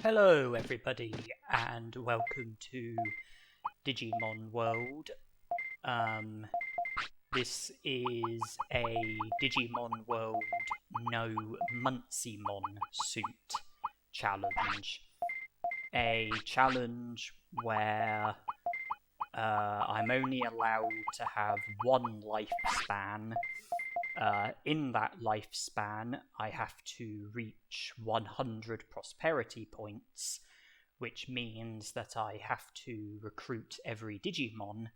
Hello everybody and welcome to Digimon World. This is a Digimon World No Monzaemon Suit challenge. A challenge where I'm only allowed to have one lifespan. In that lifespan, I have to reach 100 prosperity points, which means that I have to recruit every Digimon.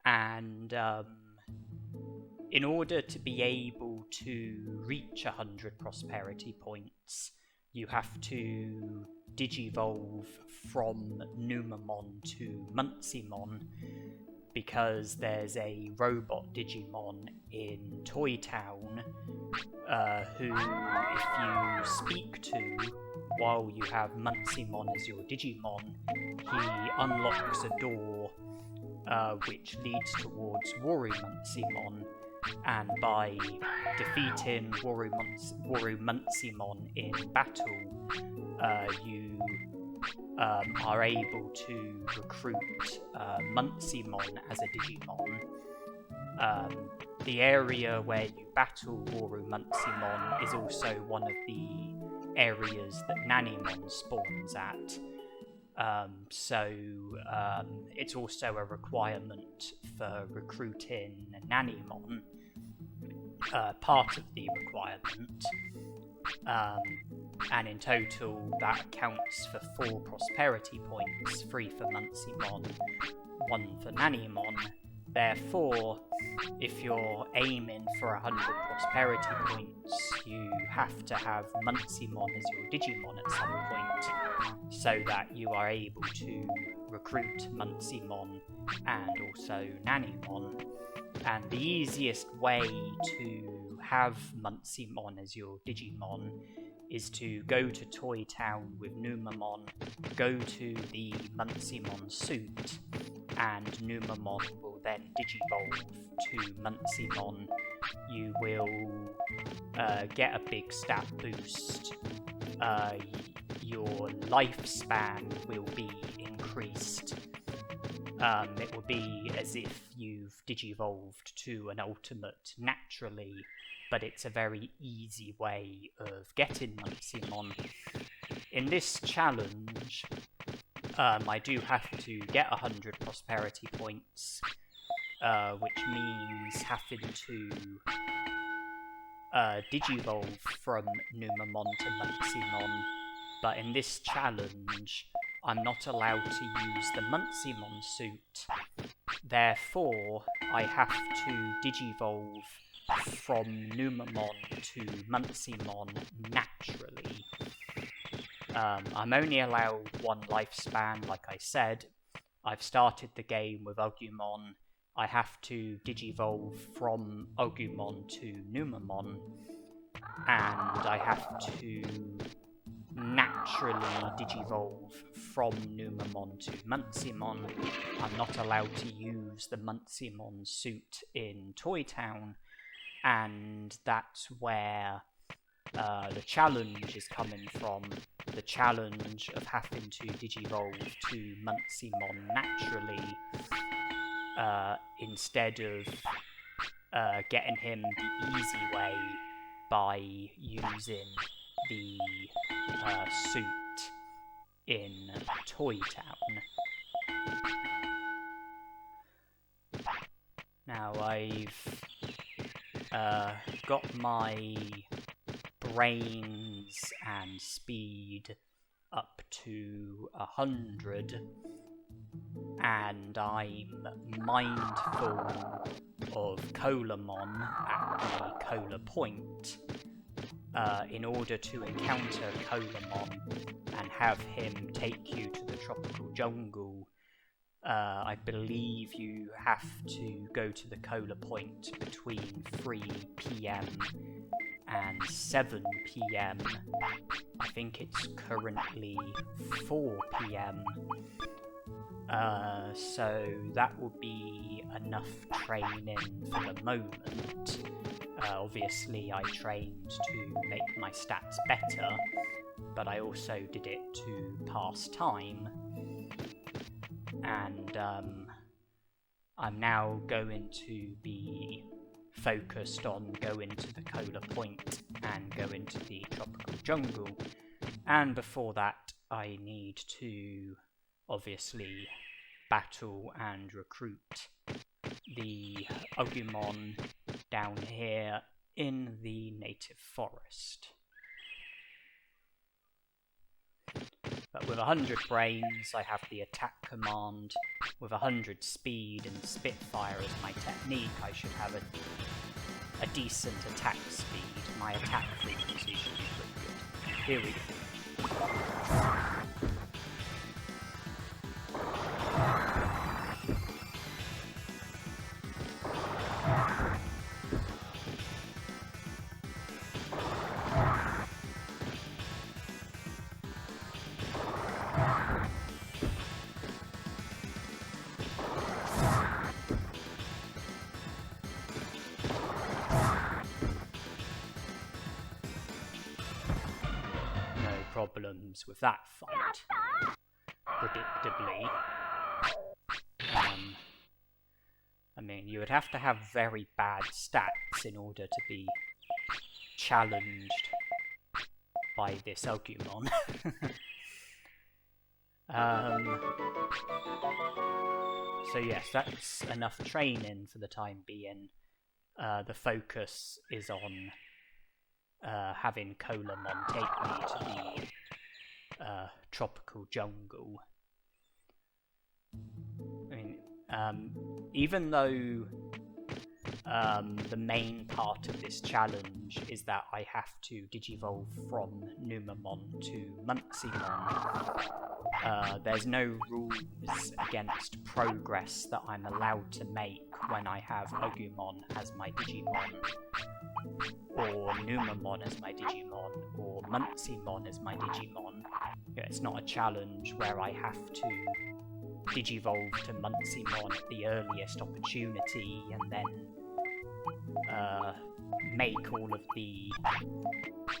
And in order to be able to reach 100 prosperity points, you have to Digivolve from Numemon to Monzaemon, because there's a robot Digimon in Toy Town who, if you speak to while you have Monzaemon as your Digimon, he unlocks a door which leads towards WaruMonzaemon, and by defeating WaruMonzaemon in battle, you are able to recruit Monzaemon as a Digimon. The area where you battle WaruMonzaemon is also one of the areas that Nanimon spawns at. So it's also a requirement for recruiting Nanimon, part of the requirement. And in total, that accounts for 4 prosperity points, 3 for Monzaemon, 1 for Nanimon. Therefore, if you're aiming for 100 prosperity points, you have to have Monzaemon as your Digimon at some point, so that you are able to recruit Monzaemon and also Nanimon. And the easiest way to have Monzaemon as your Digimon is to go to Toy Town with Numemon, go to the Monzaemon Suit, and Numemon will then Digivolve to Monzaemon. You will get a big stat boost, your lifespan will be increased. It will be as if you've Digivolved to an ultimate naturally, but it's a very easy way of getting Monzaemon. In this challenge, I do have to get 100 prosperity points, which means having to Digivolve from Numemon to Monzaemon. But in this challenge, I'm not allowed to use the Monzaemon Suit. Therefore, I have to Digivolve from Numemon to Monzaemon naturally. I'm only allowed one lifespan, like I said. I've started the game with Agumon. I have to Digivolve from Agumon to Numemon, and I have to naturally Digivolve from Numemon to Monzaemon. I'm not allowed to use the Monzaemon Suit in Toy Town, and that's where the challenge is coming from. The challenge of having to Digivolve to Monzaemon naturally, instead of getting him the easy way by using the suit in Toy Town. Now I've got my brains and speed up to 100, and I'm mindful of Coelamon at the Cola Point. In order to encounter Coelamon and have him take you to the tropical jungle, I believe you have to go to the Cola Point between 3 PM and 7 PM. I think it's currently 4 PM. So that will be enough training for the moment. Obviously I trained to make my stats better, but I also did it to pass time, and I'm now going to be focused on going to the Cola Point and go into the tropical jungle, and before that I need to obviously battle and recruit the Agumon down here in the native forest. But with 100 brains, I have the attack command. With 100 speed and Spitfire as my technique, I should have a decent attack speed. My attack frequency should be pretty good. Here we go. Problems with that fight, predictably. I mean, you would have to have very bad stats in order to be challenged by this Agumon. So yes, that's enough training for the time being. The focus is on having Coelamon take me to the tropical jungle. I mean, even though the main part of this challenge is that I have to Digivolve from Numemon to Monzaemon, there's no rules against progress that I'm allowed to make when I have Agumon as my Digimon, or Numemon as my Digimon, or Monzaemon as my Digimon. It's not a challenge where I have to Digivolve to Monzaemon at the earliest opportunity and then make all of the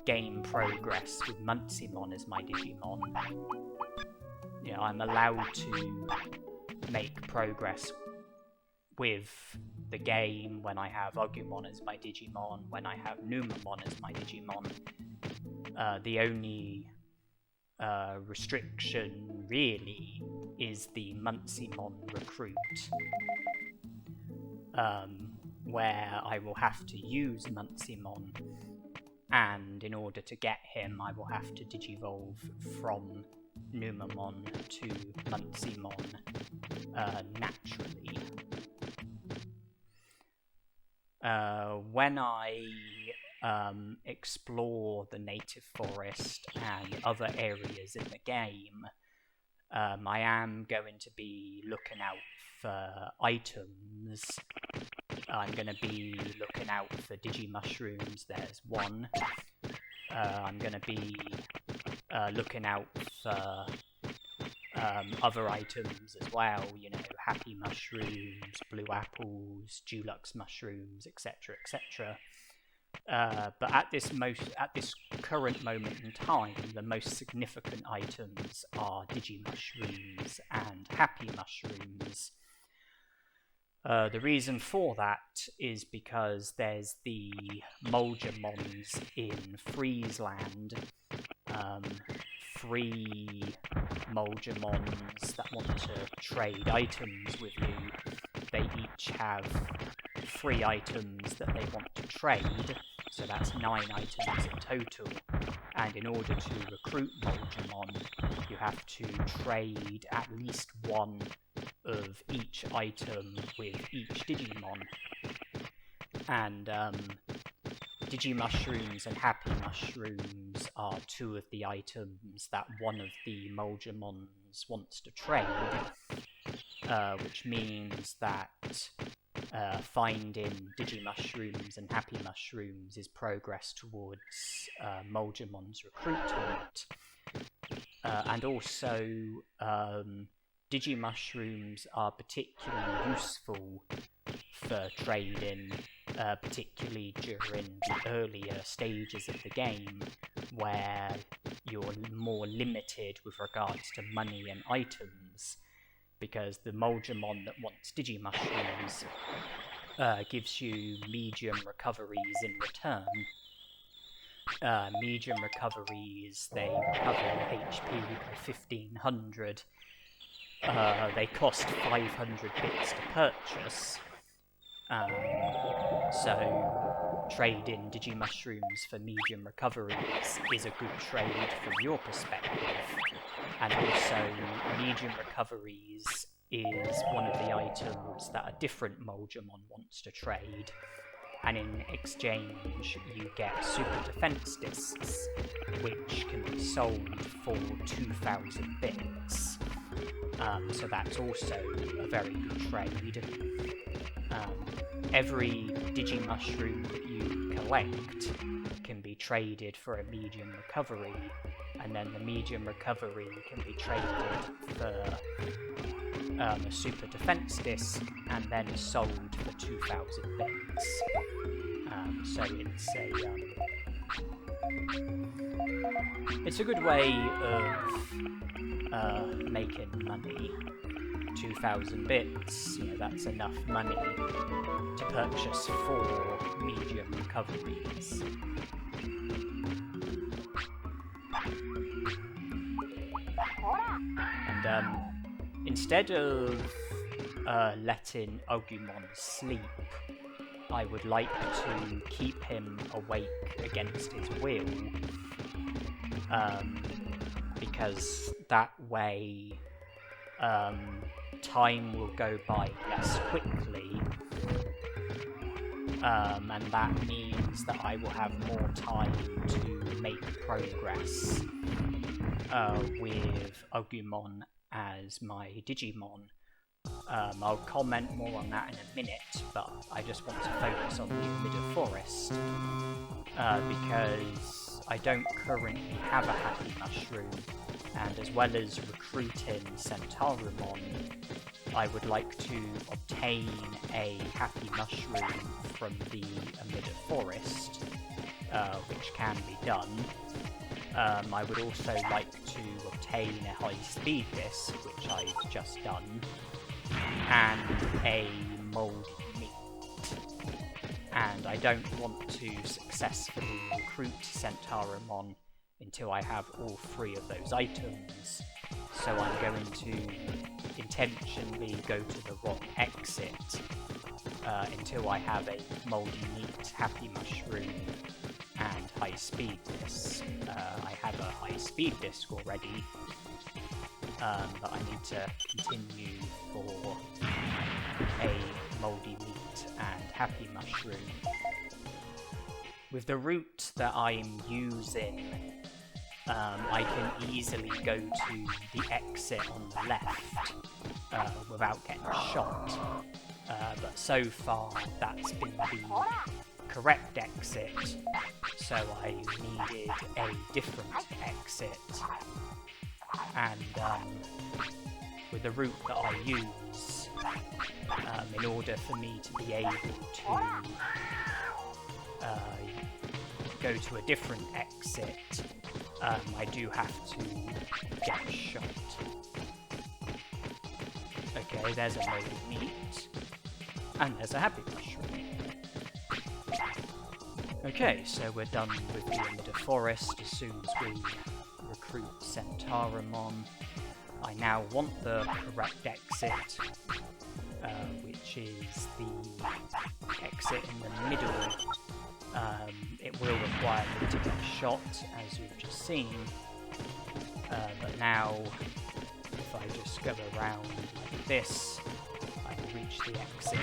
game progress with Monzaemon as my Digimon. You know, I'm allowed to make progress with the game when I have Agumon as my Digimon, when I have Numemon as my Digimon. The only restriction really is the Monzaemon recruit, where I will have to use Monzaemon, and in order to get him I will have to Digivolve from Numemon to Monzaemon naturally. When I explore the native forest and other areas in the game, I am going to be looking out for items. I'm going to be looking out for Digimushrooms, there's one. I'm going to be looking out for other items as well, you know, happy mushrooms, blue apples, dulux mushrooms, etc, etc. But at this current moment in time, the most significant items are Digimushrooms and happy mushrooms. The reason for that is because there's the Monzaemons in Friesland, free Monzaemons that want to trade items with you. They each have 3 items that they want to trade, so that's 9 items in total, and in order to recruit Monzaemon, you have to trade at least 1 of each item with each Digimon. And Digimushrooms and happy mushrooms are 2 of the items that one of the Monzaemons wants to trade, which means that finding Digimushrooms and happy mushrooms is progress towards Monzaemon's recruitment. And also, Digimushrooms are particularly useful for trading, particularly during the earlier stages of the game, where you're more limited with regards to money and items, because the Monzaemon that wants Digimushrooms gives you medium recoveries in return. Medium recoveries, they recover your HP by 1500. They cost 500 bits to purchase. So trading Digimushrooms for medium recoveries is a good trade from your perspective. And also, medium recoveries is one of the items that a different Monzaemon wants to trade. And in exchange, you get super defense discs, which can be sold for 2000 bits. So that's also a very good trade. Every Digimushroom that you collect can be traded for a medium recovery, and then the medium recovery can be traded for a super defense disc, and then sold for 2000 bits. So it's a good way of making money. 2000 bits, that's enough money to purchase 4 medium recoveries. And instead of letting Agumon sleep, I would like to keep him awake against his will, because that way time will go by less quickly, and that means that I will have more time to make progress with Agumon as my Digimon. I'll comment more on that in a minute, but I just want to focus on the Middle Forest, because I don't currently have a Happy Mushroom, and as well as recruiting Centarumon, I would like to obtain a Happy Mushroom from the Middle Forest, which can be done. I would also like to obtain a high speed disc, which I've just done, and a moldy meat. And I don't want to successfully recruit Centarumon until I have all 3 of those items, so I'm going to intentionally go to the wrong exit until I have a moldy meat, Happy Mushroom, and high speed disc. I have a high speed disc already, but I need to continue for a moldy meat and Happy Mushroom. With the route that I'm using, I can easily go to the exit on the left without getting shot, but so far that's been the correct exit, so I needed a different exit. And with the route that I use, in order for me to be able to go to a different exit, I do have to get shot. Okay, there's a moldy meat, and there's a Happy Mushroom. Okay, so we're done with the Middle Forest as soon as we recruit Centarumon. I now want the correct exit, which is the exit in the middle. It will require me to get shot, as you've just seen, but now if I just go around like this, I can reach the exit,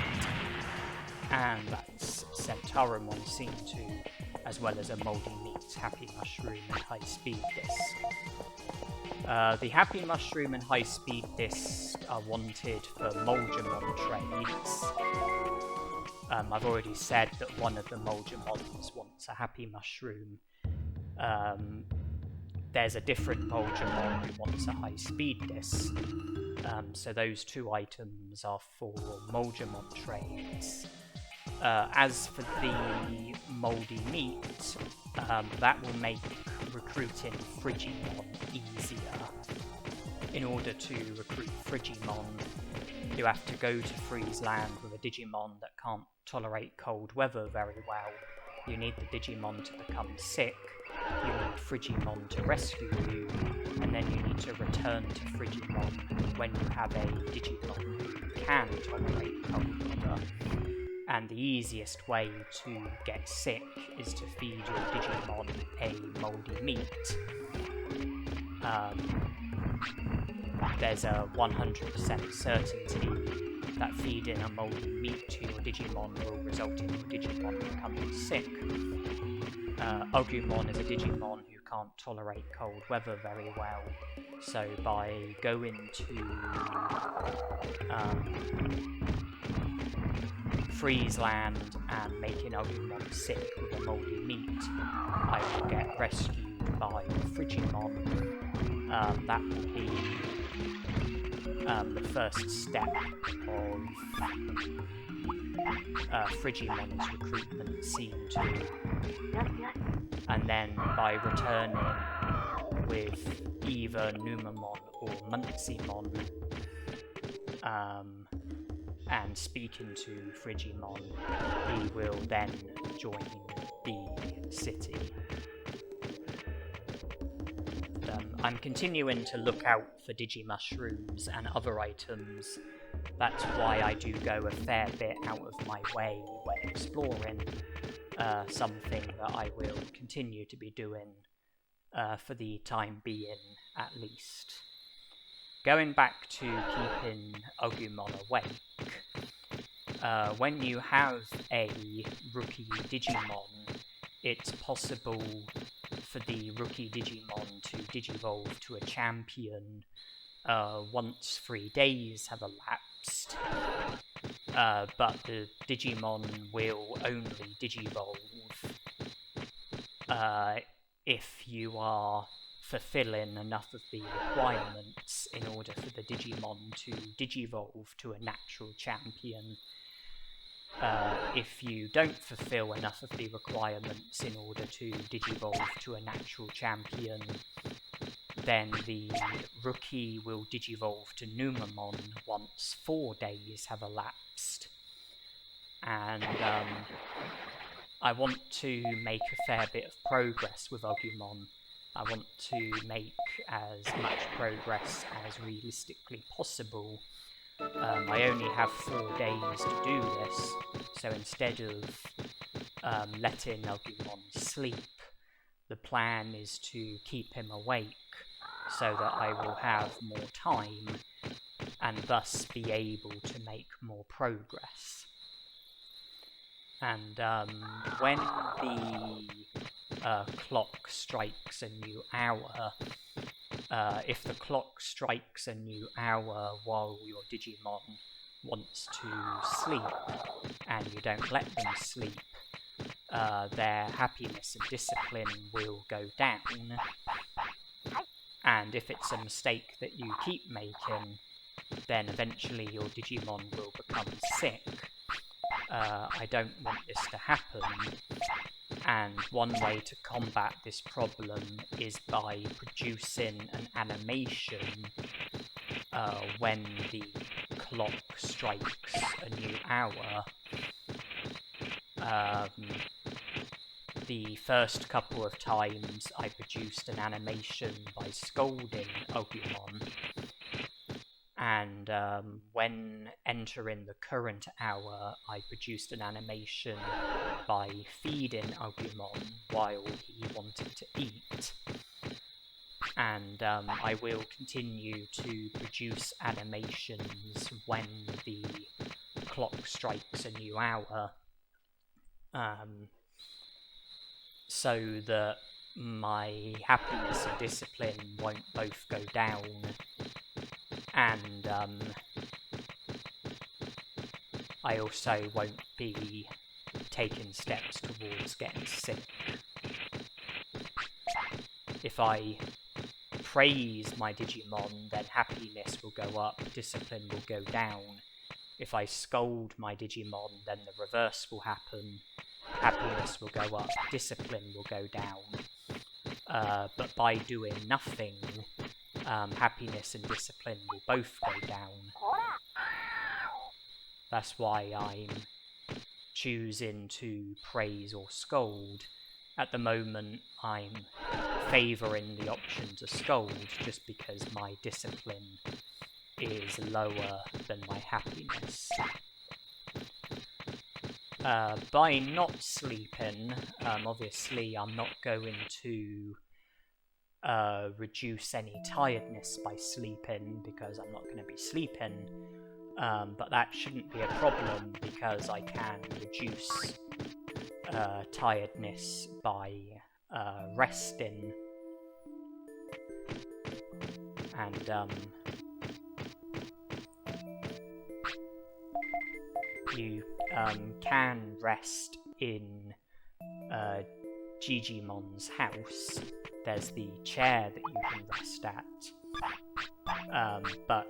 and that's Centarumon seen to, as well as a moldy meat, Happy Mushroom, and high speed disc. The Happy Mushroom and high speed disc are wanted for Monzaemon trades. I've already said that one of the Monzaemons wants a Happy Mushroom. There's a different Monzaemon who wants a high speed disc. So those 2 items are for Monzaemon trades. As for the moldy meat, that will make recruiting Frigimon easier. In order to recruit Frigimon, you have to go to Friesland with a Digimon that can't tolerate cold weather very well. You need the Digimon to become sick, you need Frigimon to rescue you, and then you need to return to Frigimon when you have a Digimon who can tolerate cold weather. And the easiest way to get sick is to feed your Digimon a mouldy meat. There's a 100% certainty that feeding a mouldy meat to your Digimon will result in your Digimon becoming sick. Agumon is a Digimon who can't tolerate cold weather very well, so by going to Friesland and making Agumon sick with a mouldy meat, I will get rescued by Frigimon. That will be the first step of Frigimon's recruitment scene 2. And then by returning with either Numemon or Monzaemon, and speaking to Frigimon, he will then join the city. I'm continuing to look out for Digimushrooms and other items. That's why I do go a fair bit out of my way when exploring, something that I will continue to be doing for the time being, at least. Going back to keeping Agumon awake, when you have a rookie Digimon, it's possible for the rookie Digimon to Digivolve to a champion once 3 days have elapsed, but the Digimon will only Digivolve if you are fulfilling enough of the requirements in order for the Digimon to Digivolve to a natural champion. If you don't fulfill enough of the requirements in order to Digivolve to a natural champion, then the rookie will Digivolve to Numemon once 4 days have elapsed. And I want to make a fair bit of progress with Agumon. I want to make as much progress as realistically possible. I only have 4 days to do this, so instead of letting Agumon sleep, the plan is to keep him awake so that I will have more time and thus be able to make more progress. And when the clock strikes a new hour, if the clock strikes a new hour while your Digimon wants to sleep and you don't let them sleep, their happiness and discipline will go down. And if it's a mistake that you keep making, then eventually your Digimon will become sick. I don't want this to happen, and one way to combat this problem is by producing an animation when the clock strikes a new hour. The first couple of times I produced an animation by scolding Agumon, and when entering the current hour I produced an animation by feeding Agumon while he wanted to eat. And I will continue to produce animations when the clock strikes a new hour, so that my happiness and discipline won't both go down, and I also won't be taking steps towards getting sick. If I praise my Digimon, then happiness will go up, discipline will go down. If I scold my Digimon, then the reverse will happen. Happiness will go up, discipline will go down. but by doing nothing, happiness and discipline will both go down. That's why I'm choosing to praise or scold. At the moment, I'm favouring the option to scold just because my discipline is lower than my happiness. By not sleeping, obviously I'm not going to reduce any tiredness by sleeping because I'm not going to be sleeping, but that shouldn't be a problem because I can reduce tiredness by resting, and you can rest in Digimon's house. There's the chair that you can rest at, but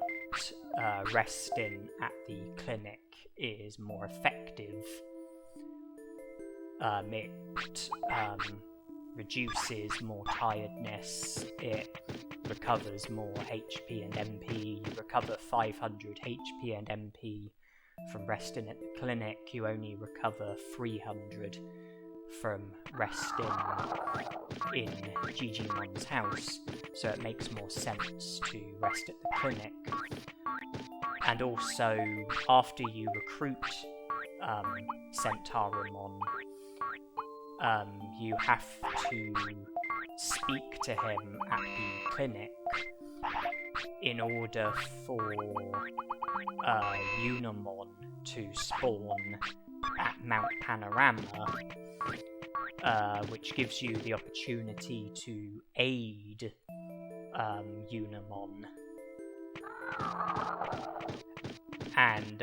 resting at the clinic is more effective. It reduces more tiredness, it recovers more HP and MP. You recover 500 HP and MP from resting at the clinic. You only recover 300 from resting in Digimon's house, so it makes more sense to rest at the clinic. And also, after you recruit Centarumon, you have to speak to him at the clinic in order for Unimon to spawn at Mount Panorama, which gives you the opportunity to aid Unimon. And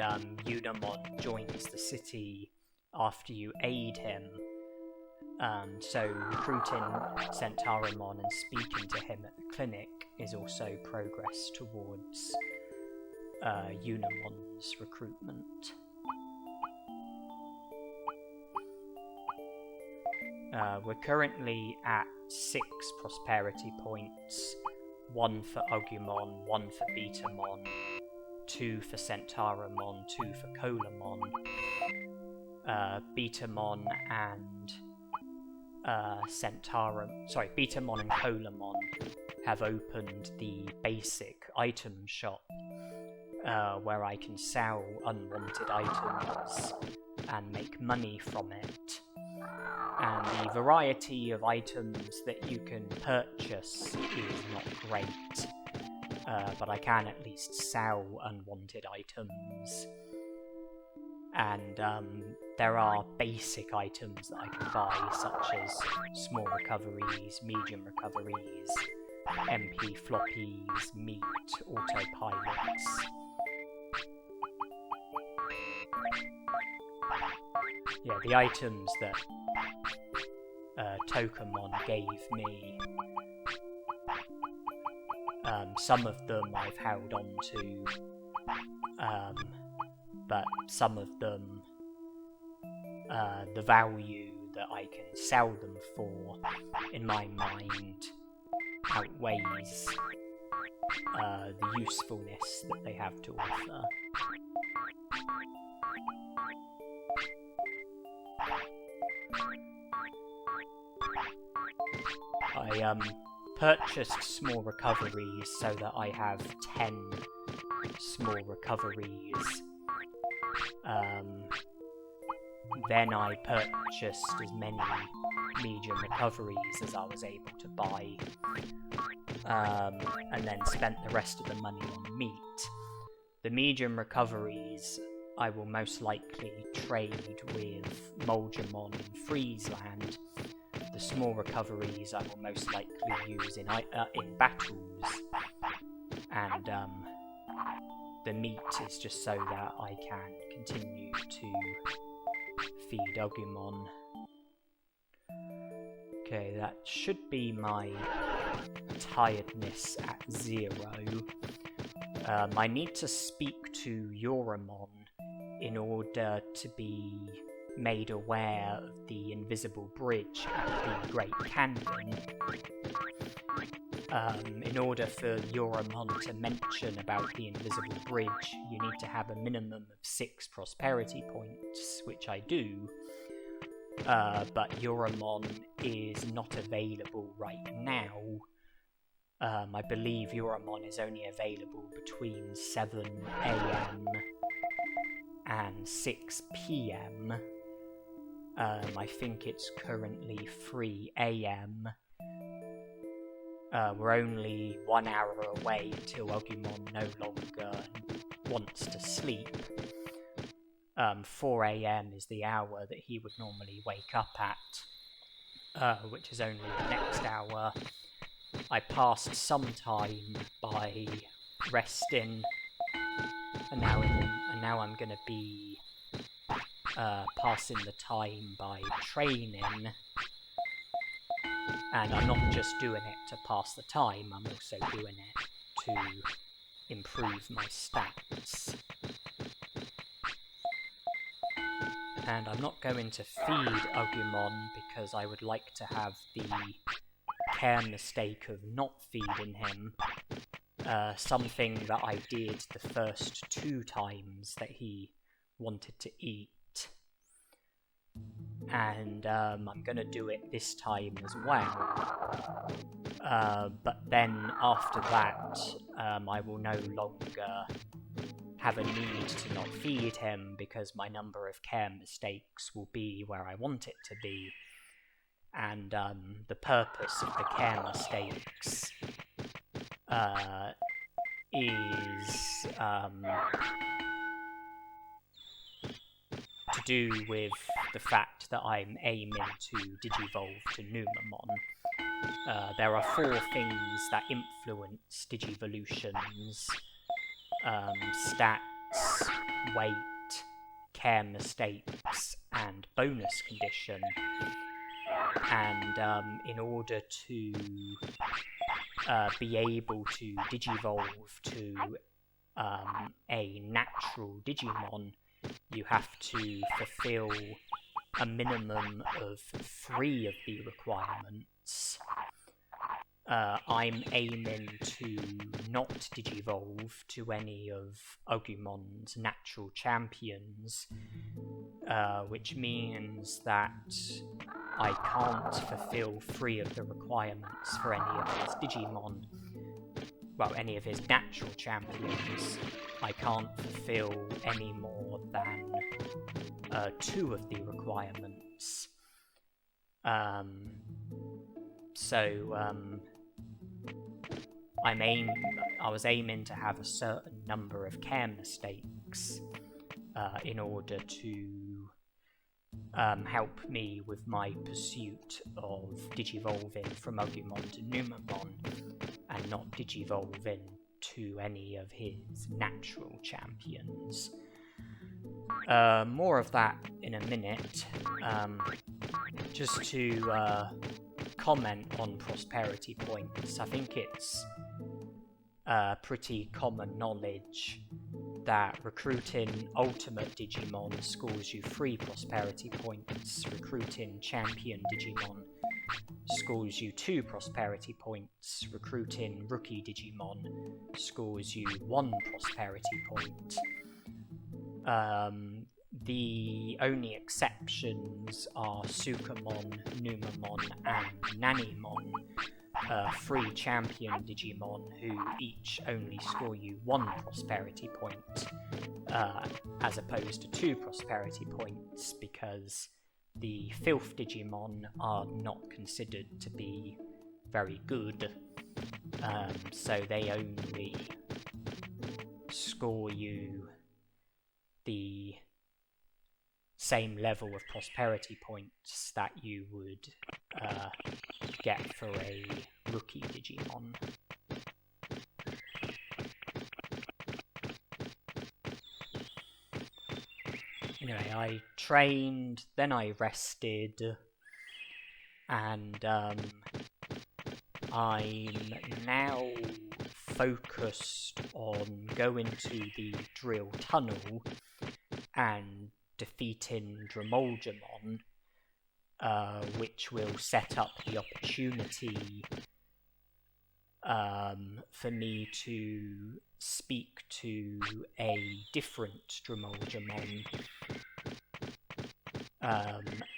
Unimon joins the city after you aid him. So recruiting Centarumon and speaking to him at the clinic is also progress towards Unimon's recruitment. We're currently at 6 prosperity points, 1 for Agumon, 1 for Betamon, 2 for Centarumon, 2 for Coelamon. Betamon and Betamon and Coelamon have opened the basic item shop, where I can sell unwanted items and make money from it. And the variety of items that you can purchase is not great, but I can at least sell unwanted items. And there are basic items that I can buy, such as small recoveries, medium recoveries, MP floppies, meat, autopilots. Yeah, the items that Tokamon gave me, some of them I've held on to, but some of them, the value that I can sell them for, in my mind, outweighs the usefulness that they have to offer. I purchased small recoveries so that I have 10 small recoveries. Then I purchased as many medium recoveries as I was able to buy, and then spent the rest of the money on meat. The medium recoveries I will most likely trade with Monzaemon in Friesland. The small recoveries I will most likely use in battles, and the meat is just so that I can continue to feed Agumon. Okay, that should be my tiredness at 0. I need to speak to WaruMon in order to be made aware of the invisible bridge at the Great Canyon, in order for WaruMon to mention about the invisible bridge, you need to have a minimum of 6 prosperity points, which I do, but WaruMon is not available right now. I believe WaruMon is only available between 7 AM and 6 PM. I think it's currently 3 AM. We're only 1 hour away until Agumon no longer wants to sleep. 4 AM is the hour that he would normally wake up at, which is only the next hour. I passed some time by resting, and now I'm gonna be passing the time by training. And I'm not just doing it to pass the time, I'm also doing it to improve my stats. And I'm not going to feed Agumon because I would like to have the care mistake of not feeding him. Something that I did the first 2 times that he wanted to eat. And I'm gonna do it this time as well. But then after that, I will no longer have a need to not feed him because my number of care mistakes will be where I want it to be. And the purpose of the care mistakes is to do with the fact that I'm aiming to Digivolve to Numemon. There are 4 things that influence Digivolutions: stats, weight, care mistakes, and bonus condition. And in order to be able to Digivolve to a natural Digimon, you have to fulfill a minimum of 3 of the requirements. I'm aiming to not Digivolve to any of Agumon's natural champions, which means that I can't fulfill 3 of the requirements for any of his Digimon. Well, any of his natural champions. I can't fulfill any more than 2 of the requirements. I was aiming to have a certain number of care mistakes in order to help me with my pursuit of Digivolving from Agumon to Numemon, and not Digivolving to any of his natural champions. More of that in a minute. Just to comment on prosperity points, I think it's pretty common knowledge that recruiting Ultimate Digimon scores you 3 prosperity points, recruiting Champion Digimon scores you 2 prosperity points, recruiting Rookie Digimon scores you 1 prosperity point. The only exceptions are Sukamon, Numemon, and Nanimon, 3 champion Digimon who each only score you 1 prosperity point, as opposed to 2 prosperity points, because the filth Digimon are not considered to be very good, so they only score you the same level of prosperity points that you would get for a rookie Digimon. Anyway, I trained, then I rested, and I'm now focused on going to the drill tunnel and defeating Drimogemon, which will set up the opportunity for me to speak to a different Drimogemon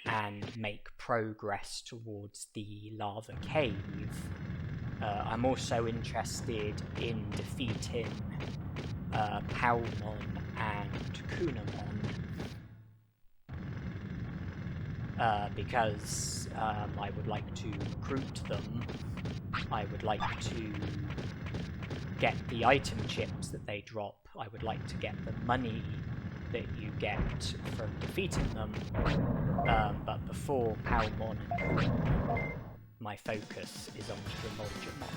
and make progress towards the lava cave. I'm also interested in defeating Palmon and Kunemon, because I would like to recruit them. I would like to get the item chips that they drop. I would like to get the money that you get from defeating them. But before Palmon and Kunemon, my focus is on Drimogemon.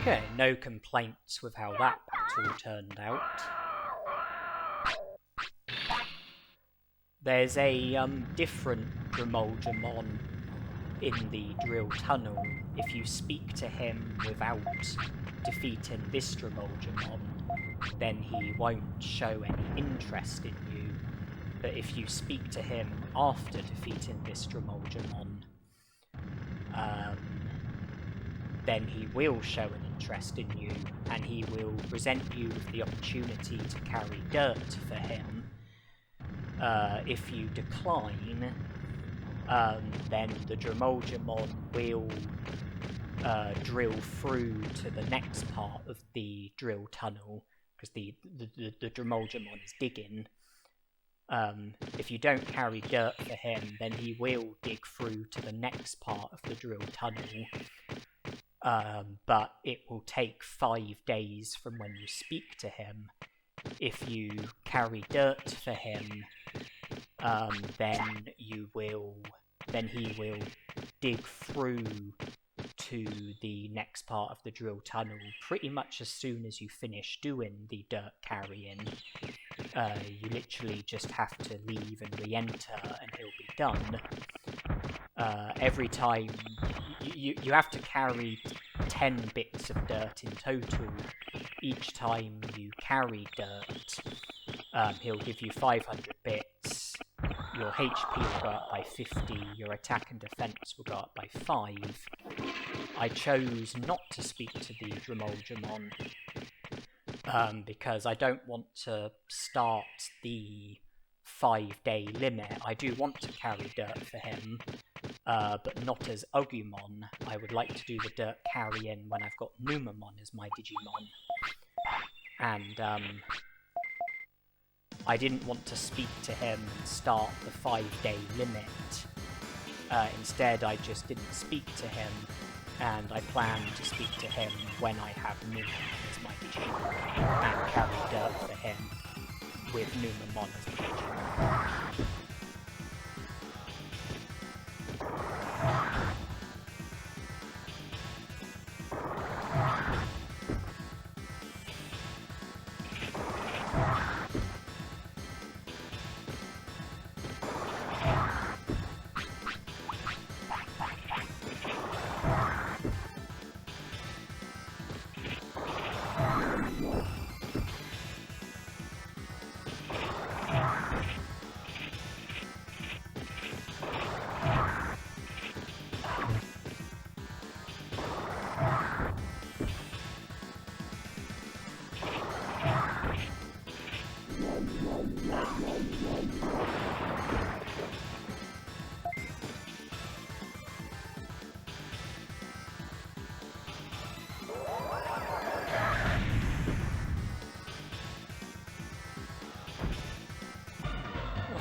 Okay, no complaints with how that battle turned out. There's a different Drimogemon in the drill tunnel. If you speak to him without defeating this Drimogemon, then he won't show any interest in you. But if you speak to him after defeating this Drimogemon, then he will show an interest in you, and he will present you with the opportunity to carry dirt for him. If you decline, then the Drimogemon will drill through to the next part of the drill tunnel, because the Drimogemon is digging. If you don't carry dirt for him, then he will dig through to the next part of the drill tunnel. But it will take 5 days from when you speak to him. If you carry dirt for him, then he will dig through to the next part of the drill tunnel pretty much as soon as you finish doing the dirt carrying. You literally just have to leave and re-enter and he'll be done. Every time you have to carry 10 bits of dirt in total. Each time you carry dirt, he'll give you 500 bits. Your HP will go up by 50, your attack and defense will go up by 5. I chose not to speak to the Drimogemon because I don't want to start the 5-day limit. I do want to carry dirt for him, but not as Agumon. I would like to do the dirt carry-in when I've got Numemon as my Digimon. And I didn't want to speak to him and start the 5-day limit. Instead, I just didn't speak to him, and I plan to speak to him when I have Numemon as my Digimon, and carry dirt for him with Numemon as my Digimon.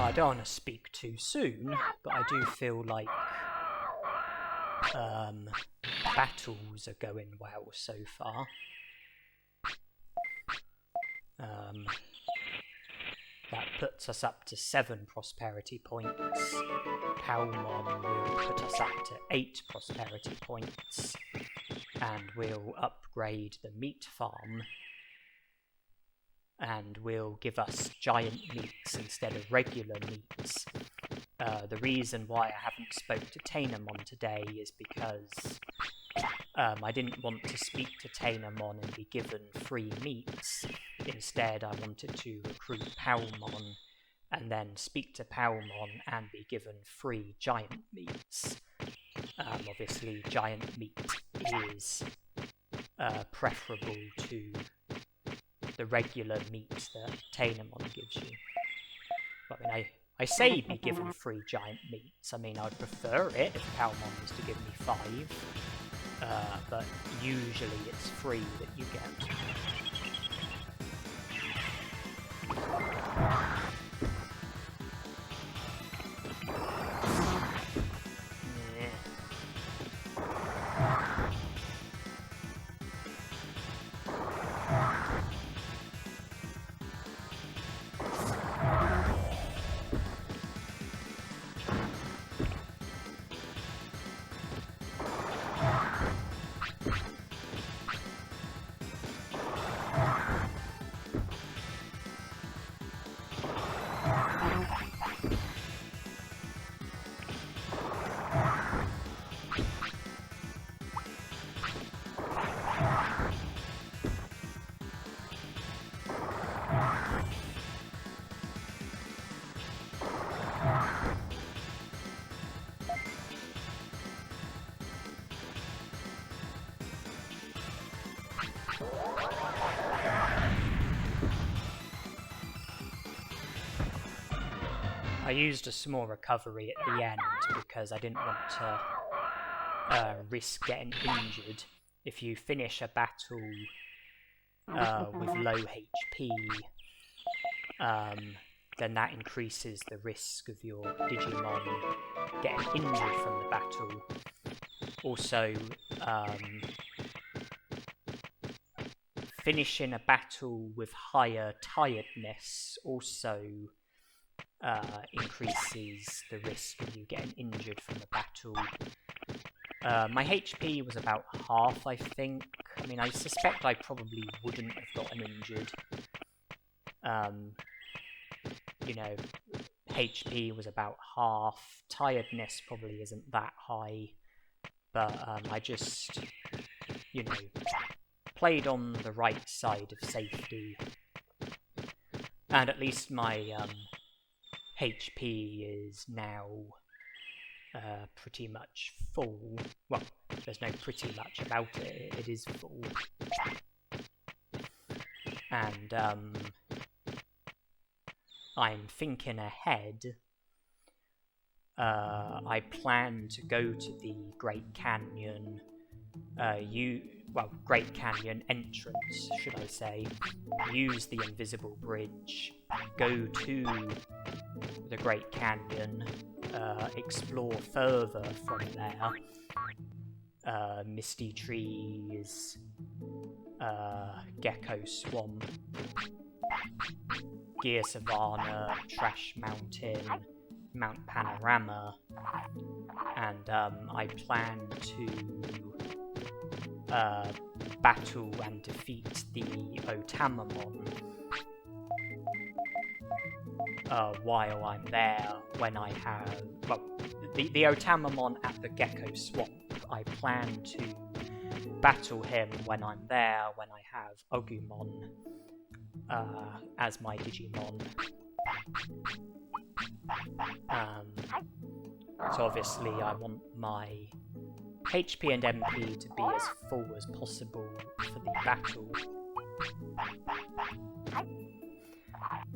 I don't want to speak too soon, but I do feel like battles are going well so far. That puts us up to 7 prosperity points. Palmon will put us up to 8 prosperity points, and we'll upgrade the meat farm, and will give us giant meats instead of regular meats. The reason why I haven't spoke to Tinmon today is because I didn't want to speak to Tinmon and be given free meats. Instead, I wanted to recruit Palmon and then speak to Palmon and be given free giant meats. Obviously, giant meat is preferable to the regular meat that Tinmon gives you. I mean, I say be given 3 giant meats. I mean, I'd prefer it if Palmon was to give me 5. But usually it's 3 that you get. I used a small recovery at the end because I didn't want to risk getting injured. If you finish a battle with low HP, then that increases the risk of your Digimon getting injured from the battle. Also, finishing a battle with higher tiredness also increases the risk of you getting injured from the battle. My HP was about half, I think. I mean, I suspect I probably wouldn't have gotten injured. You know, HP was about half. Tiredness probably isn't that high. But I just, you know, played on the right side of safety. And at least my HP is now pretty much full. Well, there's no pretty much about it, it is full. And I'm thinking ahead. I plan to go to the Great Canyon, Great Canyon entrance, should I say, use the invisible bridge, go to the Great Canyon, explore further from there, Misty Trees, Gecko Swamp, Gear Savannah, Trash Mountain, Mount Panorama, and I plan to battle and defeat the Otamamon while I'm there. When I have, well, the Otamamon at the Gecko Swamp, I plan to battle him when I'm there, when I have Agumon as my Digimon. So obviously I want my HP and MP to be as full as possible for the battle,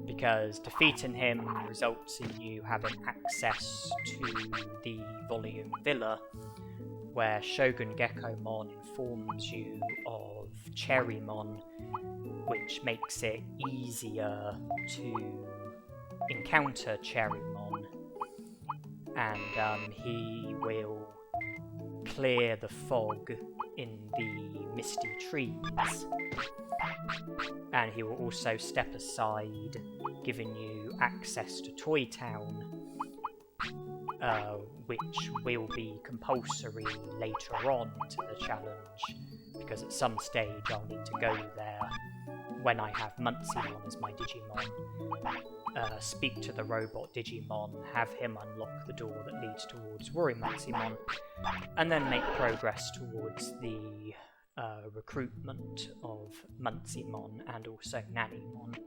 because defeating him results in you having access to the Volume Villa, where Shogun Gekomon informs you of Cherrymon, which makes it easier to encounter Cherrymon, and he will clear the fog in the misty trees, and he will also step aside, giving you access to Toy Town, which will be compulsory later on to the challenge, because at some stage I'll need to go there when I have Monzaemon as my Digimon, speak to the robot Digimon, have him unlock the door that leads towards WaruMonzaemon, and then make progress towards the recruitment of Monzaemon and also Nanimon.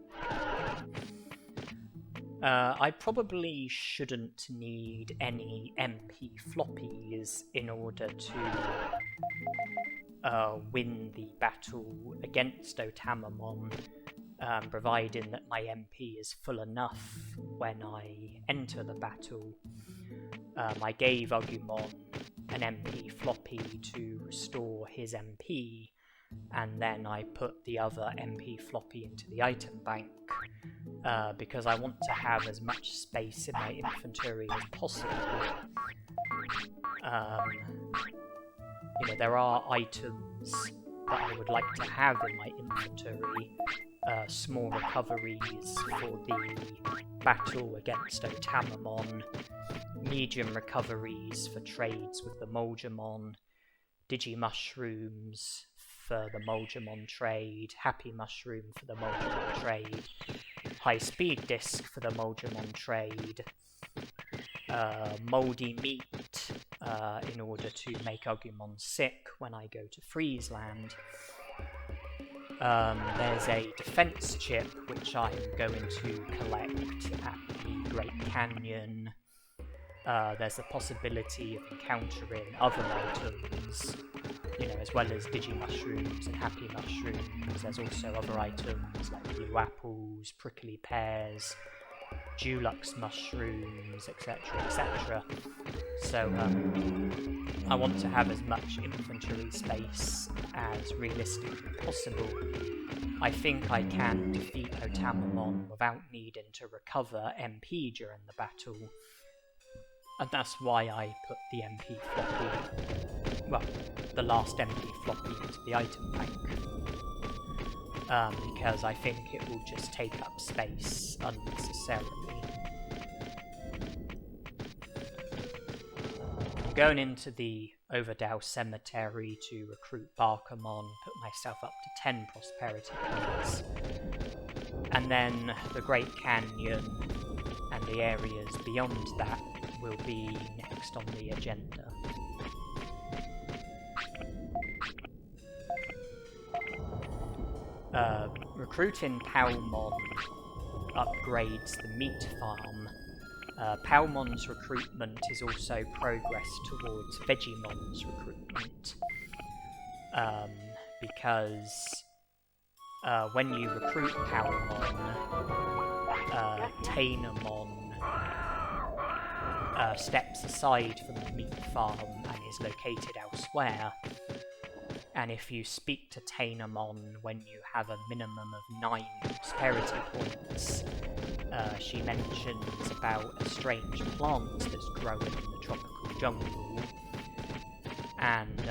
I probably shouldn't need any MP floppies in order to win the battle against Otamamon, providing that my MP is full enough when I enter the battle. I gave Agumon an MP floppy to restore his MP, and then I put the other MP floppy into the item bank, because I want to have as much space in my inventory as possible. There are items that I would like to have in my inventory, small recoveries for the battle against Otamamon, medium recoveries for trades with the Moljamon, Digimushrooms for the Moljamon trade, Happy Mushroom for the Moljamon trade, High Speed Disc for the Moljamon trade, Mouldy Meat in order to make Agumon sick when I go to Friesland. There's a defense chip which I'm going to collect at the Great Canyon. There's a possibility of encountering other items, as well as Digimushrooms and Happy Mushrooms. There's also other items like blue apples, prickly pears, Dulux mushrooms, etc, etc. So I want to have as much inventory space as realistically possible. I think I can defeat Otamamon without needing to recover MP during the battle, and that's why I put the MP floppy, well, the last MP floppy into the item bank. Because I think it will just take up space unnecessarily. I'm going into the Overdale Cemetery to recruit Bakemon, put myself up to 10 prosperity points. And then the Great Canyon and the areas beyond that will be next on the agenda. Recruiting Palmon upgrades the meat farm. Palmon's recruitment is also progress towards Vegimon's recruitment, because when you recruit Palmon, Tinmon steps aside from the meat farm and is located elsewhere. And if you speak to Tinmon when you have a minimum of 9 prosperity points, she mentions about a strange plant that's growing in the tropical jungle. And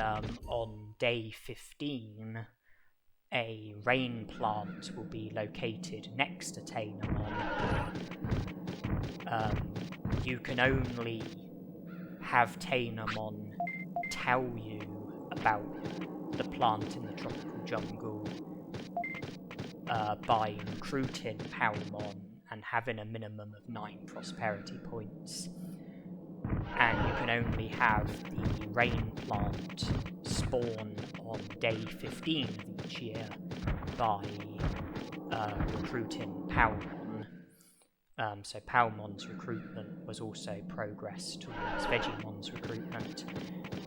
on day 15, a rain plant will be located next to Tinmon. You can only have Tinmon tell you about the plant in the tropical jungle by recruiting Palmon and having a minimum of 9 prosperity points. And you can only have the rain plant spawn on day 15 of each year by recruiting Palmon. So Palmon's recruitment was also progress towards Vegimon's recruitment.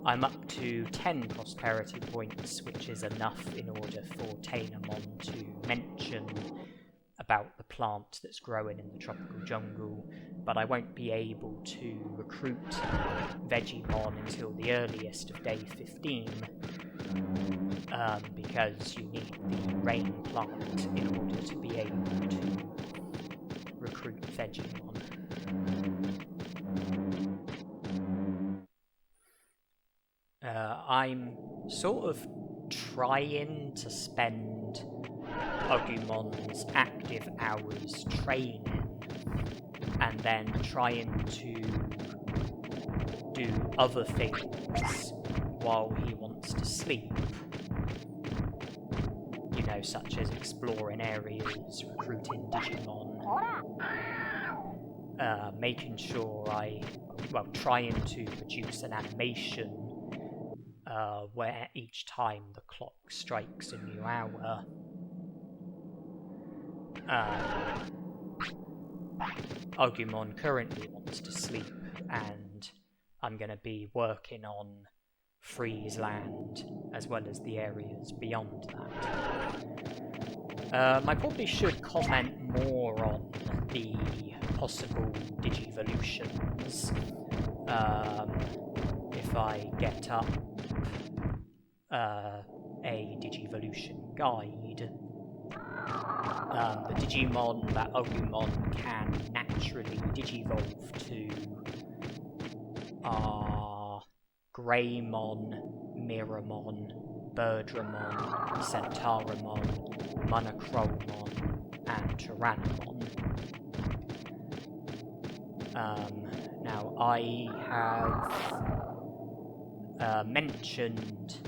I'm up to 10 prosperity points, which is enough in order for Tinmon to mention about the plant that's growing in the tropical jungle, but I won't be able to recruit Vegiemon until the earliest of day 15, because you need the rain plant in order to be able to recruit Frigimon. I'm sort of trying to spend Agumon's active hours training and then trying to do other things while he wants to sleep. You know, such as exploring areas, recruiting Digimon, making sure trying to produce an animation where each time the clock strikes a new hour. Agumon currently wants to sleep, and I'm going to be working on Friesland as well as the areas beyond that. I probably should comment more on the possible Digivolutions if I get up a Digivolution guide. The Digimon that Agumon can naturally Digivolve to are Greymon, Mirrormon, Birdramon, Centarumon, Monochromon, and Tyrannomon. Now, I have mentioned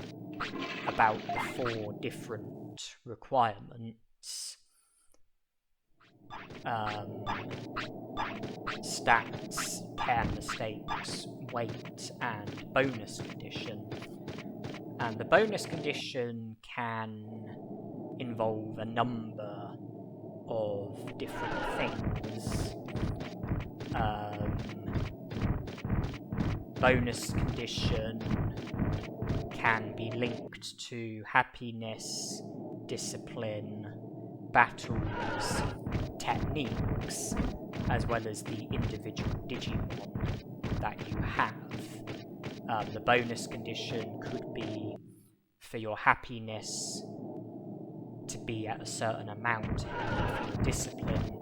about the 4 different requirements. Stats, pair mistakes, weight, and bonus condition. And the bonus condition can involve a number of different things. Bonus condition can be linked to happiness, discipline, battles, techniques, as well as the individual Digimon that you have. The bonus condition could be for your happiness to be at a certain amount, it could be for your discipline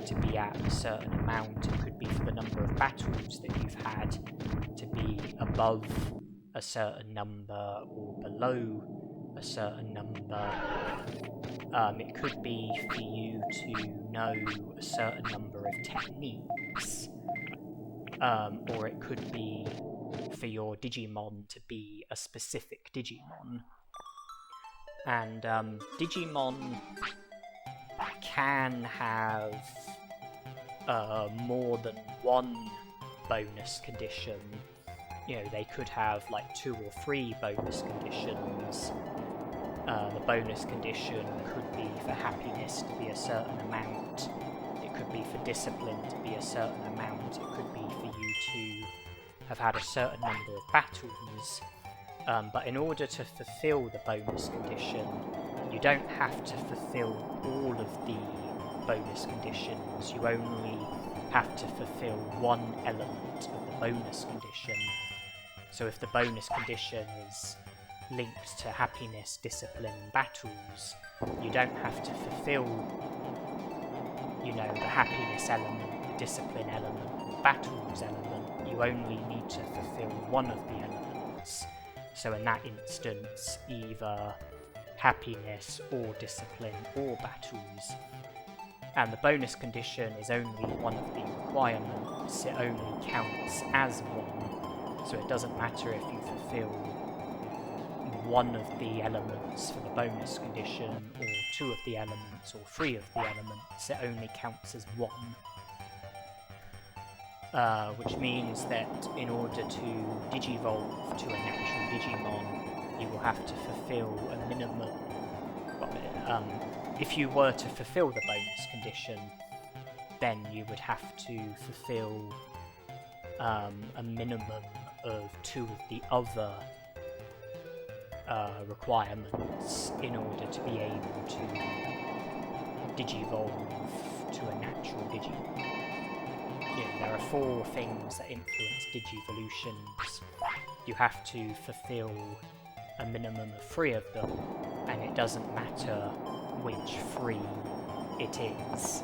to be at a certain amount, it could be for the number of battles that you've had to be above a certain number or below a certain number. It could be for you to know a certain number of techniques, or it could be for your Digimon to be a specific Digimon. And Digimon can have more than one bonus condition. You know, they could have like 2 or 3 bonus conditions. The bonus condition could be for happiness to be a certain amount. It could be for discipline to be a certain amount. It could be for you to have had a certain number of battles. But in order to fulfill the bonus condition, you don't have to fulfill all of the bonus conditions. You only have to fulfill one element of the bonus condition. So if the bonus condition is linked to happiness, discipline, and battles, you don't have to fulfill, you know, the happiness element, the discipline element, the battles element. You only need to fulfill one of the elements. So in that instance, either happiness or discipline or battles. And the bonus condition is only one of the requirements, it only counts as one. So it doesn't matter if you fulfill one of the elements for the bonus condition, or 2 of the elements, or 3 of the elements, it only counts as one. Which means that in order to Digivolve to a natural Digimon, you will have to fulfill a minimum. If you were to fulfill the bonus condition, then you would have to fulfill a minimum of 2 of the other requirements in order to be able to Digivolve to a natural Digimon. There are 4 things that influence Digivolutions. You have to fulfill a minimum of 3 of them, and it doesn't matter which 3 it is.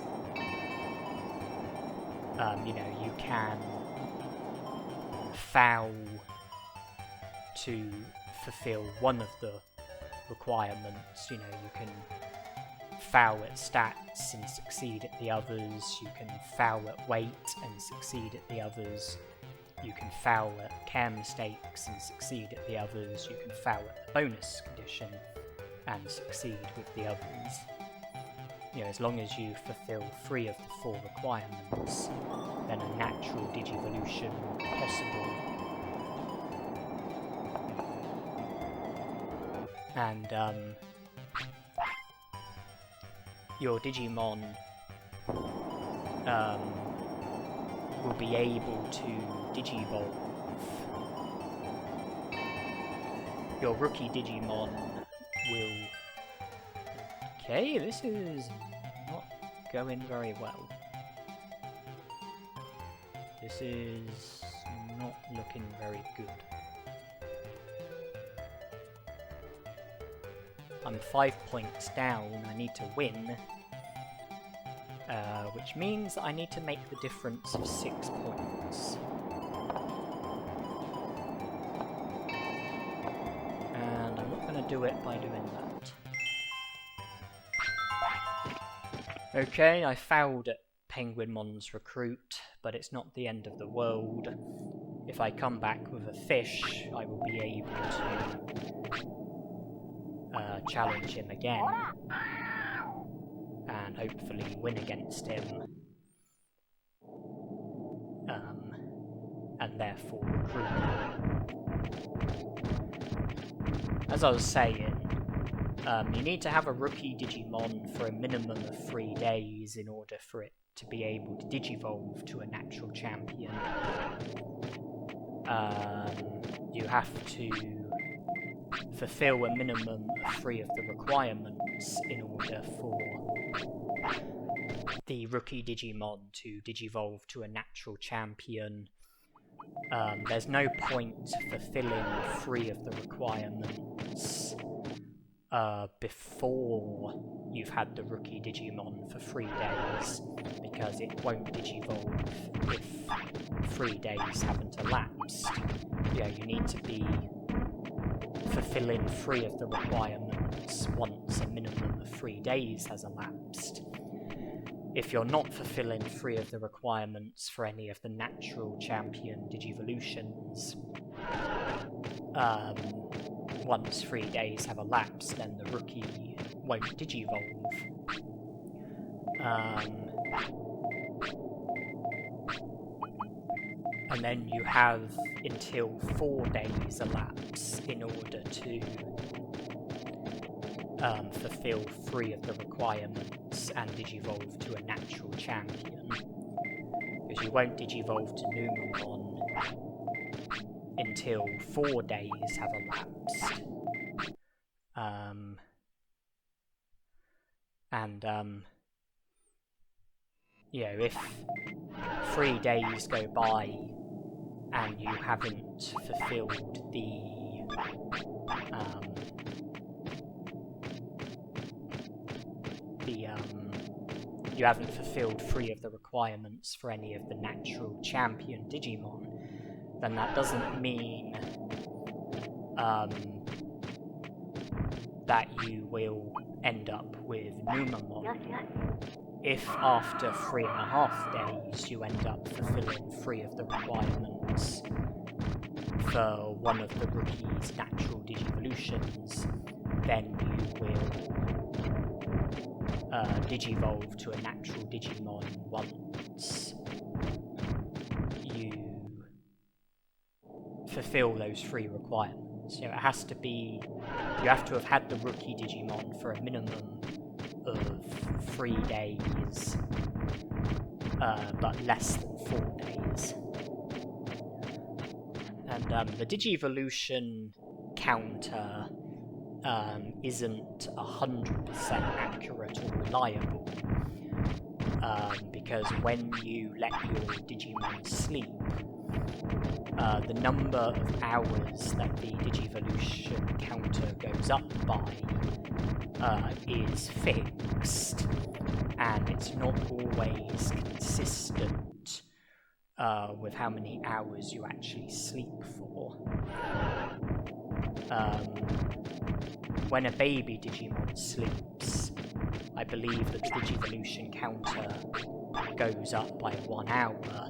You know, you can foul to fulfill one of the requirements. You know, you can foul at stats and succeed at the others. You can foul at weight and succeed at the others. You can foul at care mistakes and succeed at the others. You can foul at the bonus condition and succeed with the others. You know, as long as you fulfill 3 of the 4 requirements, then a natural Digivolution will be possible. And your Digimon will be able to Digivolve. Your rookie Digimon will... Okay, this is not going very well. This is not looking very good. I'm 5 points down, I need to win. Which means I need to make the difference of 6 points. And I'm not going to do it by doing that. Okay, I fouled at Penguinmon's recruit, but it's not the end of the world. If I come back with a fish, I will be able to challenge him again. And hopefully win against him. And therefore recruit him. As I was saying, you need to have a rookie Digimon for a minimum of 3 days in order for it to be able to Digivolve to a natural champion. You have to fulfill a minimum of 3 of the requirements in order for the rookie Digimon to Digivolve to a natural champion. There's no point fulfilling 3 of the requirements before you've had the rookie Digimon for 3 days, because it won't Digivolve if 3 days haven't elapsed. Yeah, you need to be fulfilling 3 of the requirements once a minimum of 3 days has elapsed. If you're not fulfilling 3 of the requirements for any of the natural champion Digivolutions, once 3 days have elapsed, then the rookie won't Digivolve. And then you have until 4 days elapse in order to fulfill 3 of the requirements and Digivolve to a natural champion. Because you won't Digivolve to Numemon until 4 days have elapsed. You know, if 3 days go by and you haven't fulfilled you haven't fulfilled 3 of the requirements for any of the natural champion Digimon, then that doesn't mean that you will end up with Numemon. If after 3.5 days you end up fulfilling 3 of the requirements for one of the rookie's natural Digivolutions, then you will Digivolve to a natural Digimon once you fulfill those 3 requirements. You know, it has to be, you have to have had the rookie Digimon for a minimum of 3 days, but less than 4 days. And the Digivolution counter isn't 100% accurate or reliable, because when you let your Digimon sleep, the number of hours that the Digivolution counter goes up by is fixed, and it's not always consistent with how many hours you actually sleep for. When a baby Digimon sleeps, I believe that the Digivolution counter goes up by 1 hour,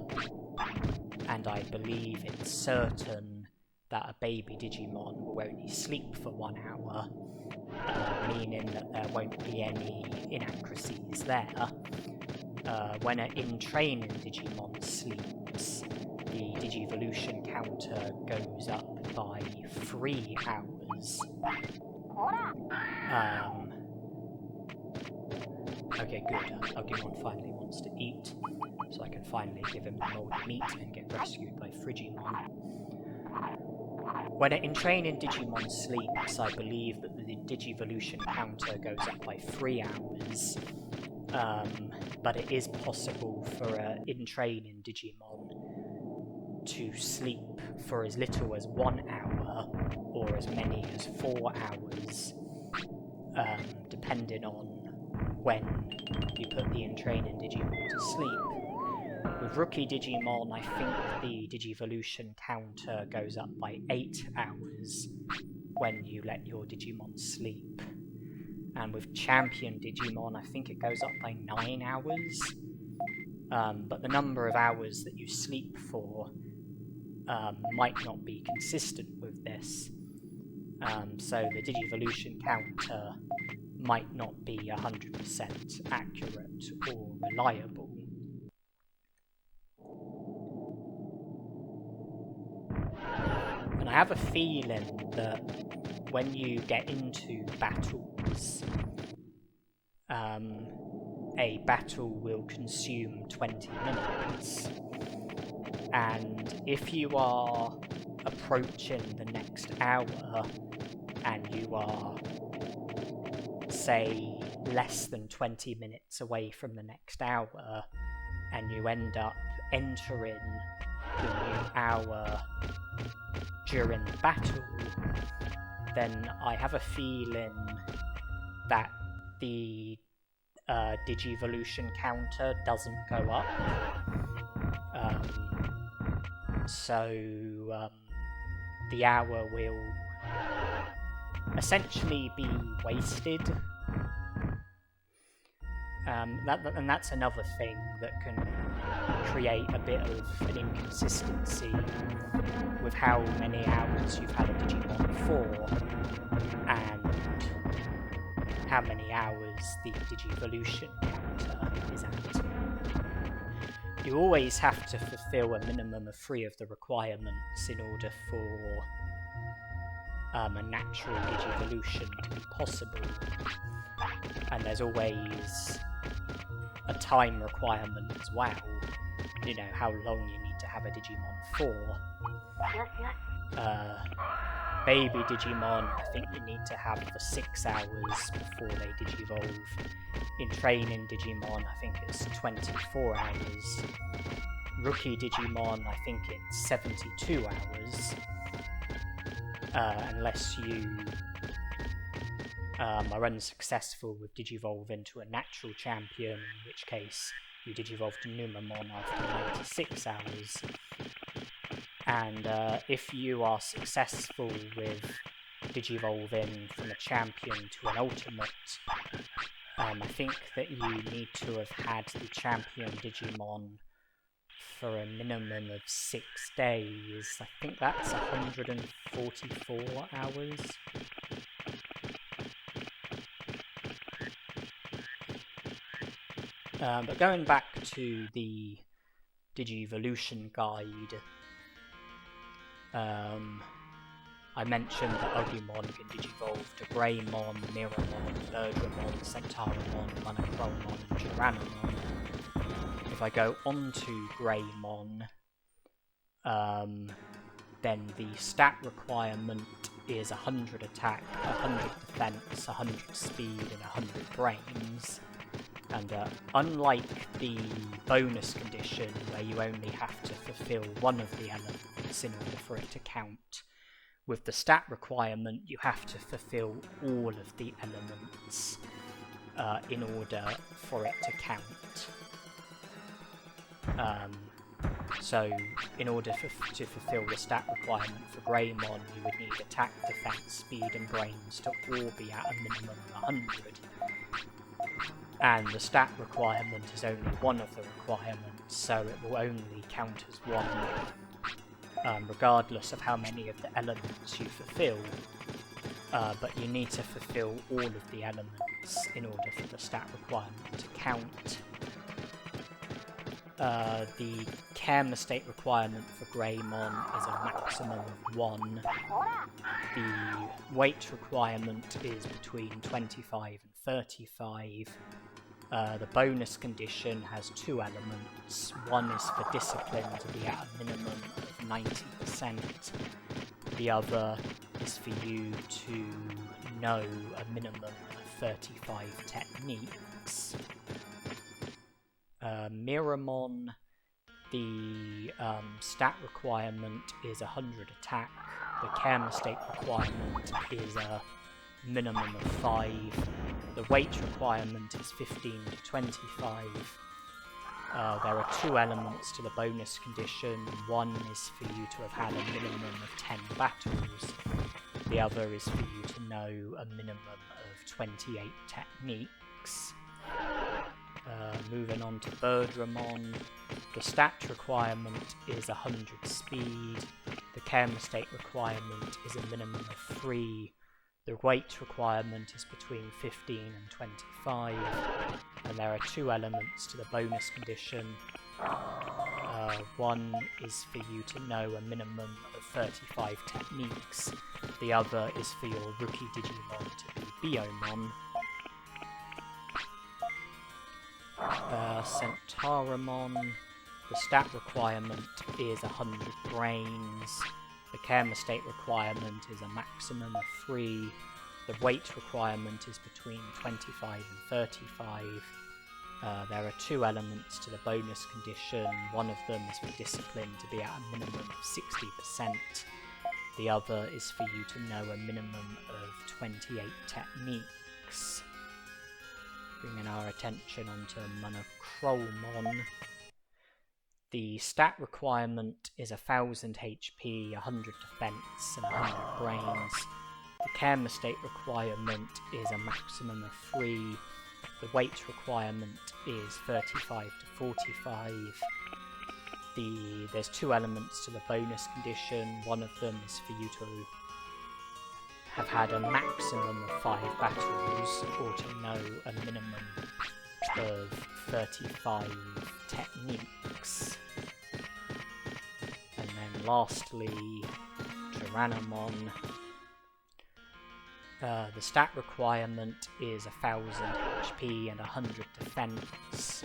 and I believe it's certain that a baby Digimon will only sleep for 1 hour, meaning that there won't be any inaccuracies there. When an in-training Digimon sleeps, the Digivolution counter goes up by 3 hours. Okay, good. Agumon finally wants to eat, so I can finally give him the mold meat and get rescued by Frigimon. When an in-training Digimon sleeps, I believe that the Digivolution counter goes up by 3 hours. But it is possible for an in-training Digimon to sleep for as little as 1 hour, or as many as 4 hours, depending on when you put the in-training Digimon to sleep. With Rookie Digimon, I think the Digivolution counter goes up by 8 hours when you let your Digimon sleep. And with Champion Digimon, I think it goes up by 9 hours. But the number of hours that you sleep for might not be consistent with this. So the Digivolution counter might not be 100% accurate or reliable. And I have a feeling that when you get into battles, a battle will consume 20 minutes. And if you are approaching the next hour and you are, say, less than 20 minutes away from the next hour, and you end up entering the new hour during the battle, then I have a feeling that the Digivolution counter doesn't go up. So the hour will essentially be wasted. And that's another thing that can create a bit of an inconsistency with how many hours you've had a Digimon for, and how many hours the Digivolution counter is at. You always have to fulfill a minimum of 3 of the requirements in order for a natural Digivolution to be possible. And there's always a time requirement as well. You know, how long you need to have a Digimon for. Baby Digimon, I think you need to have for 6 hours before they Digivolve. In training Digimon, I think it's 24 hours. Rookie Digimon, I think it's 72 hours. Unless you are unsuccessful with Digivolve into a natural champion, in which case you Digivolve to Numemon after 96 hours. And if you are successful with Digivolving from a champion to an ultimate, I think that you need to have had the champion Digimon for a minimum of 6 days. I think that's 144 hours. But going back to the Digivolution guide, I mentioned that Agumon can Digivolve to Greymon, Mirrormon, Birdramon, Centarumon, Monzaemon and Tyrannomon. If I go on to Greymon, then the stat requirement is 100 attack, 100 defense, 100 speed and 100 brains. And unlike the bonus condition where you only have to fulfill one of the elements in order for it to count, with the stat requirement you have to fulfill all of the elements in order for it to count. So, in order to fulfill the stat requirement for Greymon, you would need attack, defense, speed, and brains to all be at a minimum of 100. And the stat requirement is only one of the requirements, so it will only count as one, regardless of how many of the elements you fulfill. But you need to fulfill all of the elements in order for the stat requirement to count. The care mistake requirement for Greymon is a maximum of 1. The weight requirement is between 25 and 35. The bonus condition has 2 elements. One is for discipline to be at a minimum of 90%. The other is for you to know a minimum of 35 techniques. Miramon, the stat requirement is 100 attack. The care mistake requirement is a minimum of 5. The weight requirement is 15 to 25. There are 2 elements to the bonus condition. One is for you to have had a minimum of 10 battles. The other is for you to know a minimum of 28 techniques. Moving on to Birdramon, the stat requirement is 100 speed. The care mistake requirement is a minimum of 3. The weight requirement is between 15 and 25, and there are 2 elements to the bonus condition. One is for you to know a minimum of 35 techniques. The other is for your rookie Digimon to be Biyomon. Centarumon, the stat requirement is 100 brains. The care mistake requirement is a maximum of 3. The weight requirement is between 25 and 35. There are 2 elements to the bonus condition. One of them is for discipline to be at a minimum of 60%. The other is for you to know a minimum of 28 techniques. Bringing our attention onto Monzaemon. The stat requirement is 1000 HP, 100 defense, and 100 brains. The care mistake requirement is a maximum of 3. The weight requirement is 35 to 45. There's 2 elements to the bonus condition. One of them is for you to have had a maximum of 5 battles, or to know a minimum of 35 techniques. And then lastly, Tyrannomon. The stat requirement is 1000 HP and 100 defense.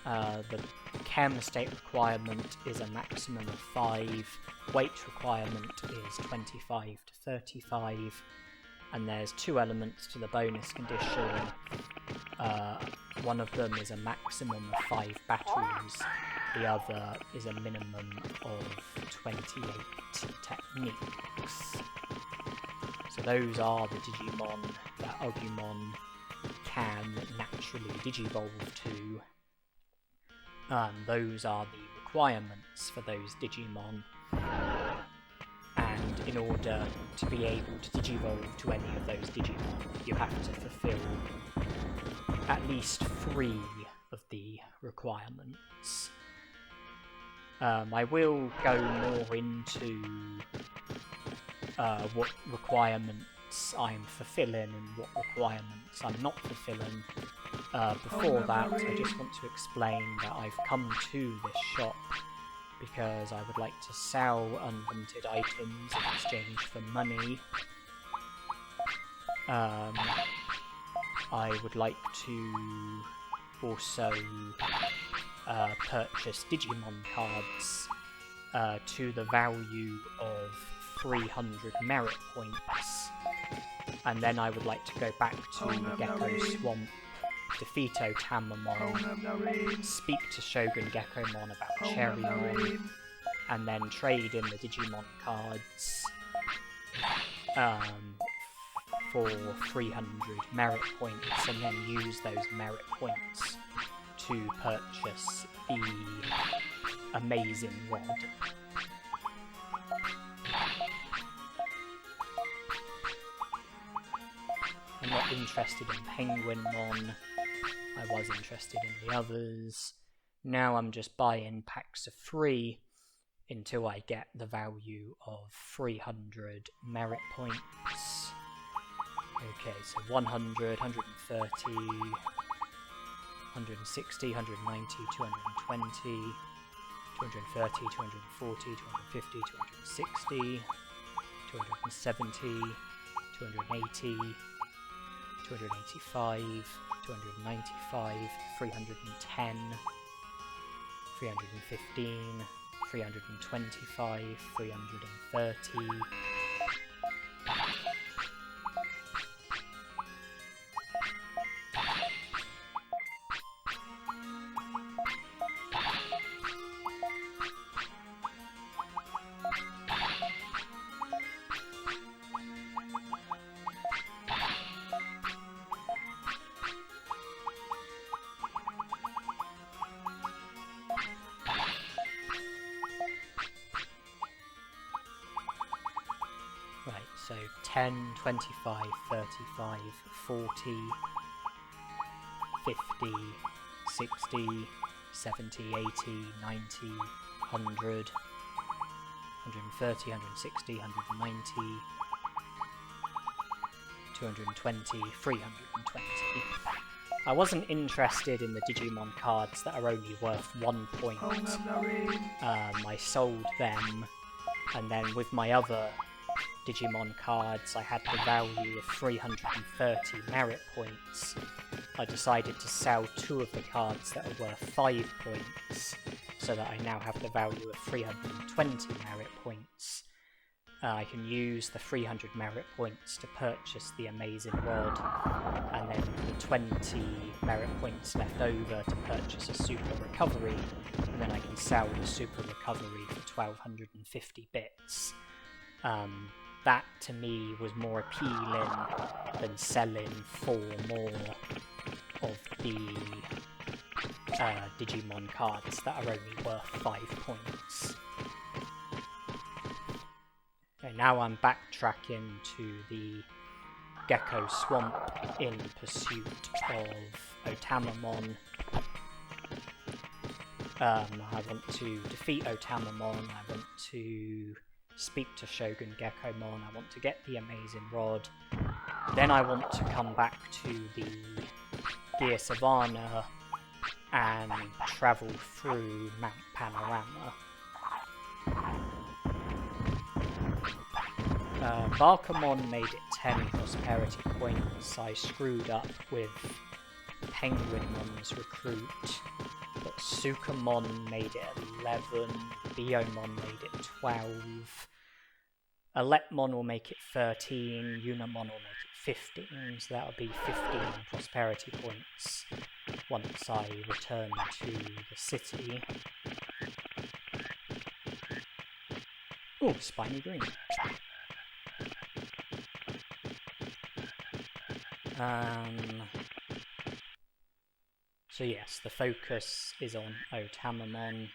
The care mistake requirement is a maximum of 5. Weight requirement is 25 to 35. And there's 2 elements to the bonus condition. One of them is a maximum of 5 battles. The other is a minimum of 28 techniques. So those are the Digimon that Agumon can naturally Digivolve to. Those are the requirements for those Digimon. And in order to be able to Digivolve to any of those Digimon, you have to fulfill at least 3 of the requirements. I will go more into what requirements I'm fulfilling and what requirements I'm not fulfilling. Before that, I just want to explain that I've come to this shop because I would like to sell unlimited items in exchange for money. I would like to also purchase Digimon cards to the value of 300 merit points, and then I would like to go back to Gecko Swamp, defeat Otamamon, speak to Shogun Gekomon about Cherrymon, and then trade in the Digimon cards for 300 merit points, and then use those merit points to purchase the amazing rod. I'm not interested in Penguinmon. I was interested in the others. Now I'm just buying packs of 3 until I get the value of 300 merit points. Okay, so 100, 130, 160, 190, 220, 230, 240, 250, 260, 270, 280, 285, 295, 310, 315, 325, 330. Right, so 10, 25, 35, 40, 50, 60, 70, 80, 90, 100, 130, 160, 190, 220, 320. I wasn't interested in the Digimon cards that are only worth 1 point. I sold them, and then with my other Digimon cards I had the value of 330 merit points. I decided to sell 2 of the cards that are worth 5 points, so that I now have the value of 320 merit points. I can use the 300 merit points to purchase the amazing rod, and then the 20 merit points left over to purchase a super recovery, and then I can sell the super recovery for 1250 bits. That to me was more appealing than selling 4 more of the Digimon cards that are only worth 5 points. Okay, now I'm backtracking to the Gecko Swamp in pursuit of Otamamon. I want to defeat Otamamon, I want to speak to Shogun Gekomon, I want to get the amazing rod, then I want to come back to the Gear Savannah and travel through Mount Panorama. Bakemon made it 10 prosperity points. I screwed up with Penguinmon's recruit, but Sukamon made it 11, Biyomon made it 12, Elecmon will make it 13, Unimon will make it 15, so that'll be 15 prosperity points once I return to the city. Oh, spiny green. So yes, the focus is on Otamamon.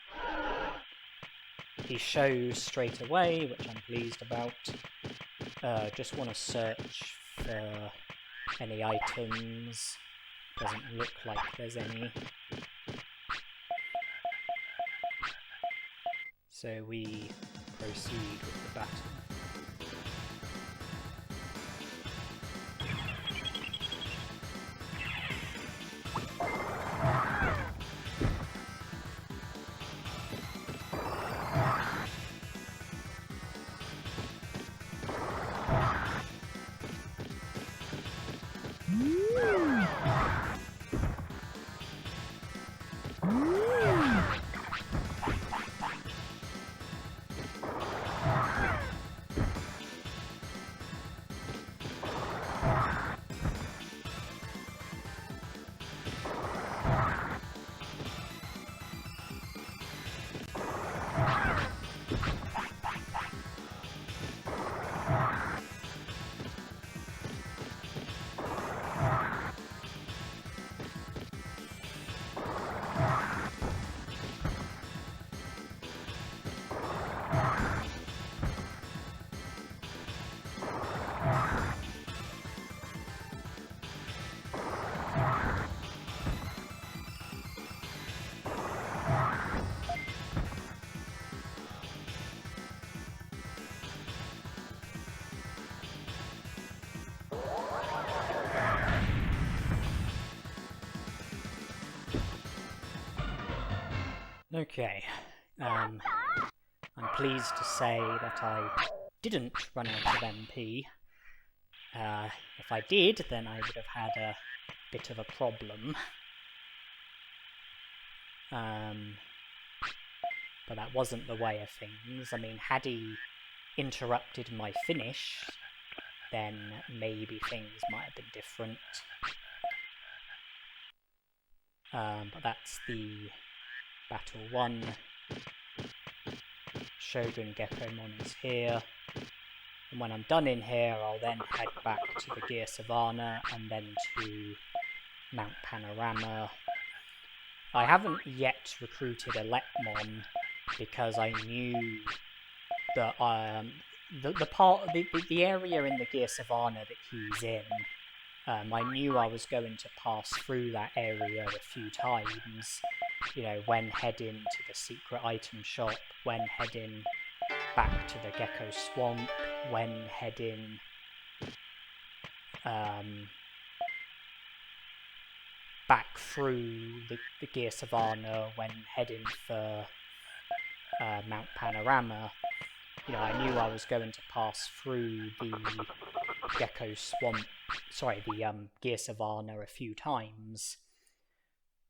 He shows straight away, which I'm pleased about. Just want to search for any items. Doesn't look like there's any. So we proceed with the battle. Okay, I'm pleased to say that I didn't run out of MP. If I did, then I would have had a bit of a problem. But that wasn't the way of things. I mean, had he interrupted my finish, then maybe things might have been different. But that's the Battle 1. Shogun Gekomon is here. And when I'm done in here, I'll then head back to the Gear Savannah and then to Mount Panorama. I haven't yet recruited Elecmon because I knew that the area in the Gear Savannah that he's in, I knew I was going to pass through that area a few times. You know, when heading to the secret item shop, when heading back to the Gecko Swamp, when heading back through the Gear Savannah, when heading for Mount Panorama. You know, I knew I was going to pass through the Gecko Swamp, the Gear Savannah a few times.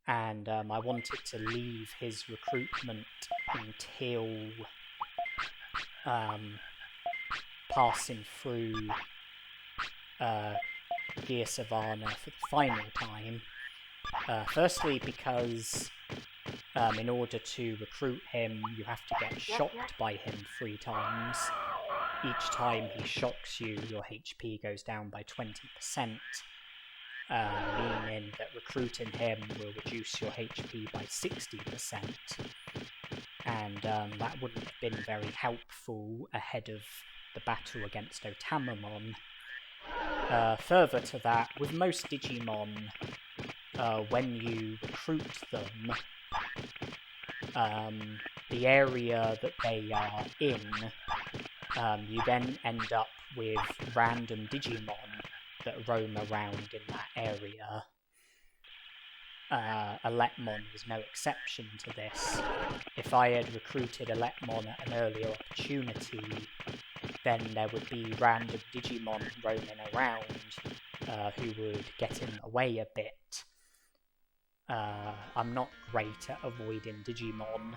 And I wanted to leave his recruitment until passing through Gear Savannah for the final time. Firstly, because in order to recruit him, you have to get shocked by him 3 times. Each time he shocks you, your HP goes down by 20%. Meaning that recruiting him will reduce your HP by 60%, and that wouldn't have been very helpful ahead of the battle against Otamamon. Further to that, with most Digimon, when you recruit them, the area that they are in, you then end up with random Digimon that roam around in that area. Elecmon was no exception to this. If I had recruited Elecmon at an earlier opportunity, then there would be random Digimon roaming around who would get in the way a bit. I'm not great at avoiding Digimon,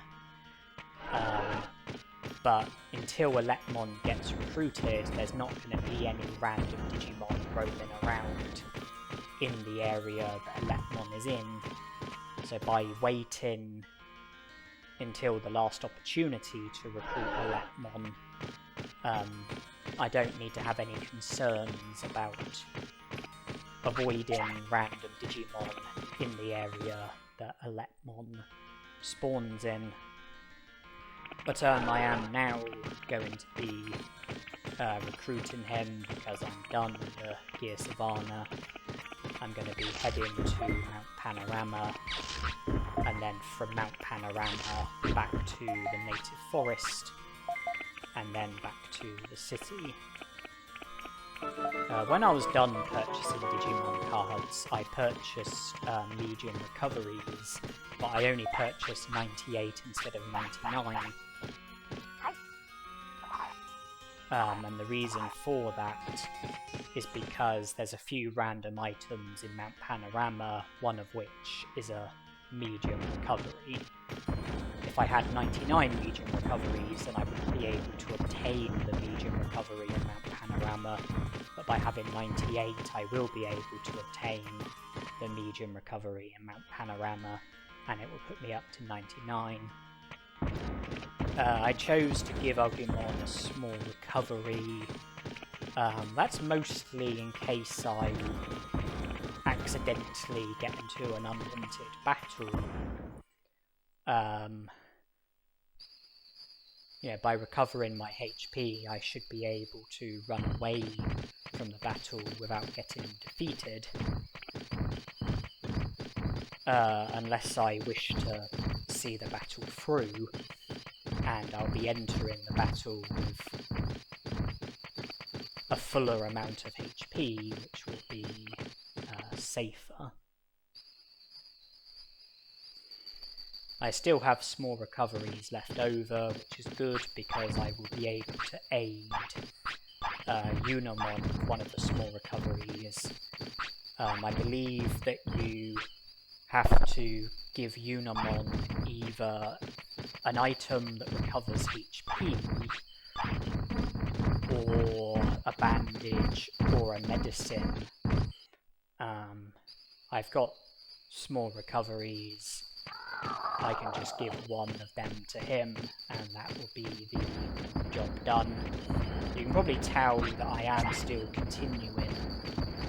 but until Elecmon gets recruited, there's not going to be any random Digimon roaming around in the area that Elecmon is in. So by waiting until the last opportunity to recruit Elecmon, I don't need to have any concerns about avoiding random Digimon in the area that Elecmon spawns in. But I am now going to be recruiting him because I'm done with the Gear Savannah. I'm going to be heading to Mount Panorama, and then from Mount Panorama back to the native forest, and then back to the city. When I was done purchasing Digimon cards, I purchased medium recoveries, but I only purchased 98 instead of 99. And the reason for that is because there's a few random items in Mount Panorama, one of which is a medium recovery. If I had 99 medium recoveries, then I wouldn't be able to obtain the medium recovery in Mount Panorama, but by having 98 I will be able to obtain the medium recovery in Mount Panorama, and it will put me up to 99. I chose to give Agumon a small recovery. That's mostly in case I accidentally get into an unlimited battle. By recovering my HP, I should be able to run away from the battle without getting defeated. Unless I wish to see the battle through, and I'll be entering the battle with a fuller amount of HP, which will be safer. I still have small recoveries left over, which is good because I will be able to aid Unimon with one of the small recoveries. I believe that you have to give Unimon either an item that recovers HP, or a bandage, or a medicine. I've got small recoveries. I can just give one of them to him, and that will be the job done. You can probably tell that I am still continuing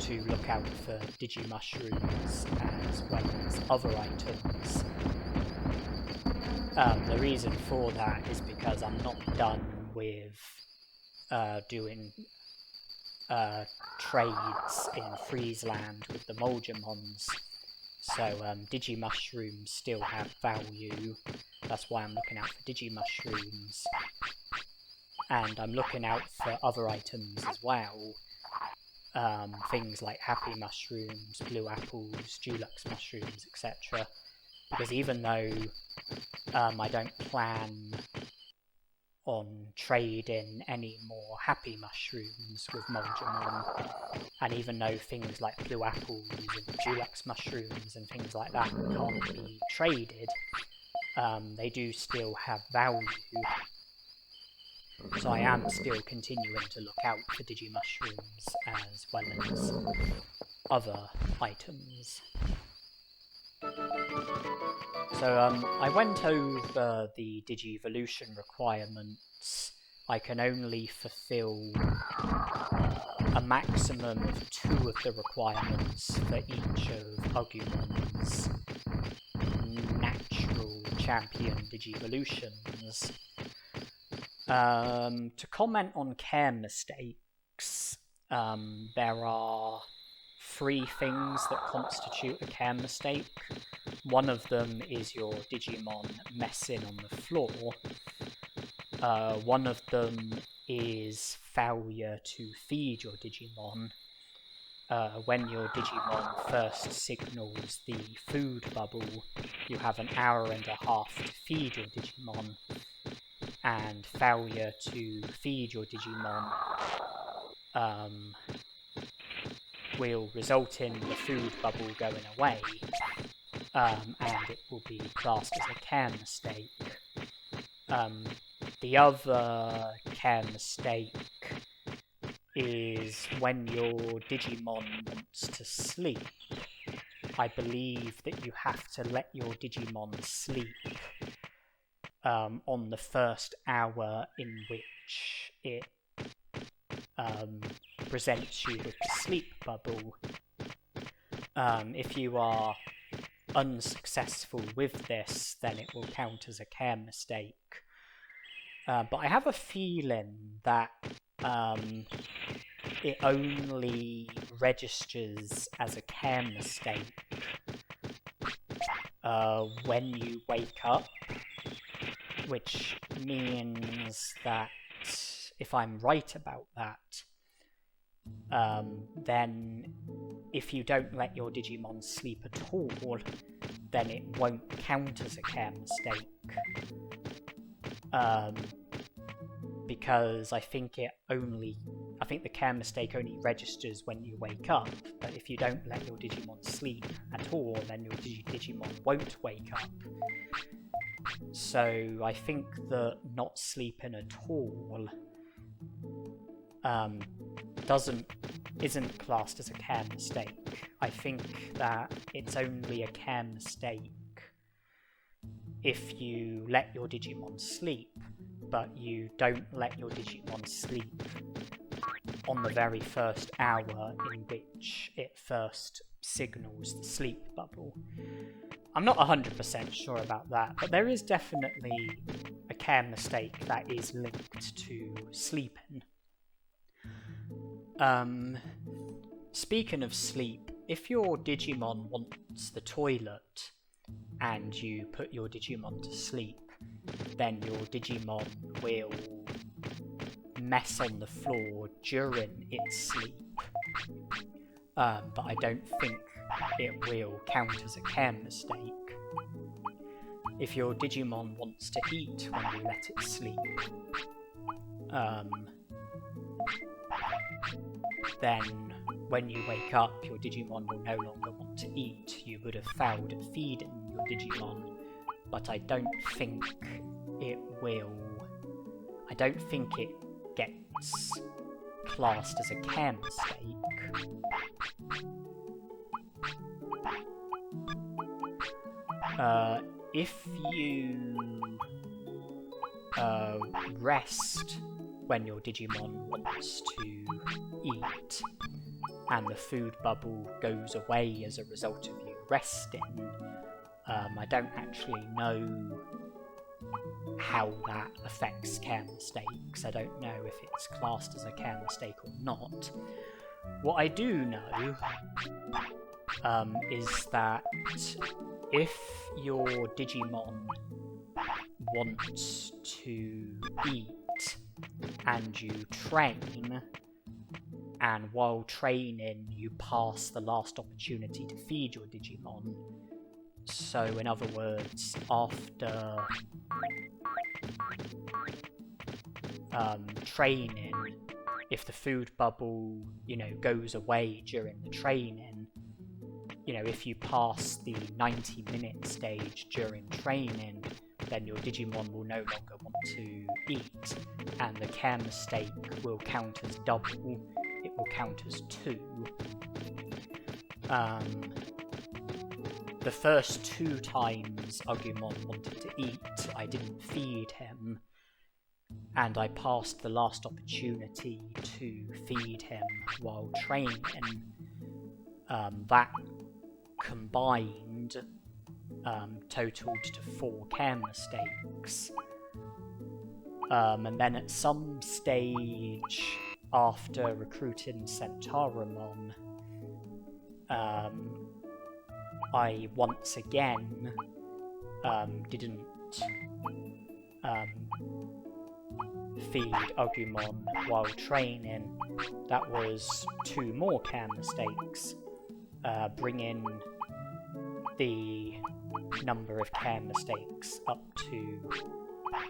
to look out for Digimushrooms as well as other items. The reason for that is because I'm not done with doing trades in Friesland with the Monzaemons. So Digimushrooms still have value. That's why I'm looking out for Digimushrooms. And I'm looking out for other items as well. Things like Happy Mushrooms, Blue Apples, Dulux Mushrooms, etc. Because even though I don't plan on trading any more Happy Mushrooms with Monzaemon, and even though things like Blue Apples and Dulux Mushrooms and things like that can't be traded, they do still have value. So I am still continuing to look out for Digimushrooms as well as other items. So I went over the Digivolution requirements. I can only fulfill a maximum of 2 of the requirements for each of Agumon's natural champion Digivolutions. To comment on care mistakes, there are 3 things that constitute a care mistake. One of them is your Digimon messing on the floor. One of them is failure to feed your Digimon. When your Digimon first signals the food bubble, you have an hour and a half to feed your Digimon. And failure to feed your Digimon will result in the food bubble going away, and it will be classed as a care mistake. The other care mistake is when your Digimon wants to sleep. I believe that you have to let your Digimon sleep on the first hour in which it presents you with the sleep bubble. If you are unsuccessful with this, then it will count as a care mistake. But I have a feeling that it only registers as a care mistake when you wake up, which means that if I'm right about that, then if you don't let your Digimon sleep at all, then it won't count as a care mistake. Because I think the care mistake only registers when you wake up, but if you don't let your Digimon sleep at all, then your Digimon won't wake up. So I think that not sleeping at all isn't classed as a care mistake. I think that it's only a care mistake if you let your Digimon sleep, but you don't let your Digimon sleep on the very first hour in which it first signals the sleep bubble. I'm not 100% sure about that, but there is definitely a care mistake that is linked to sleeping. Speaking of sleep, if your Digimon wants the toilet and you put your Digimon to sleep, then your Digimon will mess on the floor during its sleep. But I don't think it will count as a care mistake. if your Digimon wants to eat when you let it sleep, then when you wake up, your Digimon will no longer want to eat. You would have failed at feeding your Digimon, but I don't think it will. I don't think it gets classed as a care mistake. If you rest when your Digimon wants to eat, and the food bubble goes away as a result of you resting, I don't actually know how that affects care mistakes. I don't know if it's classed as a care mistake or not. What I do know is that if your Digimon wants to eat and you train, and while training you pass the last opportunity to feed your Digimon, so in other words, after training, if the food bubble, goes away during the training, if you pass the 90-minute stage during training, then your Digimon will no longer want to eat, and the care mistake will count as double. It will count as 2. The first 2 times Agumon wanted to eat, I didn't feed him, and I passed the last opportunity to feed him while training. That combined totaled to 4 care mistakes. And then at some stage after recruiting Centarumon, I once again didn't feed Agumon while training. That was 2 more care mistakes, bringing the number of care mistakes up to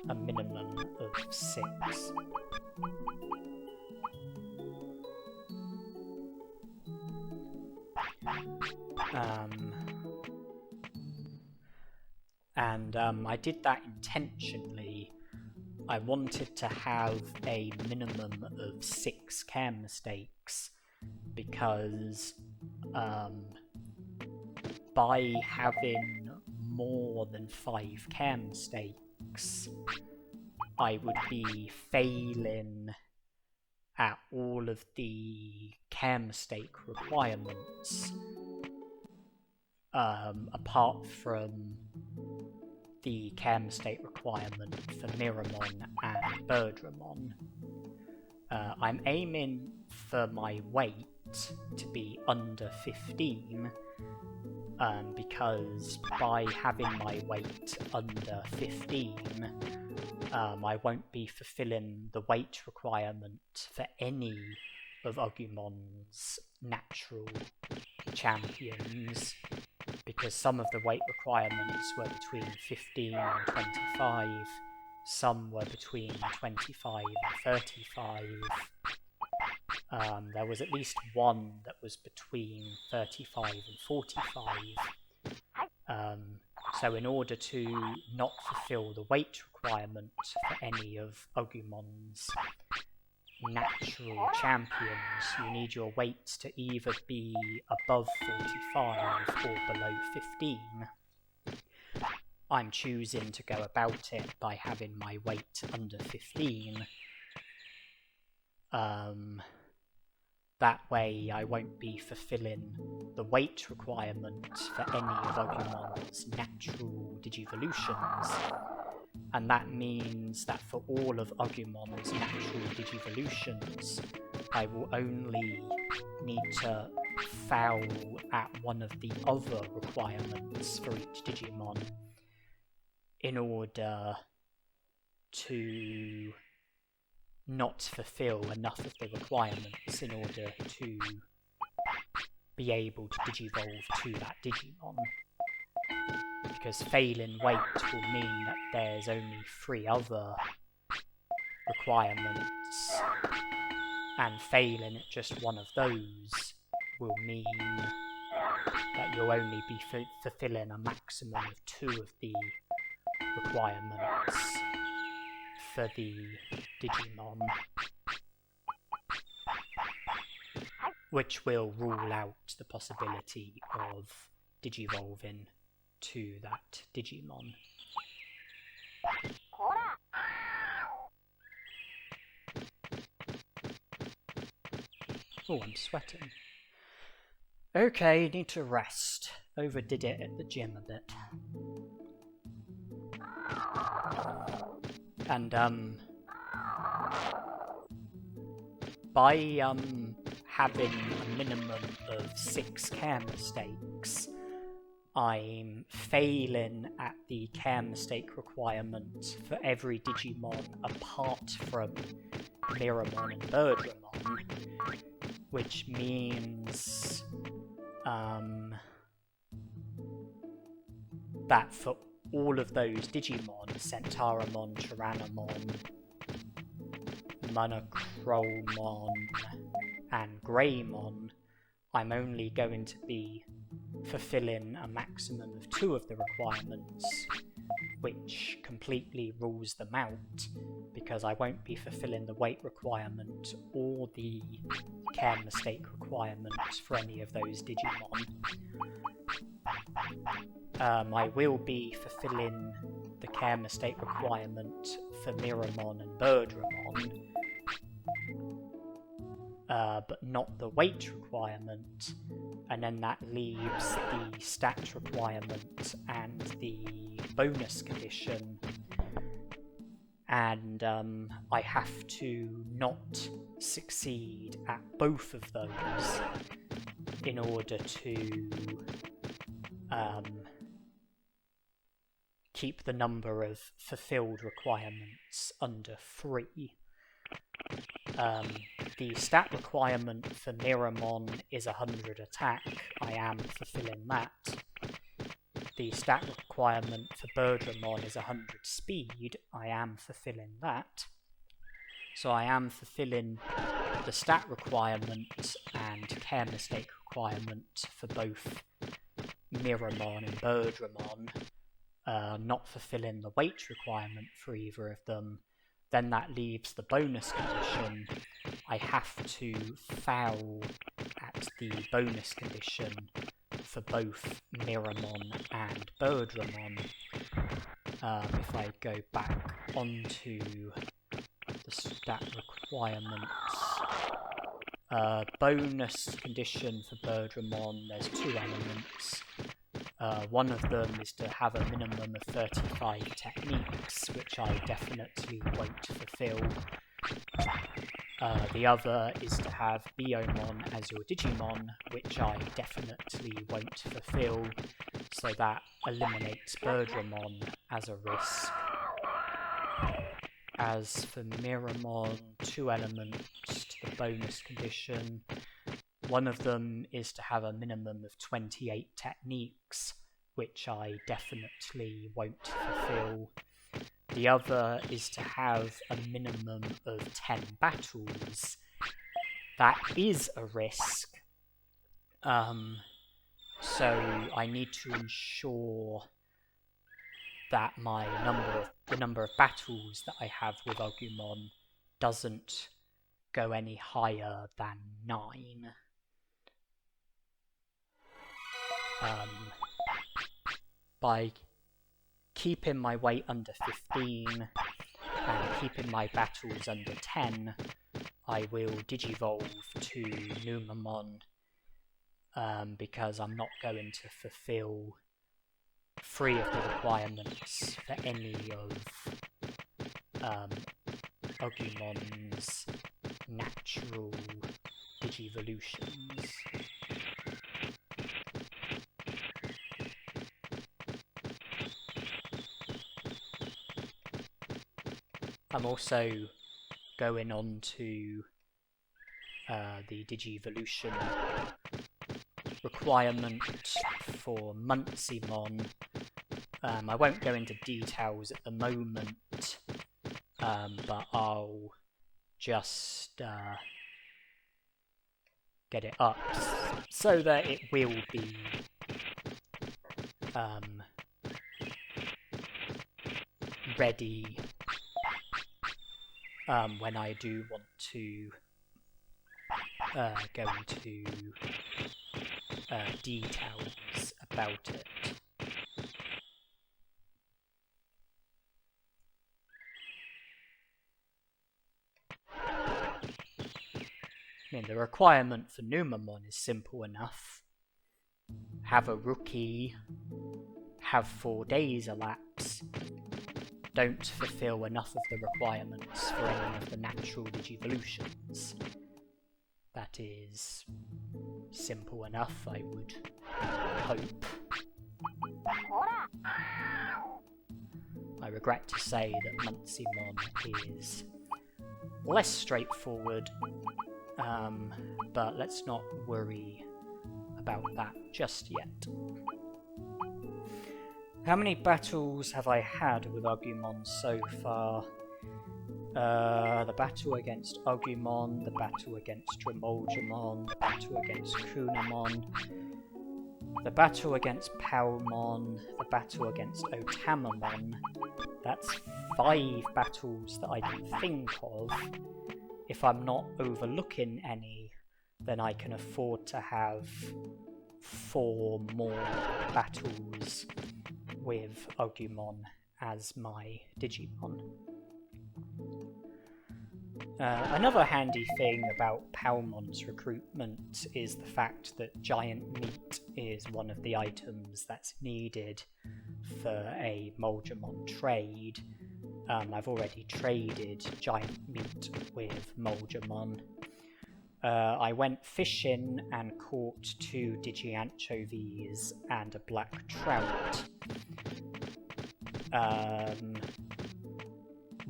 a minimum of 6. I did that intentionally. I wanted to have a minimum of 6 care mistakes because by having more than 5 care mistakes, I would be failing at all of the care mistake requirements, apart from the care mistake requirement for Numemon and Birdramon. I'm aiming for my weight to be under 15, because by having my weight under 15, I won't be fulfilling the weight requirement for any of Agumon's natural champions, because some of the weight requirements were between 15 and 25, some were between 25 and 35. There was at least one that was between 35 and 45. So in order to not fulfill the weight requirement for any of Agumon's natural champions, you need your weight to either be above 45 or below 15. I'm choosing to go about it by having my weight under 15. That way I won't be fulfilling the weight requirement for any of Agumon's natural Digivolutions, and that means that for all of Agumon's natural Digivolutions, I will only need to foul at one of the other requirements for each Digimon in order to not fulfill enough of the requirements in order to be able to Digivolve to that Digimon. because failing weight will mean that there's only 3 other requirements, and failing at just one of those will mean that you'll only be fulfilling a maximum of 2 of the requirements for the Digimon, which will rule out the possibility of Digivolving to that Digimon. Oh, I'm sweating. Okay, need to rest. Overdid it at the gym a bit. And, by, having a minimum of 6 care mistakes, I'm failing at the care mistake requirement for every Digimon apart from Numemon and Birdramon, which means that for all of those Digimon, Centarumon, Tyrannomon, Monochromon, and Greymon, I'm only going to be fulfilling a maximum of 2 of the requirements, which completely rules them out, because I won't be fulfilling the weight requirement or the care mistake requirement for any of those Digimon. I will be fulfilling the care mistake requirement for Numemon and Birdramon, but not the weight requirement, and then that leaves the stat requirement and the bonus condition, and I have to not succeed at both of those in order to keep the number of fulfilled requirements under 3. The stat requirement for Numemon is 100 attack. I am fulfilling that. The stat requirement for Birdramon is 100 speed. I am fulfilling that. So I am fulfilling the stat requirement and care mistake requirement for both Numemon and Birdramon, not fulfilling the weight requirement for either of them. Then that leaves the bonus condition. I have to foul at the bonus condition for both Numemon and Birdramon. If I go back onto the stat requirements, bonus condition for Birdramon, there's 2 elements. One of them is to have a minimum of 35 techniques, which I definitely won't fulfill. The other is to have Biyomon as your Digimon, which I definitely won't fulfill, so that eliminates Birdramon as a risk. As for Numemon, 2 elements to the bonus condition. One of them is to have a minimum of 28 techniques, which I definitely won't fulfill. The other is to have a minimum of 10 battles. That is a risk. So I need to ensure that the number of battles that I have with Agumon doesn't go any higher than 9. By keeping my weight under 15 and keeping my battles under 10, I will Digivolve to Numemon, because I'm not going to fulfill 3 of the requirements for any of Agumon's natural Digivolutions. I'm also going on to the Digivolution requirement for Monzaemon, I won't go into details at the moment, but I'll just get it up so that it will be ready when I do want to go into details about it. I mean, the requirement for Numemon is simple enough. Have a rookie, have 4 days elapse, don't fulfill enough of the requirements for any of the natural Digivolutions. That is simple enough, I would hope. I regret to say that Monzaemon is less straightforward, but let's not worry about that just yet. How many battles have I had with Agumon so far? The battle against Agumon, the battle against Drimogemon, the battle against Kunemon, the battle against Palmon, the battle against Otamamon. That's 5 battles that I can think of. If I'm not overlooking any, then I can afford to have 4 more battles with Agumon as my Digimon. Another handy thing about Palmon's recruitment is the fact that giant meat is one of the items that's needed for a Monzaemon trade. I've already traded giant meat with Monzaemon. I went fishing and caught 2 digi-anchovies and a black trout.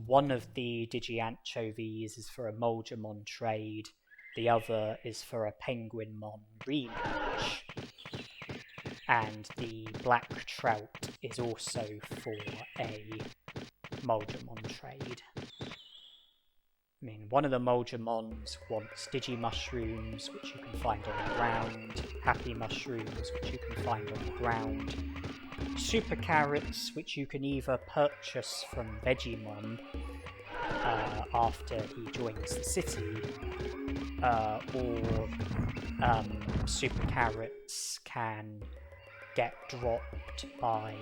One of the digi-anchovies is for a Monzaemon trade, the other is for a Penguinmon rematch, and the black trout is also for a Monzaemon trade. I mean, one of the Monzaemons wants Digimushrooms, which you can find on the ground, Happy Mushrooms, which you can find on the ground, Super Carrots, which you can either purchase from Vegimon after he joins the city, or Super Carrots can get dropped by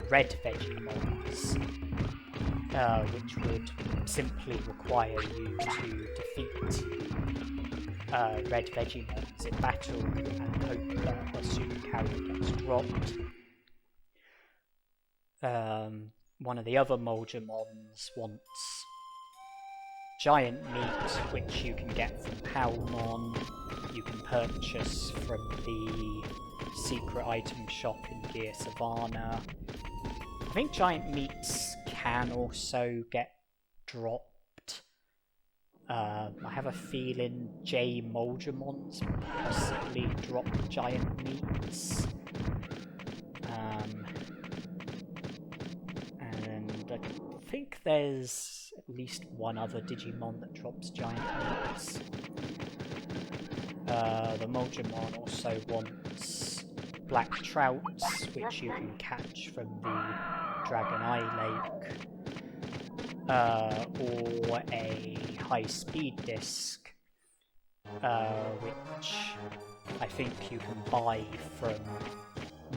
red Vegimons, which would simply require you to defeat red Vegimons in battle and hope that a Super Carrot gets dropped. One of the other Monzaemons wants giant meat, which you can get from Palmon. You can purchase from the secret item shop in Gear Savannah. I think giant meats can also get dropped. I have a feeling J Monzaemon's possibly dropped giant meats. And I think there's at least one other Digimon that drops giant meats. The Monzaemon also wants black trouts, which you can catch from the Dragon Eye Lake, or a high-speed disc, which I think you can buy from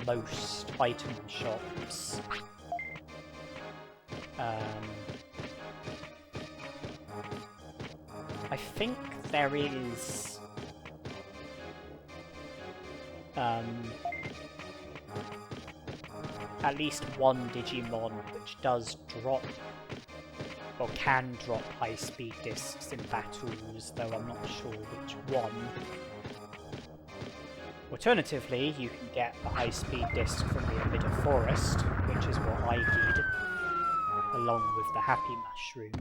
most item shops. I think there is at least one Digimon which does drop, or can drop high-speed discs in battles, though I'm not sure which one. Alternatively, you can get a high-speed disc from the Amidah Forest, which is what I did, along with the Happy Mushroom.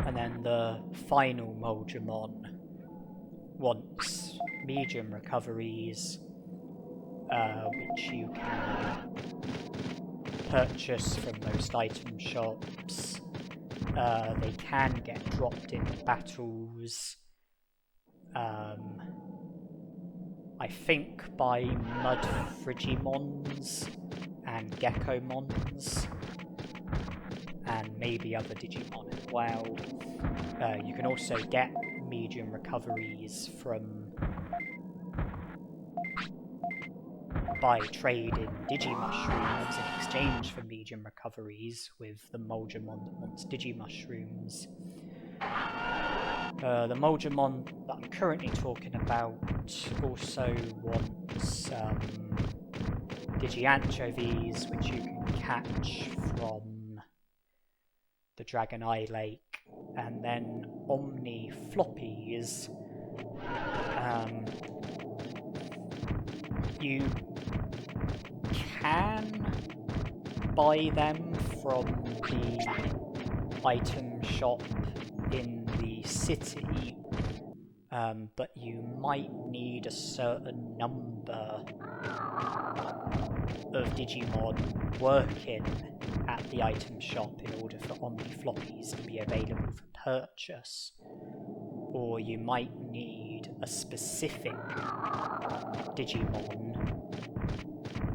And then the final Monzaemon wants medium recoveries, which you can purchase from most item shops. They can get dropped in battles. I think by Mud Frigimons and Geckomons, and maybe other Digimon as well. You can also get medium recoveries by trading Digimushrooms in exchange for medium recoveries with the Monzaemon that wants Digimushrooms. The Monzaemon that I'm currently talking about also wants Digi-Anchovies, which you can catch from the Dragon Eye Lake, and then Omni Floppies. You can buy them from the item shop in the city, but you might need a certain number of Digimon working at the item shop in order for Omni Floppies to be available for purchase. Or you might need a specific Digimon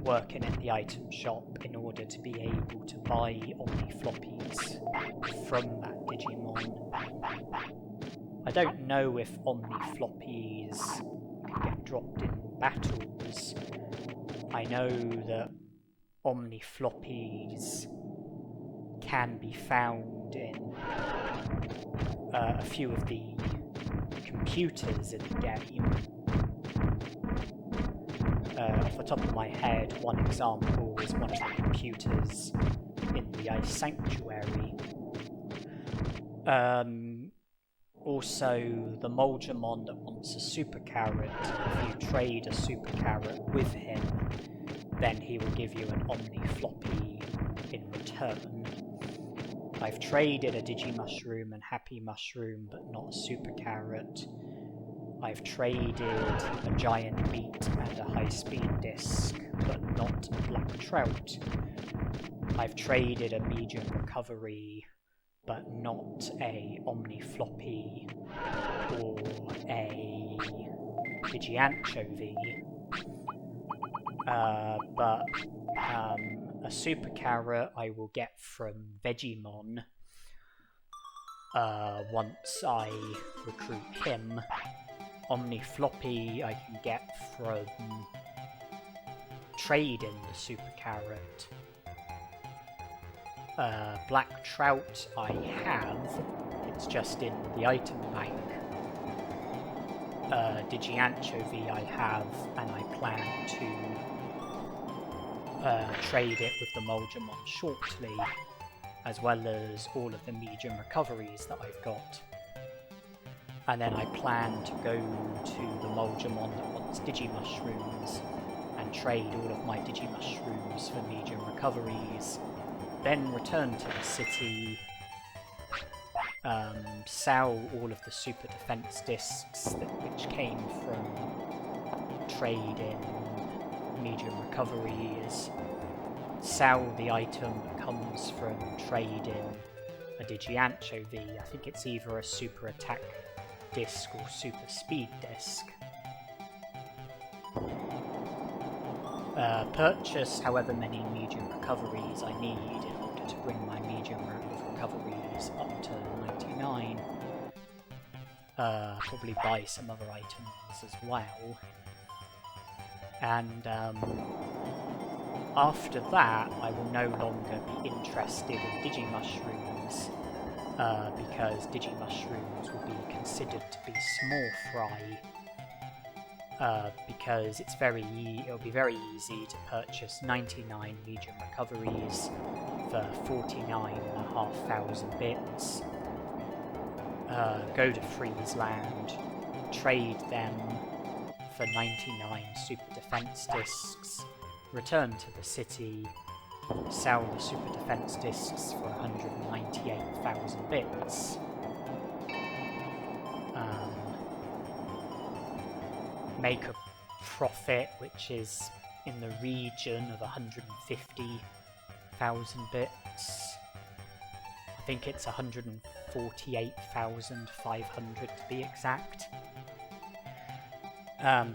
working at the item shop in order to be able to buy Omni Floppies from that Digimon. I don't know if Omni Floppies can get dropped in battles. I know that Omni Floppies can be found in a few of the computers in the game. Off the top of my head, one example is one of the computers in the Ice Sanctuary. Also, the Monzaemon that wants a Super Carrot, if you trade a Super Carrot with him, then he will give you an Omni Floppy in return. I've traded a Digimushroom and Happy Mushroom, but not a Super Carrot. I've traded a Giant Meat and a High Speed Disc, but not a Black Trout. I've traded a Medium Recovery, but not a Omni Floppy or a Digi-Anchovy. But a Super Carrot I will get from Vegemon once I recruit him. Omni Floppy I can get from trading the Super Carrot. Black Trout I have, it's just in the item bank. Digi-Anchovy I have, and I plan to trade it with the Monzaemon shortly, as well as all of the medium recoveries that I've got. And then I plan to go to the Monzaemon that wants Digimushrooms and trade all of my Digimushrooms for medium recoveries, then return to the city, sell all of the super defense discs which came from trading medium recoveries, sell the item that comes from trading a Digi-Anchovy. I think it's either a super attack disc or super speed disc. Purchase however many medium recoveries I need in order to bring my medium recoveries up to 99. Probably buy some other items as well. And after that, I will no longer be interested in Digimushrooms, because Digimushrooms will be considered to be small fry, because it'll be very easy to purchase 99 medium recoveries for 49,500 bits, go to Friesland, trade them for 99 super defense discs, return to the city, sell the super defense discs for 198,000 bits. make a profit which is in the region of 150,000 bits. I think it's 148,500 to be exact.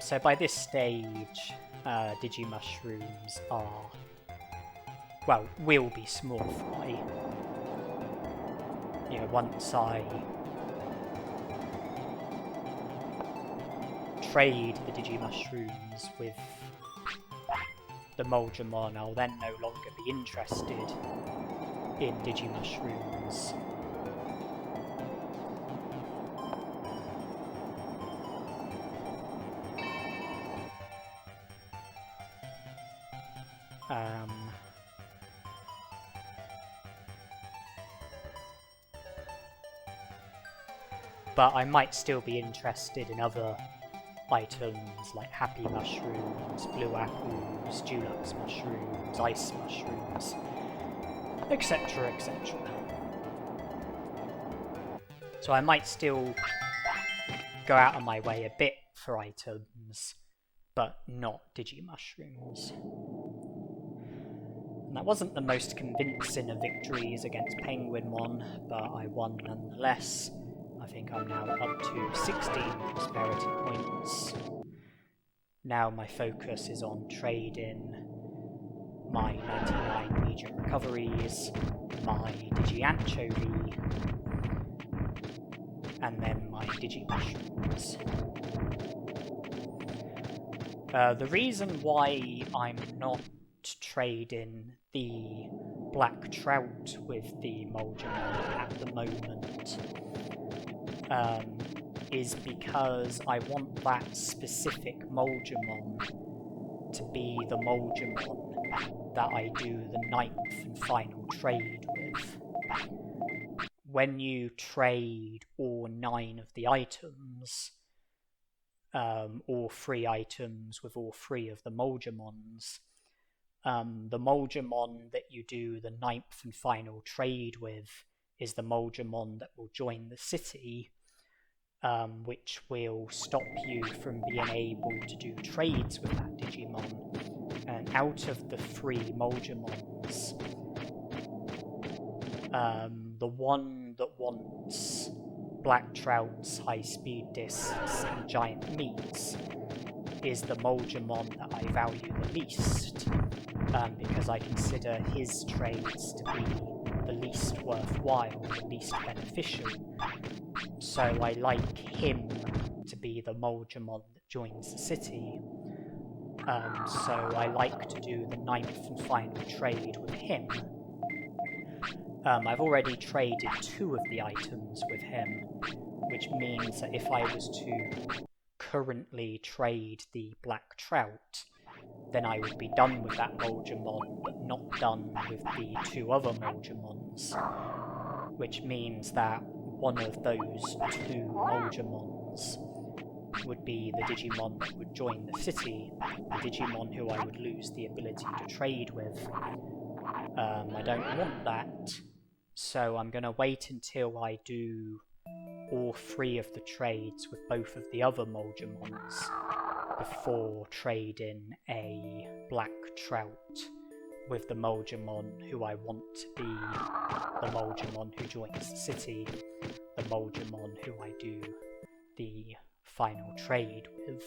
So by this stage, Digimushrooms are, well, will be small fry. You know, once I trade the Digimushrooms with the Monzaemon, I'll then no longer be interested in Digimushrooms. But I might still be interested in other items like Happy Mushrooms, Blue Apples, Dulux Mushrooms, Ice Mushrooms, etc, etc. So I might still go out of my way a bit for items, but not Digimushrooms. And that wasn't the most convincing of victories against Penguinmon, but I won nonetheless. I think I'm now up to 16 prosperity points. Now my focus is on trading my 99 Legion recoveries, my Digi-Anchovy, and then my Digimushrooms. The reason why I'm not trading the Black Trout with the Monzaemon at the moment is because I want that specific Monzaemon to be the Monzaemon that I do the 9th and final trade with. When you trade all 9 of the items, all 3 items with all 3 of the Monzaemons, the Monzaemon that you do the 9th and final trade with is the Monzaemon that will join the city, which will stop you from being able to do trades with that Digimon. And out of the 3 Monzaemons, the one that wants Black Trouts, High Speed Discs, and Giant Meats is the Monzaemon that I value the least, because I consider his trades to be the least worthwhile, the least beneficial. So I like him to be the Monzaemon that joins the city. So I like to do the 9th and final trade with him. I've already traded 2 of the items with him, which means that if I was to currently trade the Black Trout, then I would be done with that Monzaemon, but not done with the 2 other Monzaemons, which means that one of those 2 Monzaemons would be the Digimon that would join the city, the Digimon who I would lose the ability to trade with. I don't want that, so I'm going to wait until I do all 3 of the trades with both of the other Monzaemons before trading a Black Trout with the Monzaemon who I want to be the Monzaemon who joins the city, the Monzaemon who I do the final trade with.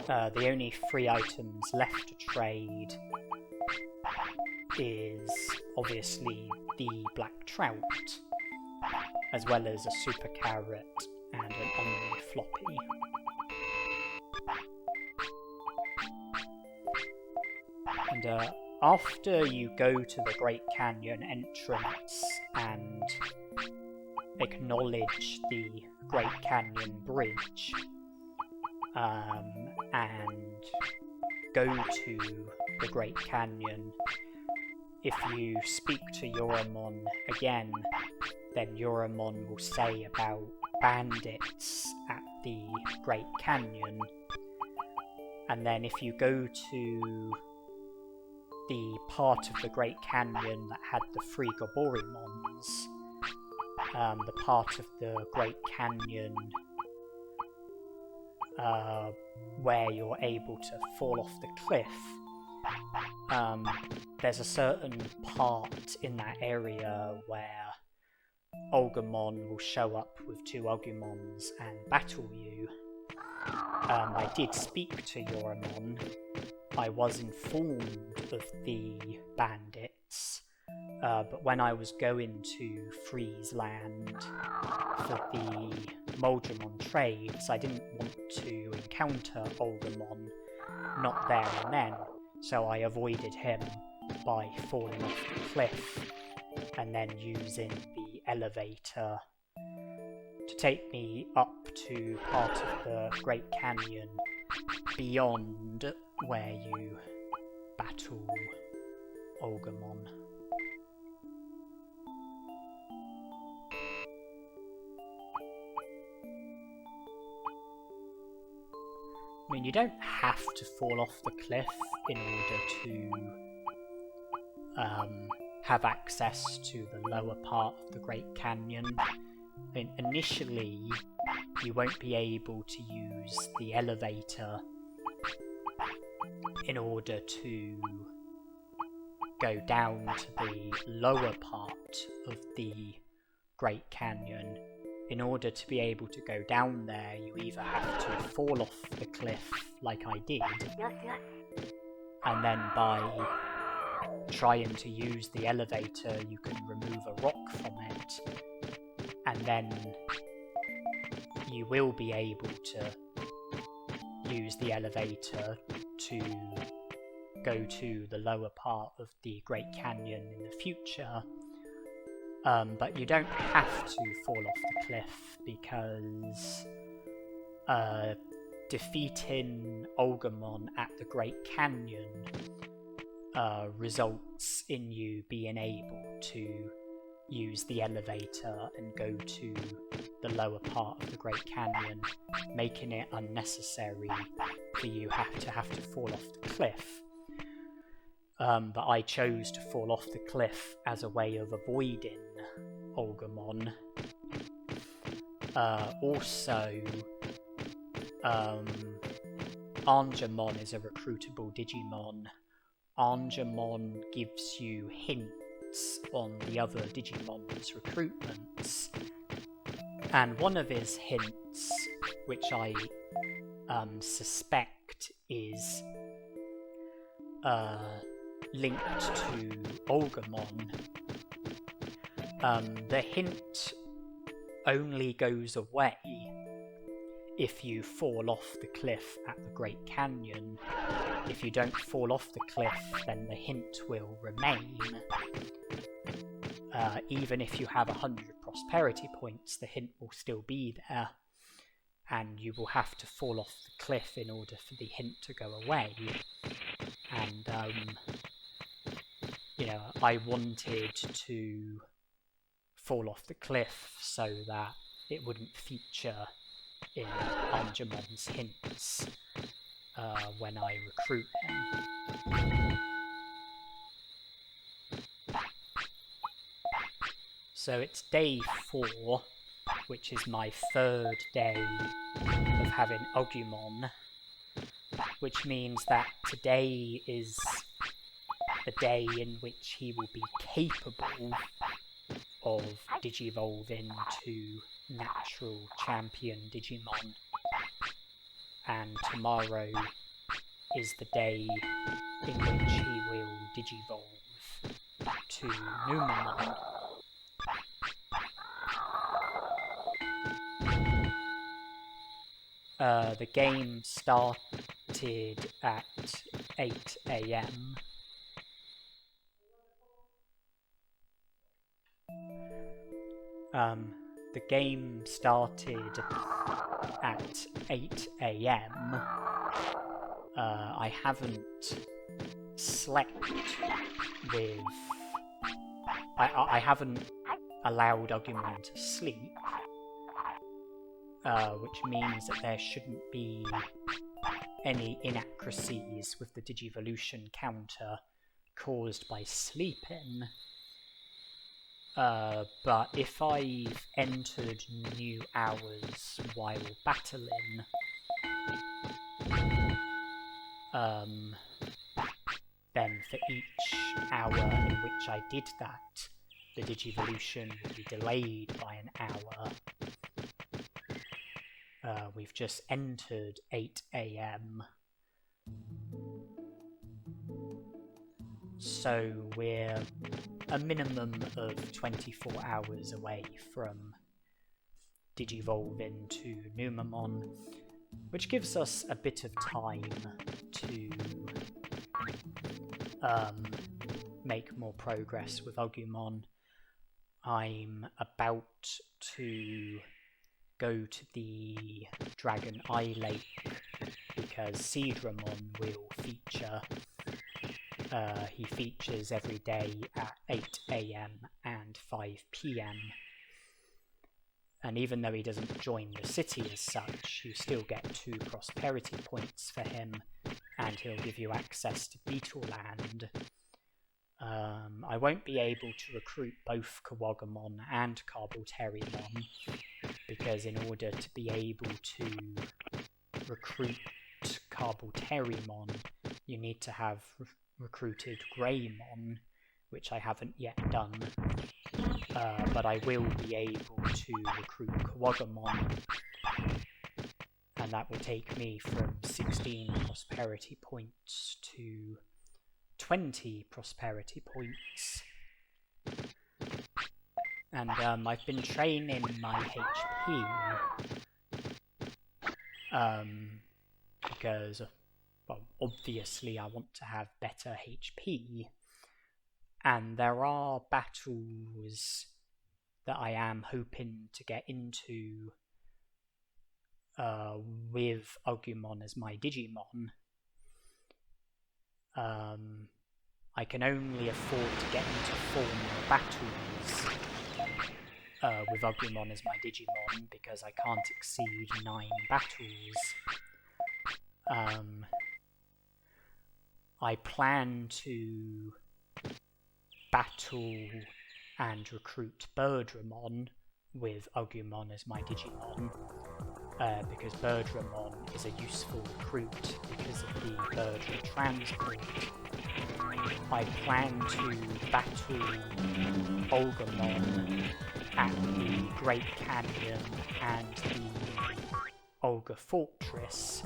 The only 3 items left to trade is obviously the Black Trout, as well as a Super Carrot and an Omni Floppy. And after you go to the Great Canyon entrance and acknowledge the Great Canyon Bridge, and go to the Great Canyon, if you speak to WaruMon again, then WaruMon will say about bandits at the Great Canyon. And then if you go to the part of the Great Canyon that had the 3 Goborymons, the part of the Great Canyon where you're able to fall off the cliff, there's a certain part in that area where Agumon will show up with 2 Agumons and battle you. I did speak to Yoramon. I was informed of the bandits, but when I was going to Freeze Land for the Monzaemon trades, I didn't want to encounter Agumon, not there and then, so I avoided him by falling off the cliff and then using the elevator to take me up to part of the Great Canyon beyond where you battle Agumon. I mean, you don't have to fall off the cliff in order to have access to the lower part of the Great Canyon. I mean, initially, you won't be able to use the elevator in order to go down to the lower part of the Great Canyon. In order to be able to go down there, you either have to fall off the cliff like I did, and then by trying to use the elevator you can remove a rock from it, and then you will be able to use the elevator to go to the lower part of the Great Canyon in the future. But you don't have to fall off the cliff, because defeating Agumon at the Great Canyon results in you being able to use the elevator and go to the lower part of the Great Canyon, making it unnecessary for you to have to fall off the cliff. But I chose to fall off the cliff as a way of avoiding Agumon. Also, Angemon is a recruitable Digimon. Angemon gives you hints on the other Digimon's recruitments, and one of his hints, which I suspect is linked to Agumon. The hint only goes away if you fall off the cliff at the Great Canyon. If you don't fall off the cliff, then the hint will remain. Even if you have 100 prosperity points, the hint will still be there, and you will have to fall off the cliff in order for the hint to go away. And you know, I wanted to fall off the cliff so that it wouldn't feature in Angemon's hints when I recruit him. So it's day 4, which is my 3rd day of having Agumon, which means that today is the day in which he will be capable of digivolving to natural champion Digimon, and tomorrow is the day in which he will digivolve to Numemon. The game started at 8 AM. The game started at 8 AM. I haven't slept with... I haven't allowed Agumon to sleep, which means that there shouldn't be any inaccuracies with the Digivolution counter caused by sleeping. But if I've entered new hours while battling, Then for each hour in which I did that, the Digivolution will be delayed by an hour. We've just entered 8 AM. So we're a minimum of 24 hours away from Digivolve into Numemon, which gives us a bit of time to make more progress with Agumon. I'm about to go to the Dragon Eye Lake because Seadramon will feature. He features every day at 8 AM and 5 PM. And even though he doesn't join the city as such, you still get 2 prosperity points for him, and he'll give you access to Beetleland. I won't be able to recruit both Kuwagamon and Carbolterimon, because in order to be able to recruit Carbolterimon, you need to have recruited Greymon, which I haven't yet done. But I will be able to recruit Kuwagamon, and that will take me from 16 prosperity points to 20 prosperity points. And I've been training my HP because, well, obviously I want to have better HP, and there are battles that I am hoping to get into with Agumon as my Digimon. I can only afford to get into formal battles with Agumon as my Digimon because I can't exceed 9 battles. I plan to battle and recruit Birdramon with Agumon as my Digimon, because Birdramon is a useful recruit because of the bird transport. I plan to battle Ogremon at the Great Canyon and the Ogre Fortress,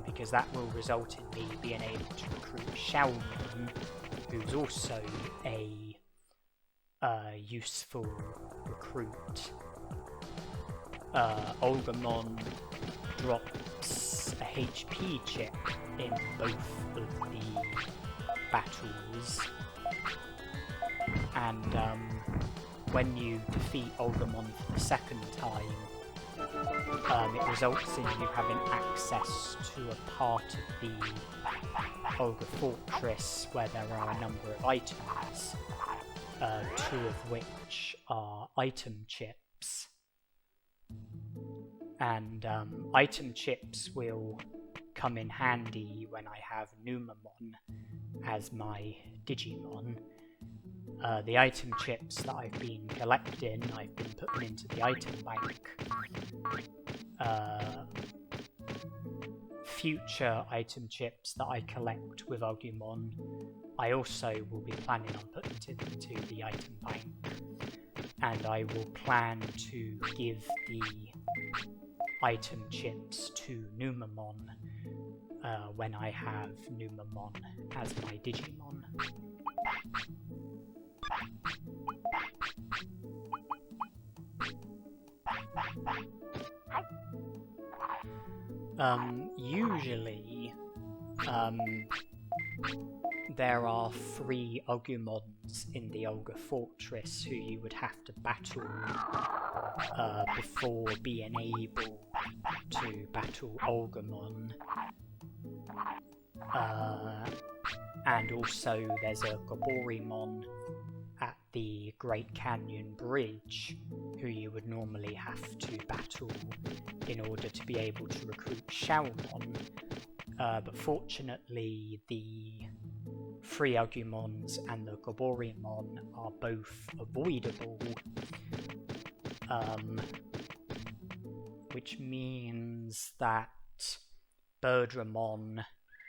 because that will result in me being able to recruit Shellmon, who's also a useful recruit. Ogremon drops a HP chip in both of the battles, and when you defeat Ogremon for the second time, it results in you having access to a part of the Ogre Fortress where there are a number of items, 2 of which are item chips. And item chips will come in handy when I have Numemon as my Digimon. The item chips that I've been collecting, I've been putting into the item bank. Future item chips that I collect with Agumon, I also will be planning on putting into the item bank. And I will plan to give the item chips to Numemon when I have Numemon as my Digimon. Usually, there are 3 Agumons in the Ogre Fortress who you would have to battle before being able to battle Ogremon. And also there's a Goborimon at the Great Canyon Bridge who you would normally have to battle in order to be able to recruit Shellmon. But fortunately the 3 Agumons and the Goborimon are both avoidable. which means that Birdramon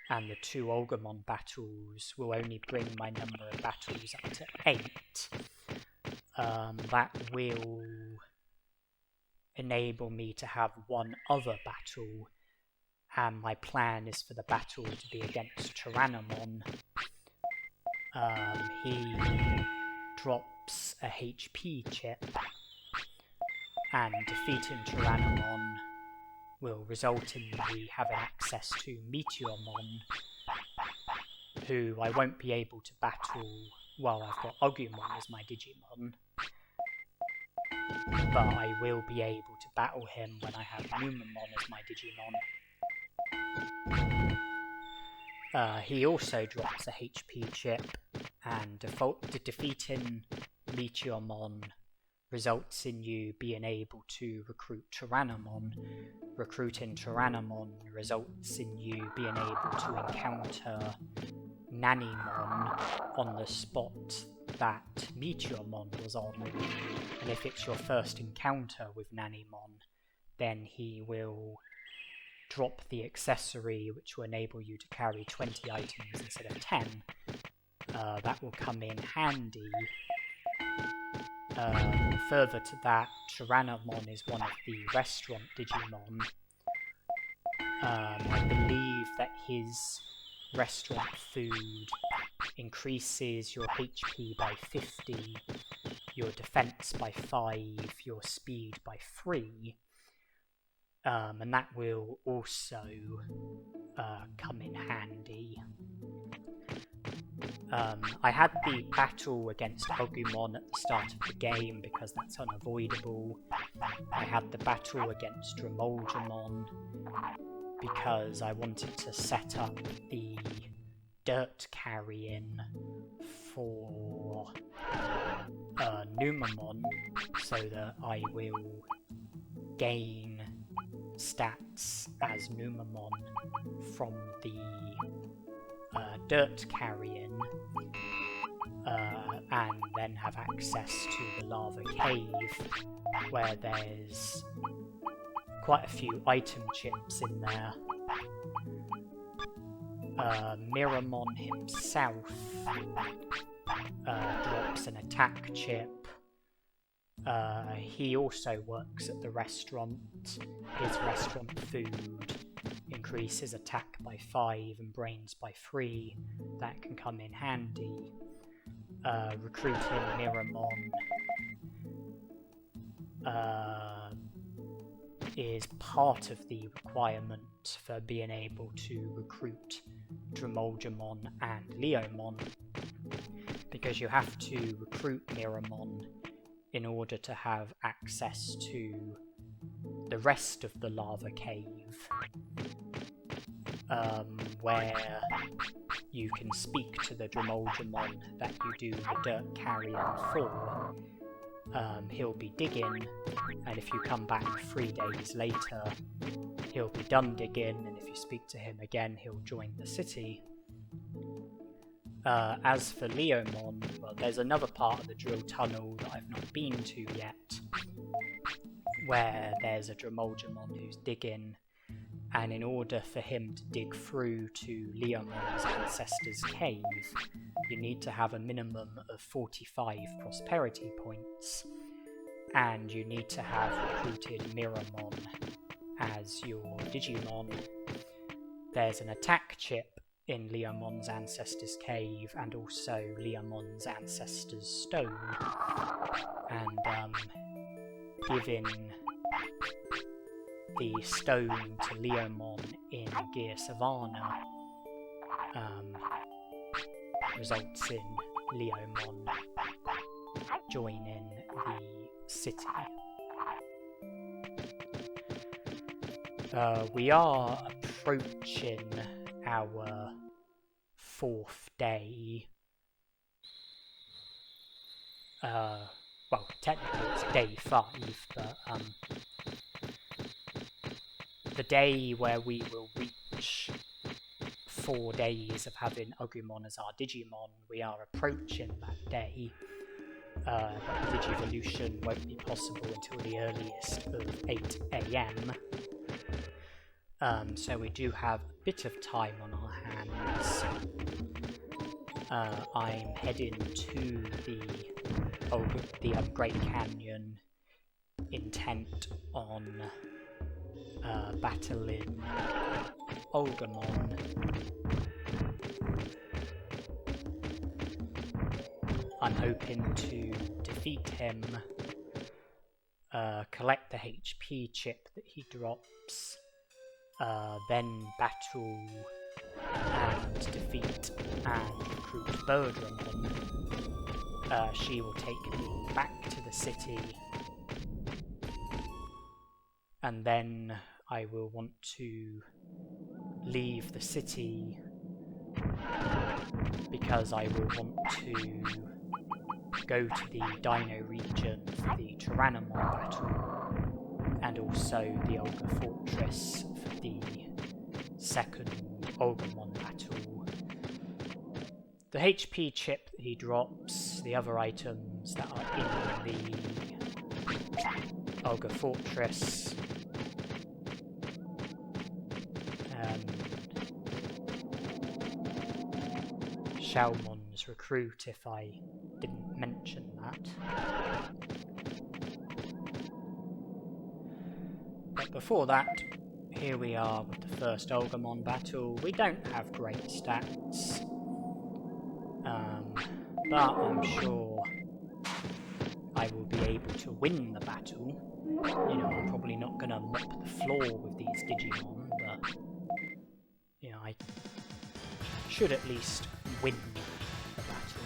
and the 2 Ogremon battles will only bring my number of battles up to 8. That will enable me to have one other battle, and my plan is for the battle to be against Tyrannomon. He drops a HP chip, and defeating Tyrannomon will result in me having access to Meteormon, who I won't be able to battle while I've got Agumon as my Digimon, but I will be able to battle him when I have Numemon as my Digimon. He also drops a HP chip, and defeating Meteormon results in you being able to recruit Tyrannomon. Recruiting Tyrannomon results in you being able to encounter Nanimon on the spot that Meteormon was on. And if it's your first encounter with Nanimon, then he will drop the accessory which will enable you to carry 20 items instead of 10. That will come in handy. Further to that, Tyrannomon is one of the restaurant Digimon. I believe that his restaurant food increases your HP by 50, your defense by 5, your speed by 3, and that will also come in handy. I had the battle against Agumon at the start of the game because that's unavoidable. I had the battle against Drimogemon because I wanted to set up the dirt carrying for Numemon so that I will gain stats as Numemon from the dirt carrying, and then have access to the lava cave where there's quite a few item chips in there. Miramon himself drops an attack chip. He also works at the restaurant. His restaurant food increases attack by 5 and brains by 3. That can come in handy. Recruiting Miramon is part of the requirement for being able to recruit Drimogemon and Leomon, because you have to recruit Miramon in order to have access to the rest of the lava cave, where you can speak to the Drimogemon that you do the dirt carrying for. He'll be digging, and if you come back 3 days later, he'll be done digging, and if you speak to him again, he'll join the city. As for Leomon, well, there's another part of the drill tunnel that I've not been to yet, where there's a Drimogemon who's digging, and in order for him to dig through to Leomon's ancestor's cave, you need to have a minimum of 45 prosperity points, and you need to have recruited Miramon as your Digimon. There's an attack chip in Leomon's ancestor's cave, and also Leomon's ancestor's stone, and giving the stone to Leomon in Gear Savannah results in Leomon joining the city. We are approaching our 4th day. Well, technically it's day 5, but the day where we will reach 4 days of having Agumon as our Digimon, we are approaching that day. but Digivolution won't be possible until the earliest of 8 AM. So we do have a bit of time on our hands. I'm heading to the Great Canyon, intent on battling Ogremon. I'm hoping to defeat him, collect the HP chip that he drops, then battle and defeat and recruit Birdramon. She will take me back to the city, and then I will want to leave the city because I will want to go to the Dino region for the Tyrannomon battle, and also the Ogre Fortress for the second Ogumon battle. The HP chip that he drops, the other items that are in the Ogre Fortress, Shellmon's recruit, if I didn't mention that. But before that, here we are with the first Ogumon battle. We don't have great stats, but I'm sure I will be able to win the battle. You know, I'm probably not going to mop the floor with these Digimon, but you know, I should at least win the battle.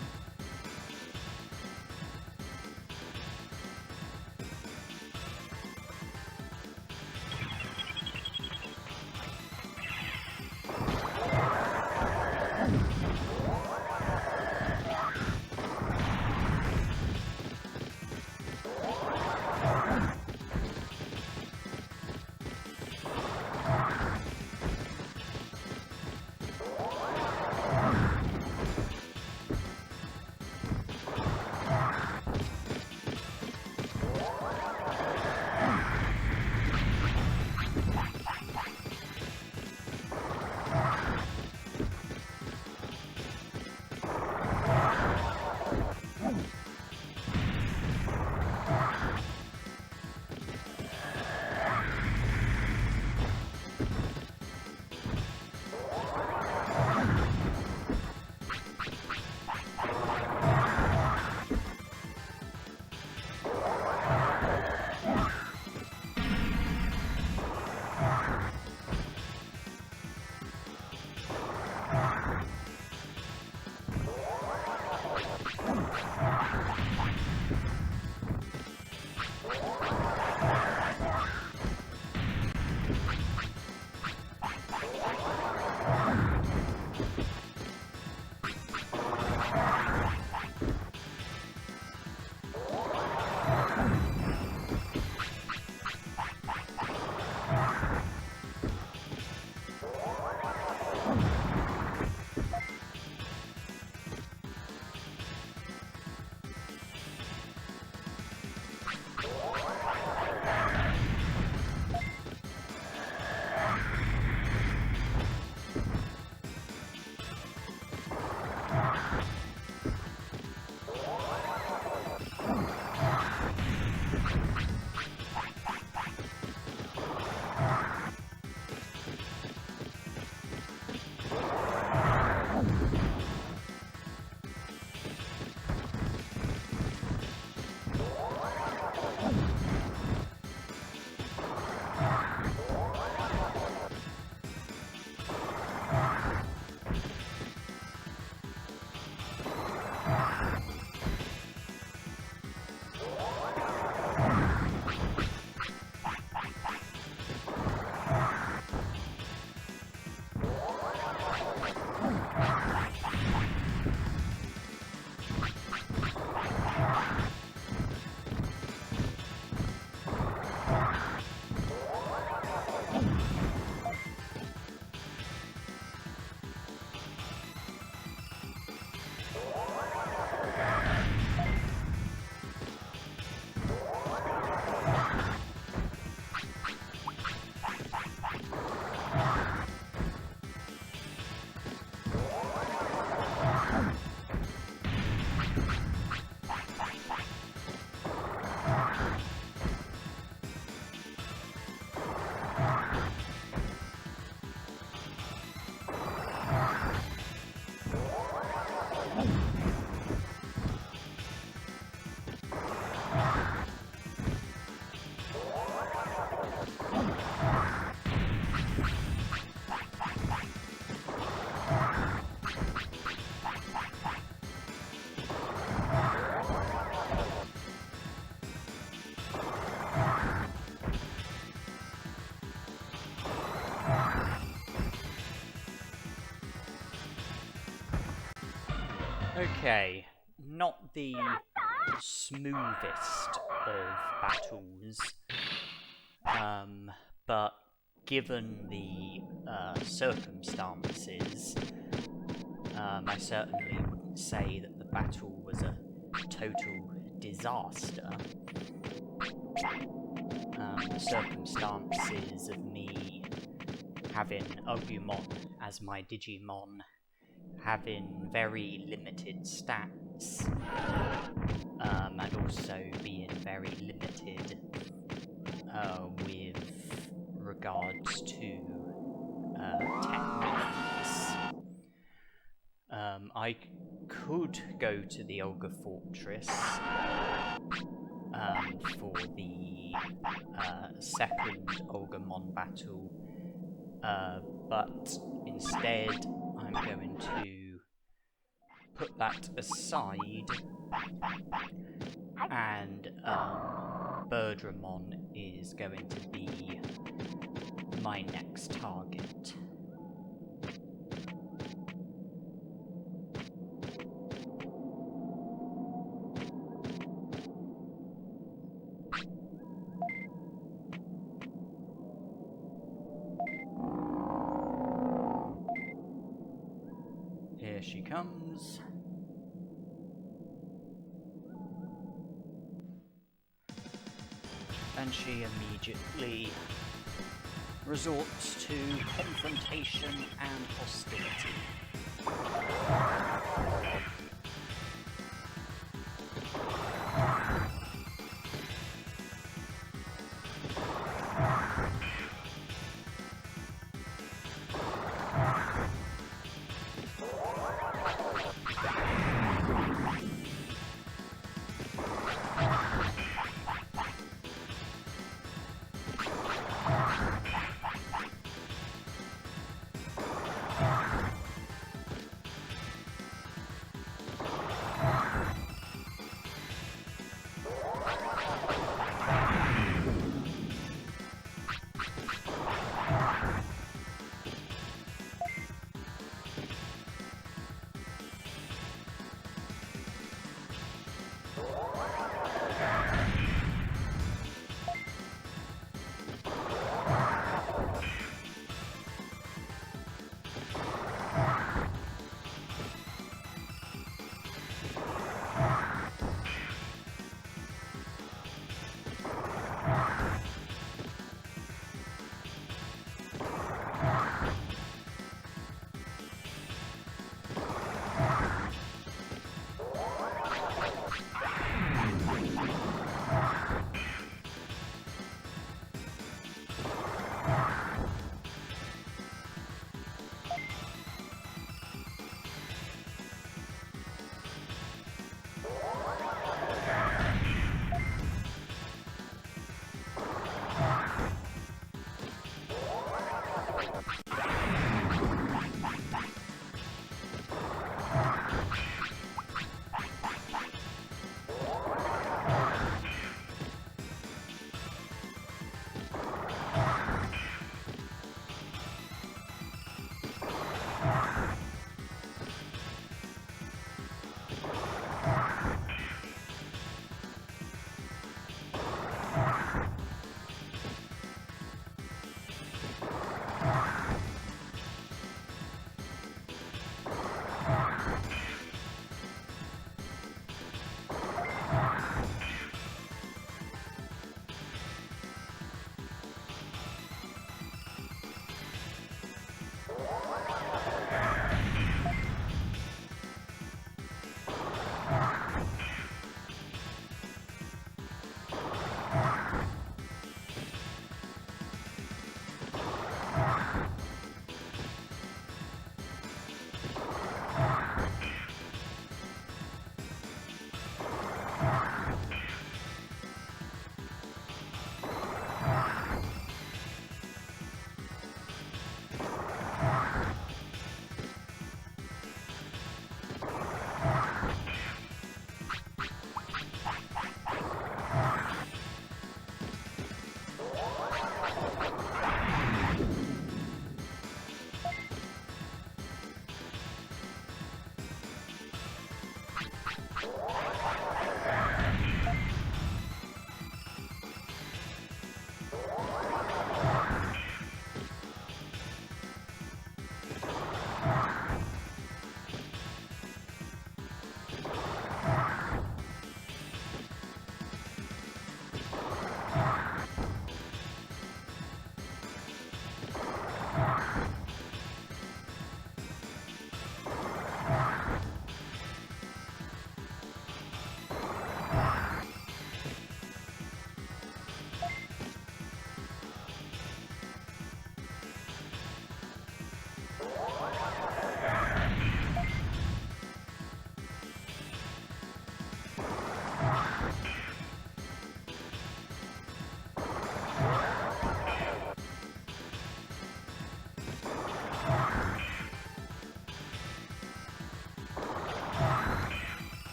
Okay, not the smoothest of battles, but given the circumstances, I certainly wouldn't say that the battle was a total disaster. The circumstances of me having Agumon as my Digimon, having very limited stats, and also being very limited with regards to techniques. I could go to the Ogre Fortress for the second Ogremon battle, but instead I'm going to put that aside, and Birdramon is going to be my next target. Here she comes. And she immediately resorts to confrontation and hostility.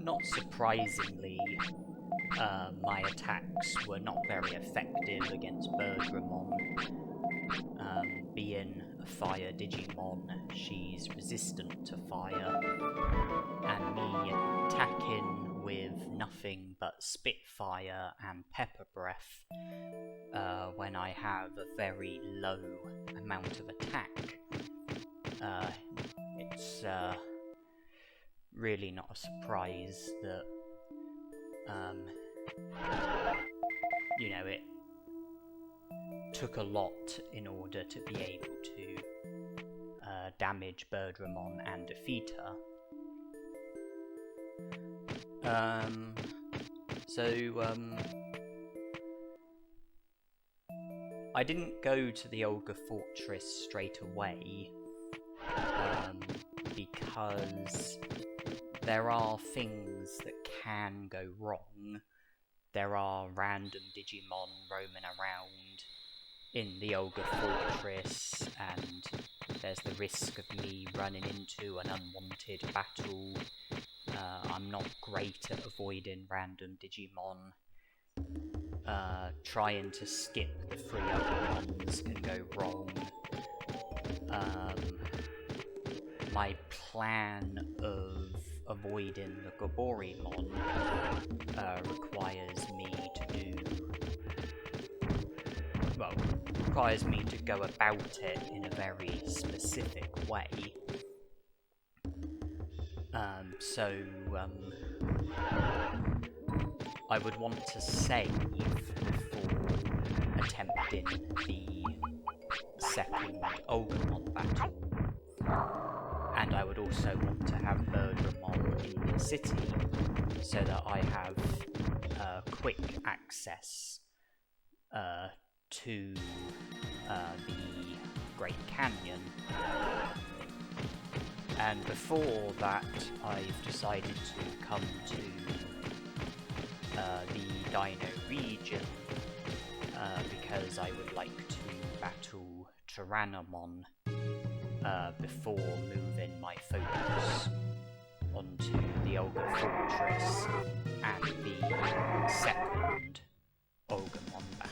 not surprisingly, my attacks were not very effective against Birdramon. Being a fire Digimon, she's resistant to fire, and me attacking with nothing but Spitfire and Pepper Breath when I have a very low amount of attack, it's really not a surprise that you know, it took a lot in order to be able to damage Birdramon and defeat her. I didn't go to the Ogre Fortress straight away because there are things that can go wrong. There are random Digimon roaming around in the Ogre Fortress, and there's the risk of me running into an unwanted battle. I'm not great at avoiding random Digimon. Trying to skip the free Agumons can go wrong. My plan of avoiding the Goboremon requires me to go about it in a very specific way. I would want to save before attempting the second Ogremon battle, and I would also want to have Birdramon in the city so that I have quick access to the Great Canyon. And before that, I've decided to come to the Dino region because I would like to battle Tyrannomon before moving my focus onto the Ogre Fortress and the second Ogumon battle.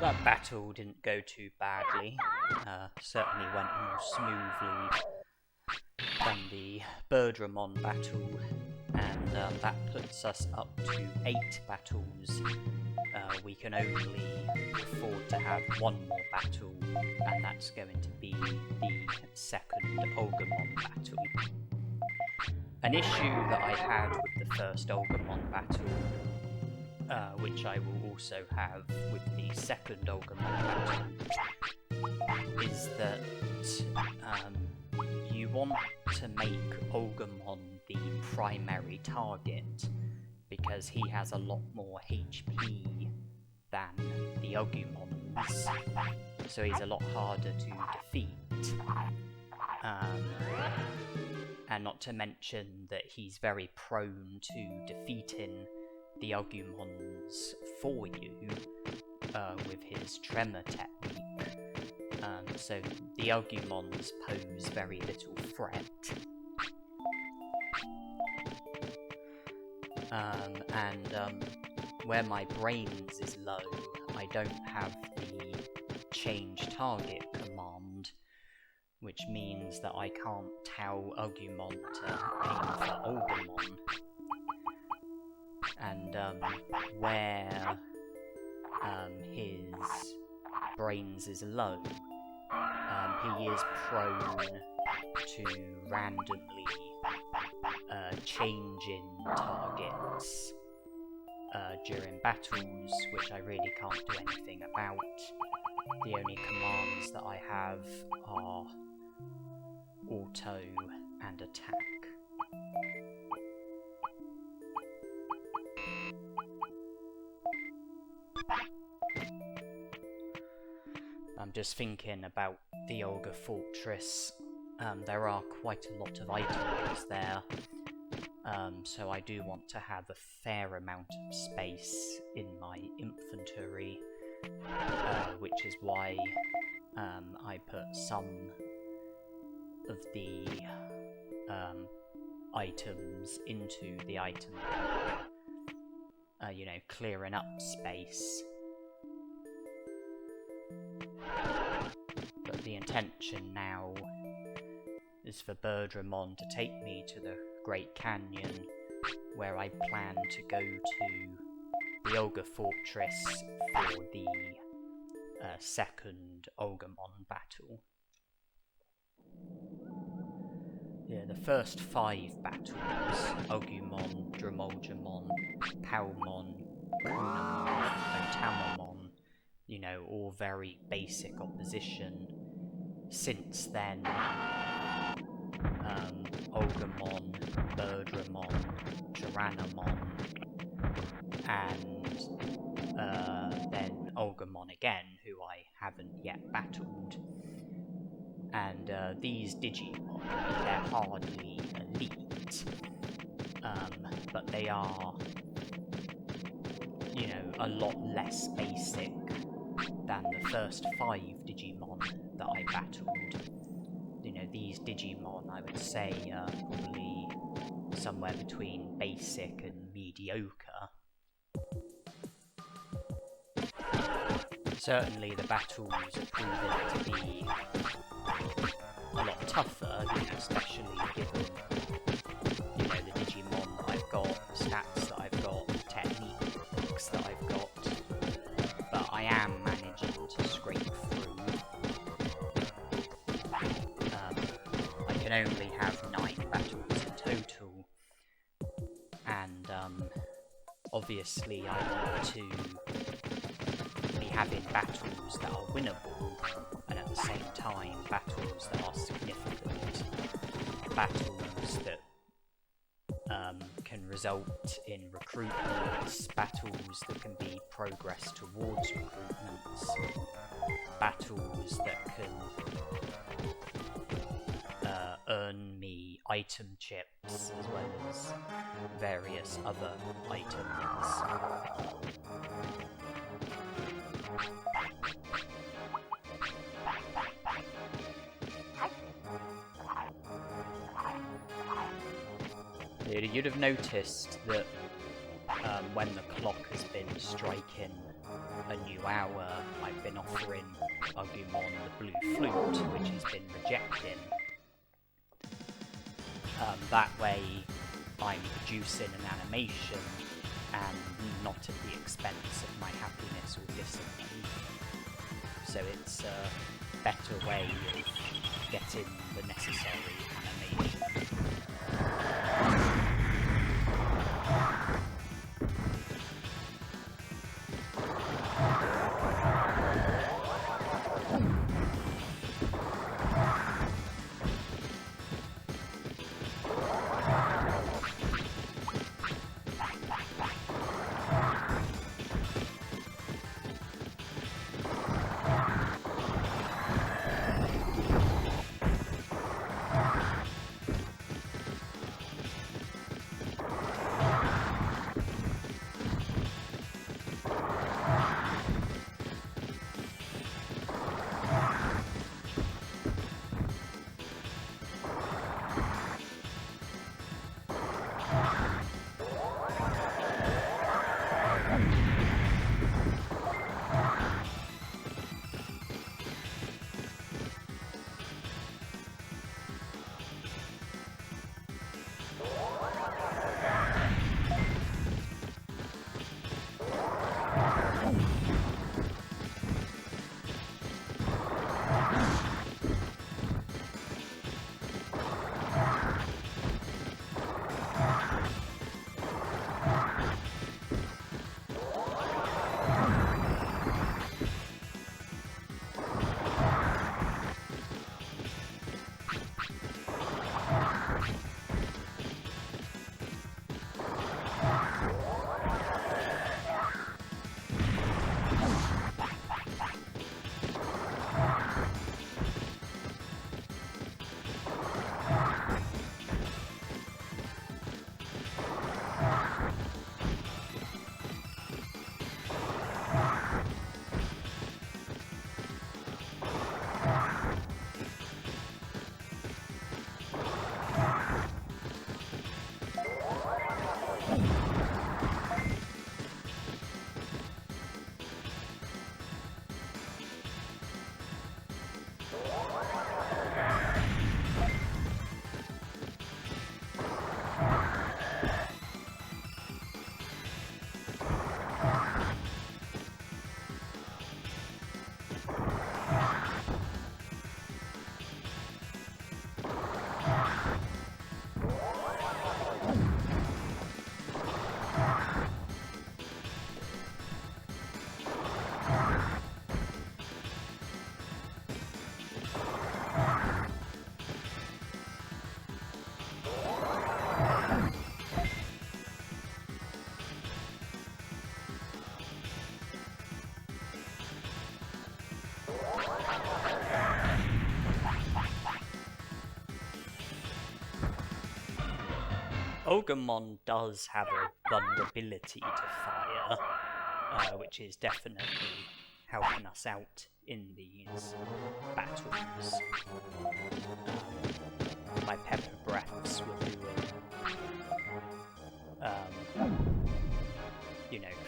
That battle didn't go too badly. Certainly went more smoothly than the Birdramon battle, and that puts us up to 8 battles. We can only afford to have one more battle, and that's going to be the second Agumon battle. An issue that I had with the first Agumon battle, which I will also have with the second Agumon battle, is that you want to make Agumon the primary target, because he has a lot more HP than the Agumons, so he's a lot harder to defeat. And not to mention that he's very prone to defeating the Agumons for you with his tremor technique. So the Agumons pose very little threat. Where my brains is low, I don't have the change target command, which means that I can't tell Agumon to aim for Agumon. And where his brains is low, he is prone to randomly changing targets during battles, which I really can't do anything about. The only commands that I have are auto and attack. I'm just thinking about the Ogre Fortress. There are quite a lot of items there, so I do want to have a fair amount of space in my inventory, which is why I put some of the items into the item bank, clearing up space. But the intention now is for Birdramon to take me to the Great Canyon, where I plan to go to the Ogre Fortress for the second Agumon battle. Yeah, the first 5 battles, Agumon, Drimogemon, Palmon, Kunemon, Otamamon, all very basic opposition. Since then, Agumon, Birdramon, Tyrannomon, and then Agumon again, who I haven't yet battled. And these Digimon, they're hardly elite, but they are, a lot less basic than the first 5 Digimon that I battled. These Digimon, I would say, are probably somewhere between basic and mediocre. Certainly the battles are proving to be a lot tougher, especially given, the Digimon that I've got, the stats that I've got, the techniques that I've got. But I am managing to scrape through. I can only have 9 battles in total, and obviously I want to be having battles that are winnable, and at the same time battles that are significant, battles that can result in recruitments, battles that can be progress towards recruitments, battles that can earn me item chips as well as various other items. You'd have noticed that when the clock has been striking a new hour, I've been offering Agumon the blue flute, which he's been rejecting. That way I'm producing an animation and not at the expense of my happiness or discipline. So it's a better way of getting the necessary animation. Ogremon does have a vulnerability to fire, which is definitely helping us out in these battles. My pepper breaths were doing,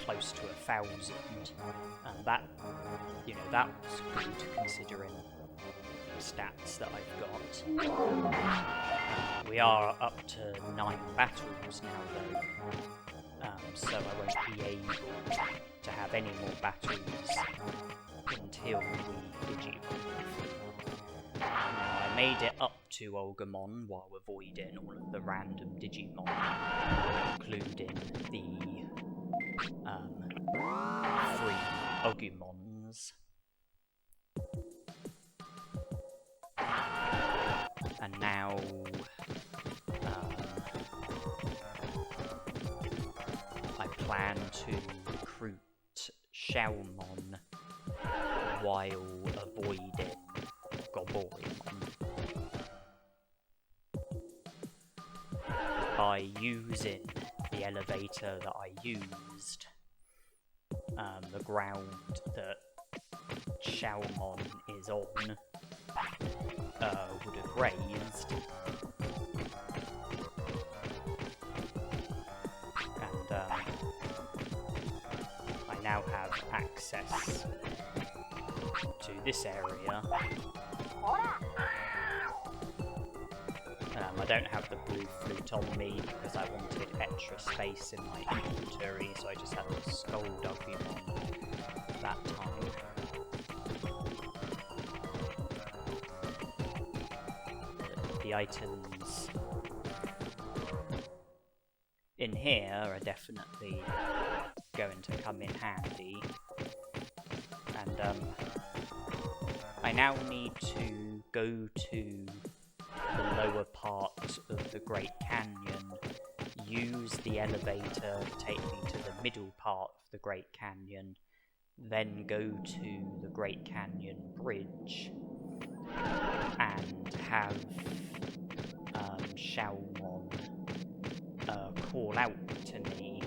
close to 1,000, and that was good considering the stats that I've got. We are up to 9 battles now though, so I won't be able to have any more battles until we Digivolve. Now I made it up to Ogremon while avoiding all of the random Digimon, including the 3 Agumons. And now I plan to recruit Shellmon while avoiding Biyomon. By using the elevator that I used, the ground that Shellmon is on would have raised, and access to this area. I don't have the blue flute on me because I wanted extra space in my inventory, so I just had the Scold Agumon that time. The items in here are definitely going to come in handy, and I now need to go to the lower part of the Great Canyon, use the elevator to take me to the middle part of the Great Canyon, then go to the Great Canyon Bridge and have Shellmon call out to me.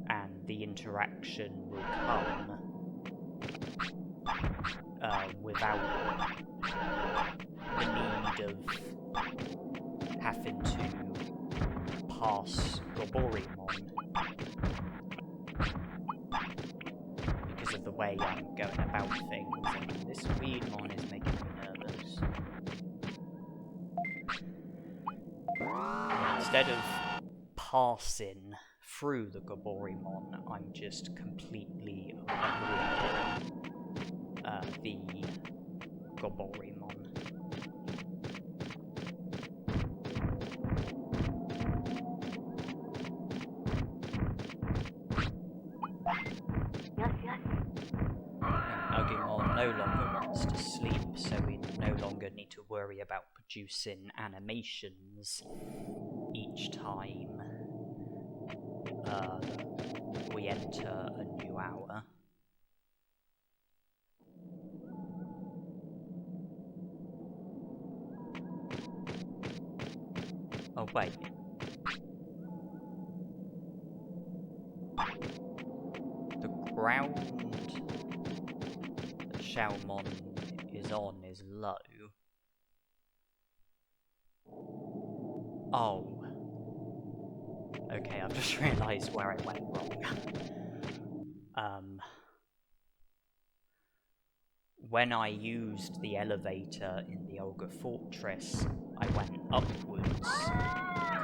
And the interaction will come without the need of having to pass WaruMonzaemon, because of the way I'm going about things, and this Weedmon is making me nervous. Instead of passing through the WaruMon, I'm just completely avoiding the WaruMon. Agumon no longer wants to sleep, so we no longer need to worry about producing animations each time we enter a new hour. Oh wait. The ground that Shellmon is on is low. Oh. Okay, I've just realised where I went wrong. When I used the elevator in the Ogre Fortress, I went upwards,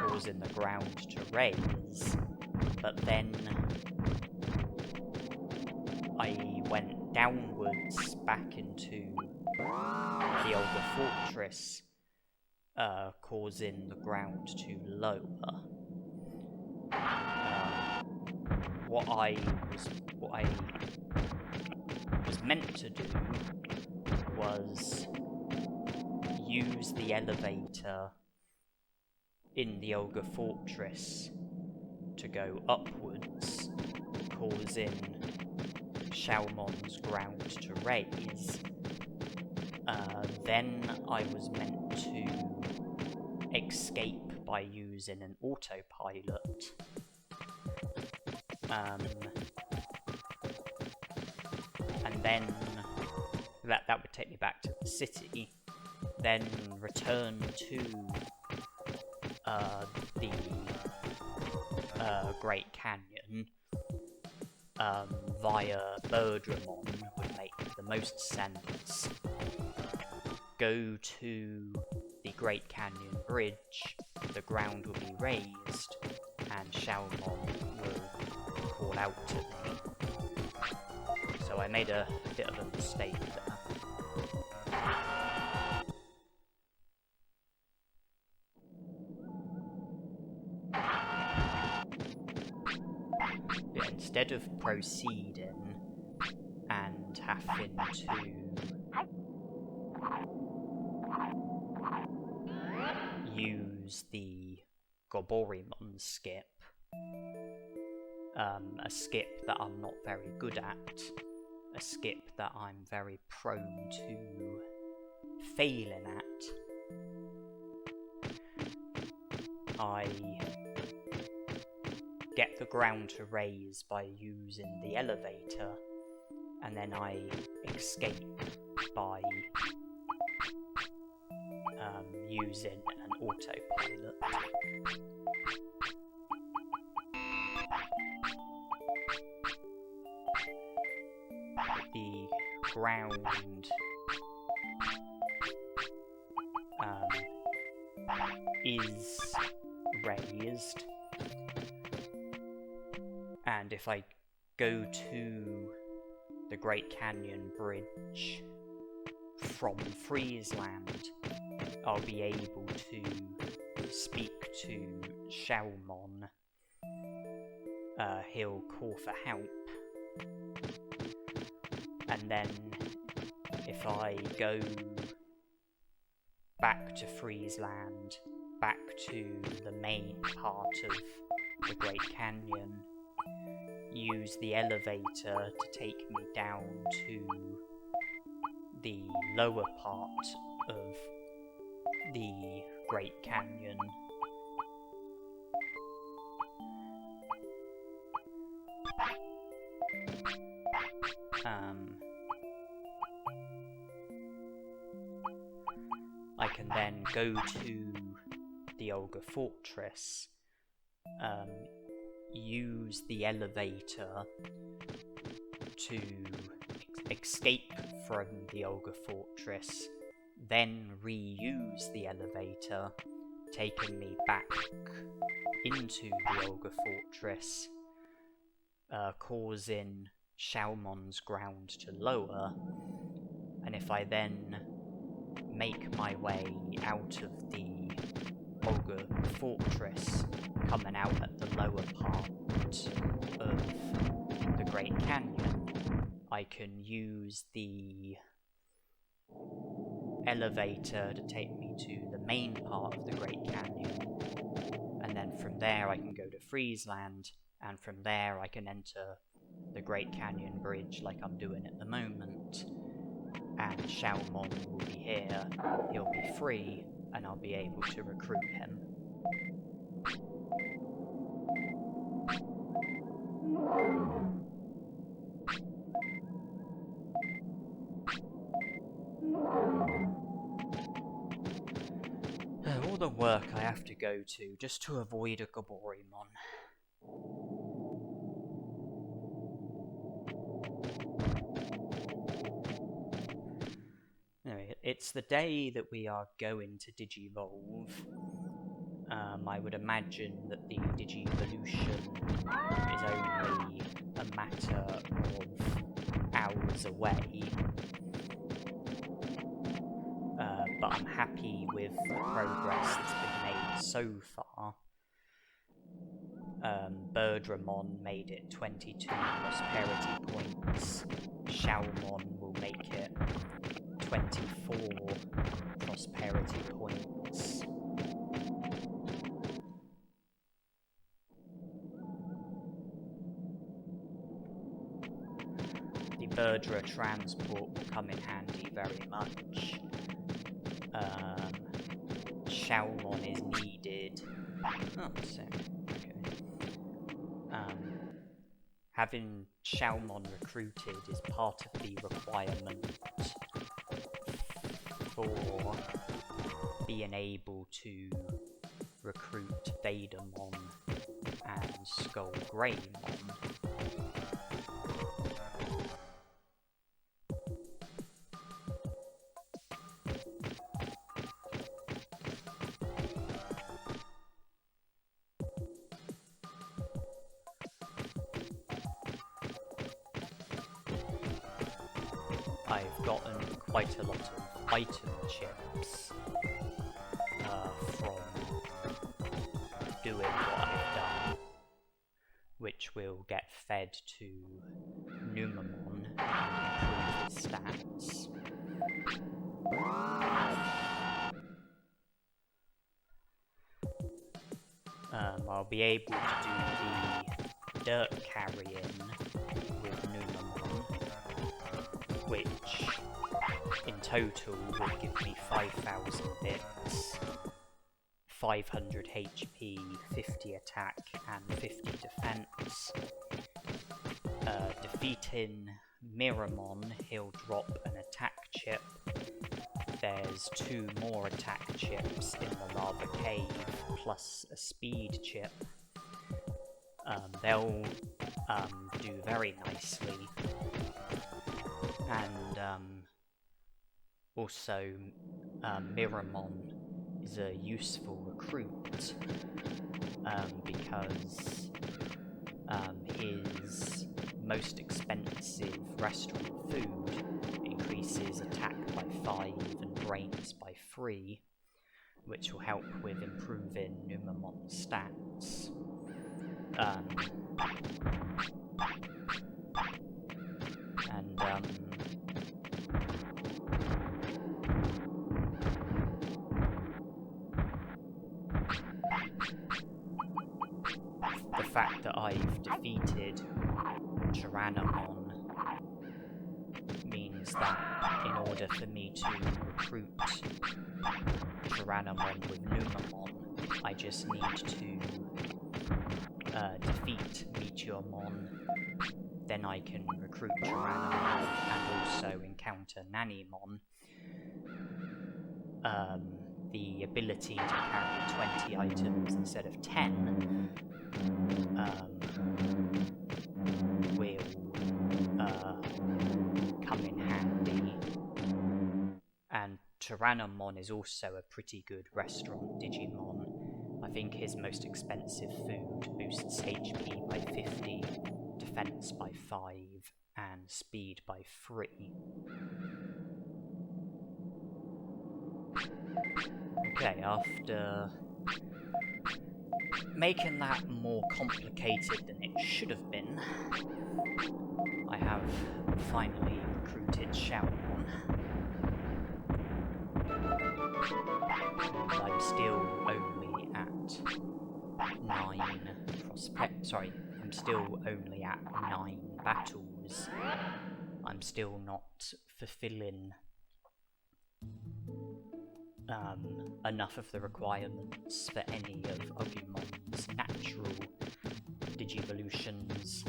causing the ground to raise, but then I went downwards back into the Ogre Fortress, causing the ground to lower. What I was meant to do was use the elevator in the Ogre Fortress to go upwards, causing Shellmon's ground to raise. Then I was meant to escape by using an autopilot. And then that would take me back to the city, then return to the Great Canyon via Birdramon would make the most sense. Go to the Great Canyon Bridge, the ground will be raised, and Shellmon will call out to me. So I made a bit of a mistake there. But instead of proceeding and having to use the WaruMon skip, a skip that I'm not very good at, a skip that I'm very prone to failing at, I get the ground to raise by using the elevator, and then I escape by using an autopilot. The ground is raised, and if I go to the Great Canyon Bridge from Friesland, I'll be able to speak to Shellmon. He'll call for help, and then if I go back to Friesland, back to the main part of the Great Canyon, use the elevator to take me down to the lower part of the Great Canyon, I can then go to the Ogre Fortress, use the elevator to escape from the Ogre Fortress, then reuse the elevator, taking me back into the Ogre Fortress, causing Shellmon's ground to lower, and if I then make my way out of the Ogre Fortress, coming out at the lower part of the Great Canyon, I can use the elevator to take me to the main part of the Great Canyon, and then from there I can go to Friesland, and from there I can enter the Great Canyon Bridge like I'm doing at the moment, and Shellmon will be here, he'll be free, and I'll be able to recruit him. All the work I have to go to just to avoid a Gaborimon. Anyway, it's the day that we are going to Digivolve. I would imagine that the Digivolution is only a matter of hours away. But I'm happy with the progress that's been made so far. Birdramon made it 22 prosperity points. Shellmon will make it 24 prosperity points. The Birdra transport will come in handy very much. Shellmon is needed. Oh, so okay. Having Shellmon recruited is part of the requirement for being able to recruit Betamon and Skullgreymon. I've gotten quite a lot of item chips from doing what I've done, which will get fed to Numemon and improve his stats. I'll be able to do the dirt carrying with Numemon, which in total would give me 5,000 bits, 500 HP, 50 attack and 50 defense. Defeating Miramon, he'll drop an attack chip, there's 2 more attack chips in the lava cave, plus a speed chip. They'll do very nicely. And also Miramon is a useful recruit because his most expensive restaurant food increases attack by 5 and brains by 3, which will help with improving Numemon's stats. The fact that I've defeated Tyrannomon means that in order for me to recruit Tyrannomon with Numemon, I just need to defeat Meteormon, then I can recruit Tyrannomon and also encounter Nanimon. The ability to carry 20 items instead of 10 will come in handy. And Tyrannomon is also a pretty good restaurant Digimon. I think his most expensive food boosts HP by 50, defense by 5, and speed by 3. Okay, after making that more complicated than it should have been, I have finally recruited Shellmon. I'm still only at 9 I'm still only at 9 battles. I'm still not fulfilling enough of the requirements for any of Agumon's natural Digivolutions.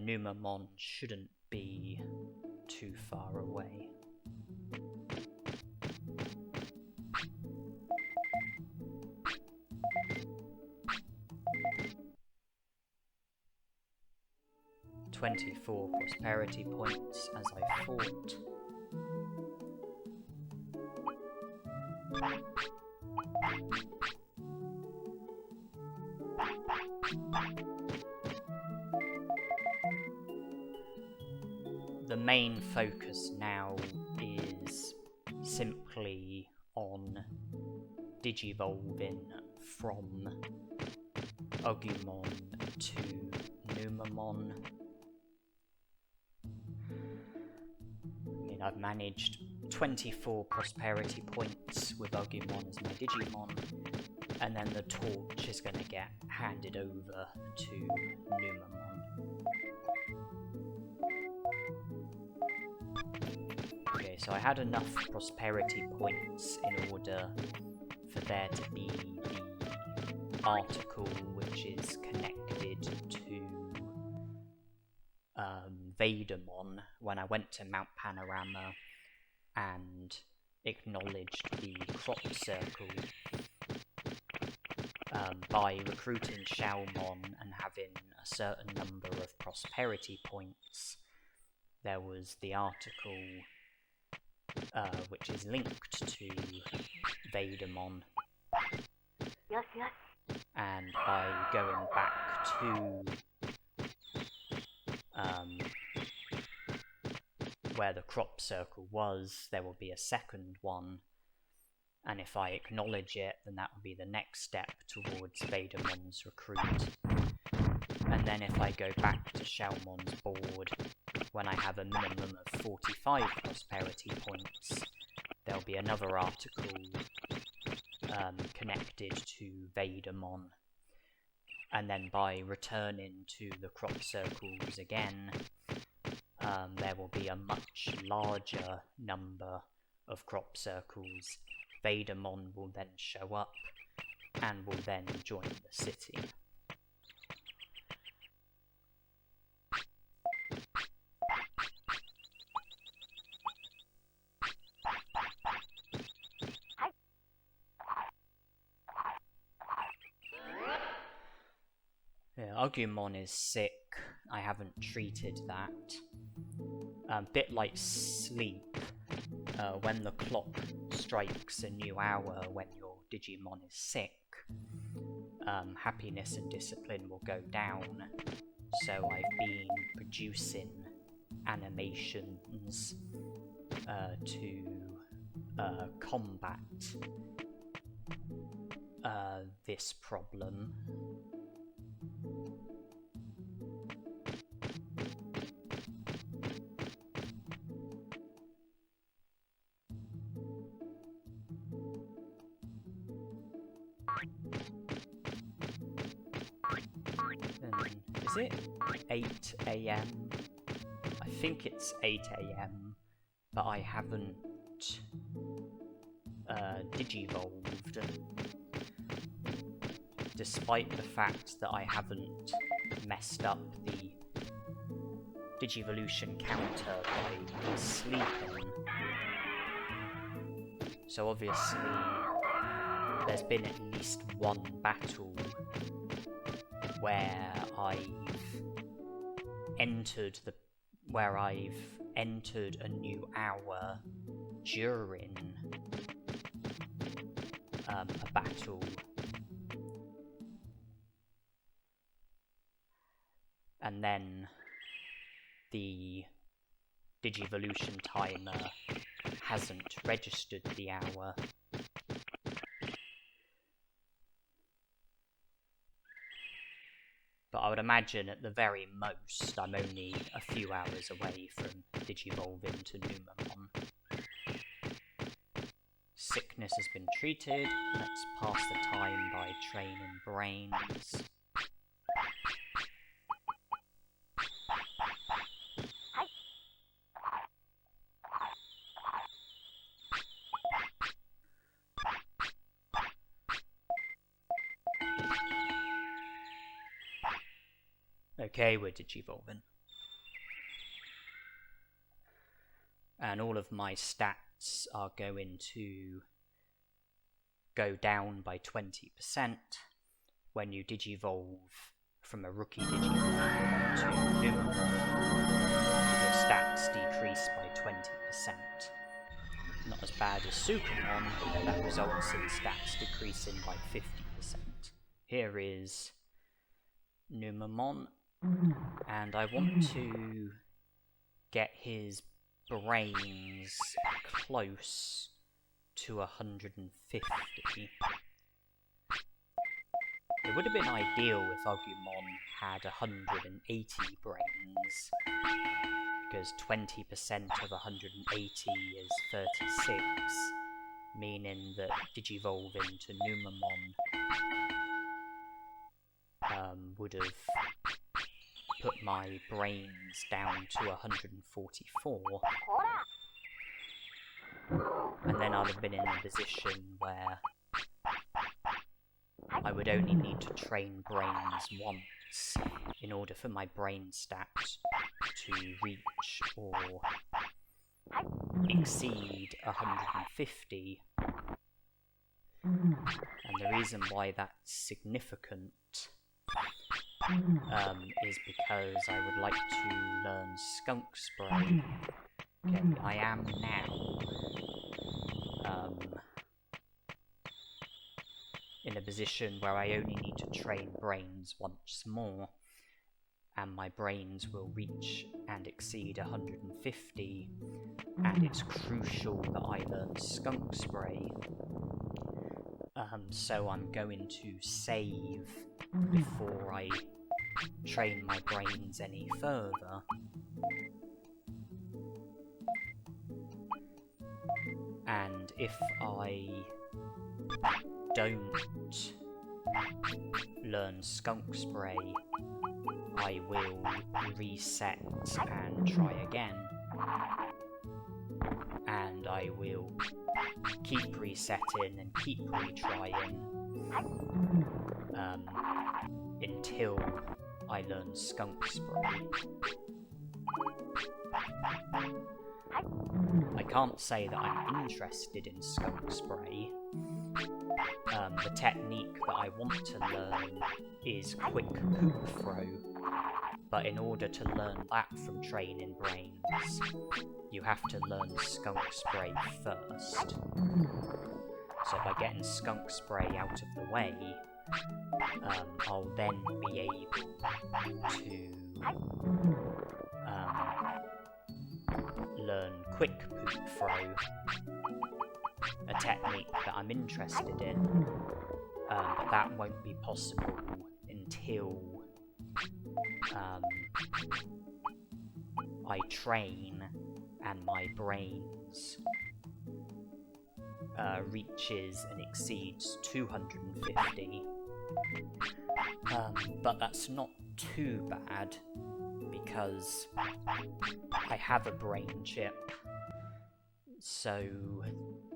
Numemon shouldn't be too far away. $24 prosperity points as I fought. The main focus now is simply on digivolving from Agumon to Numemon. I mean, I've managed 24 prosperity points with Agumon as my Digimon, and then the torch is going to get handed over to Numemon. Okay, so I had enough prosperity points in order for there to be the article which is connected to Betamon when I went to Mount Panorama and acknowledged the crop circle. By recruiting Shellmon and having a certain number of prosperity points, there was the article which is linked to Betamon. And by going back to where the crop circle was, there will be a second one, and if I acknowledge it, then that will be the next step towards Betamon's recruit. And then if I go back to Shellmon's board, when I have a minimum of 45 prosperity points, there'll be another article connected to Betamon. And then by returning to the crop circles again, there will be a much larger number of crop circles. Betamon will then show up and will then join the city. Agumon is sick. I haven't treated that. A bit like sleep, when the clock strikes a new hour when your Digimon is sick, happiness and discipline will go down. So I've been producing animations to combat this problem. Is it 8 AM? I think it's 8 AM, but I haven't Digivolved. Despite the fact that I haven't messed up the Digivolution counter by sleeping. So obviously there's been at least one battle where I've entered a new hour during a battle, and then the Digivolution timer hasn't registered the hour. But I would imagine at the very most I'm only a few hours away from Digivolving to Numemon. Sickness has been treated. Let's pass the time by training brains. Okay, we're Digivolving. And all of my stats are going to go down by 20% when you Digivolve from a rookie Digimon to Numemon. Your stats decrease by 20%. Not as bad as Sukamon, but that results in stats decreasing by 50%. Here is Numemon. And I want to get his brains close to 150. It would have been ideal if Agumon had 180 brains, because 20% of 180 is 36, meaning that Digivolving to Numemon would have put my brains down to 144, and then I'd have been in a position where I would only need to train brains once in order for my brain stats to reach or exceed 150. And the reason why that's significant is because I would like to learn Skunk Spray. Okay, I am now in a position where I only need to train brains once more, and my brains will reach and exceed 150, and it's crucial that I learn Skunk Spray. So I'm going to save before I train my brains any further. And if I don't learn Skunk Spray, I will reset and try again. And I will keep resetting and keep retrying until I learn Skunk Spray. I can't say that I'm interested in Skunk Spray. The technique that I want to learn is Quick Poop Throw, but in order to learn that from Training Brains, you have to learn Skunk Spray first. So by getting Skunk Spray out of the way, I'll then be able to learn Quick Poop Throw, a technique that I'm interested in, but that won't be possible until I train and my brains reaches and exceeds 250. But that's not too bad, because I have a brain chip, so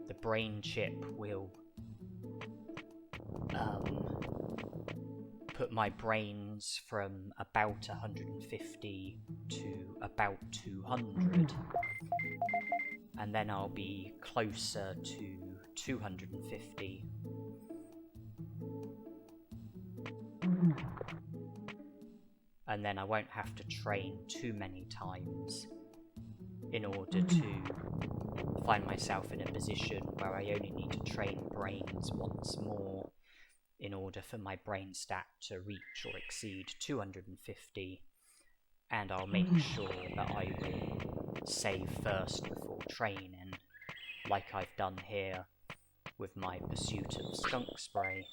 the brain chip will put my brains from about 150 to about 200, and then I'll be closer to 250. And then I won't have to train too many times in order to find myself in a position where I only need to train brains once more in order for my brain stat to reach or exceed 250, and I'll make sure that I will save first before training, like I've done here with my pursuit of Skunk Spray.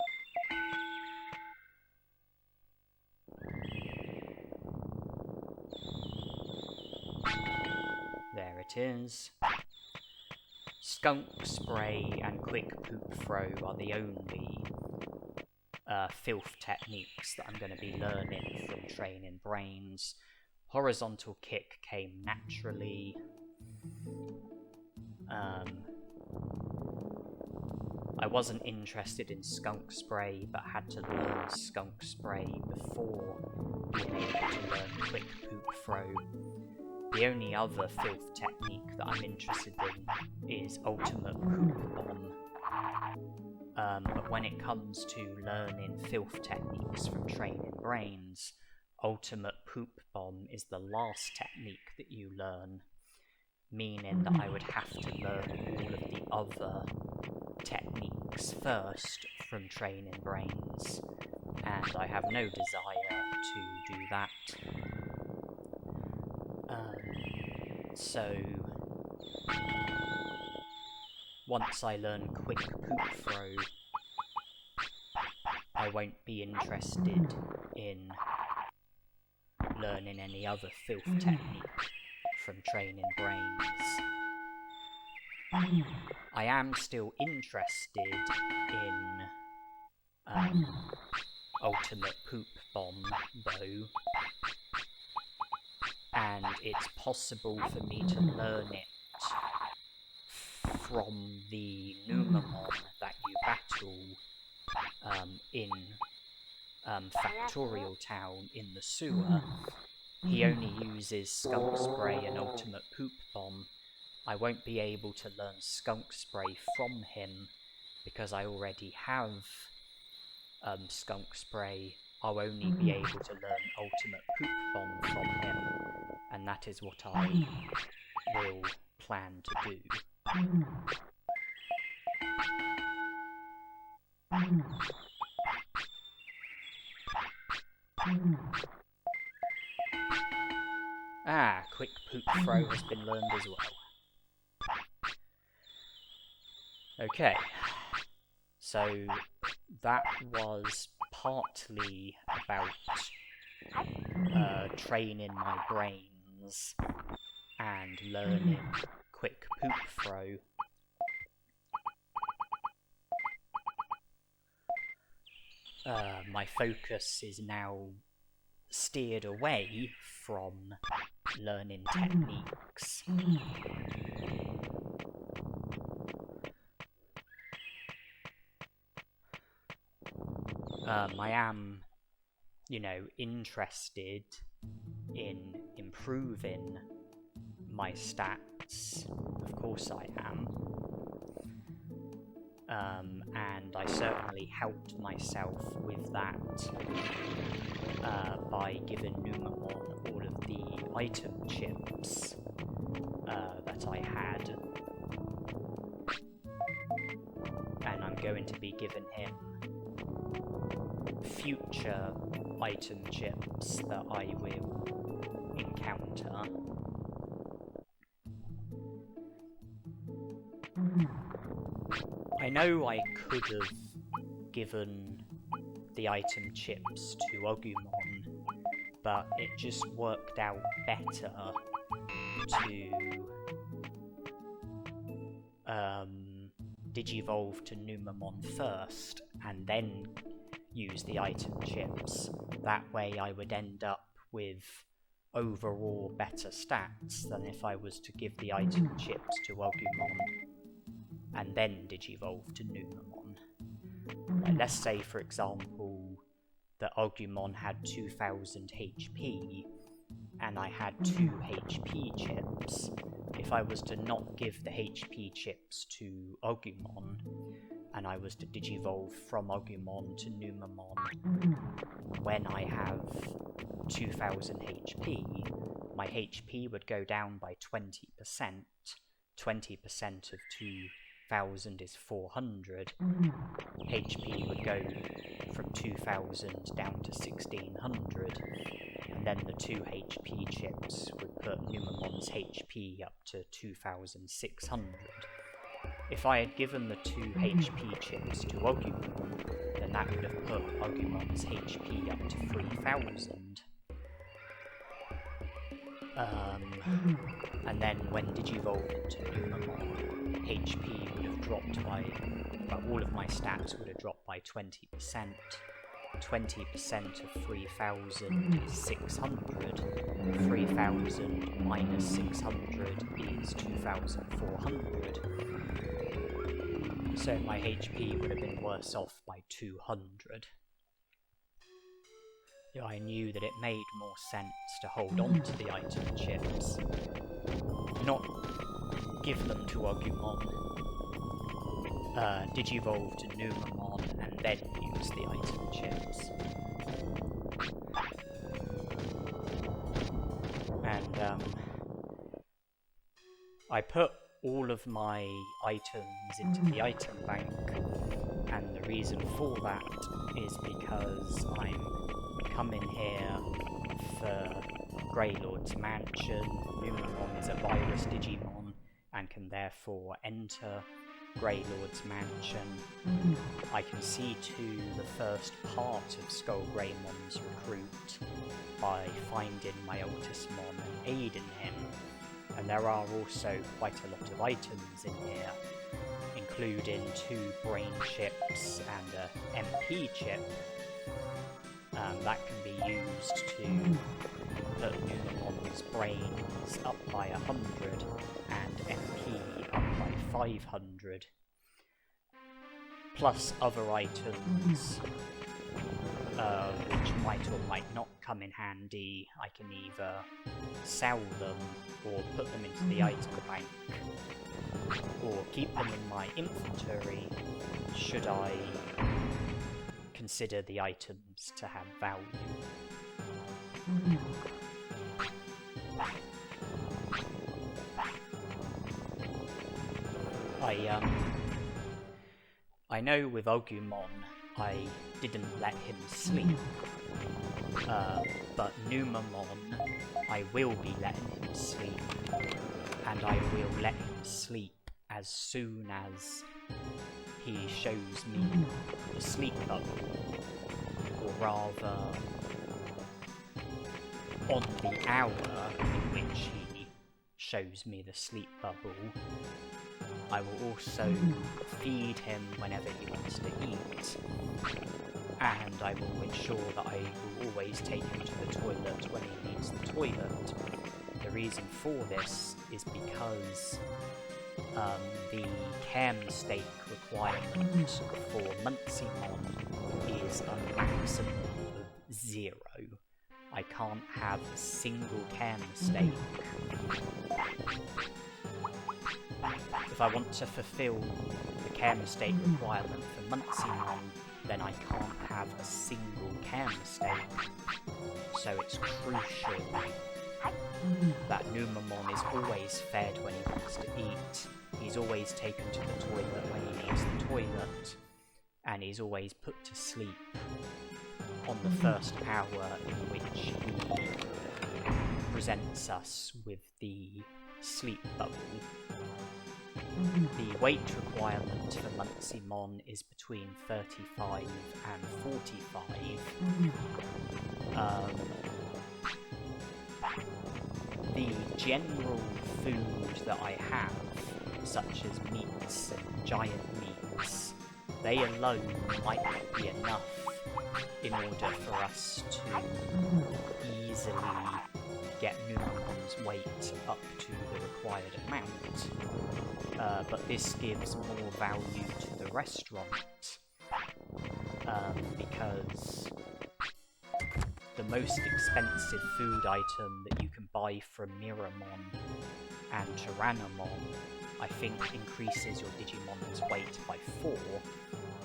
There it is. Skunk Spray and Quick Poop Throw are the only filth techniques that I'm going to be learning from Training Brains. Horizontal Kick came naturally. I wasn't interested in Skunk Spray, but had to learn Skunk Spray before being able to learn Quick Poop Throw. The only other filth technique that I'm interested in is Ultimate Poop Bomb. But when it comes to learning filth techniques from Training Brains, Ultimate Poop Bomb is the last technique that you learn, meaning that I would have to learn all of the other techniques first from Training Brains, and I have no desire to do that. So once I learn Quick Poop Throw, I won't be interested in learning any other filth technique from Training Brains. I am still interested in Ultimate Poop Bomb, though, and it's possible for me to learn it from the Numemon that you battle in Factorial Town in the sewer. He only uses Skunk Spray and Ultimate Poop Bomb. I won't be able to learn Skunk Spray from him because I already have Skunk Spray. I'll only be able to learn Ultimate Poop Bomb from him, and that is what I will plan to do. Quick Poop Throw has been learned as well. Okay, so that was partly about training my brains and learning Quick Poop Throw. My focus is now steered away from learning techniques. I am, interested in improving my stats. Of course I am. And I certainly helped myself with that by giving Numemon all of the item chips that I had. And I'm going to be giving him future item chips that I will encounter. I know I could have given the item chips to Agumon, but it just worked out better to Digivolve to Numemon first, and then use the item chips. That way I would end up with overall better stats than if I was to give the item chips to Agumon and then Digivolve to Numemon. Like, let's say, for example, that Agumon had 2000 HP, and I had 2 HP chips. If I was to not give the HP chips to Agumon, and I was to Digivolve from Agumon to Numemon, when I have 2000 HP, my HP would go down by 20%. 20% of 2000 is 400. HP would go from 2000 down to 1600. And then the 2 HP chips would put Numemon's HP up to 2600. If I had given the 2 HP chips to Agumon, then that would have put Agumon's HP up to 3000. And then when Digivolve into Numemon, HP would have dropped by, well, all of my stats would have dropped by 20%. 20% of 3000 is 600. 3000 minus 600 is 2400. So my HP would have been worse off by 200. I knew that it made more sense to hold on to the item chips, not give them to Agumon, Digivolve to Numemon, and then use the item chips. And I put all of my items into the item bank, and the reason for that is because I'm coming here for Greylord's Mansion. Numemon is a virus Digimon and can therefore enter Greylord's Mansion. I can see to the first part of Skullgreymon's recruit by finding my Otamamon and aiding him, and there are also quite a lot of items in here, including 2 brain chips and a MP chip. That can be used to put Numemon's brains up by 100 and MP up by 500, plus other items which might or might not come in handy. I can either sell them or put them into the item bank, or keep them in my inventory should I consider the items to have value. I know with Agumon I didn't let him sleep, but Numemon I will be letting him sleep, and I will let him sleep as soon as he shows me the sleep bubble, or rather on the hour in which he shows me the sleep bubble. I will also feed him whenever he wants to eat, and I will ensure that I will always take him to the toilet when he needs the toilet. The reason for this is because the care mistake requirement for Monzaemon is a maximum of 0. I can't have a single care mistake. If I want to fulfill the care mistake requirement for Monzaemon, then I can't have a single care mistake. So it's crucial that Numemon is always fed when he wants to eat. He's always taken to the toilet when he needs the toilet, and he's always put to sleep on the first hour in which he presents us with the sleep bubble. The weight requirement for Monzaemon is between 35 and 45. The general food that I have, such as meats and giant meats, they alone might not be enough in order for us to easily get Numemon's weight up to the required amount. But this gives more value to the restaurant, because the most expensive food item that you can buy from Miramon and Tyrannomon, I think, increases your Digimon's weight by 4,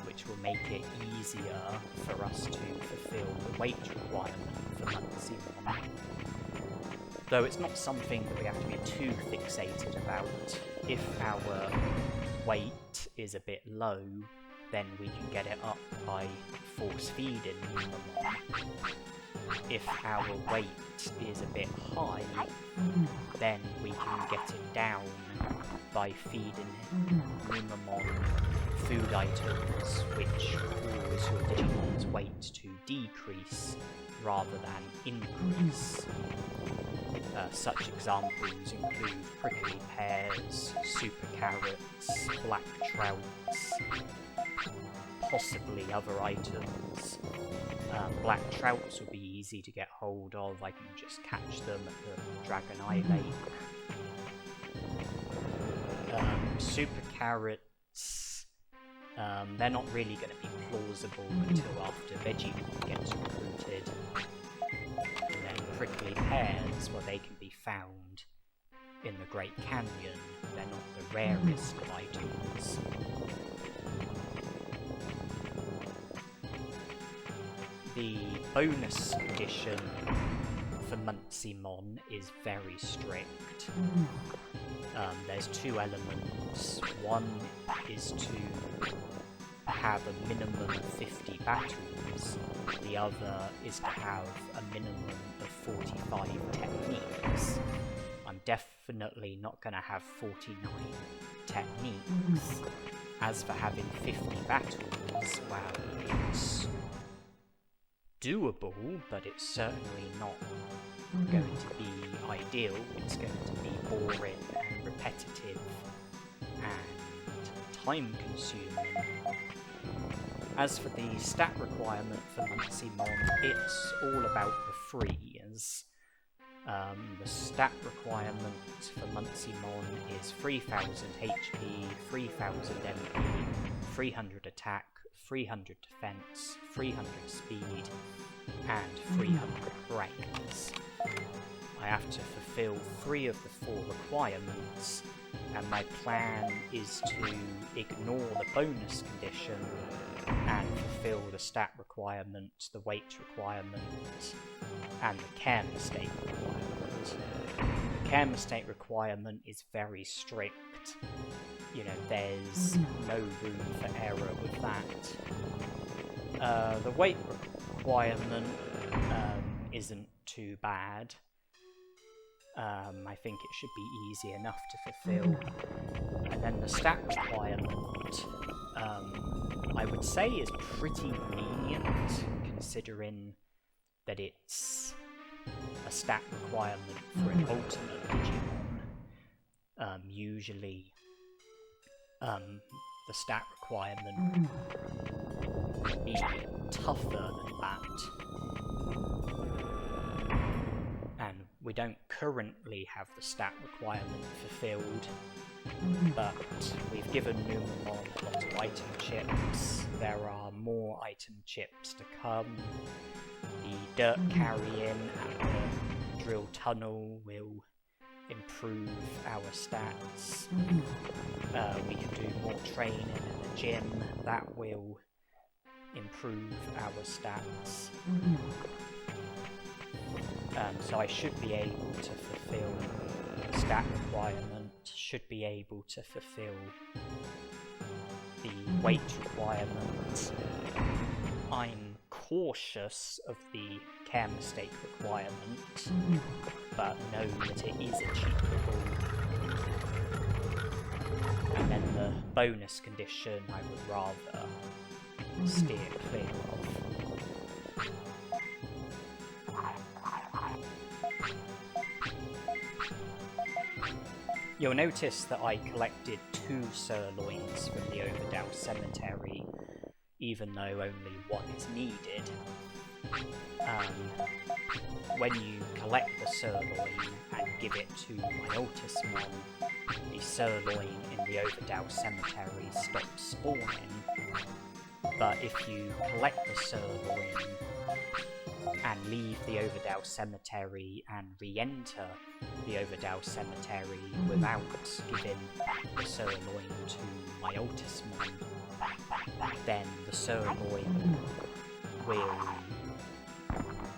which will make it easier for us to fulfill the weight requirement for Monzaemon. Though it's not something that we have to be too fixated about. If our weight is a bit low, then we can get it up by force feeding Numemon. If our weight is a bit high, then we can get it down by feeding Numemon food items which cause your Digimon's weight to decrease rather than increase. Such examples include prickly pears, super carrots, black trouts, possibly other items. Black trouts will be easy to get hold of. I can just catch them at the Dragon Eye Lake. Super carrots, they're not really going to be plausible until after Vegemon gets recruited. And then prickly pears, well, they can be found in the Great Canyon. They're not the rarest of items. The bonus condition for Monzaemon is very strict. There's 2 elements. One is to have a minimum of 50 battles. The other is to have a minimum of 45 techniques. I'm definitely not going to have 49 techniques. As for having 50 battles, well, it's doable, but it's certainly not going to be ideal. It's going to be boring and repetitive and time consuming. As for the stat requirement for Monzaemon, it's all about the freeze. The stat requirement for Monzaemon is 3000 HP, 3000 MP, 300 attack, 300 defense, 300 speed, and 300 brains. I have to fulfill 3 of the 4 requirements, and my plan is to ignore the bonus condition and fulfill the stat requirement, the weight requirement, and the care mistake requirement. The care mistake requirement is very strict. You know, there's no room for error with that. The weight requirement isn't too bad. I think it should be easy enough to fulfill. And then the stat requirement, I would say, is pretty lenient, considering that it's a stat requirement for an ultimate Digimon. Usually, the stat requirement would be tougher than that. And we don't currently have the stat requirement fulfilled, but we've given Numemon a lot of item chips. There are more item chips to come. The dirt carrying and the drill tunnel will improve our stats. We can do more training in the gym, that will improve our stats. So I should be able to fulfill the stat requirement, should be able to fulfill the weight requirement. I'm cautious of the care mistake requirement, but know that it is achievable. And then the bonus condition I would rather steer clear of. You'll notice that I collected 2 sirloins from the Overdale Cemetery, even though only 1 is needed. When you collect the sirloin and give it to my Otamamon, the sirloin in the Overdale Cemetery stops spawning. But if you collect the sirloin and leave the Overdale Cemetery and re-enter the Overdale Cemetery without giving the sirloin to my Otamamon, then the sirloin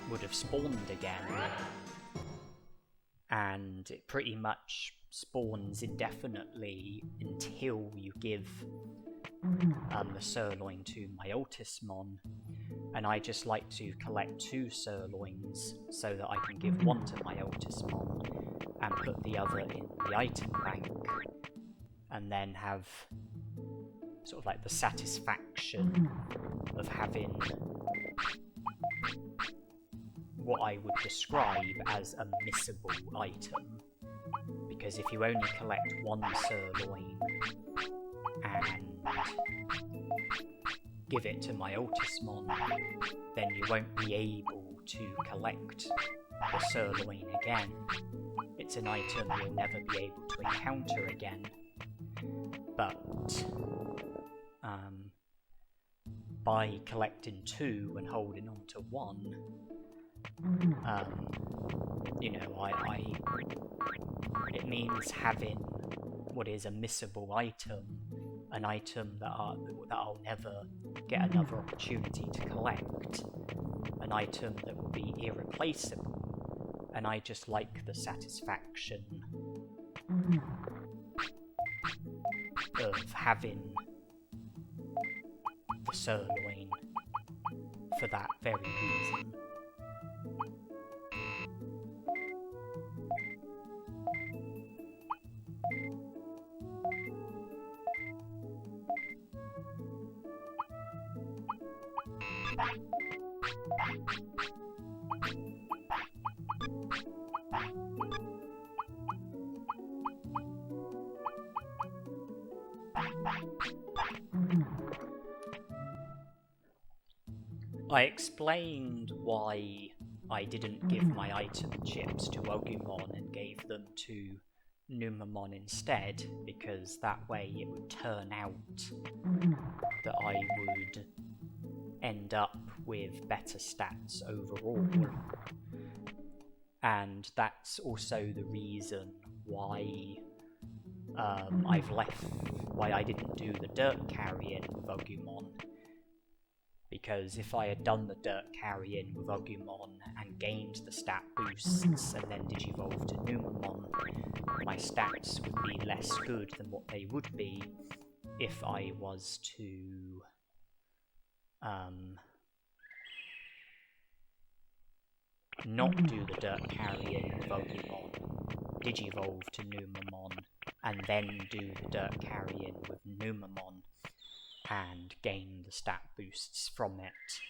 would have spawned again, and it pretty much spawns indefinitely until you give the sirloin to my Otamamon, and I just like to collect 2 sirloins so that I can give 1 to my Otamamon and put the other in the item bank, and then have sort of like the satisfaction of having what I would describe as a missable item. Because if you only collect 1 sirloin and give it to my Otamamon, then you won't be able to collect the sirloin again. It's an item you'll never be able to encounter again. But by collecting 2 and holding on to 1, you know, it means having what is a missable item, an item that I'll never get another opportunity to collect, an item that will be irreplaceable, and I just like the satisfaction of having the sirloin for that very reason. I explained why I didn't give my item chips to Agumon and gave them to Numemon instead, because that way it would turn out that I would end up with better stats overall. And that's also the reason why why I didn't do the dirt carrying with Agumon. Because if I had done the dirt carrying with Agumon and gained the stat boosts and then Digivolve to Numemon, my stats would be less good than what they would be if I was to not do the dirt carrying with Agumon, Digivolve to Numemon, and then do the dirt carrying with Numemon and gain the stat boosts from it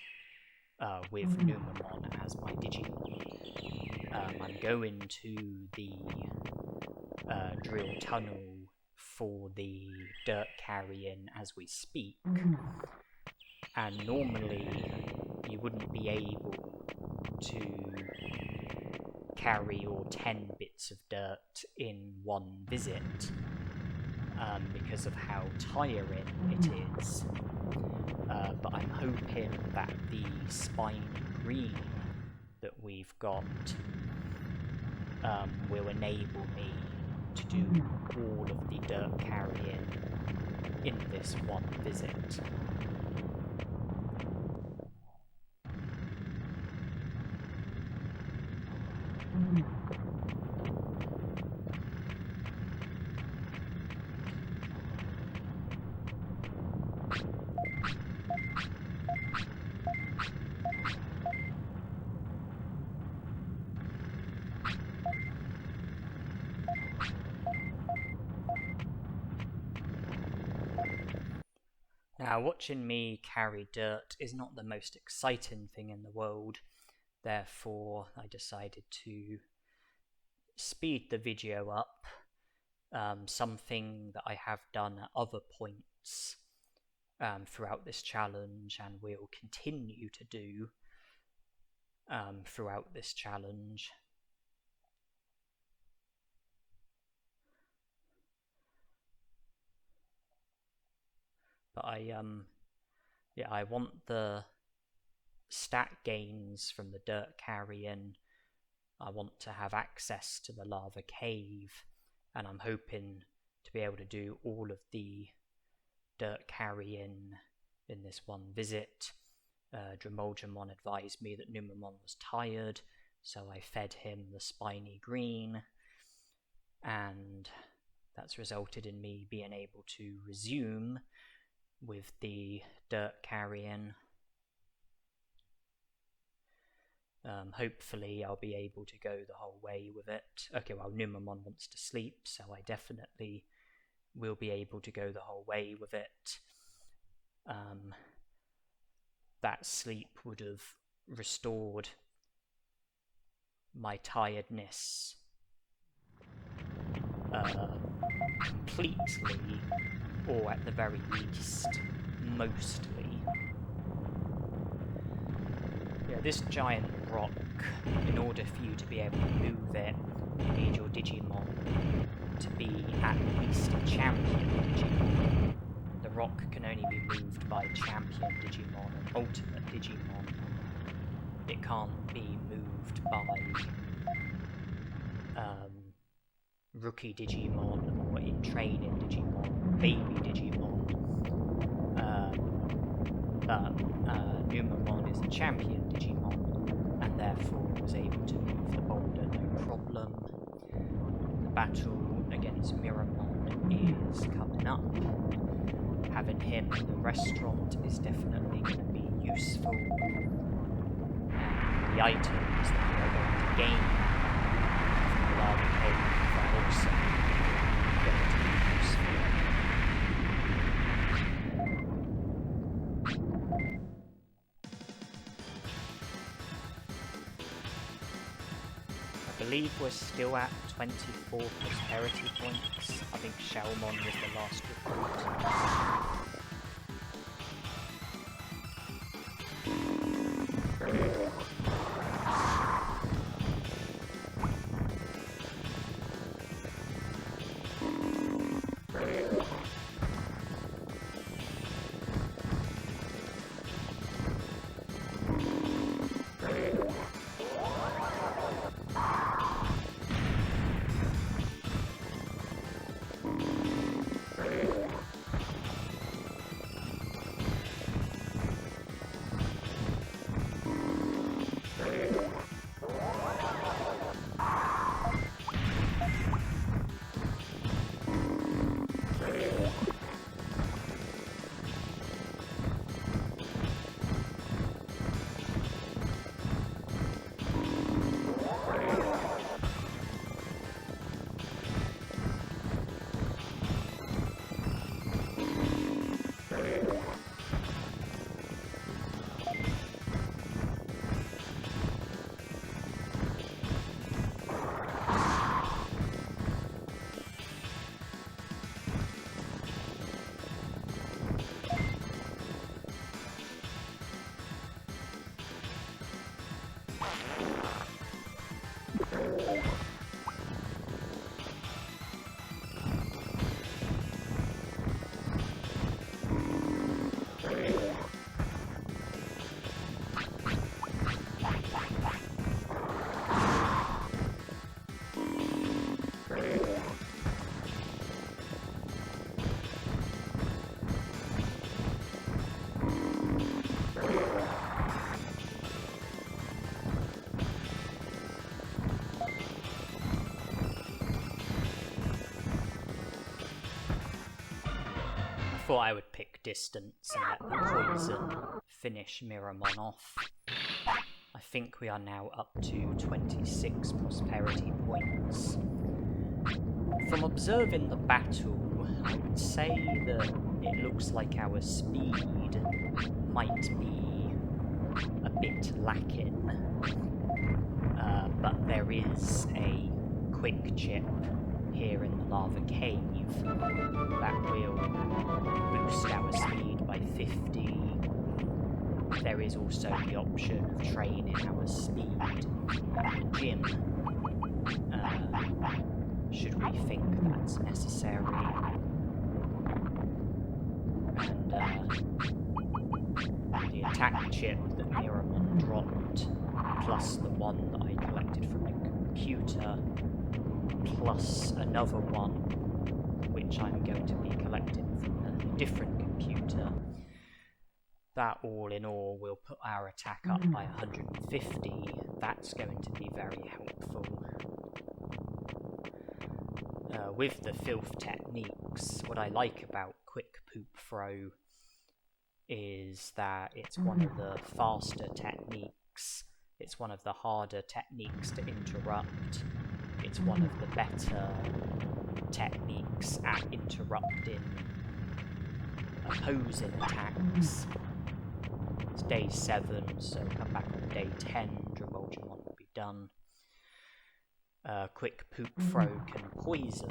with Numemon as my Digimon. I'm going to the drill tunnel for the dirt carrying as we speak, and normally you wouldn't be able to carry all 10 bits of dirt in one visit, because of how tiring it is. But I'm hoping that the spine green that we've got will enable me to do all of the dirt carrying in this one visit. Now, watching me carry dirt is not the most exciting thing in the world, therefore I decided to speed the video up, something that I have done at other points throughout this challenge and will continue to do throughout this challenge. But I want the stat gains from the dirt carrying. I want to have access to the lava cave, and I'm hoping to be able to do all of the dirt carrying in this one visit. Drimogemon advised me that Numemon was tired, so I fed him the spiny green, and that's resulted in me being able to resume with the dirt carrying. Hopefully I'll be able to go the whole way with it. Okay, well, Numemon wants to sleep, so I definitely will be able to go the whole way with it. That sleep would have restored my tiredness completely, or at the very least, mostly. Yeah, this giant rock, in order for you to be able to move it, you need your Digimon to be at least a champion Digimon. The rock can only be moved by champion Digimon and ultimate Digimon. It can't be moved by rookie Digimon or in training Digimon, baby Digimon. But Numemon is a champion Digimon and therefore was able to move the boulder no problem. The battle against Miramon is coming up. Having him in the restaurant is definitely going to be useful. And the items that we are going to gain from the lava cave are also going to be useful. I believe we're still at 24 prosperity points. I think Shellmon was the last recruit. thought I would pick distance and let the poison finish Miramon off. I think we are now up to 26 prosperity points. From observing the battle, I would say that it looks like our speed might be a bit lacking, but there is a quick chip here in the lava cave that will boost our speed by 50. There is also the option of training our speed at the gym, should we think that's necessary. And the attack chip that Miramon dropped, plus the one that I collected from the computer, plus another one which I'm going to be collecting from a different computer, that all in all will put our attack up by 150. That's going to be very helpful. With the filth techniques, what I like about Quick Poop Throw is that it's one of the faster techniques, it's one of the harder techniques to interrupt, it's one of the better techniques at interrupting opposing attacks. It's day 7, so come back on day 10, Drimogemon will be done. Quick Poop Throw can poison,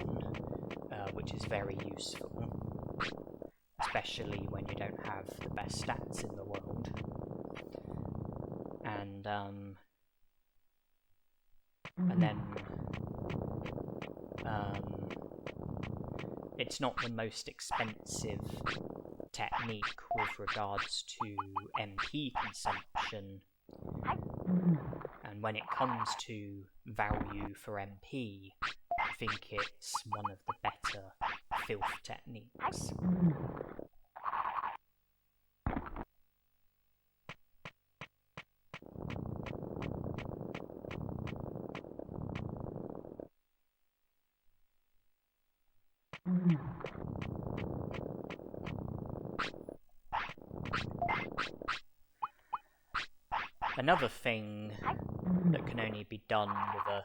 which is very useful, especially when you don't have the best stats in the world. And then it's not the most expensive technique with regards to MP consumption, and when it comes to value for MP, I think it's one of the better filth techniques. Another thing that can only be done with a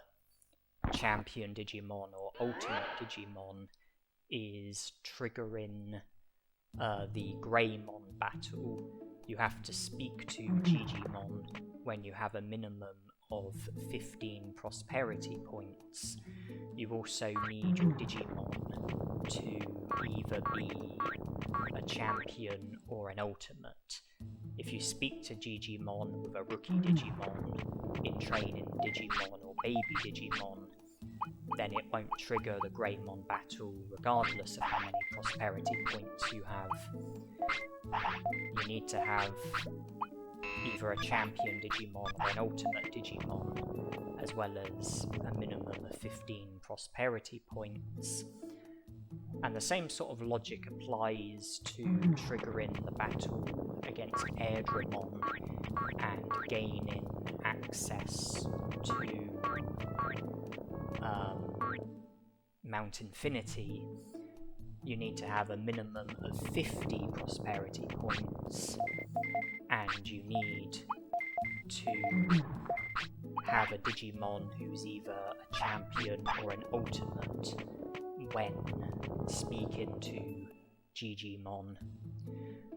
champion Digimon or ultimate Digimon is triggering the Greymon battle. You have to speak to Digimon when you have a minimum of 15 prosperity points. You also need your Digimon to either be a champion or an ultimate. If you speak to Digimon with a rookie Digimon in training Digimon or baby Digimon, then it won't trigger the Greymon battle regardless of how many prosperity points you have. You need to have either a champion Digimon or an ultimate Digimon, as well as a minimum of 15 prosperity points. And the same sort of logic applies to triggering the battle against Seadramon and gaining access to Mount Infinity. You need to have a minimum of 50 prosperity points, and you need to have a Digimon who's either a champion or an ultimate when speaking to Digimon.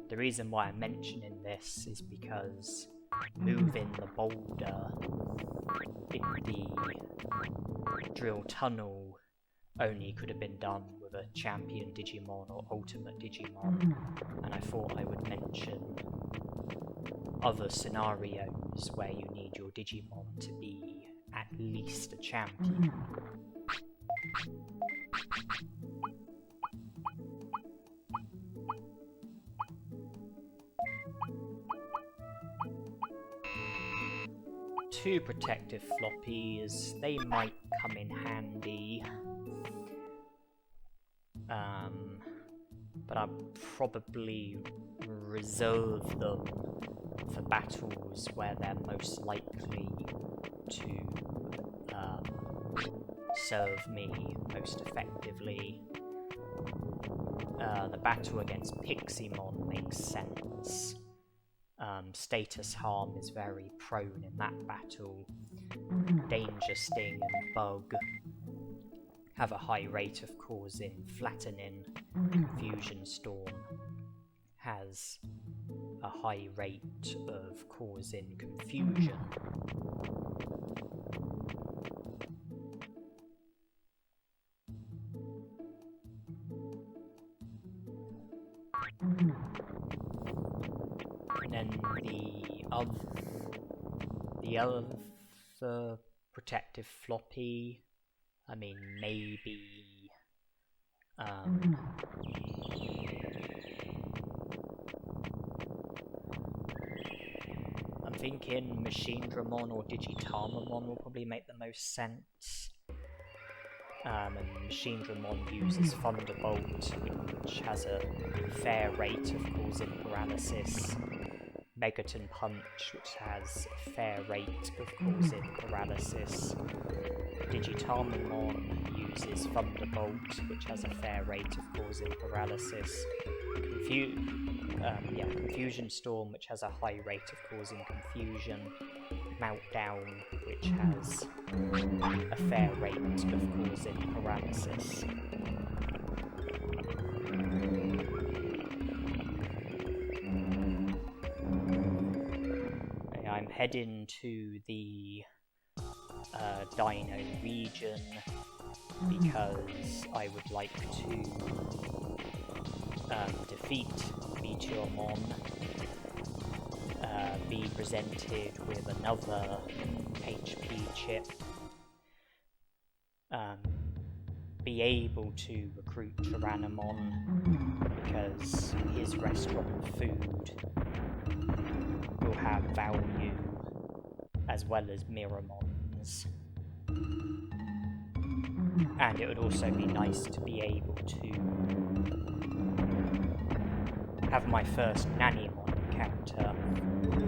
The reason why I'm mentioning this is because moving the boulder in the drill tunnel only could have been done with a champion Digimon or ultimate Digimon, and I thought I would mention other scenarios where you need your Digimon to be at least a champion. Two protective floppies, they might come in handy, but I'll probably reserve them for battles where they're most likely to serve me most effectively. The battle against Piximon makes sense. Status Harm is very prone in that battle. Danger Sting and Bug have a high rate of causing flattening. Fusion Storm has a high rate of causing confusion. And then the other protective floppy, I mean, maybe I'm thinking Seadramon or Digitalmon will probably make the most sense. And Seadramon uses Thunderbolt, which has a fair rate of causing paralysis. Megaton Punch, which has a fair rate of causing paralysis. Digitalmon uses Thunderbolt, which has a fair rate of causing paralysis. Confusion Storm, which has a high rate of causing confusion. Meltdown, which has a fair rate of causing paralysis. I'm heading to the Dino region because I would like to defeat Biyomon, be presented with another HP chip, be able to recruit Tyrannomon because his restaurant food will have value as well as Miramon's. And it would also be nice to be able to have my first Nanimon encounter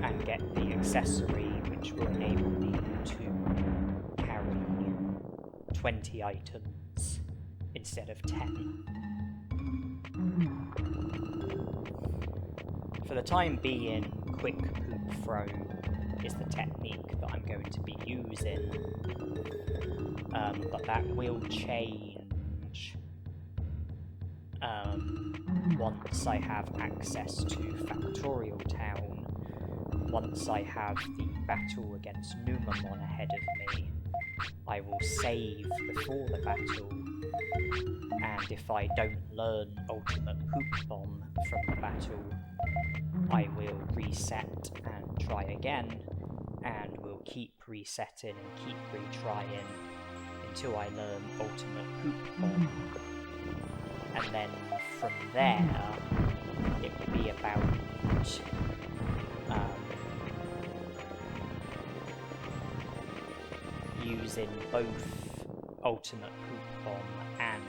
and get the accessory which will enable me to carry 20 items instead of 10. For the time being, Quick Poop Throw is the technique that I'm going to be using, but that will change once I have access to Factorial Town, once I have the battle against Numemon ahead of me. I will save before the battle, and if I don't learn Ultimate Poop Bomb from the battle, I will reset and try again, and will keep resetting and keep retrying until I learn Ultimate Poop Bomb. And then from there, it will be about using both Ultimate Poop Bomb and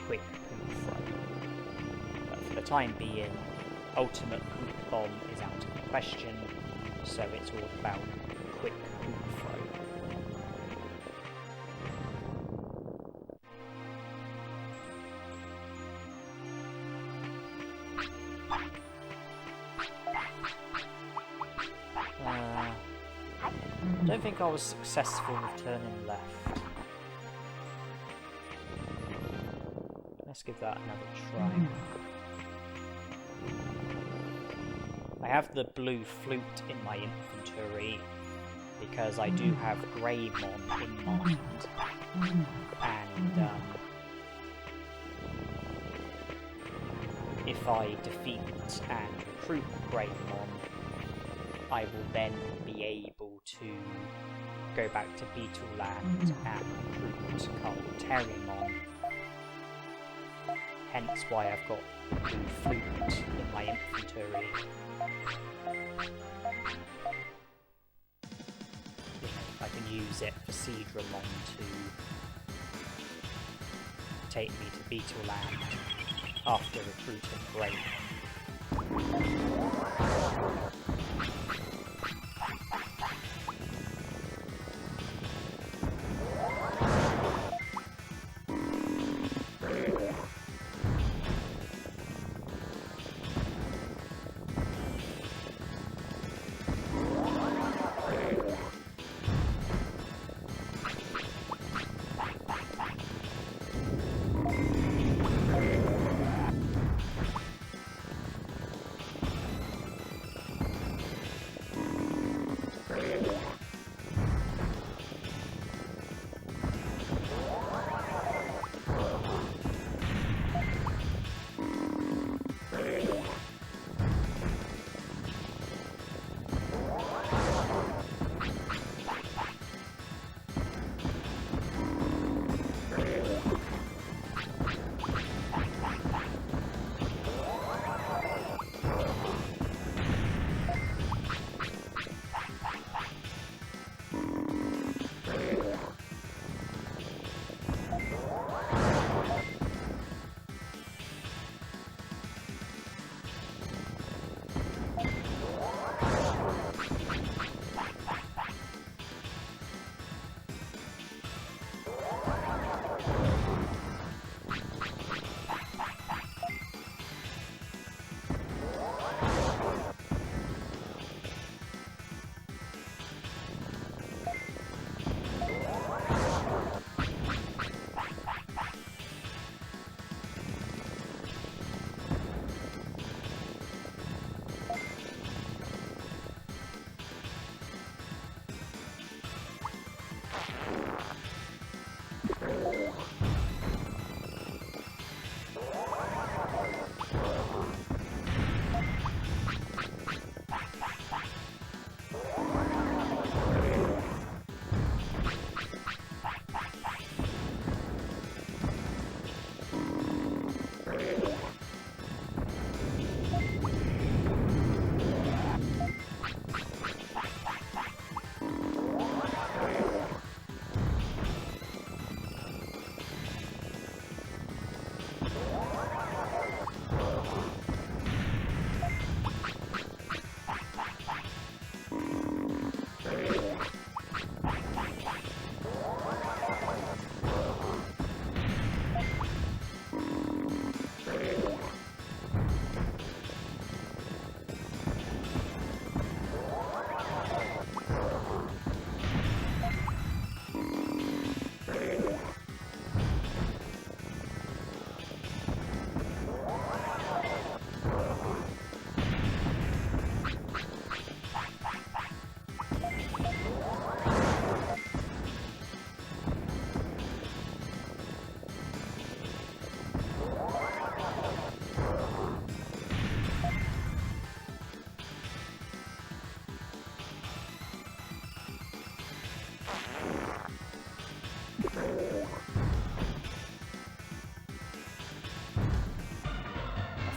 Quick Poop Throw. But for the time being, Ultimate Poop Bomb is out of the question, so it's all about Quick Poop Throw. I don't think I was successful with turning left. Let's give that another try. I have the blue flute in my inventory because I do have Greymon in mind, and if I defeat and recruit Greymon, I will then be able to go back to Beetleland and recruit Tyrannomon. Hence why I've got the blue flute in my inventory. I can use it for Seadramon to take me to Beetleland after recruiting Greymon.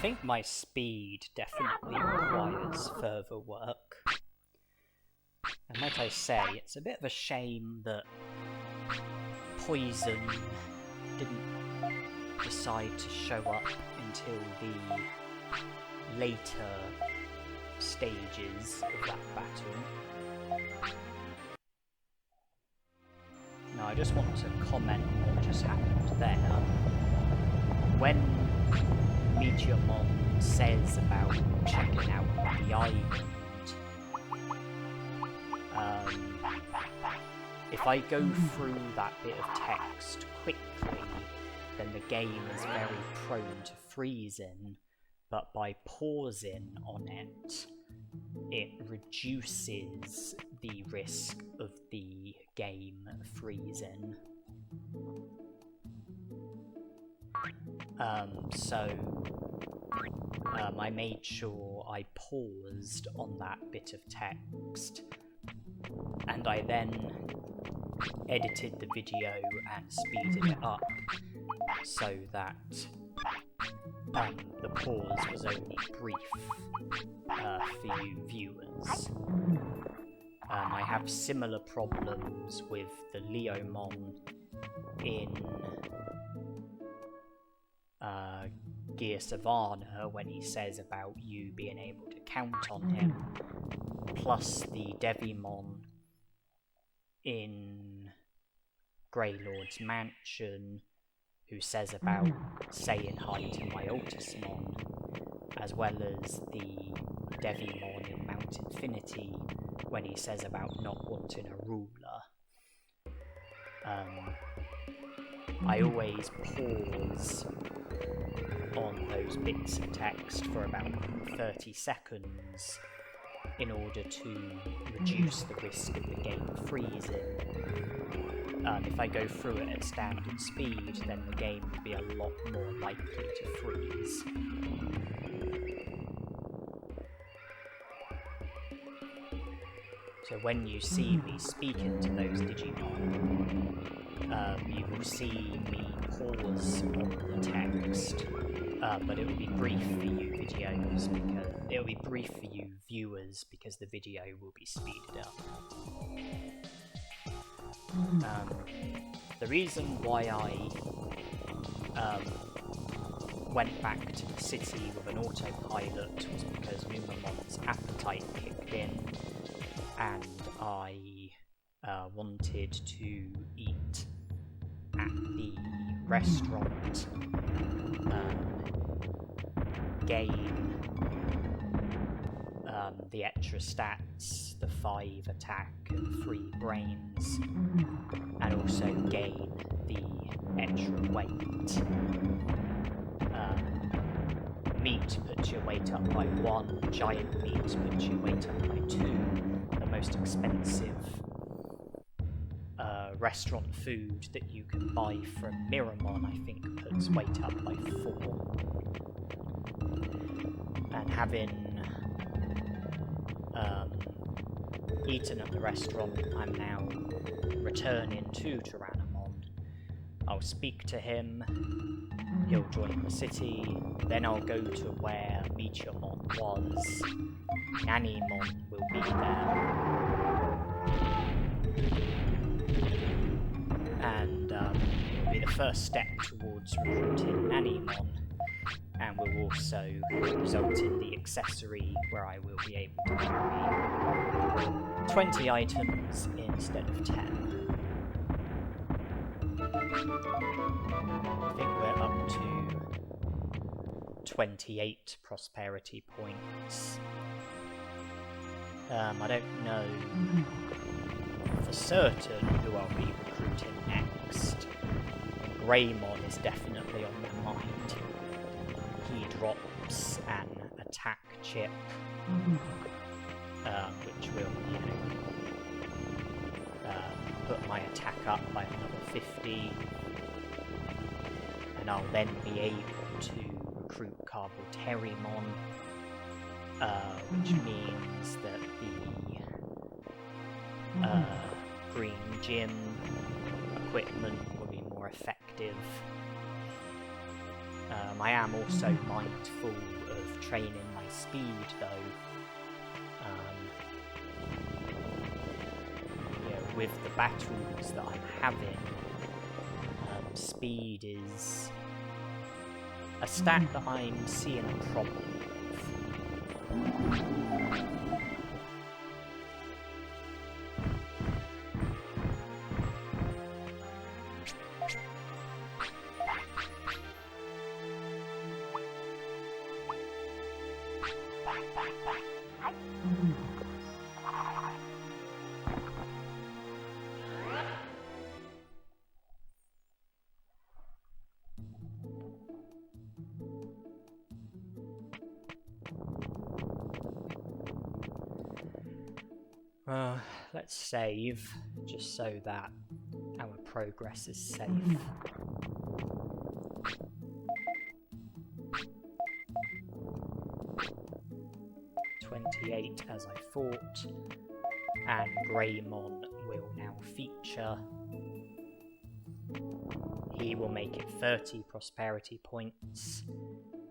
think my speed definitely requires further work. And like I say, it's a bit of a shame that Poison didn't decide to show up until the later stages of that battle. Now I just want to comment on what just happened there. When Biyomon says about checking out the island, if I go through that bit of text quickly, then the game is very prone to freezing, but by pausing on it, it reduces the risk of the game freezing. I made sure I paused on that bit of text, and I then edited the video and speeded it up so that the pause was only brief for you viewers. I have similar problems with the Leomon in Gear Savannah when he says about you being able to count on him, plus the Digimon in Grey Lord's Mansion who says about saying hi to my Otamamon, as well as the Digimon in Mount Infinity when he says about not wanting a ruler. I always pause on those bits of text for about 30 seconds in order to reduce the risk of the game freezing. If I go through it at standard speed, then the game will be a lot more likely to freeze. So when you see me speaking to those Digimon, you will see me pause on the text, but it will be brief for you videos because it will be brief for you viewers because the video will be speeded up. The reason why I went back to the city with an autopilot was because Numemon's appetite kicked in, and I wanted to eat at the restaurant, gain the extra stats, the 5 attack and 3 brains, and also gain the extra weight. Meat puts your weight up by 1, giant meat puts your weight up by 2. The most expensive restaurant food that you can buy from Miramon, I think, puts weight up by 4. And having eaten at the restaurant, I'm now returning to Tyrannomon. I'll speak to him, he'll join the city, then I'll go to where Bitamon was. Nanimon will be there. And it'll be the first step towards recruiting Nanimon, and will also result in the accessory where I will be able to carry 20 items instead of 10. I think we're up to 28 prosperity points. I don't know for certain who I'll be recruiting next. Greymon is definitely on my mind. He drops an attack chip, which will, put my attack up by another 50, and I'll then be able to recruit Tyrannomon, which means that the green gym equipment will be more effective. I am also mindful training my speed though. With the battles that I'm having, speed is a stat that I'm seeing a problem with. Let's save, just so that our progress is safe. "28" as I thought, and Greymon will now feature. He will make it 30 prosperity points,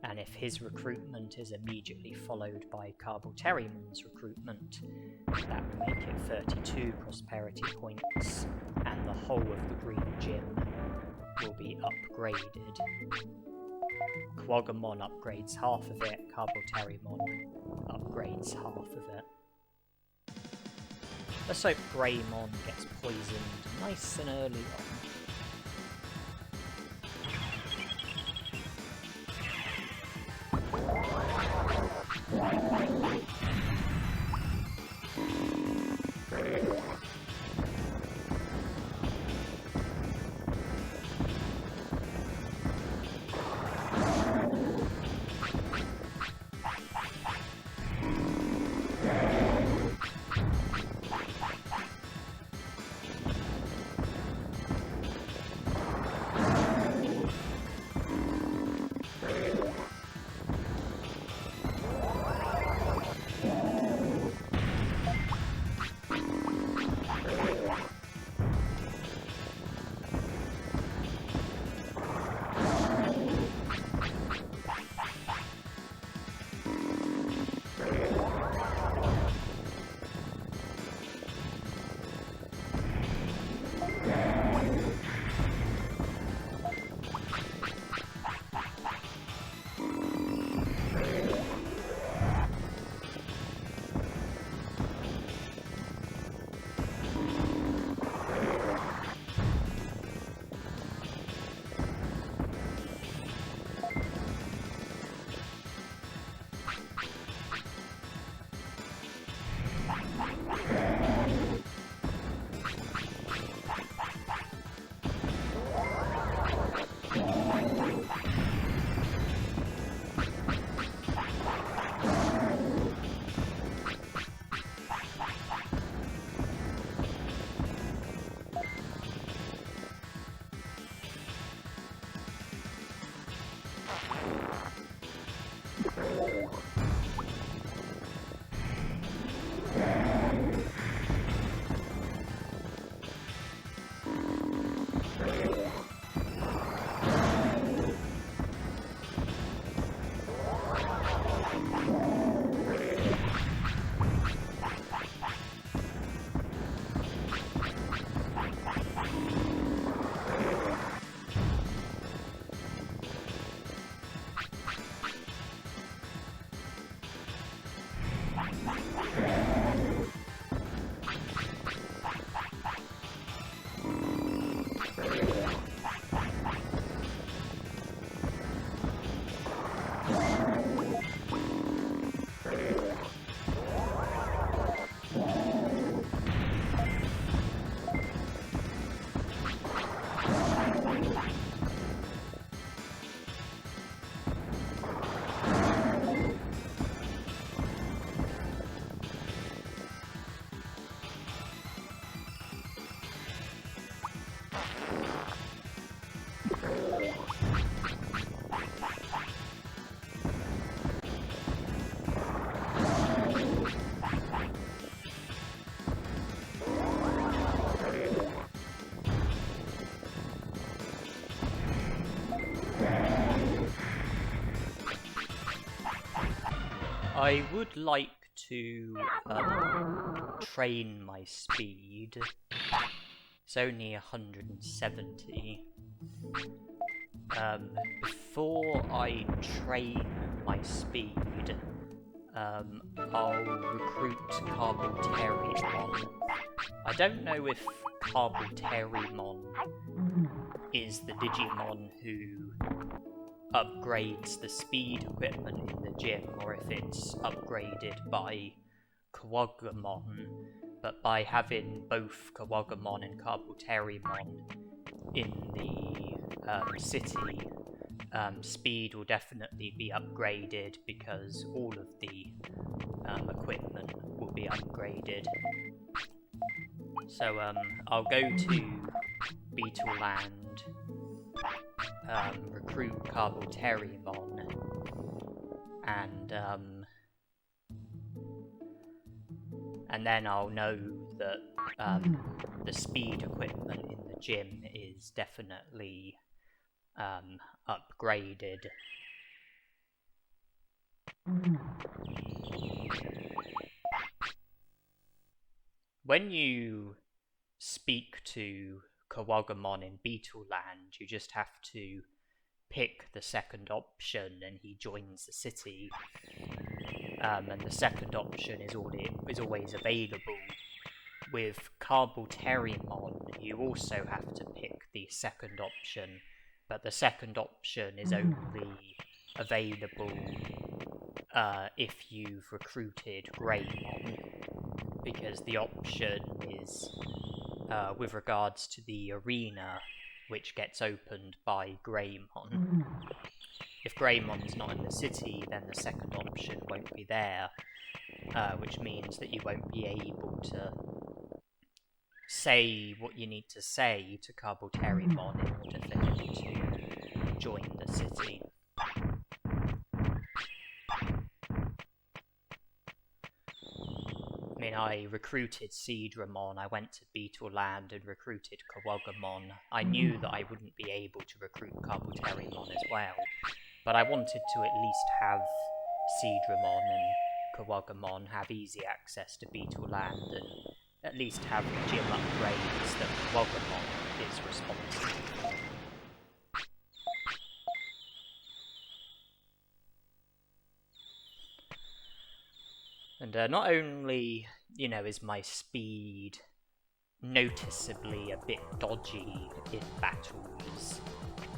and if his recruitment is immediately followed by Carboterimon's recruitment, that will make it 32 prosperity points, and the whole of the green gym will be upgraded. Kuwagamon upgrades half of it, Carboterimon upgrades half of it. Let's hope Greymon gets poisoned nice and early on. I would like to train my speed. It's only 170. Before I train my speed, I'll recruit Carboterimon. I don't know if Carboterimon is the Digimon who upgrades the speed equipment in the gym, or if it's upgraded by Kuwagamon, but by having both Kuwagamon and Carboterimon in the city, speed will definitely be upgraded because all of the equipment will be upgraded. So I'll go to Beetleland, recruit Carboterimon, and then I'll know that the speed equipment in the gym is definitely upgraded. When you speak to Kuwagamon in Beetleland, you just have to pick the second option and he joins the city. And the second option is always available. With Carboterimon, you also have to pick the second option, but the second option is only available if you've recruited Greymon, because the option is with regards to the arena, which gets opened by Greymon. If Greymon's not in the city, then the second option won't be there, which means that you won't be able to say what you need to say to Carboterimon in order for him to join the city. I mean, I recruited Seadramon, I went to Beetleland and recruited Kuwagamon. I knew that I wouldn't be able to recruit Carboterimon as well, but I wanted to at least have Seadramon and Kuwagamon have easy access to Beetleland and at least have gym upgrades that Kuwagamon is responsible for. And not only, you know, is my speed noticeably a bit dodgy in battles,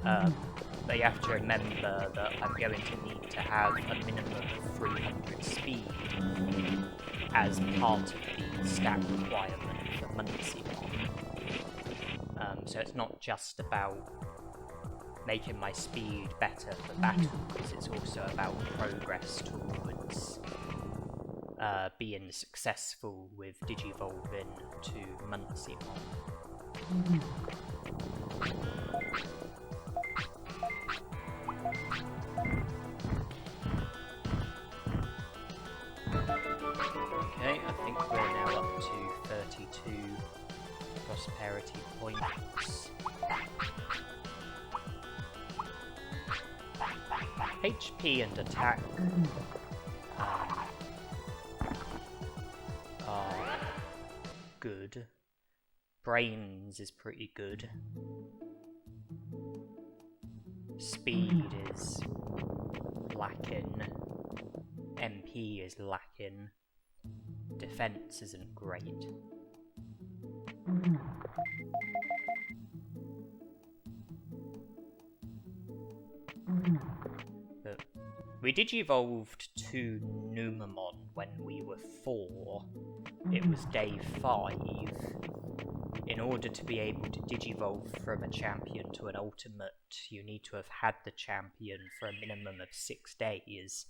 but you have to remember that I'm going to need to have a minimum of 300 speed as part of the stat requirement for Monzaemon. So it's not just about making my speed better for battles, it's also about progress towards being successful with Digivolving to Monzaemon. Okay, I think we're now up to 32 prosperity points. HP and attack are good. Brains is pretty good. Speed is lacking. MP is lacking. Defense isn't great. But we digivolved to Numemon when we were 4. It was day 5. In order to be able to digivolve from a champion to an ultimate, you need to have had the champion for a minimum of 6 days,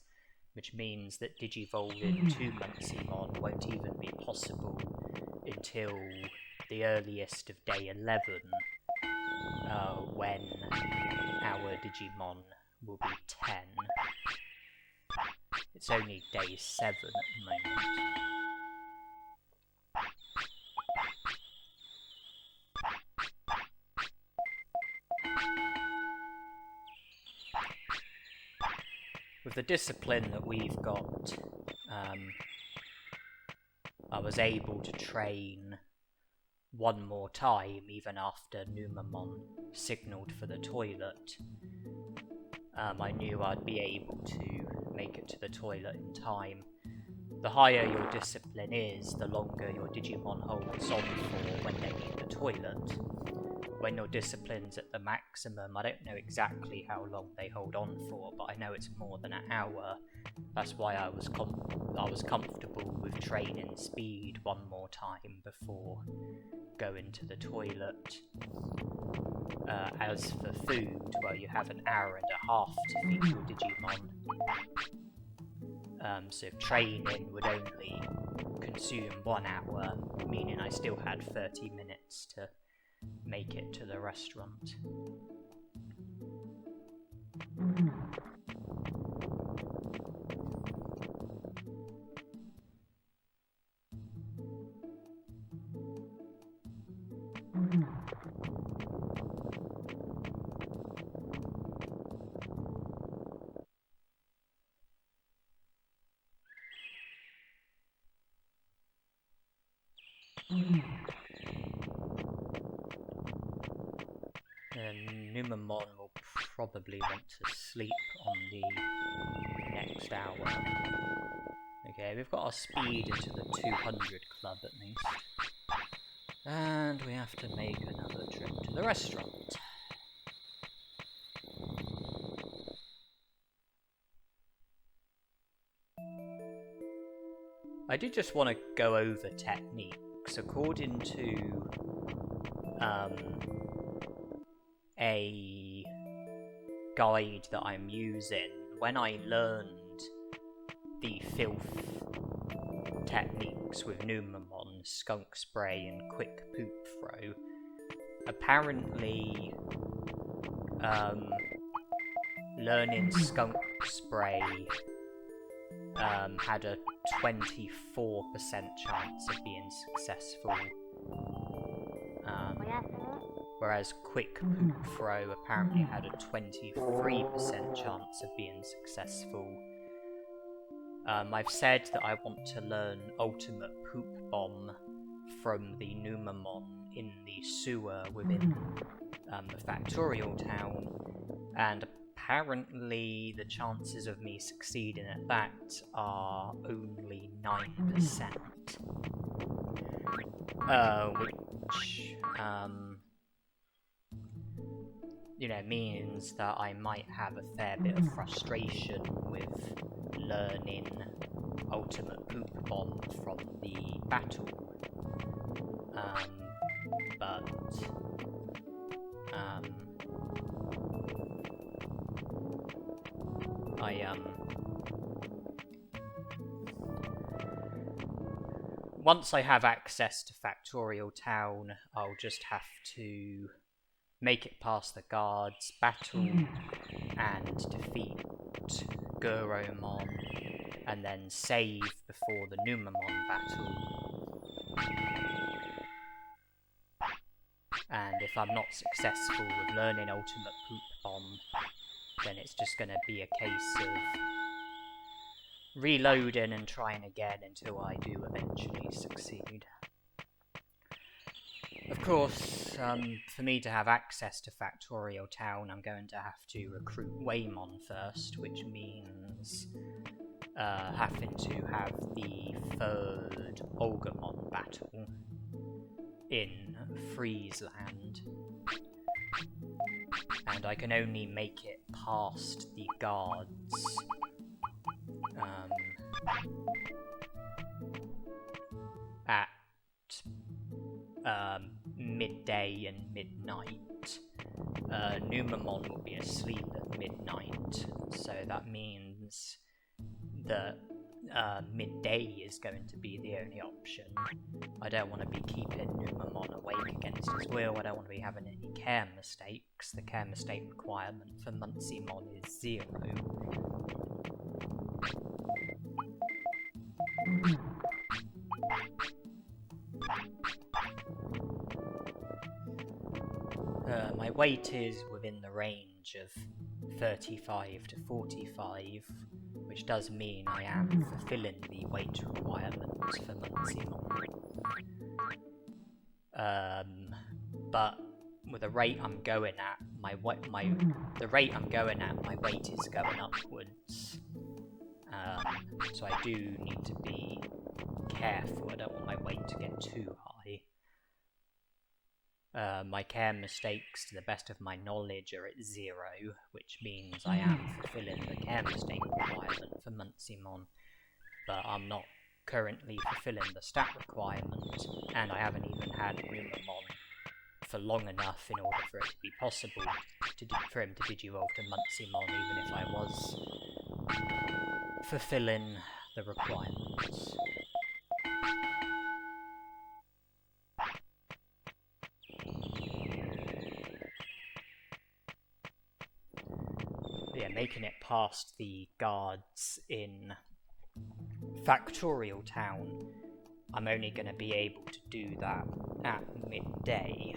which means that digivolving to Monzaemon won't even be possible until the earliest of day 11, when our Digimon will be 10. It's only day 7 at the moment. with the discipline that we've got, I was able to train one more time even after Numemon signalled for the toilet. I knew I'd be able to make it to the toilet in time. The higher your discipline is, the longer your Digimon holds on for when they need the toilet. When your discipline's at the maximum, I don't know exactly how long they hold on for, but I know it's more than an hour. That's why I was comfortable with training speed one more time before going to the toilet. As for food, well, you have an hour and a half to feed your Digimon. So training would only consume 1 hour, meaning I still had 30 minutes to make it to the restaurant. Numemon will probably want to sleep on the next hour. Okay, we've got our speed into the 200 club at least. And we have to make another trip to the restaurant. I do just want to go over techniques. According to a guide that I'm using, when I learned the filth techniques with Numemon, Skunk Spray and Quick Poop Throw, apparently learning Skunk Spray had a 24% chance of being successful, whereas Quick Poop Throw apparently had a 23% chance of being successful. I've said that I want to learn Ultimate Poop Bomb from the Numemon in the sewer within the Factorial Town, and apparently the chances of me succeeding at that are only 9%. Which, you know, means that I might have a fair bit of frustration with learning Ultimate Poop Bomb from the battle. Once I have access to Factorial Town, I'll just have to make it past the guards, battle and defeat Guromon, and then save before the Numemon battle. And if I'm not successful with learning Ultimate Poop Bomb, then it's just going to be a case of reloading and trying again until I do eventually succeed. Of course, for me to have access to Factorial Town, I'm going to have to recruit Waymon first, which means having to have the 3rd Ogremon battle in Friesland. And I can only make it past the guards at midday and midnight. Numemon will be asleep at midnight, so that means that midday is going to be the only option. I don't want to be keeping Numemon awake against his will. I don't want to be having any care mistakes. The care mistake requirement for Monzaemon is 0. My weight is within the range of 35 to 45, which does mean I am fulfilling the weight requirements for Monzaemon. But with the rate I'm going at, my weight is going upwards. So I do need to be careful. I don't want my weight to get too high. My care mistakes, to the best of my knowledge, are at 0, which means I am fulfilling the care mistake requirement for Monzaemon, but I'm not currently fulfilling the stat requirement, and I haven't even had Numemon for long enough in order for it to be possible for him to digivolve to Monzaemon, even if I was fulfilling the requirements. Yeah, making it past the guards in Factorial Town, I'm only going to be able to do that at midday.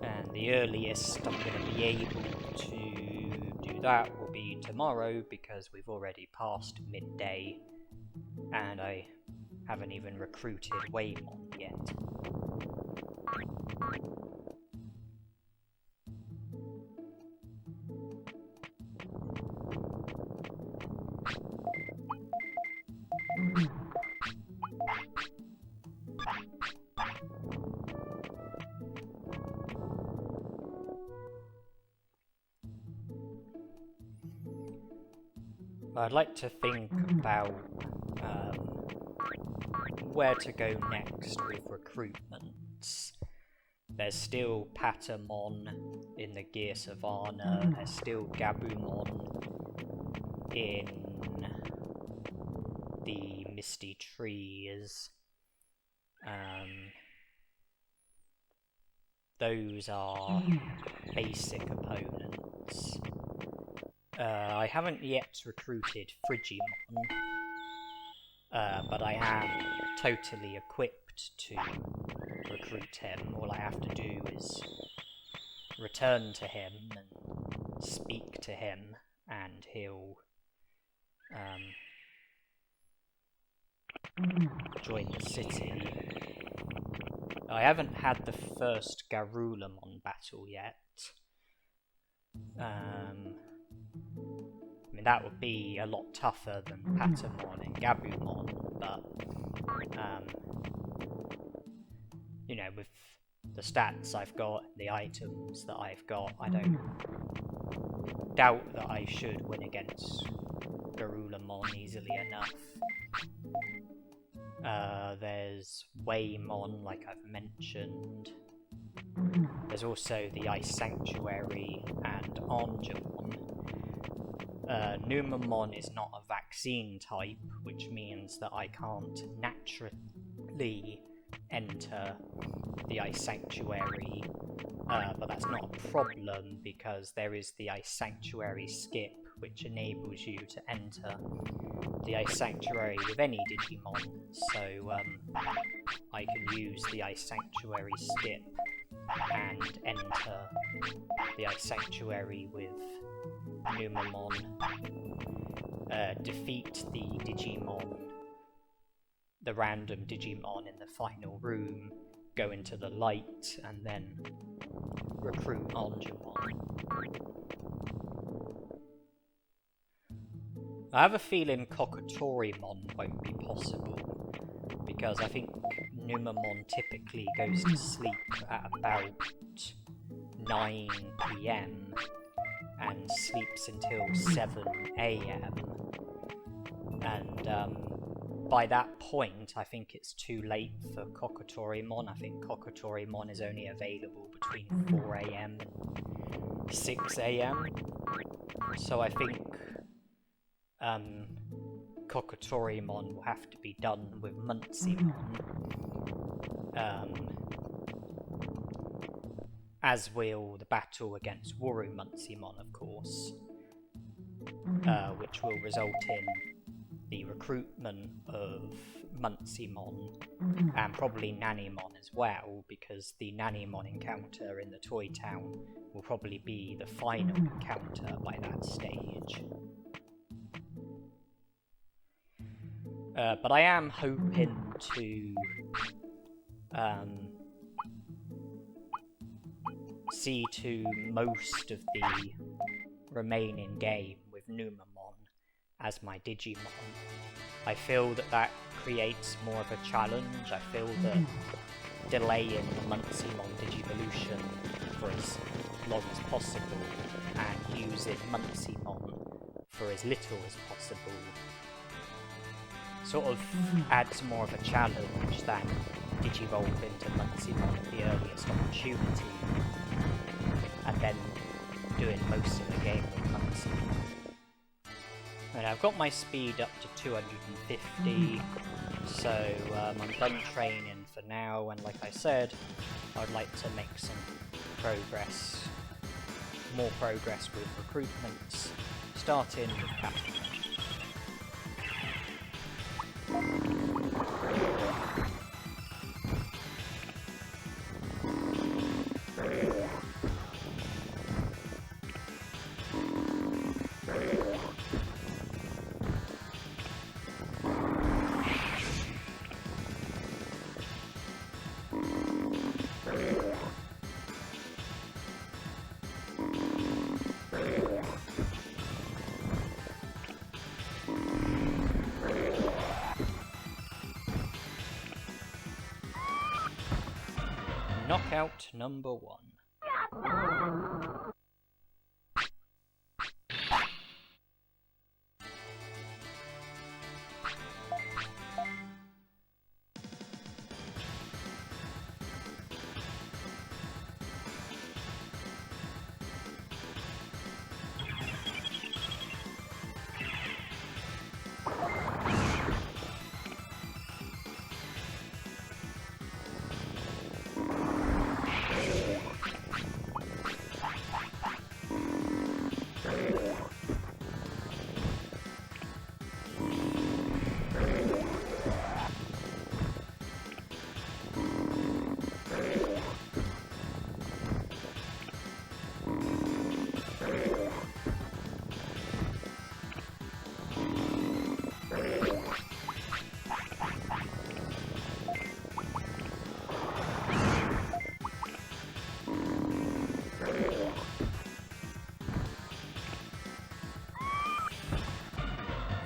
And the earliest I'm going to be able to do that will be tomorrow, because we've already passed midday and I haven't even recruited Waymon yet. I'd like to think about where to go next with recruitments. There's still Betamon in the Gear Savannah, there's still Agumon in the Misty Trees. Those are basic opponents. I haven't yet recruited Frigimon, but I am totally equipped to recruit him. All I have to do is return to him and speak to him, and he'll join the city. I haven't had the first Garulamon battle yet. I mean, that would be a lot tougher than Betamon and Agumon, but, you know, with the stats I've got, the items that I've got, I don't doubt that I should win against Garulamon easily enough. There's Waymon, like I've mentioned. There's also the Ice Sanctuary and Agumon. Numemon is not a vaccine type, which means that I can't naturally enter the Ice Sanctuary, but that's not a problem because there is the Ice Sanctuary skip, which enables you to enter the Ice Sanctuary with any Digimon, so I can use the Ice Sanctuary skip and enter the Ice Sanctuary with Numemon, defeat the Digimon, the random Digimon in the final room, go into the light, and then recruit Agumon. I have a feeling Coelamon won't be possible, because I think Numemon typically goes to sleep at about 9 PM and sleeps until 7 AM, and by that point I think it's too late for Coelamon. I think Coelamon is only available between 4 AM and 6 AM, so I think Coelamon will have to be done with Monzaemon, as will the battle against WaruMonzaemon, of course, which will result in the the recruitment of Monzaemon and probably Nanimon as well, because the Nanimon encounter in the Toy Town will probably be the final encounter by that stage. But I am hoping to see to most of the remaining game with Numemon as my Digimon. I feel that that creates more of a challenge. I feel that delaying the Monzaemon Digivolution for as long as possible and using Monzaemon for as little as possible sort of adds more of a challenge than Digivolve into Monzaemon at the earliest opportunity and then doing most of the game with Monzaemon. And I've got my speed up to 250, so I'm done training for now, and like I said, I'd like to make some progress, more progress with recruitments, starting with Betamon. Knockout number 1.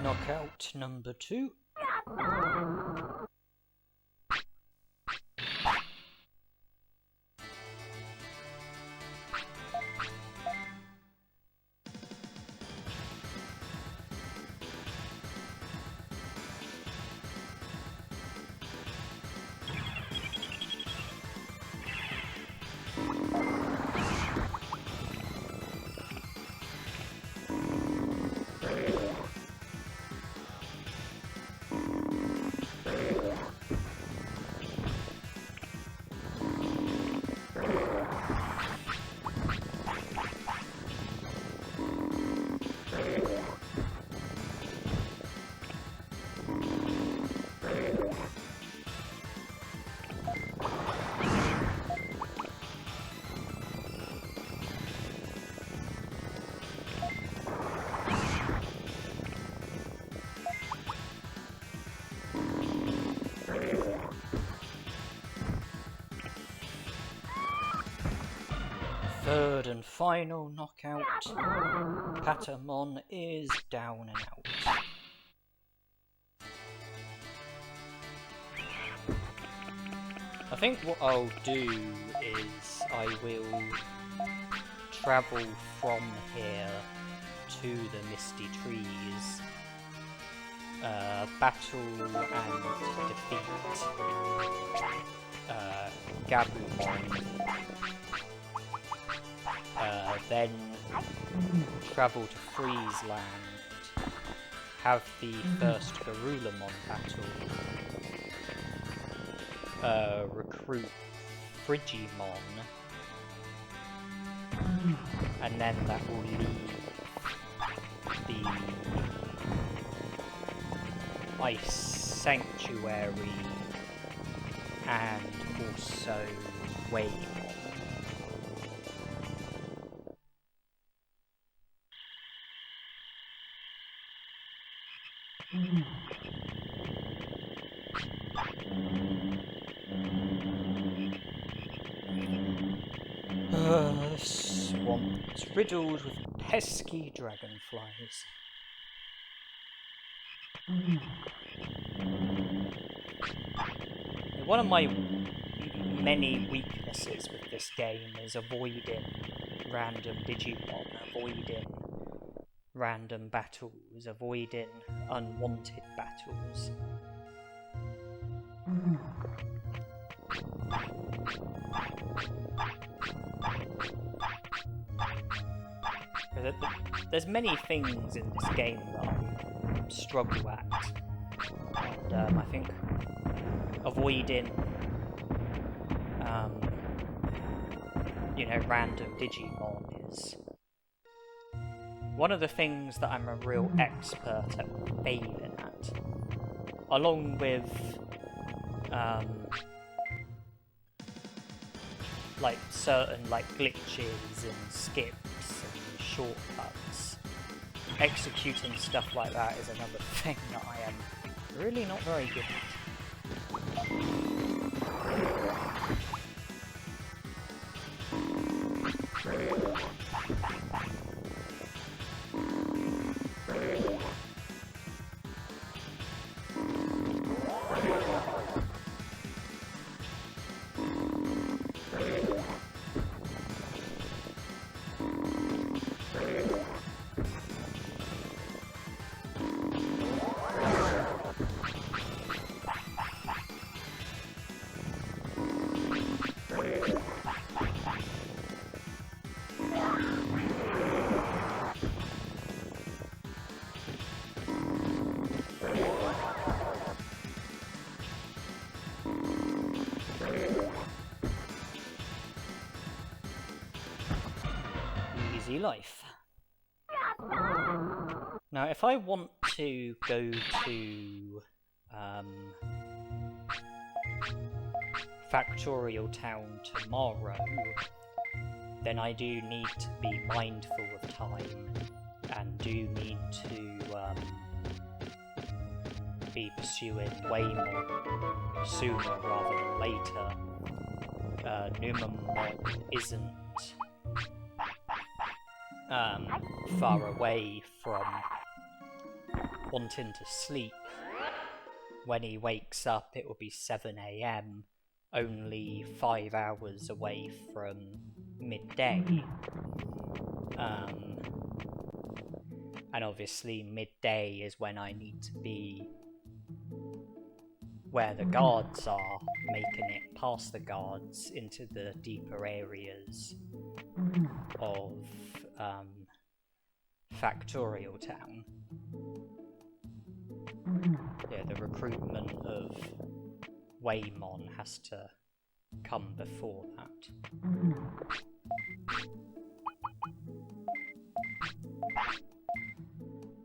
Knockout number 2. Third and final knockout. Betamon is down and out. I think what I'll do is I will travel from here to the Misty Trees, battle and defeat Agumon, then travel to Friesland, have the first Coelamon battle, recruit Frigimon, and then that will leave the Ice Sanctuary, and also Waymon. Swamps riddled with pesky dragonflies. One of my many weaknesses with this game is avoiding random Digimon, avoiding random battles, avoiding unwanted battles. There's many things in this game that I struggle at, and I think avoiding random Digimon is one of the things that I'm a real expert at failing at, along with certain glitches and skips and shortcuts. Executing stuff like that is another thing that I am really not very good at. Life. Now, if I want to go to Factorial Town tomorrow, then I do need to be mindful of time and do need to be pursuing Waymon sooner rather than later. Numemon isn't far away from wanting to sleep. When he wakes up, it will be 7 AM, only 5 hours away from midday. And obviously midday is when I need to be where the guards are, making it past the guards into the deeper areas of Factorial Town. Yeah, the recruitment of Waymon has to come before that.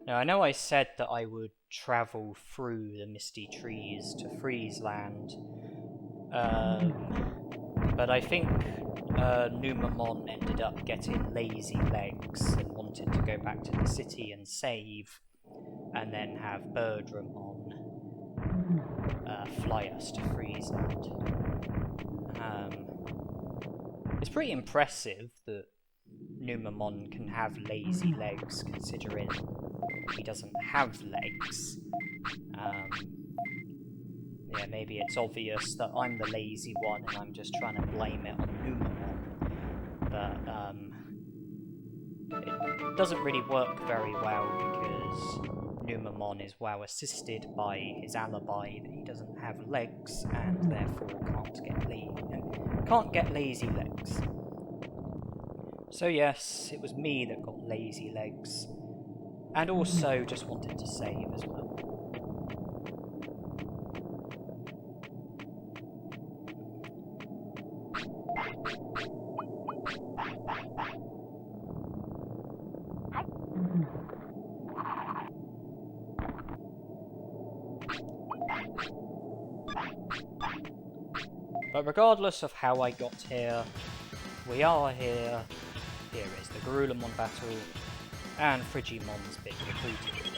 Now, I know I said that I would travel through the Misty Trees to Friesland, but I think Numemon ended up getting lazy legs and wanted to go back to the city and save, and then have Birdramon fly us to Friesland. It's pretty impressive that Numemon can have lazy legs, considering he doesn't have legs. Yeah, maybe it's obvious that I'm the lazy one and I'm just trying to blame it on Numemon. But it doesn't really work very well because Numemon is well assisted by his alibi that he doesn't have legs and therefore can't get lazy legs. So yes, it was me that got lazy legs, and also just wanted to save as well. But regardless of how I got here, we are here. Here is the Coelamon battle, and Frigimon's been recruited.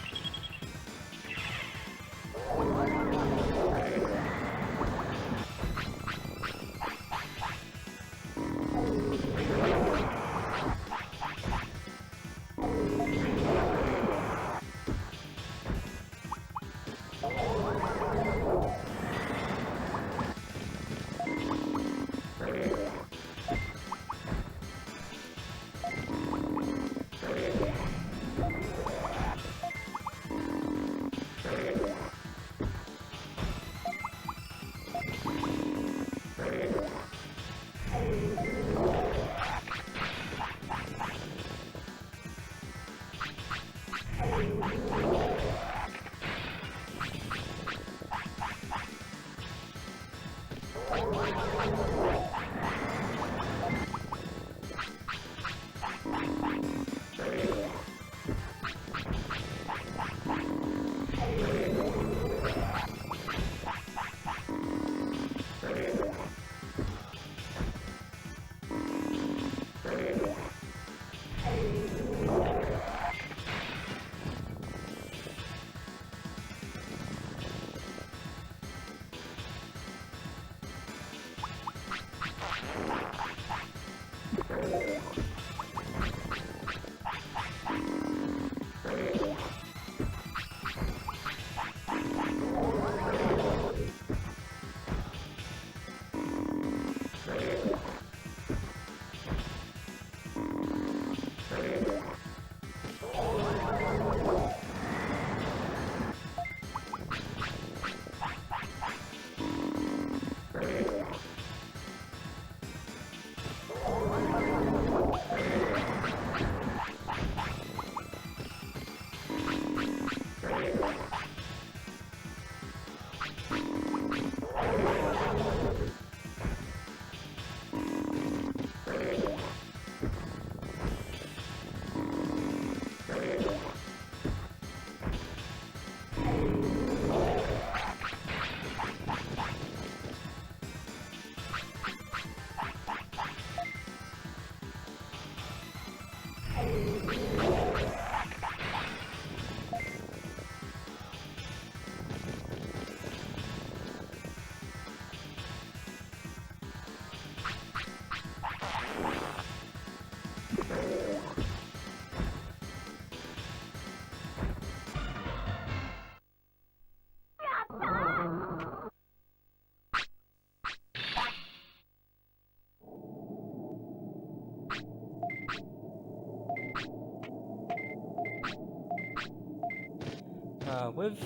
With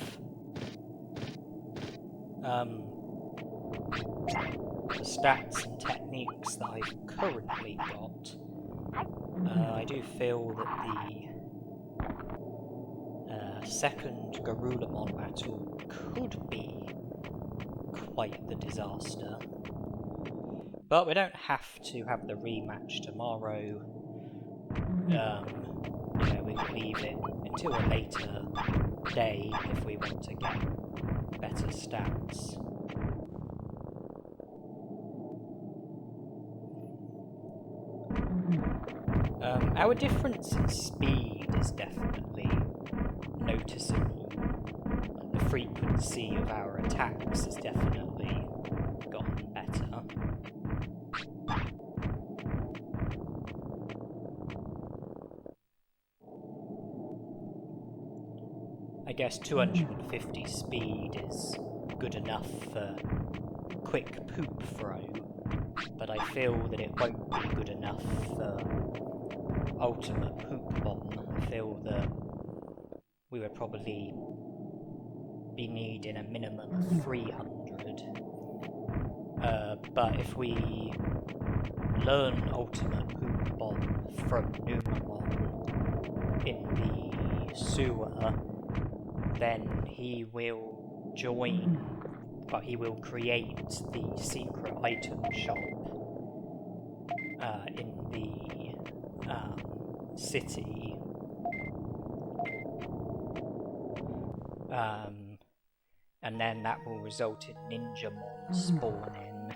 the stats and techniques that I've currently got, I do feel that the second Coelamon battle could be quite the disaster. But we don't have to have the rematch tomorrow. Yeah, we can leave it until a later day if we want to get better stats. Our difference in speed is definitely noticeable. The frequency of our attacks has definitely gotten better. I guess 250 speed is good enough for quick poop throw, but I feel that it won't be good enough for ultimate poop bomb. I feel that we would probably be needing a minimum of 300. But if we learn ultimate poop bomb from Numemon in the sewer, then he will join, but he will create the secret item shop in the city, and then that will result in Ninjamon spawning,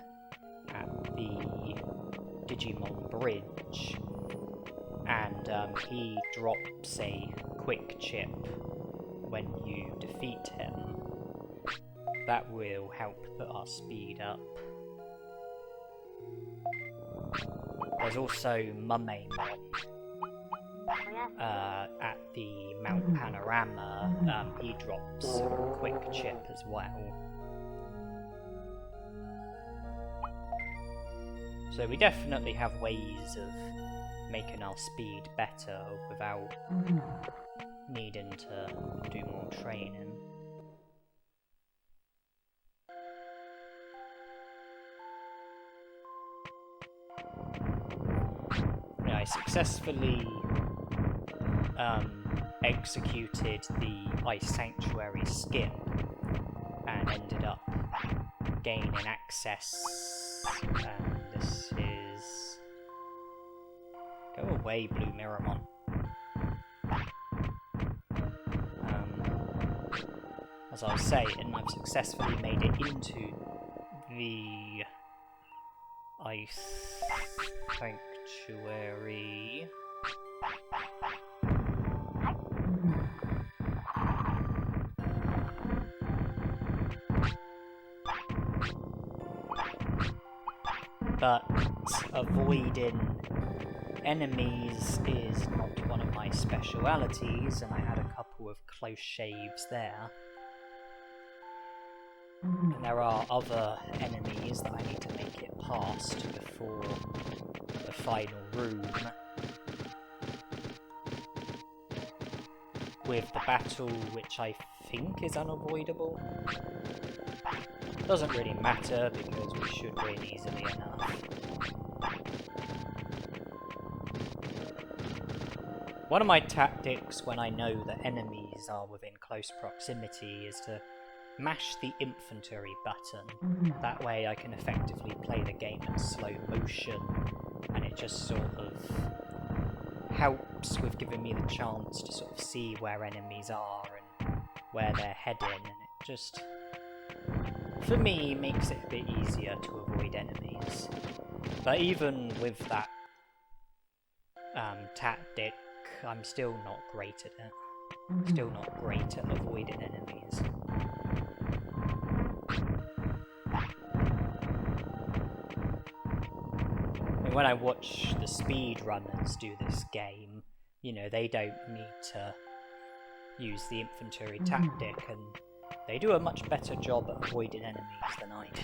the Digimon Bridge, and he drops a quick chip when you defeat him. That will help put our speed up. There's also Monzaemon at the Mount Panorama. He drops a quick chip as well. So we definitely have ways of making our speed better without needing to do more training. Yeah, I successfully executed the Ice Sanctuary skip and ended up gaining access, and this is... Go away, Blue Mirrormon. As I was saying, I've successfully made it into the Ice Sanctuary. But avoiding enemies is not one of my specialities, and I had a couple of close shaves there. And there are other enemies that I need to make it past before the final room. With the battle, which I think is unavoidable. Doesn't really matter because we should win easily enough. One of my tactics when I know that enemies are within close proximity is to mash the infantry button. That way I can effectively play the game in slow motion, and it just sort of helps with giving me the chance to sort of see where enemies are and where they're heading, and it just, for me, makes it a bit easier to avoid enemies. But even with that tactic, I'm still not great at it. Still not great at avoiding enemies. And when I watch the speedrunners do this game, you know, they don't need to use the infantry tactic, and they do a much better job at avoiding enemies than I do.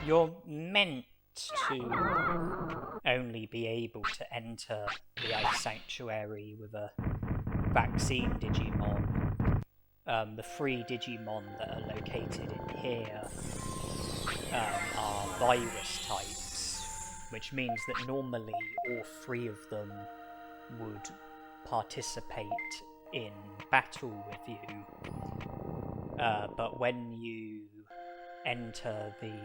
You're meant to only be able to enter the Ice Sanctuary with a vaccine Digimon. The 3 Digimon that are located in here are virus types, which means that normally all 3 of them would participate in battle with you. But when you enter the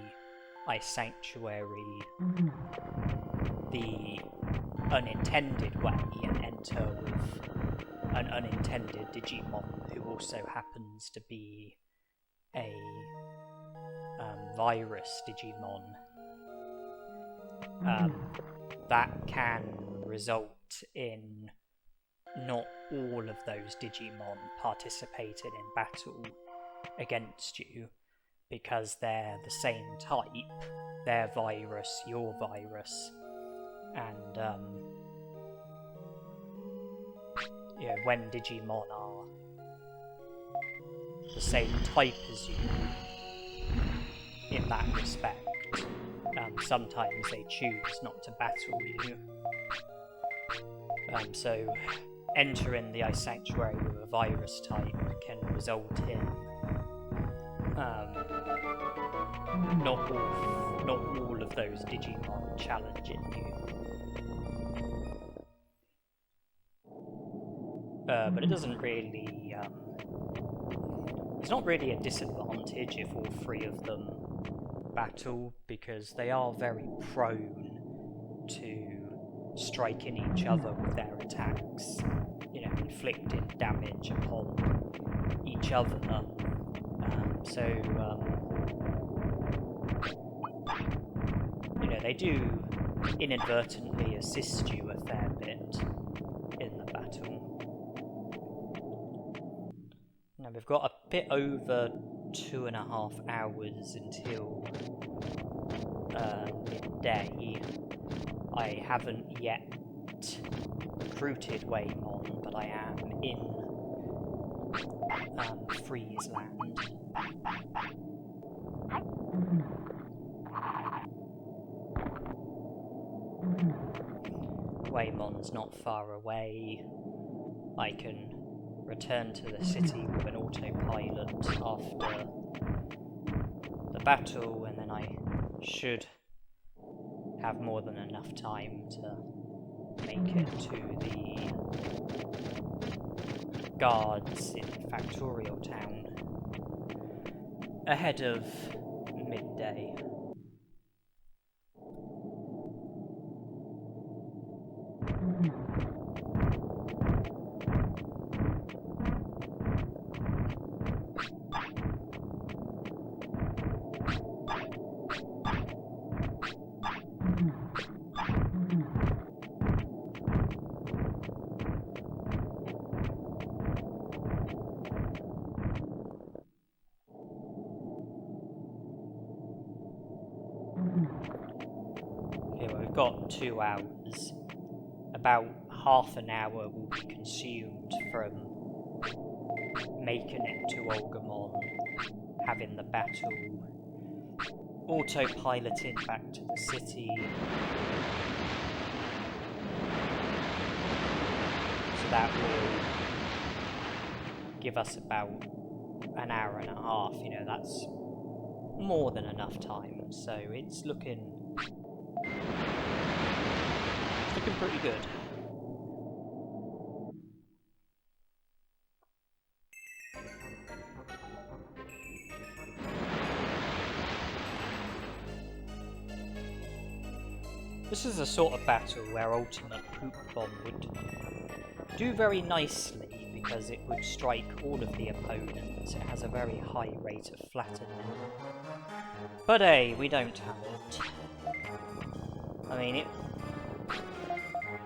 Ice Sanctuary the unintended way and enter with an unintended Digimon who also happens to be a virus Digimon, that can result in not all of those Digimon participating in battle against you, because they're the same type. They're virus, you're virus, and when Digimon are the same type as you in that respect, sometimes they choose not to battle you. So entering the Ice Sanctuary with a virus type can result in not all of those Digimon challenging you. But it doesn't really... it's not really a disadvantage if all 3 of them battle, because they are very prone to striking each other with their attacks, inflicting damage upon each other. They do inadvertently assist you a fair bit in the battle. Now we've got a bit over 2.5 hours until midday. I haven't yet recruited Waymon, but I am in Freeze Land. Waymon's not far away. I can return to the city with an autopilot after the battle, and then I should have more than enough time to make it to the guards in Factorial Town ahead of midday. We've got 2 hours. About half an hour will be consumed from making it to Ogremon, having the battle, autopiloting back to the city. So that will give us about an hour and a half. That's more than enough time, so it's looking pretty good. This is a sort of battle where Ultimate Poop Bomb would do very nicely because it would strike all of the opponents. It has a very high rate of flattening. But hey, we don't have it. I mean,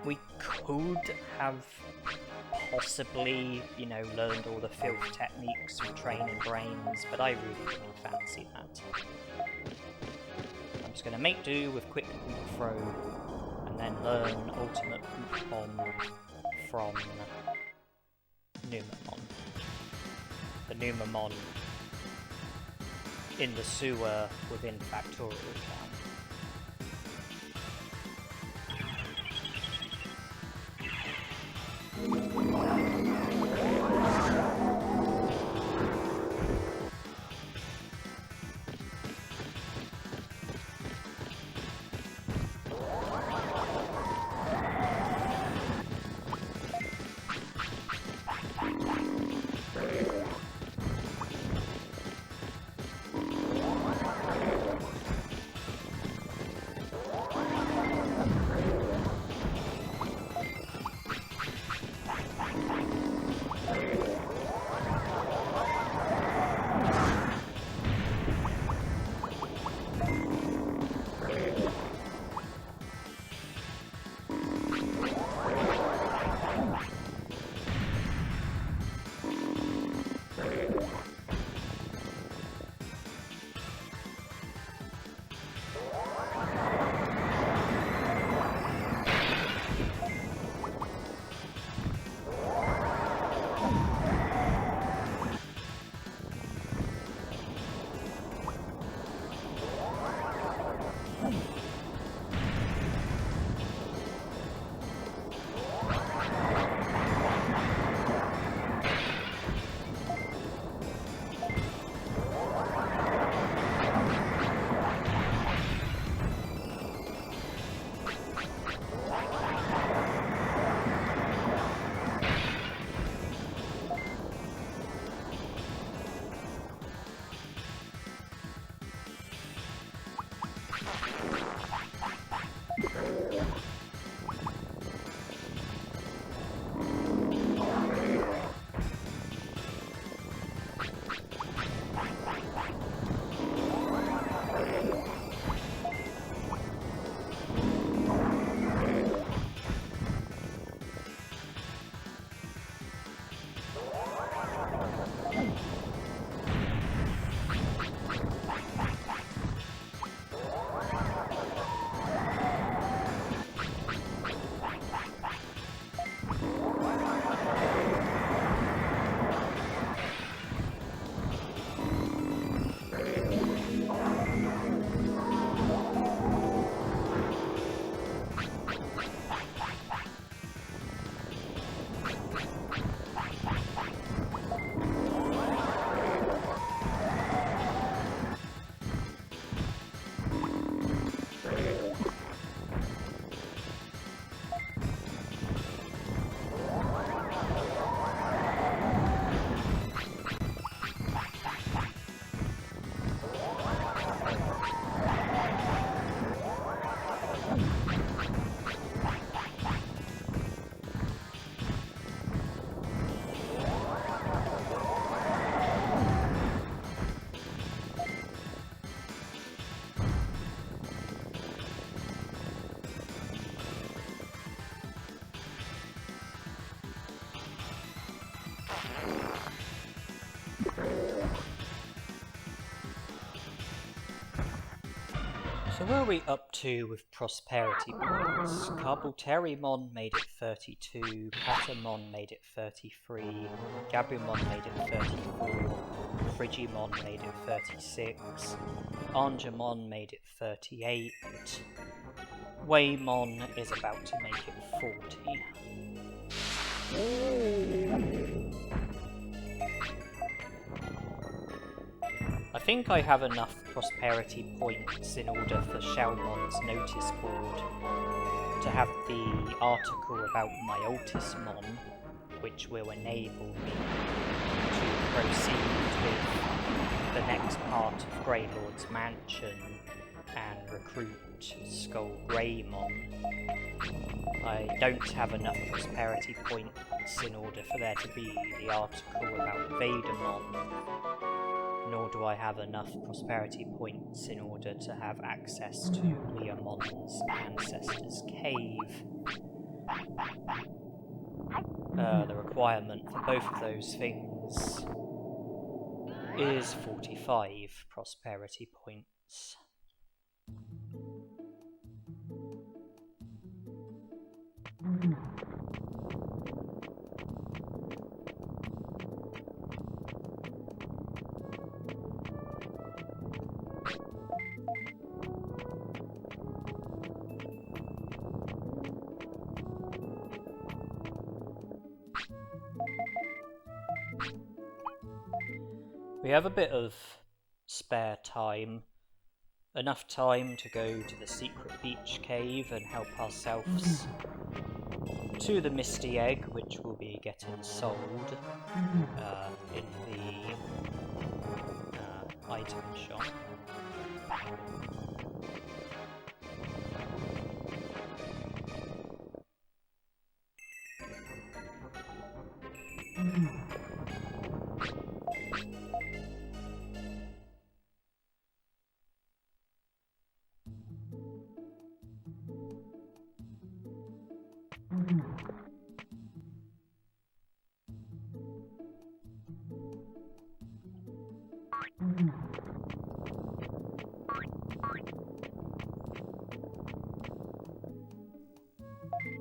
we could have possibly, you know, learned all the filth techniques from training brains, but I really don't fancy that. I'm just going to make do with quick poop throw, and then learn ultimate poop bomb from Numemon. The Numemon in the sewer within Factorial Town. So where are we up to with prosperity points? Carbalterimon made it 32, Betamon made it 33, Agumon made it 34, Frigimon made it 36, Angemon made it 38, Waymon is about to make it 40. I think I have enough prosperity points in order for Shellmon's notice board to have the article about my Ultismon, which will enable me to proceed with the next part of Greylord's Mansion and recruit Skullgreymon. I don't have enough prosperity points in order for there to be the article about Betamon, nor do I have enough prosperity points in order to have access to Biyomon's Ancestor's Cave. The requirement for both of those things is 45 prosperity points. We have a bit of spare time, enough time to go to the secret beach cave and help ourselves to the Misty Egg, which will be getting sold in the item shop.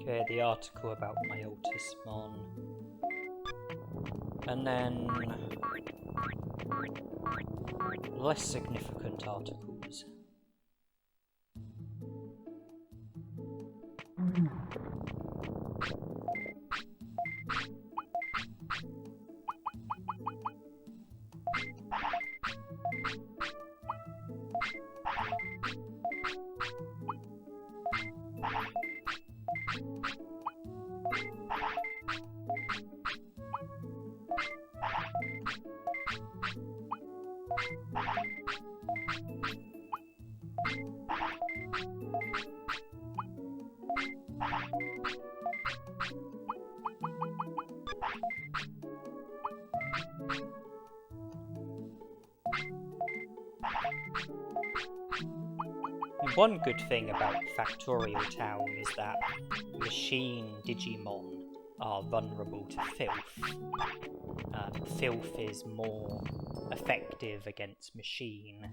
Okay, the article about my Otamamon. And then less significant articles. One good thing about Factorial Town is that machine Digimon are vulnerable to filth. Filth is more effective against machine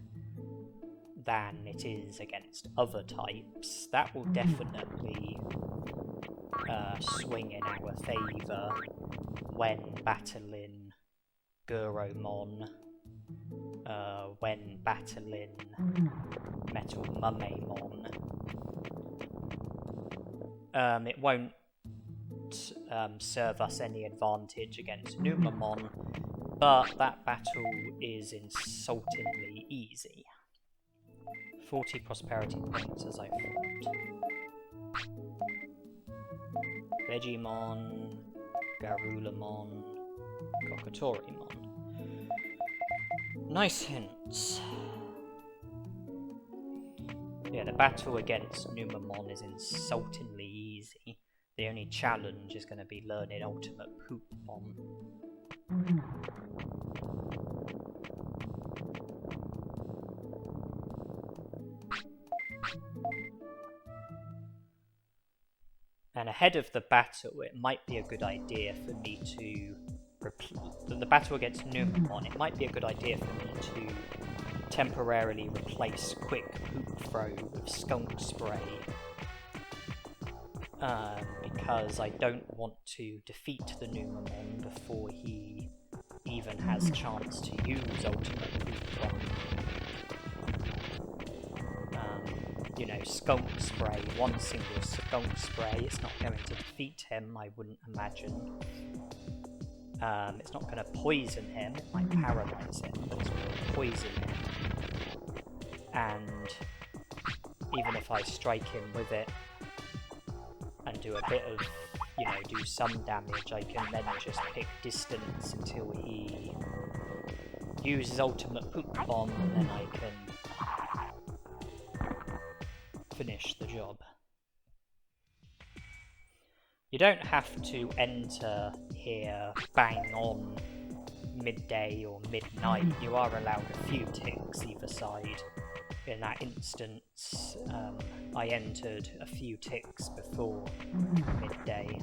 than it is against other types. That will definitely swing in our favour when battling Guromon, when battling Metal Monzaemon. It won't serve us any advantage against Numemon, but that battle is insultingly easy. 40 prosperity points as I thought. Frigimon, Garulamon, Cocotorimon. Nice hints. Yeah, the battle against Numemon is insultingly easy. The only challenge is going to be learning Ultimate Poop Bomb. And ahead of the battle, it might be a good idea for me to... the battle against Numemon, it might be a good idea for me to temporarily replace Quick Poop Throw with Skunk Spray. Because I don't want to defeat the Numemon before he even has chance to use Ultimate Poop Bomb. You know, Skunk Spray, one single Skunk Spray, it's not going to defeat him, I wouldn't imagine. It's not going to poison him, it might paralyze him, but it's going to poison him. And even if I strike him with it and do a bit of, you know, do some damage, I can then just pick distance until he uses Ultimate Poop Bomb, and then I can finish the job. You don't have to enter here bang on midday or midnight. You are allowed a few ticks either side. In that instance, I entered a few ticks before midday.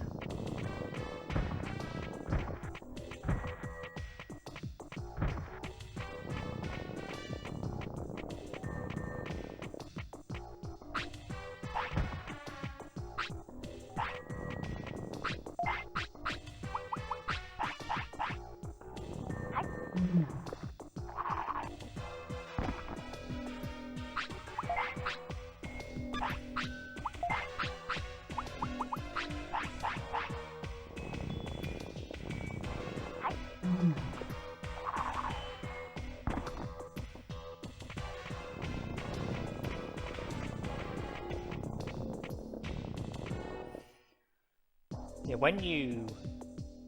Yeah, when you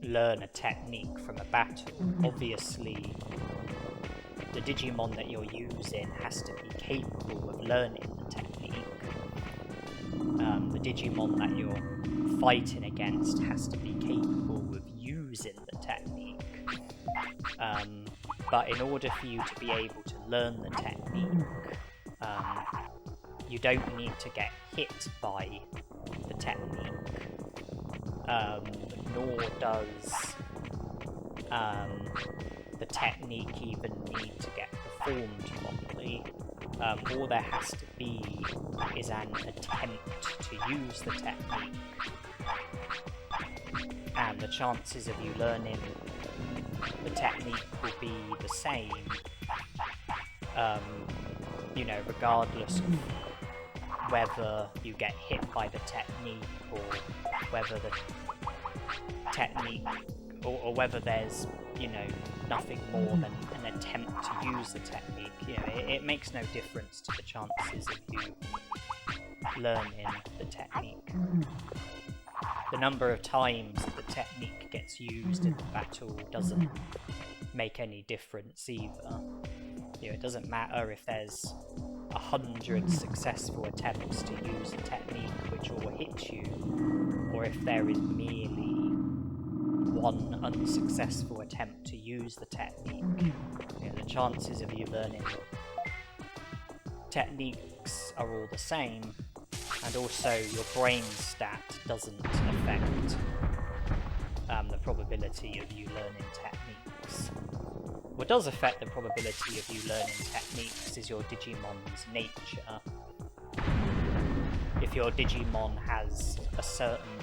learn a technique from a battle, obviously the Digimon that you're using has to be capable of learning the technique. The Digimon that you're fighting against has to be capable of using the technique. But in order for you to be able to learn the technique, you don't need to get hit by the technique. Nor does the technique even need to get performed properly. All there has to be is an attempt to use the technique, and the chances of you learning the technique will be the same, you know, regardless of whether you get hit by the technique or whether the technique or whether there's, you know, nothing more than an attempt to use the technique. You know, it makes no difference to the chances of you learning the technique. The number of times the technique gets used in the battle doesn't make any difference either. You know, it doesn't matter if there's 100 successful attempts to use the technique which will hit you, or if there is merely one unsuccessful attempt to use the technique. You know, the chances of you learning techniques are all the same, and also your brain stat doesn't affect the probability of you learning techniques. What does affect the probability of you learning techniques is your Digimon's nature. If your Digimon has a certain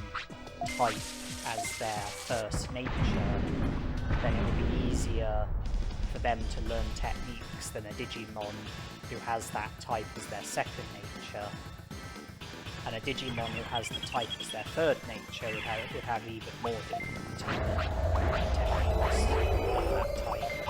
type as their first nature, then it will be easier for them to learn techniques than a Digimon who has that type as their second nature. And a Digimon who has the type as their third nature would have even more difficulty learning techniques of that type.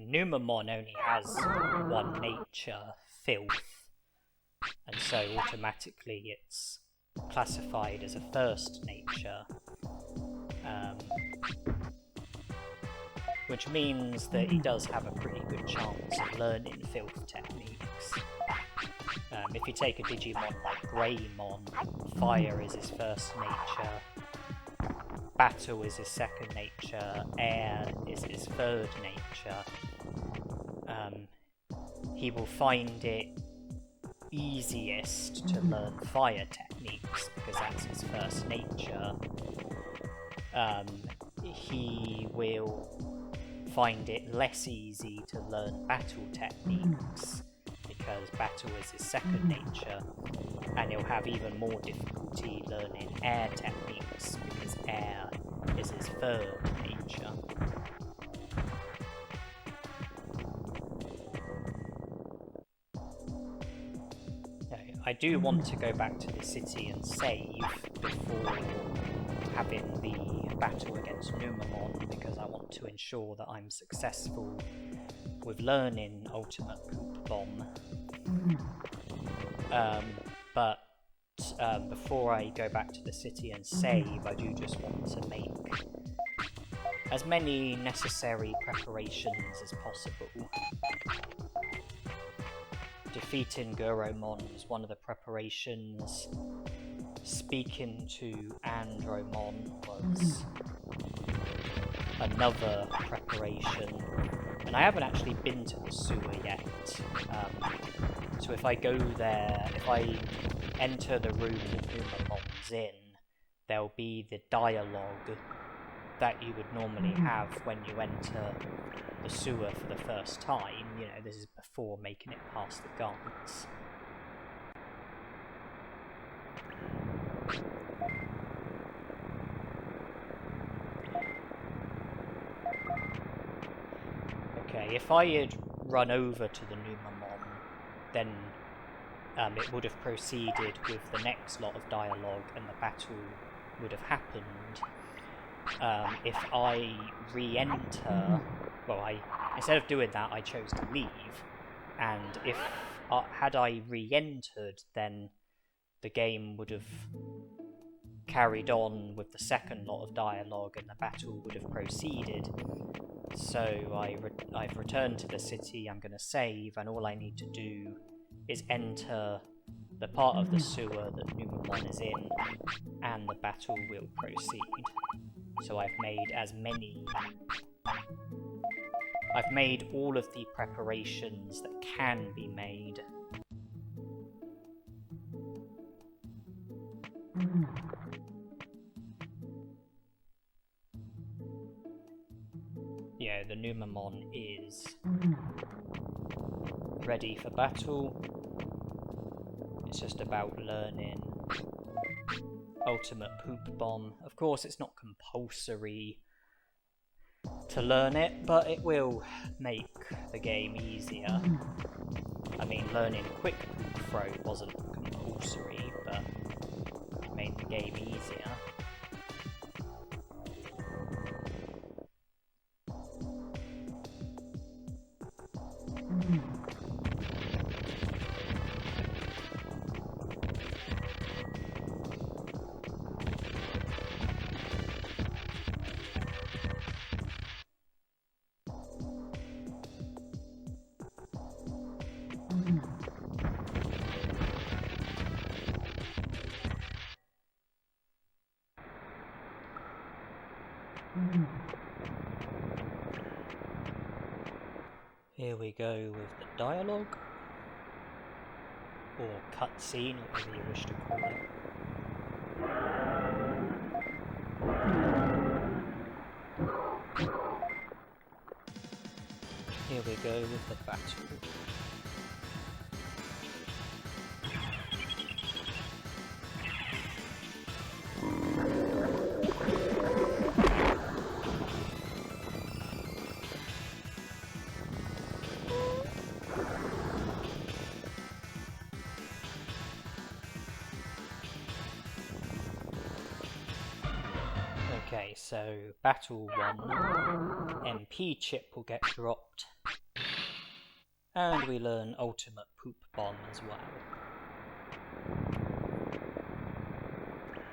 Numemon only has one nature, filth, and so automatically it's classified as a first nature, which means that he does have a pretty good chance of learning filth techniques. If you take a Digimon like Greymon, fire is his first nature, battle is his second nature, air is his third nature. He will find it easiest to learn fire techniques because that's his first nature. He will find it less easy to learn battle techniques because battle is his second nature, and he'll have even more difficulty learning air techniques because air is his third nature. I do want to go back to the city and save before having the battle against Numemon, because I want to ensure that I'm successful with learning Ultimate Poop Bomb. But before I go back to the city and save, I do just want to make as many necessary preparations as possible. Defeating Guromon was one of the preparations. Speaking to Andromon was another preparation. And I haven't actually been to the sewer yet. So if I go there, if I enter the room that Numemon's in, there'll be the dialogue that you would normally have when you enter the sewer for the first time. You know, this is before making it past the guards. Okay, if I had run over to the Numemon, then it would have proceeded with the next lot of dialogue and the battle would have happened. If I re-enter, well, instead of doing that, I chose to leave, and if had I re-entered, then the game would have carried on with the second lot of dialogue and the battle would have proceeded. So I've returned to the city, I'm going to save, and all I need to do is enter the part of the sewer that Numemon is in, and the battle will proceed. So I've made all of the preparations that can be made. Yeah, the Numemon is ready for battle. It's just about learning Ultimate Poop Bomb. Of course, it's not compulsory to learn it, but it will make the game easier. I mean, learning Quick Poop Throw wasn't compulsory, but it made the game easier. Here we go with the dialogue, or cutscene, whatever you wish to call it. Here we go with the battle. Okay, so Battle 1, MP chip will get dropped And we learn Ultimate Poop Bomb as well.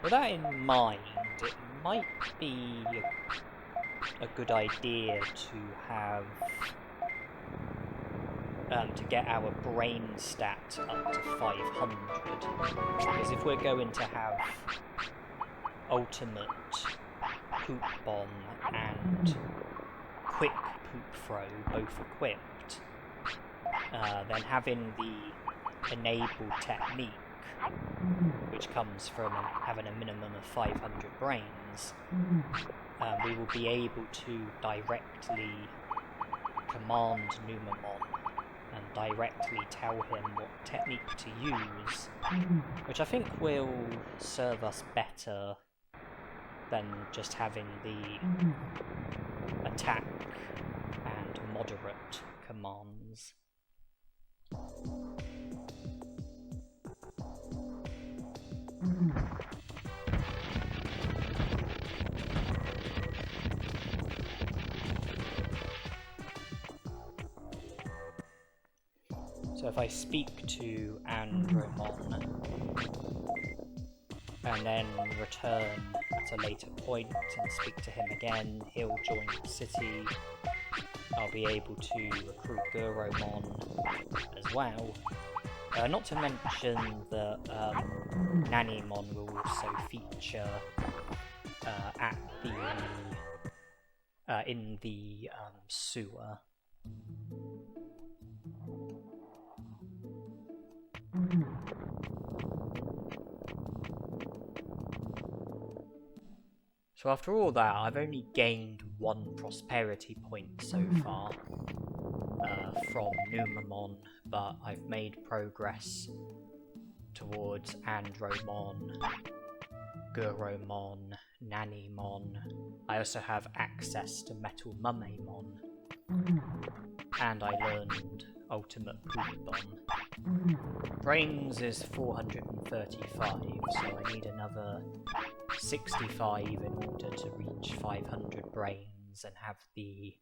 With that in mind, it might be a good idea to have to get our brain stat up to 500, because if we're going to have Ultimate Poop Bomb and Quick Poop Throw both equipped, then having the enabled technique, which comes from having a minimum of 500 brains, we will be able to directly command Numemon and directly tell him what technique to use, which I think will serve us better than just having the attack and moderate commands. So if I speak to Andromon and then return at a later point and speak to him again, he'll join the city. I'll be able to recruit Guromon as well. Not to mention that Nanimon will also feature at the in the sewer. So after all that, I've only gained 1 prosperity point so far from Numemon, but I've made progress towards Andromon, Guromon, Nanimon. I also have access to Metal Monzaemon, and I learned Ultimate Poop Bomb. Brains is 435, so I need another 65 in order to reach 500 brains and have the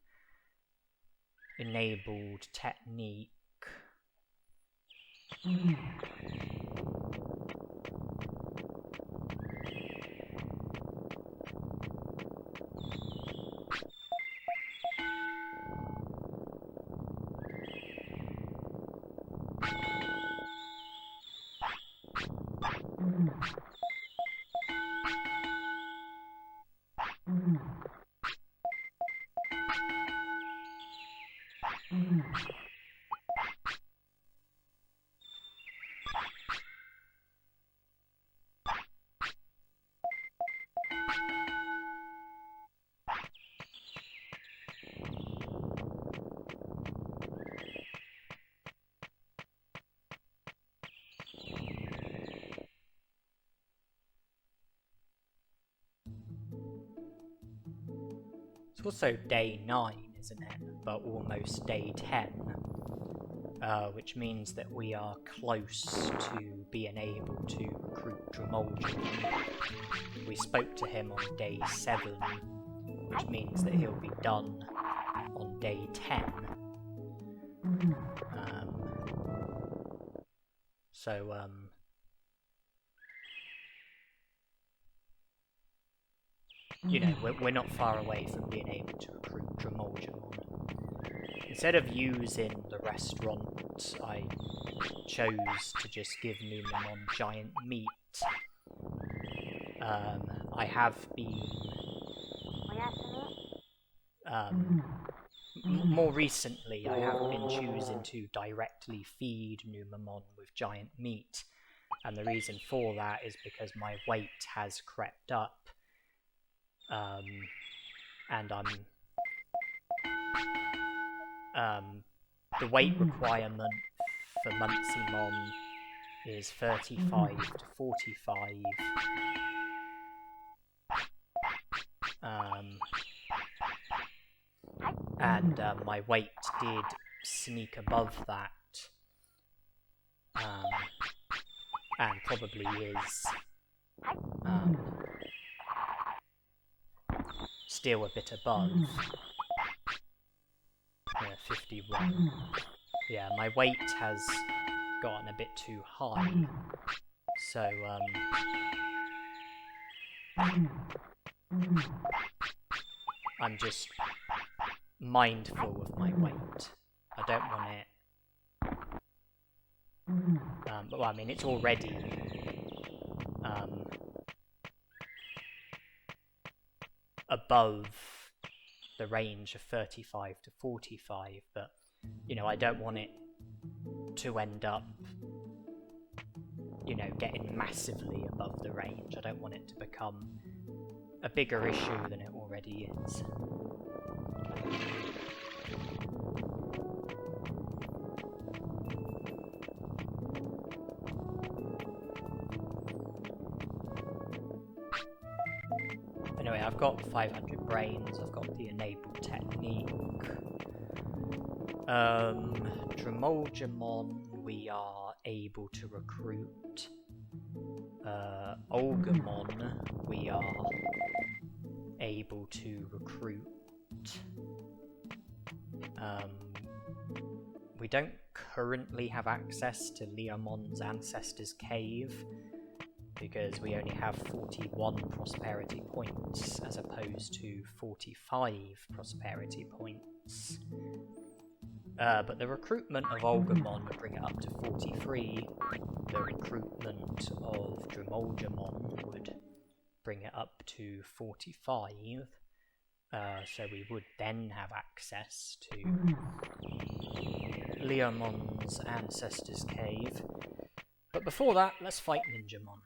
enabled technique. It's also day 9, isn't it? But almost day 10. Which means that we are close to being able to recruit Drimogemon. We spoke to him on day 7, which means that he'll be done on day 10. You know, we're not far away from being able to recruit Drimogemon. Instead of using the restaurant, I chose to just give Numemon giant meat. I have been... more recently, I have been choosing to directly feed Numemon with giant meat. And the reason for that is because my weight has crept up. And the weight requirement for Monzaemon is 35 to 45. And my weight did sneak above that. And probably is still a bit above 51. Yeah, my weight has gotten a bit too high, so I'm just mindful of my weight. I don't want it, but well, I mean, it's already above the range of 35 to 45, but, you know, I don't want it to end up, you know, getting massively above the range. I don't want it to become a bigger issue than it already is. Anyway, I've got 500 brains, I've got the enabled technique. Drimogemon, we are able to recruit. Ogumon, we are able to recruit. We don't currently have access to Leomon's Ancestor's Cave, because we only have 41 prosperity points as opposed to 45 prosperity points. But the recruitment of Agumon would bring it up to 43. The recruitment of Drimogemon would bring it up to 45. So we would then have access to Leomon's Ancestor's Cave. But before that, let's fight Ninjamon.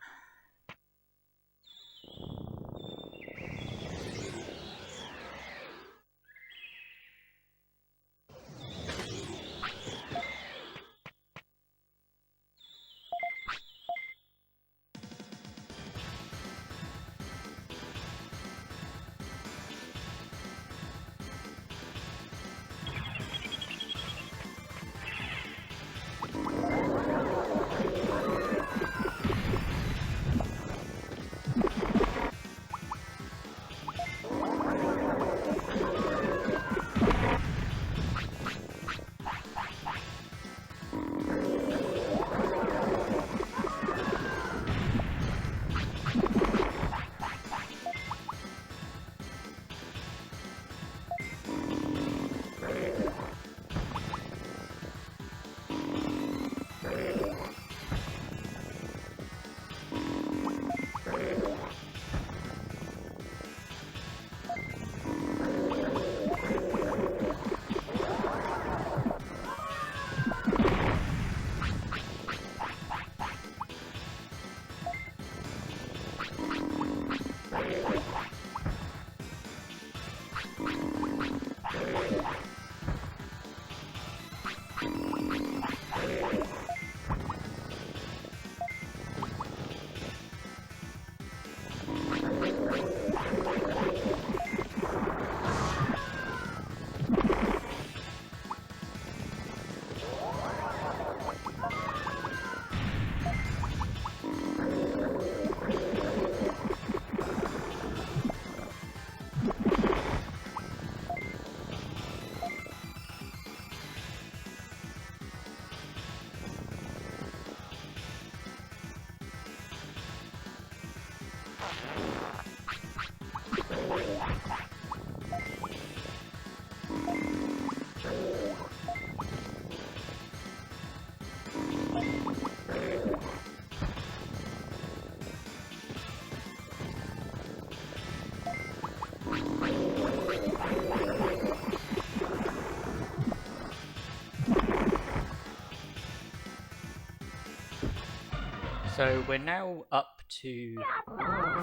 So we're now up to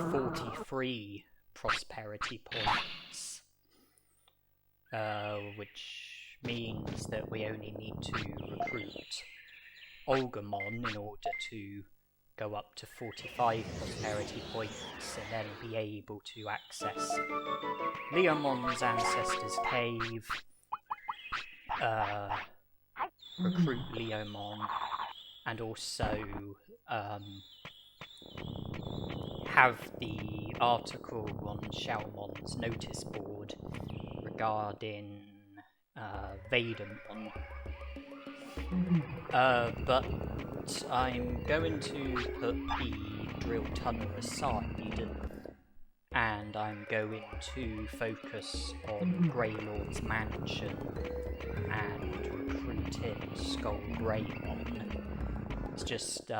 43 prosperity points, which means that we only need to recruit Agumon in order to go up to 45 prosperity points and then be able to access Leomon's Ancestor's Cave, recruit Leomon, and also have the article on Shellmon's notice board regarding Betamon But I'm going to put the drill tunnel aside, and I'm going to focus on Greylord's Mansion and recruiting Skullgreymon. It's just,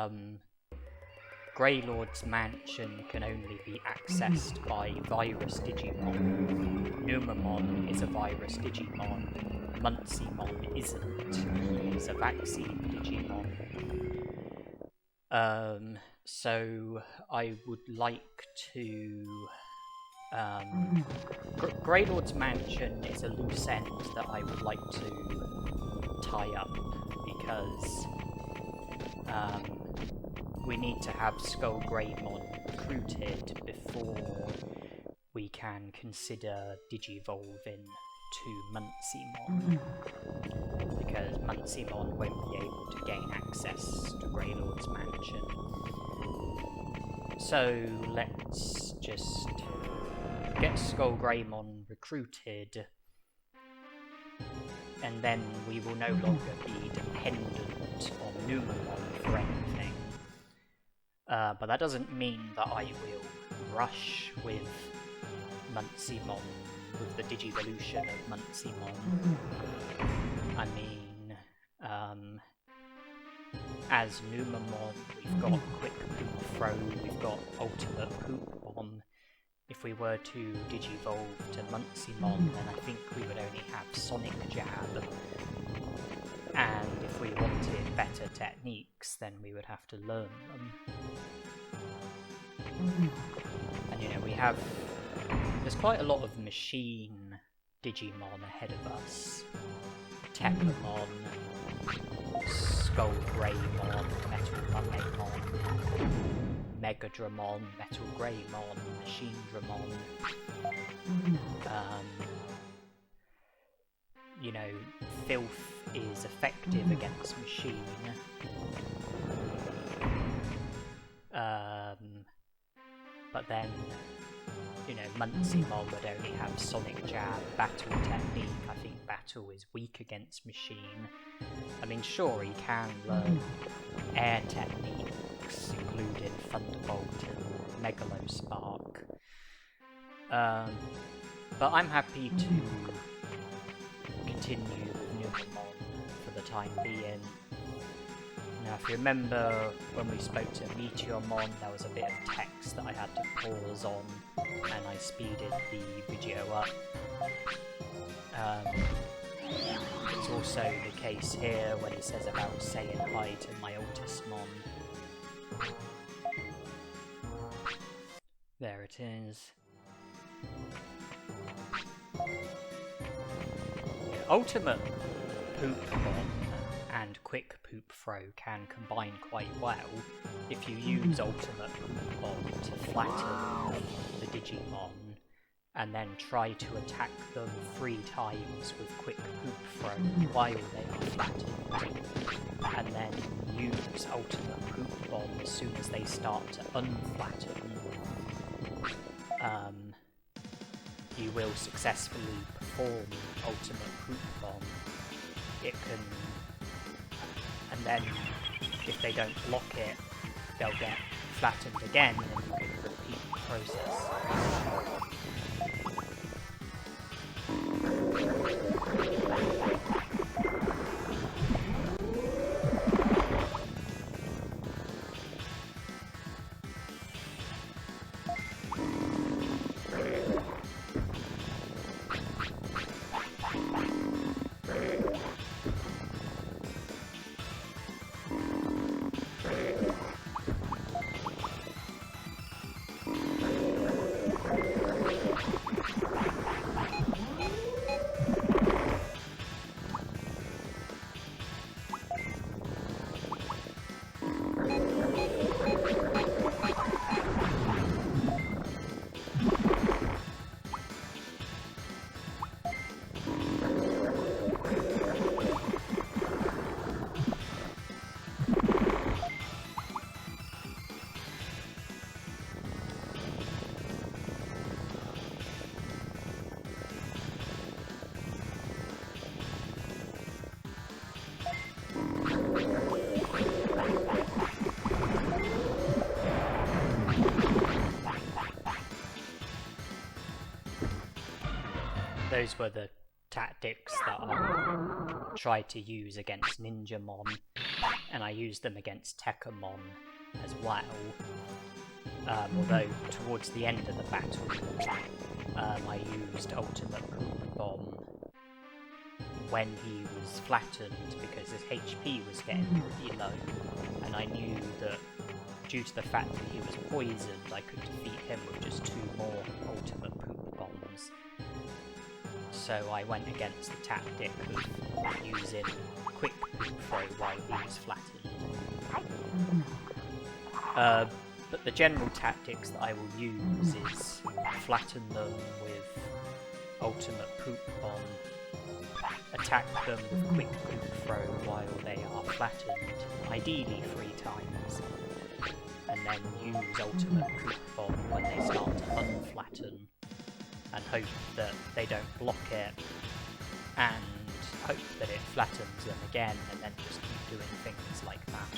Greylord's Mansion can only be accessed by virus Digimon. Numemon is a virus Digimon. Monzaemon isn't. He's a vaccine Digimon. So I would like to... Greylord's Mansion is a loose end that I would like to tie up, because we need to have Skullgreymon recruited before we can consider Digivolving to Monzaemon, because Monzaemon won't be able to gain access to Greylord's Mansion. So let's just get Skullgreymon recruited, and then we will no longer be dependent on Numemon for anything. But that doesn't mean that I will rush with Monzaemon, with the Digivolution of Monzaemon. I mean, as Numemon, we've got Quick Poop Throw, we've got Ultimate Poopmon. If we were to Digivolve to Monzaemon, then I think we would only have Sonic Jab. And if we wanted better techniques, then we would have to learn them. And you know, there's quite a lot of machine Digimon ahead of us. Tepamon, Skullgreymon, Metal Monzaemon, Megadramon, Metal Greymon, Machine Dramon. You know, Filth is effective against Machine. But then, you know, Monzaemon would only have Sonic Jab, Battle Technique. I think Battle is weak against Machine. I mean, sure, he can learn Air Techniques, including Thunderbolt and Megalospark. But I'm happy to continue with Numemon for the time being. Now, if you remember when we spoke to Meteormon, there was a bit of text that I had to pause on, and I speeded the video up. It's also the case here when he says about saying hi to my Ultismon. There it is. Ultimate Poopmon and Quick Poop Throw can combine quite well if you use Ultimate Poopmon to flatten the Digimon and then try to attack them 3 times with Quick Poop Throw while they are flattened, and then use Ultimate Poopmon as soon as they start to unflatten. You will successfully perform Ultimate Poopmon. It can, and then if they don't block it, they'll get flattened again, and you can repeat the process. those were the tactics that I tried to use against Ninjamon, and I used them against Tekamon as well. Although towards the end of the battle, I used Ultimate Poop Bomb when he was flattened because his HP was getting pretty low, and I knew that due to the fact that he was poisoned, I could defeat him with just 2 more Ultimate Poop Bombs. So I went against the tactic of using Quick Poop Throw while he was flattened. But the general tactics that I will use is flatten them with Ultimate Poop Bomb, attack them with Quick Poop Throw while they are flattened, ideally 3 times, and then use Ultimate Poop Bomb when they start to unflatten, and hope that they don't block it, and hope that it flattens them again, and then just keep doing things like that.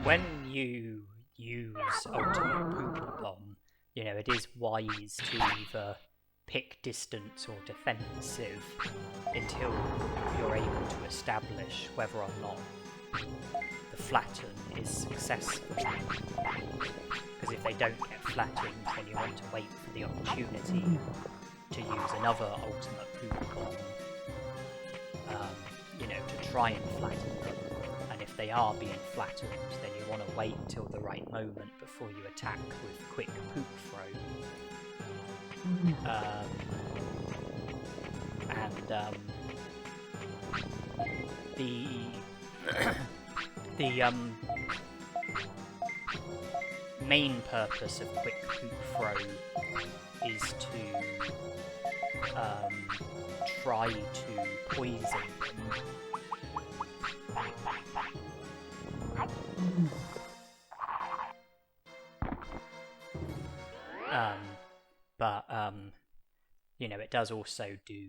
When you use Ultimate Poop Bomb, you know, it is wise to either pick distance or defensive until you're able to establish whether or not the flatten is successful. Because if they don't get flattened, then you want to wait for the opportunity to use another Ultimate Poop Bomb, you know, to try and flatten them. And if they are being flattened, then you want to wait till the right moment before you attack with Quick Poop Throw. The main purpose of Quick Poop Throw is to try to poison them. But you know, it does also do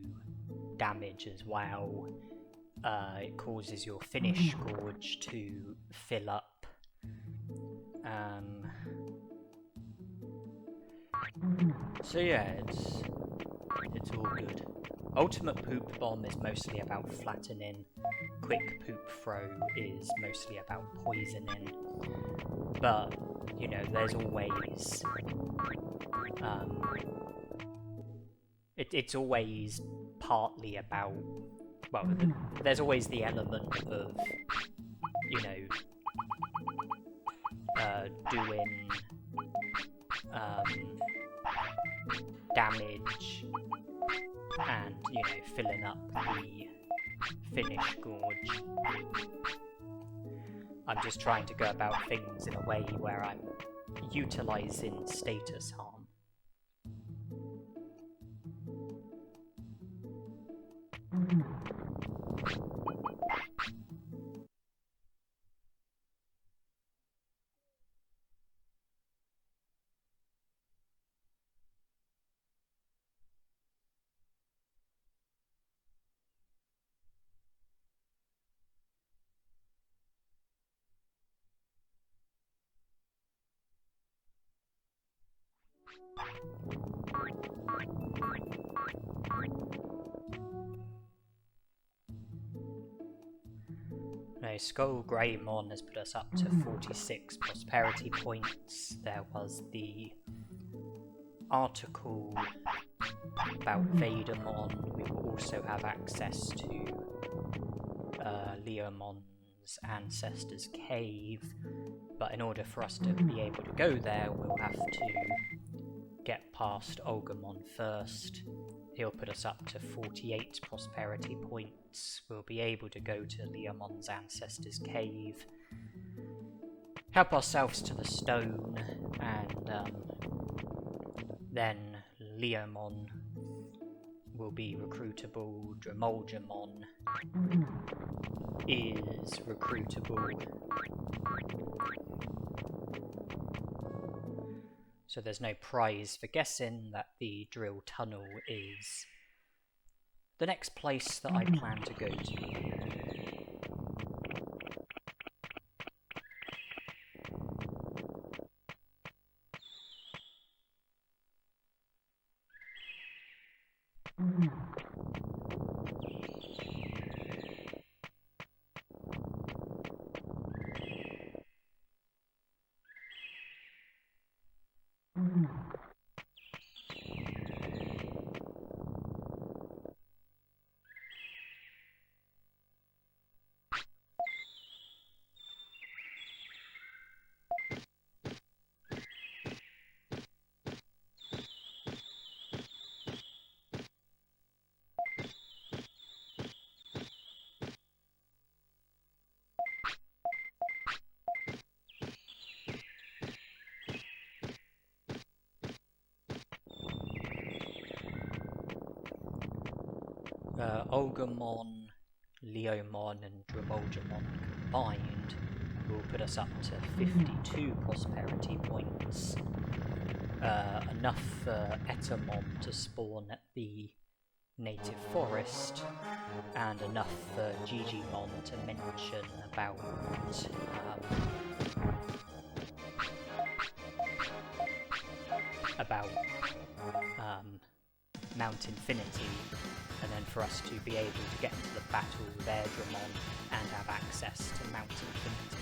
damage as well. It causes your finish gorge to fill up. So yeah, it's all good. Ultimate Poop Bomb is mostly about flattening. Quick Poop Throw is mostly about poisoning. But, you know, there's always... it's always partly about, well, there's always the element of, you know, doing damage and, you know, filling up the finish gorge. I'm just trying to go about things in a way where I'm utilising status harm. No, Skullgreymon has put us up to 46 prosperity points. There was the article about Veidamon. We will also have access to Leomon's Ancestor's Cave, but in order for us to be able to go there, we'll have to get past Ogremon first. He'll put us up to 48 prosperity points. We'll be able to go to Leomon's Ancestor's Cave, help ourselves to the stone, and then Leomon will be recruitable. Drimogemon is recruitable. So there's no prize for guessing that the drill tunnel is the next place that I plan to go to. Agumon, Leomon and Drimogemon combined will put us up to 52 prosperity points. Enough for Betamon to spawn at the native forest, and enough for Digimon to mention about Mount Infinity, and then for us to be able to get into the battle with Seadramon and have access to Mount Infinity.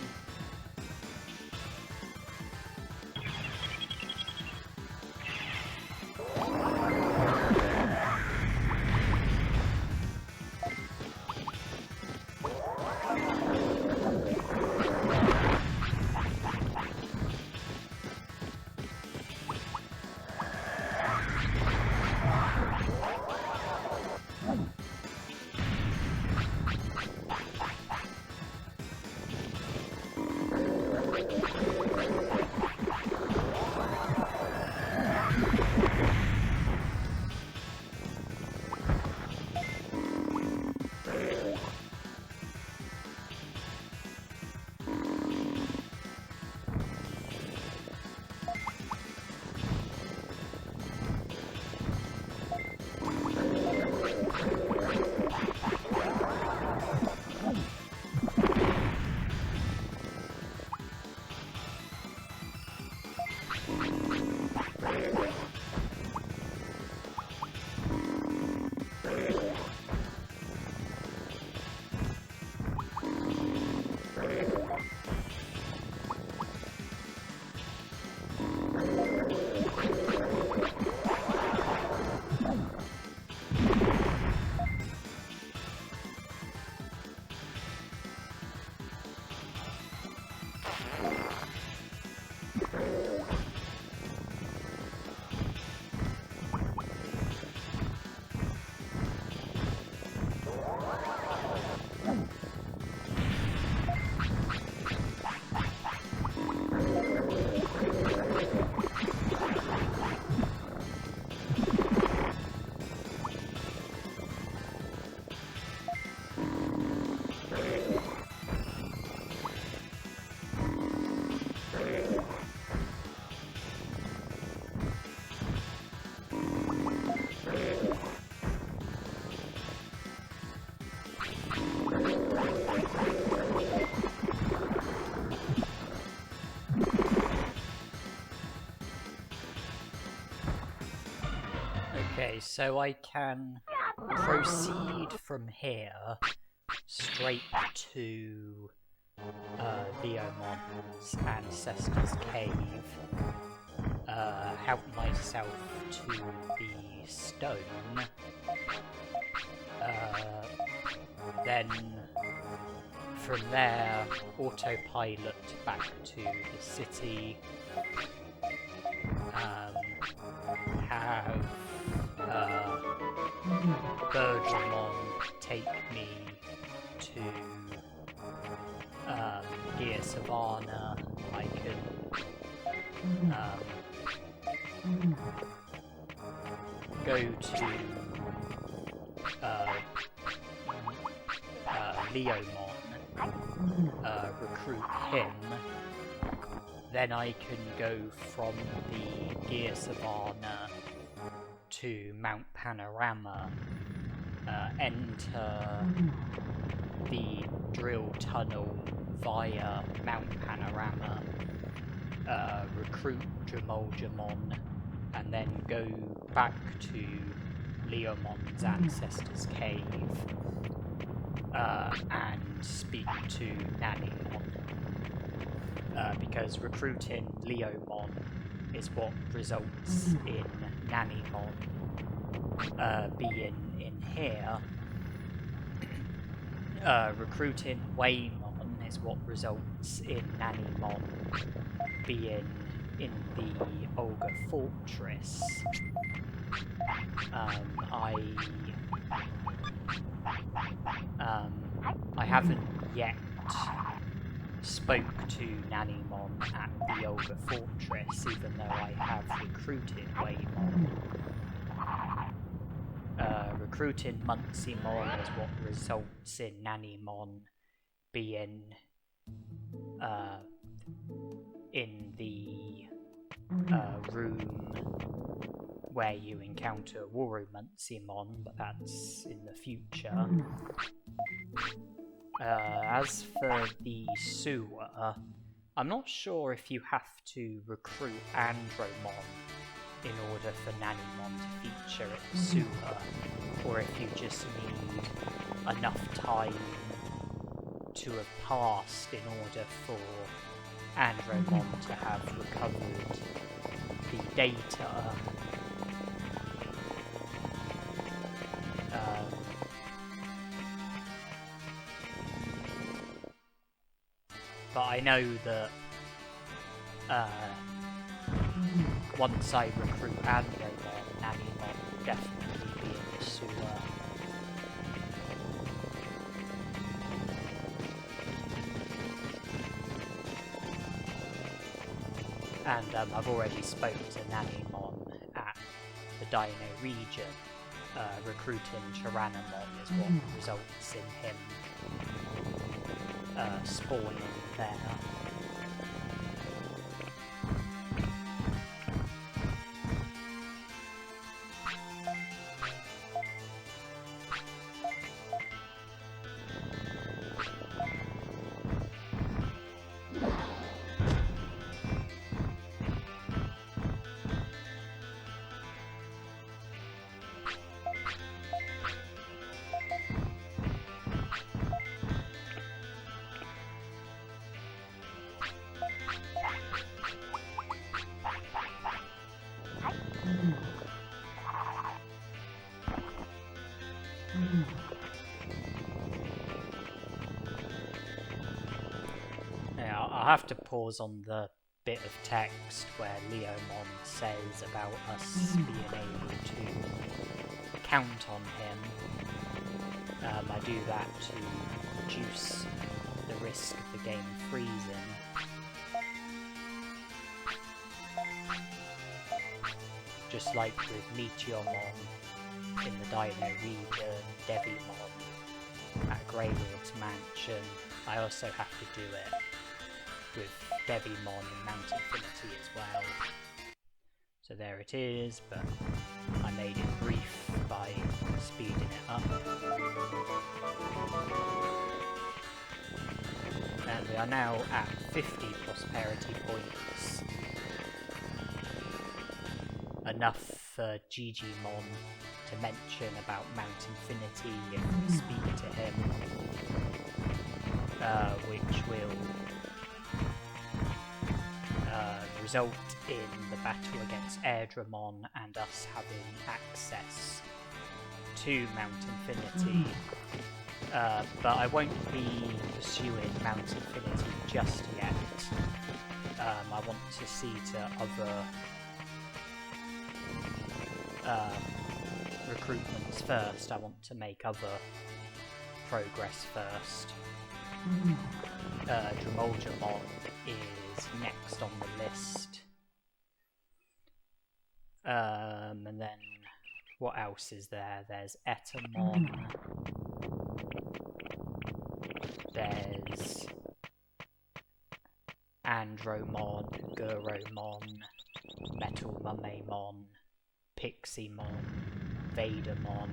Okay, so I can proceed from here straight to Biyomon's ancestor's cave, help myself to the stone, then from there autopilot back to the city, have Birdramon take me to Gear Savannah. I can go to Biyomon, recruit him. Then I can go from the Gear Savannah to Mount Panorama, enter the drill tunnel via Mount Panorama, recruit Drimogemon, and then go back to Biyomon's ancestor's cave and speak to Nanimon. Because recruiting Biyomon is what results in Nanimon being in here. Recruiting Waymon is what results in Nanimon being in the Ogre Fortress. I haven't yet spoke to Nanimon at the Ogre Fortress, even though I have recruited Waymon. Recruiting Monzaemon is what results in Nanimon being in the room where you encounter WaruMonzaemon, but that's in the future. As for the sewer, I'm not sure if you have to recruit Andromon in order for Nanimon to feature at the sewer, or if you just need enough time to have passed in order for Andromon to have recovered the data. But I know that once I recruit Andromon, Nanimon will definitely be in the sewer. And I've already spoken to Nanimon at the Dino region. Recruiting Tyrannomon is what results in him spawning there. I'll have to pause on the bit of text where Biyomon says about us being able to count on him. I do that to reduce the risk of the game freezing. Just like with Meteormon in the Dino region, Devimon at Greylord's Mansion, I also have to do it with Devimon in Mount Infinity as well. So there it is, but I made it brief by speeding it up. And we are now at 50 prosperity points. enough for Digimon to mention about Mount Infinity if we speak to him, which will result in the battle against Seadramon and us having access to Mount Infinity. But I won't be pursuing Mount Infinity just yet. I want to see to other recruitments first. I want to make other progress first. Drimogemon is next on the list. And then what else is there? There's Betamon. There's Andromon, Guromon, Monzaemon, Piximon, Vadamon,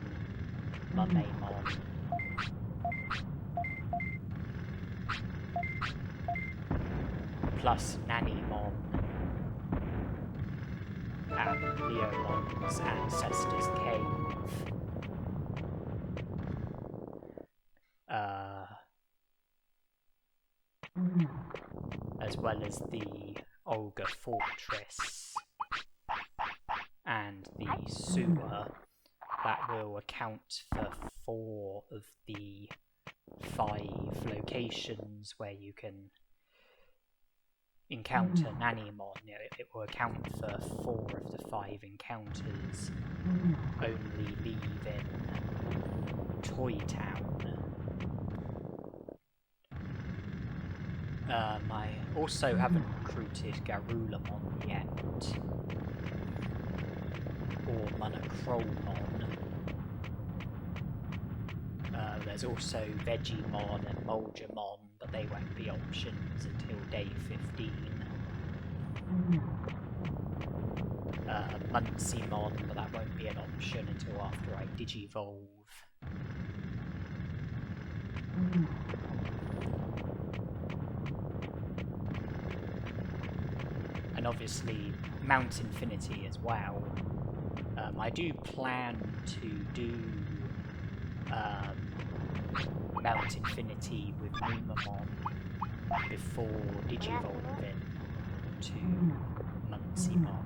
Numemon. Plus Nanimon at Biyomon's Ancestor's Cave. As well as the Ogre Fortress and the sewer. That will account for 4 of the 5 locations where you can encounter Nanimon. It will account for 4 of the 5 encounters, only leaving Toy Town. I also haven't recruited Garulamon yet, or Monochromon. There's also Vegimon and Monzaemon, but they won't be options until day 15. Monzaemon, but that won't be an option until after I Digivolve. And obviously Mount Infinity as well. I do plan to do Mount Infinity with Numemon before Digivolving to Monzaemon.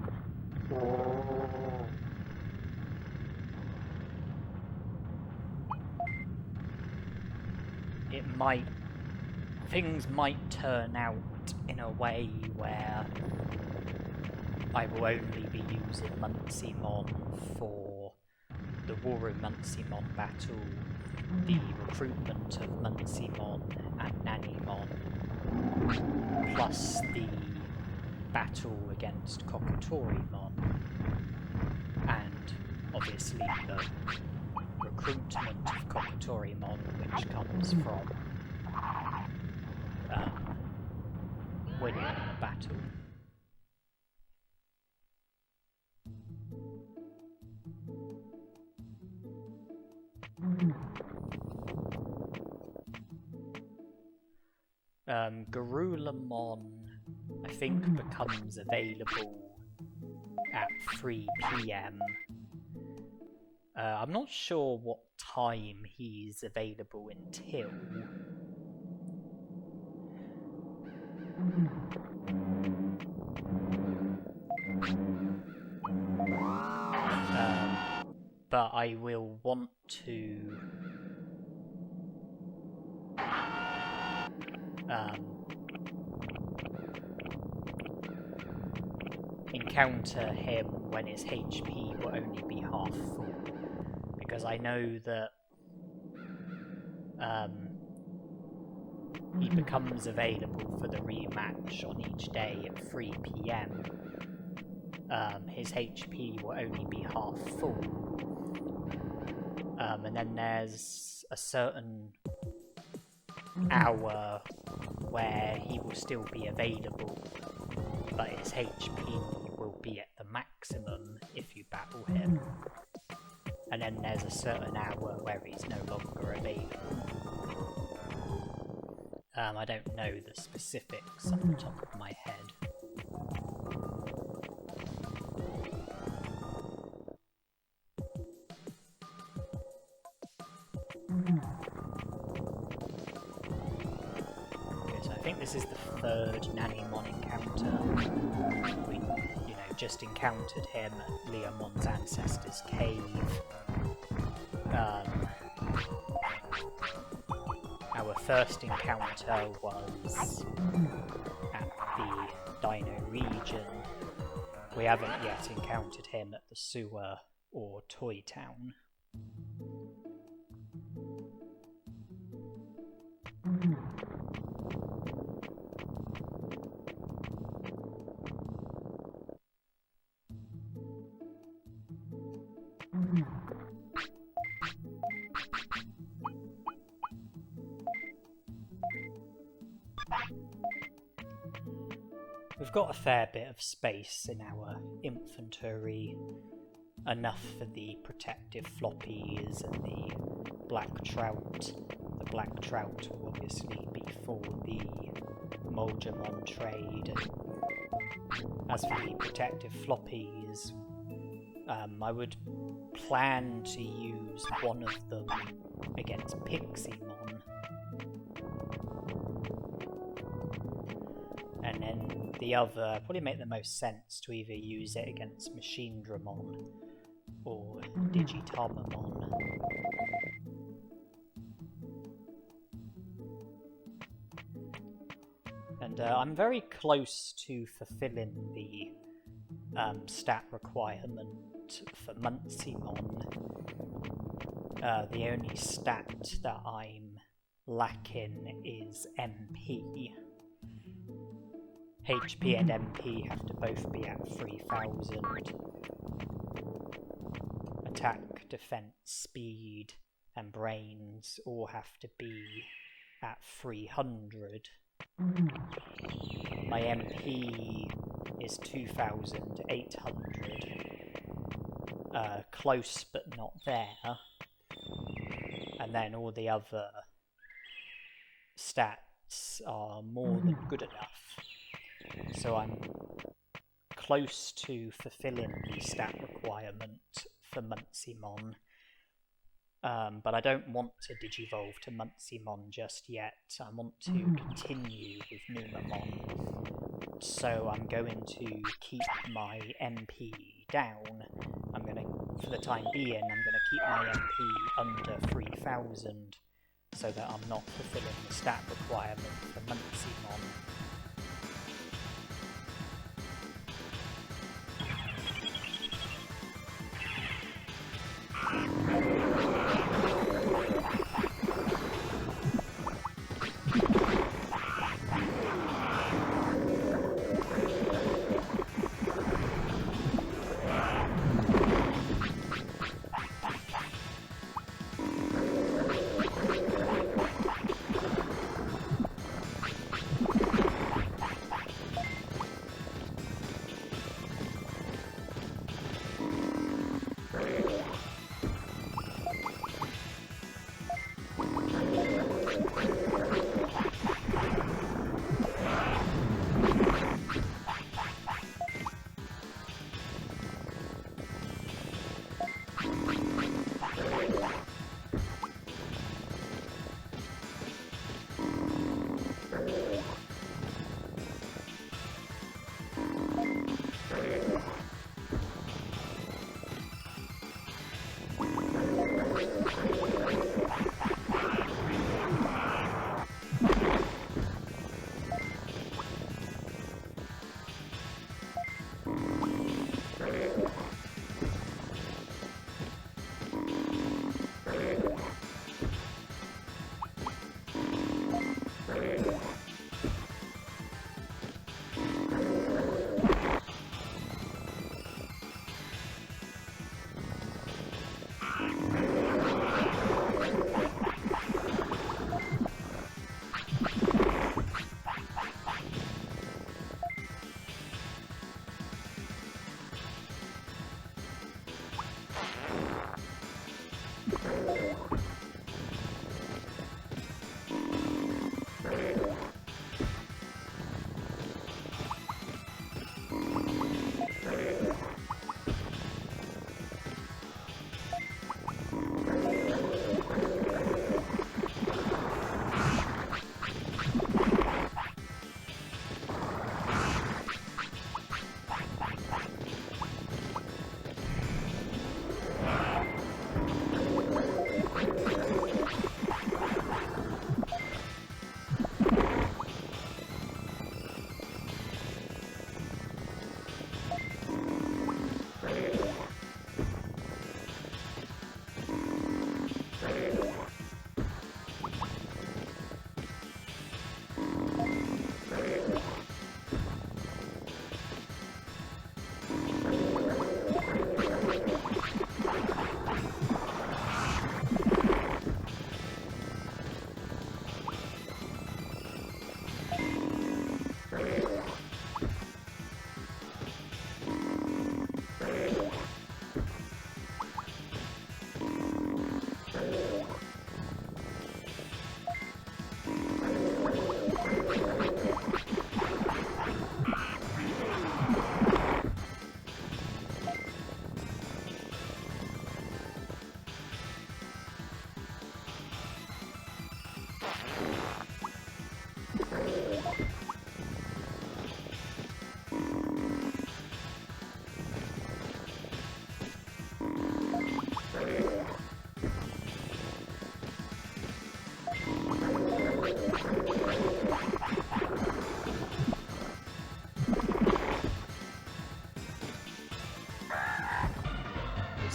Things might turn out in a way where I will only be using Monzaemon for the WaruMonzaemon battle, the recruitment of Monzaemon and Nanimon, plus the battle against Coelamon, and obviously the recruitment of Coelamon, which comes from winning the battle. Garulamon, I think, becomes available at 3 PM. I'm not sure what time he's available until. But I will want to encounter him when his HP will only be half full, because I know that he becomes available for the rematch on each day at 3 PM. His HP will only be half full. And then there's a certain hour where he will still be available, but his HP will be at the maximum if you battle him. And then there's a certain hour where he's no longer available. I don't know the specifics off the top of my head. this is the third Nanimon encounter. We, just encountered him at Leomon's ancestor's cave. Our first encounter was at the Dino region. We haven't yet encountered him at the sewer or Toy Town. We've got a fair bit of space in our inventory, enough for the protective floppies and the black trout. The black trout will obviously be for the Monzaemon trade. As for the protective floppies, I would plan to use one of them against Piximon. And then the other, probably make the most sense to either use it against Seadramon or Digivolve. And I'm very close to fulfilling the stat requirement for Monzaemon. The only stat that I'm lacking is MP. HP and MP have to both be at 3000. Attack, defense, speed, and brains all have to be at 300. My MP is 2800. Close but not there. And then all the other stats are more than good enough. So I'm close to fulfilling the stat requirement for Monzaemon. But I don't want to Digivolve to Monzaemon just yet. I want to continue with Numemon. So I'm going to keep my MP down. For the time being, I'm going to keep my MP under 3000 so that I'm not fulfilling the stat requirement for Monzaemon.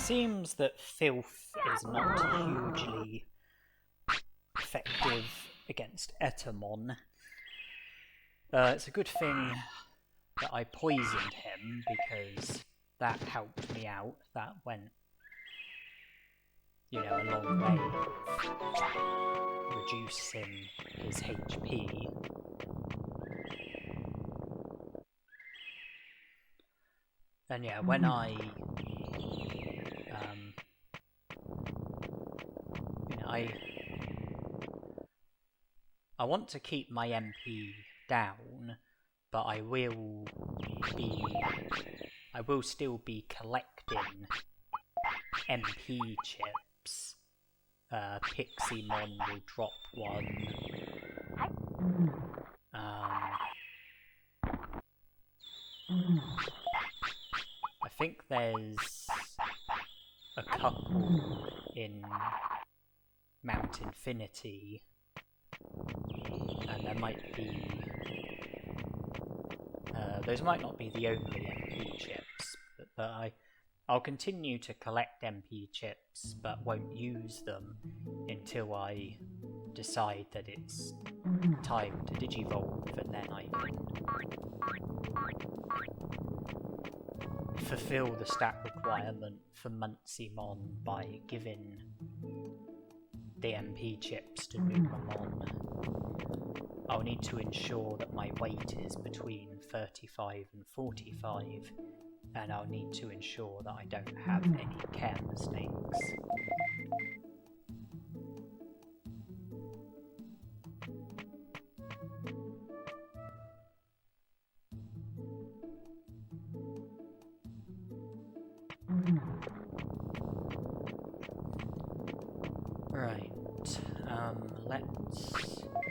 seems that filth is not hugely effective against Etamon. It's a good thing that I poisoned him, because that helped me out. That went, you know, a long way with reducing his HP. And yeah, when I want to keep my MP down, but I will still be collecting MP chips. Piximon will drop one. I think there's a couple in Mount Infinity, and there might be those might not be the only MP chips, but I'll continue to collect MP chips, but won't use them until I decide that it's time to Digivolve, and then I can fulfill the stat requirement for Monzaemon by giving the MP chips to Numemon. I'll need to ensure that my weight is between 35 and 45, and I'll need to ensure that I don't have any care mistakes.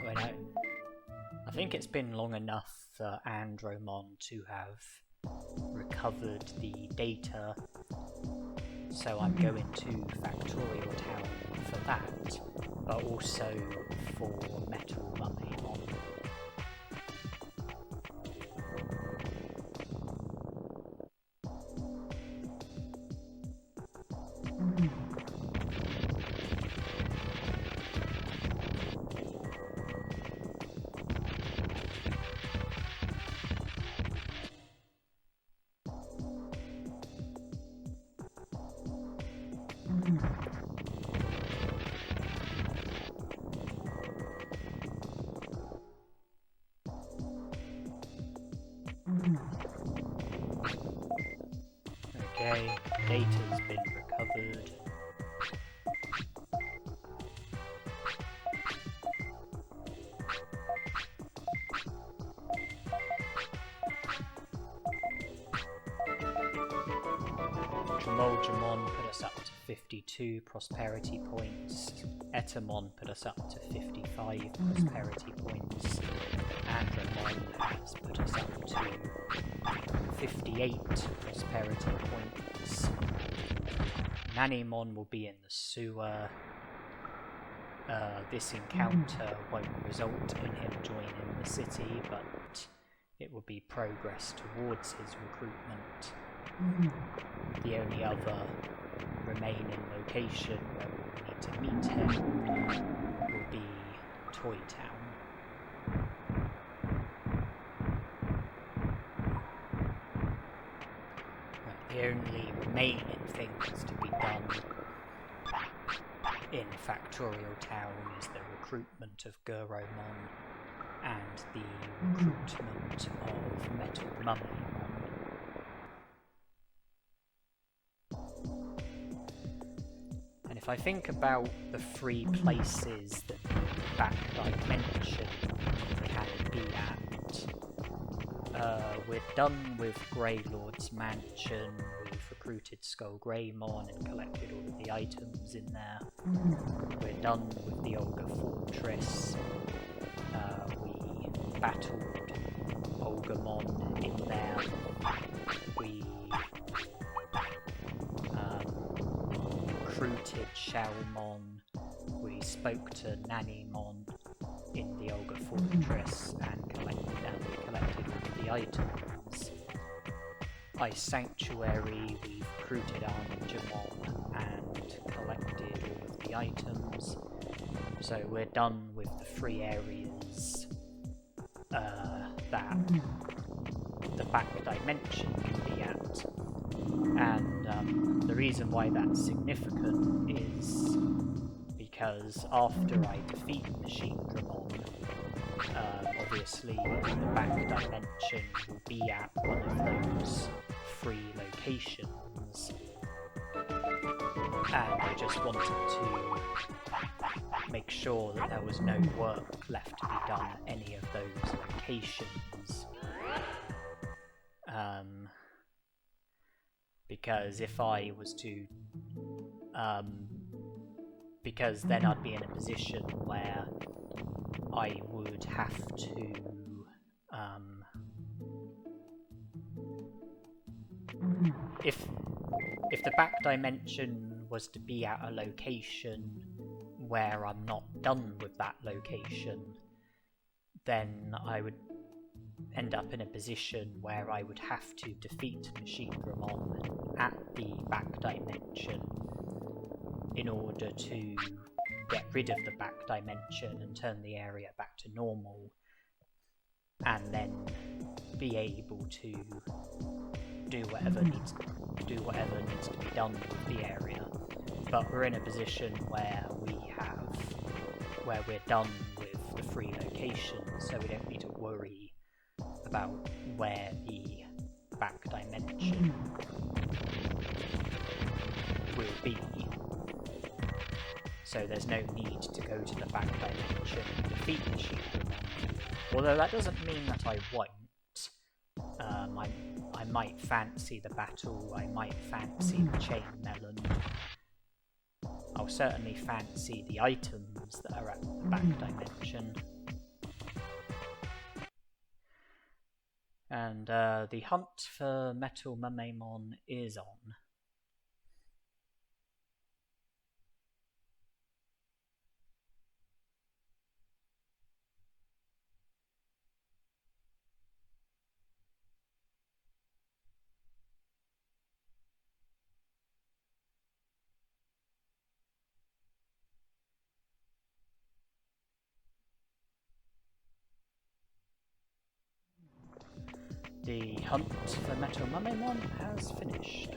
Right, I think it's been long enough for Andromon to have recovered the data, so I'm going to Factorial Town for that, but also for Metal Monzaemon. Okay, data's been recovered. Drimogemon put us up to 52 prosperity points. Betamon put us up to 55 prosperity points. Agumon has put us up to 58 prosperity points. Nanimon will be in the sewer. This encounter won't result in him joining the city, but it will be progress towards his recruitment. The only other remaining location where we'll need to meet him will be Toy Town. The only remaining things to be done in Factorial Town is the recruitment of Guromon and the recruitment of Metal Monzaemon. And if I think about the three places that back dimension can be at, we're done with Greylord's mansion, we've recruited Skullgreymon and collected all of the items in there. We're done with the Ogre Fortress, we battled Ogumon in there, we recruited Shellmon, we spoke to Nanimon in the Ogre Fortress and we collected all of the items. Ice Sanctuary, we've recruited our Digimon and collected all of the items. So we're done with the free areas that the back dimension can be at. And the reason why that's significant is because after I defeat Seadramon, obviously the back dimension will be at one of those free locations, and I just wanted to make sure that there was no work left to be done at any of those locations. Because if I was to because then I'd be in a position where I would have to if the back dimension was to be at a location where I'm not done with that location, then I would end up in a position where I would have to defeat Seadramon at the back dimension in order to get rid of the back dimension and turn the area back to normal, and then be able to do whatever needs to be done with the area. But we're in a position where we're done with the free locations, so we don't need to worry about where the back dimension will be. So there's no need to go to the back dimension and defeat Kunemon. Although that doesn't mean that I won't. I might fancy the battle, I might fancy the chain melon. I'll certainly fancy the items that are at the back dimension. And the hunt for Metal Monzaemon is on. The hunt for Metal Monzaemon has finished.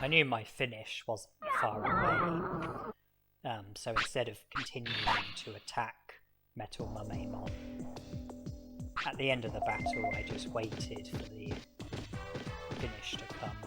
I knew my finish wasn't far away. So instead of continuing to attack Metal Monzaemon, at the end of the battle I just waited for the finish to come.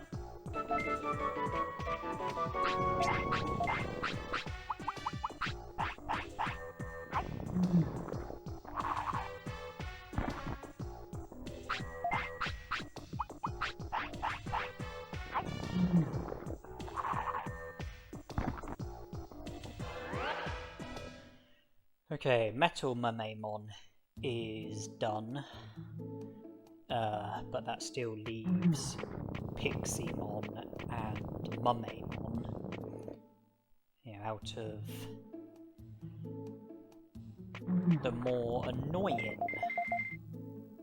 Okay, Metal Monzaemon is done, but that still leaves Piximon and Monzaemon. You know, out of the more annoying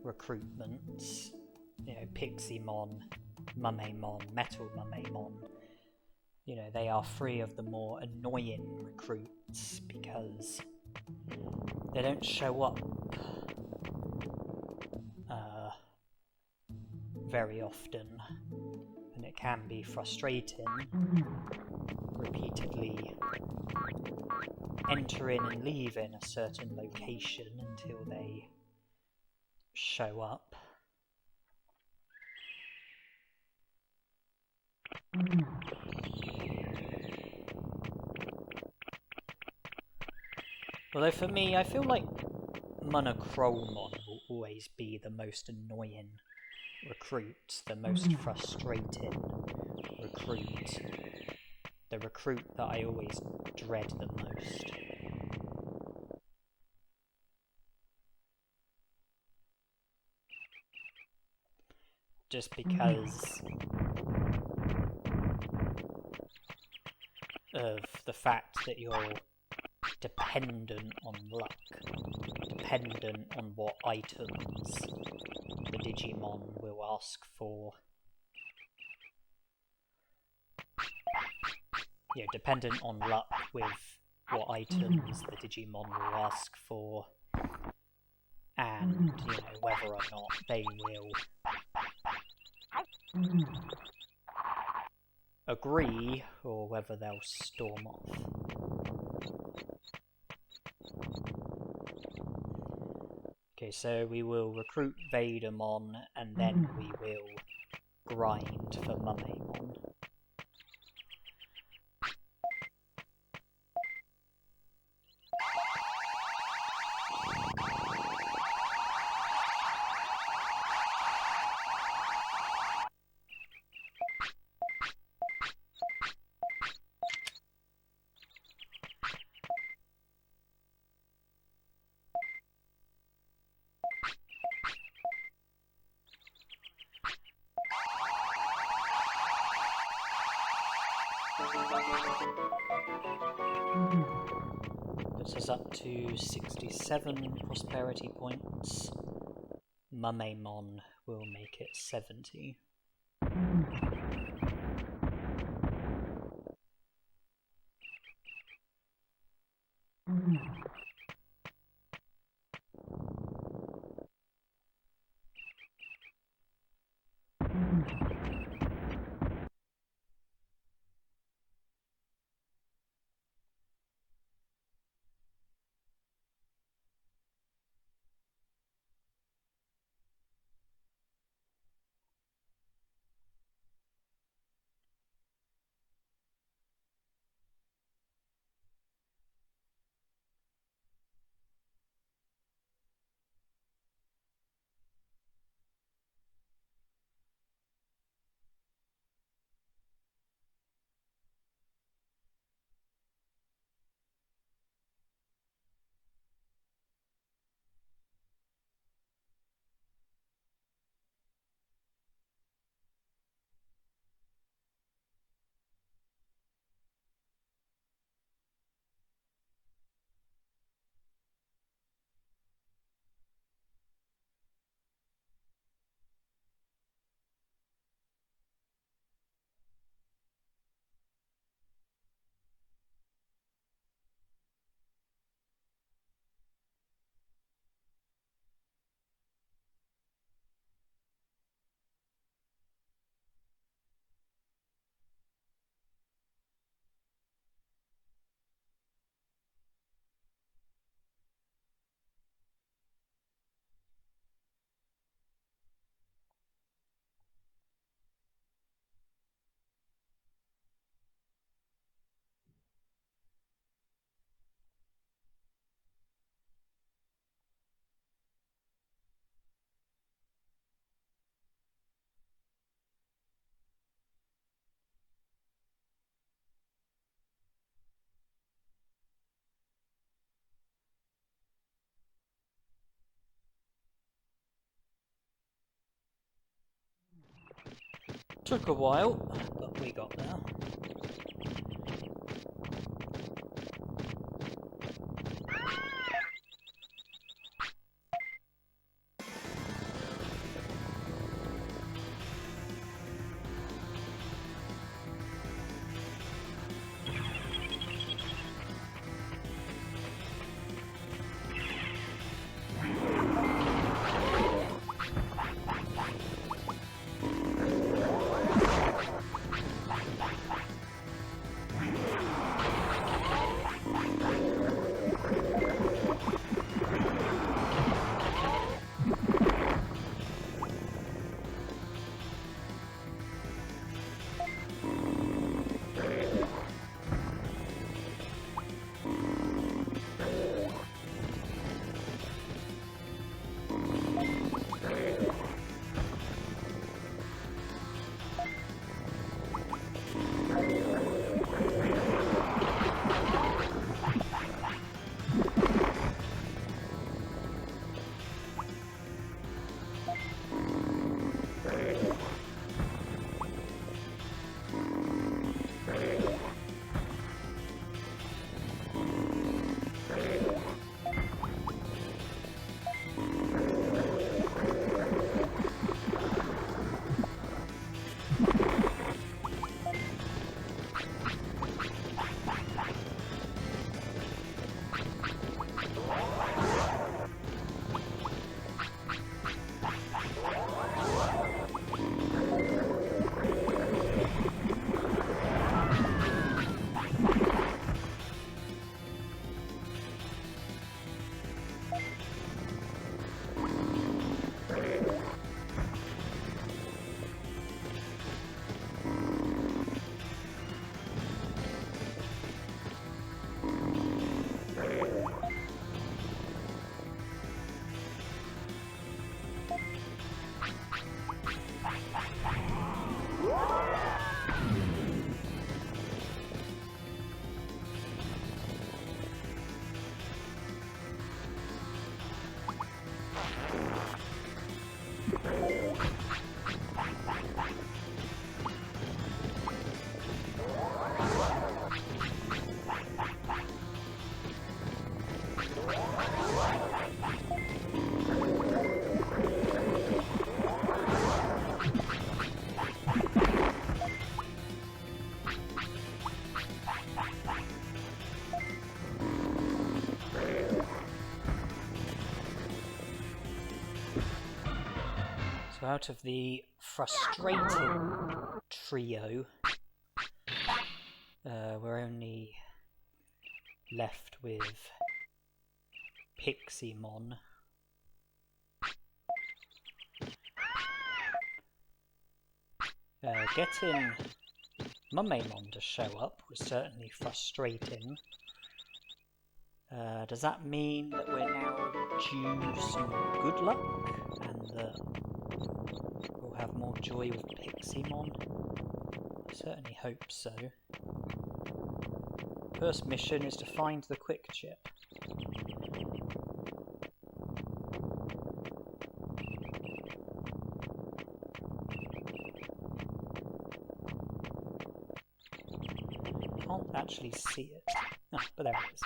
recruitments, you know, Piximon, Monzaemon, Metal Monzaemon, you know, they are three of the more annoying recruits because they don't show up very often, and it can be frustrating repeatedly entering and leaving a certain location until they show up. Although for me, I feel like Monochromon will always be the most annoying recruit, the most frustrating recruit, the recruit that I always dread the most. Just because of the fact that you're dependent on luck, dependent on what items the Digimon will ask for. You know, dependent on luck with what items the Digimon will ask for, and, you know, whether or not they will agree or whether they'll storm off. Okay, so we will recruit Betamon and then we will grind for Monzaemon. Puts us up to 67 prosperity points. Monzaemon will make it 70. Took a while, but we got there. So out of the frustrating trio, we're only left with Piximon. Getting Monzaemon to show up was certainly frustrating. Does that mean that we're now due some good luck and that we'll have more joy with Piximon? I certainly hope so. First mission is to find the quick chip. Can't actually see it. Oh, but there it is.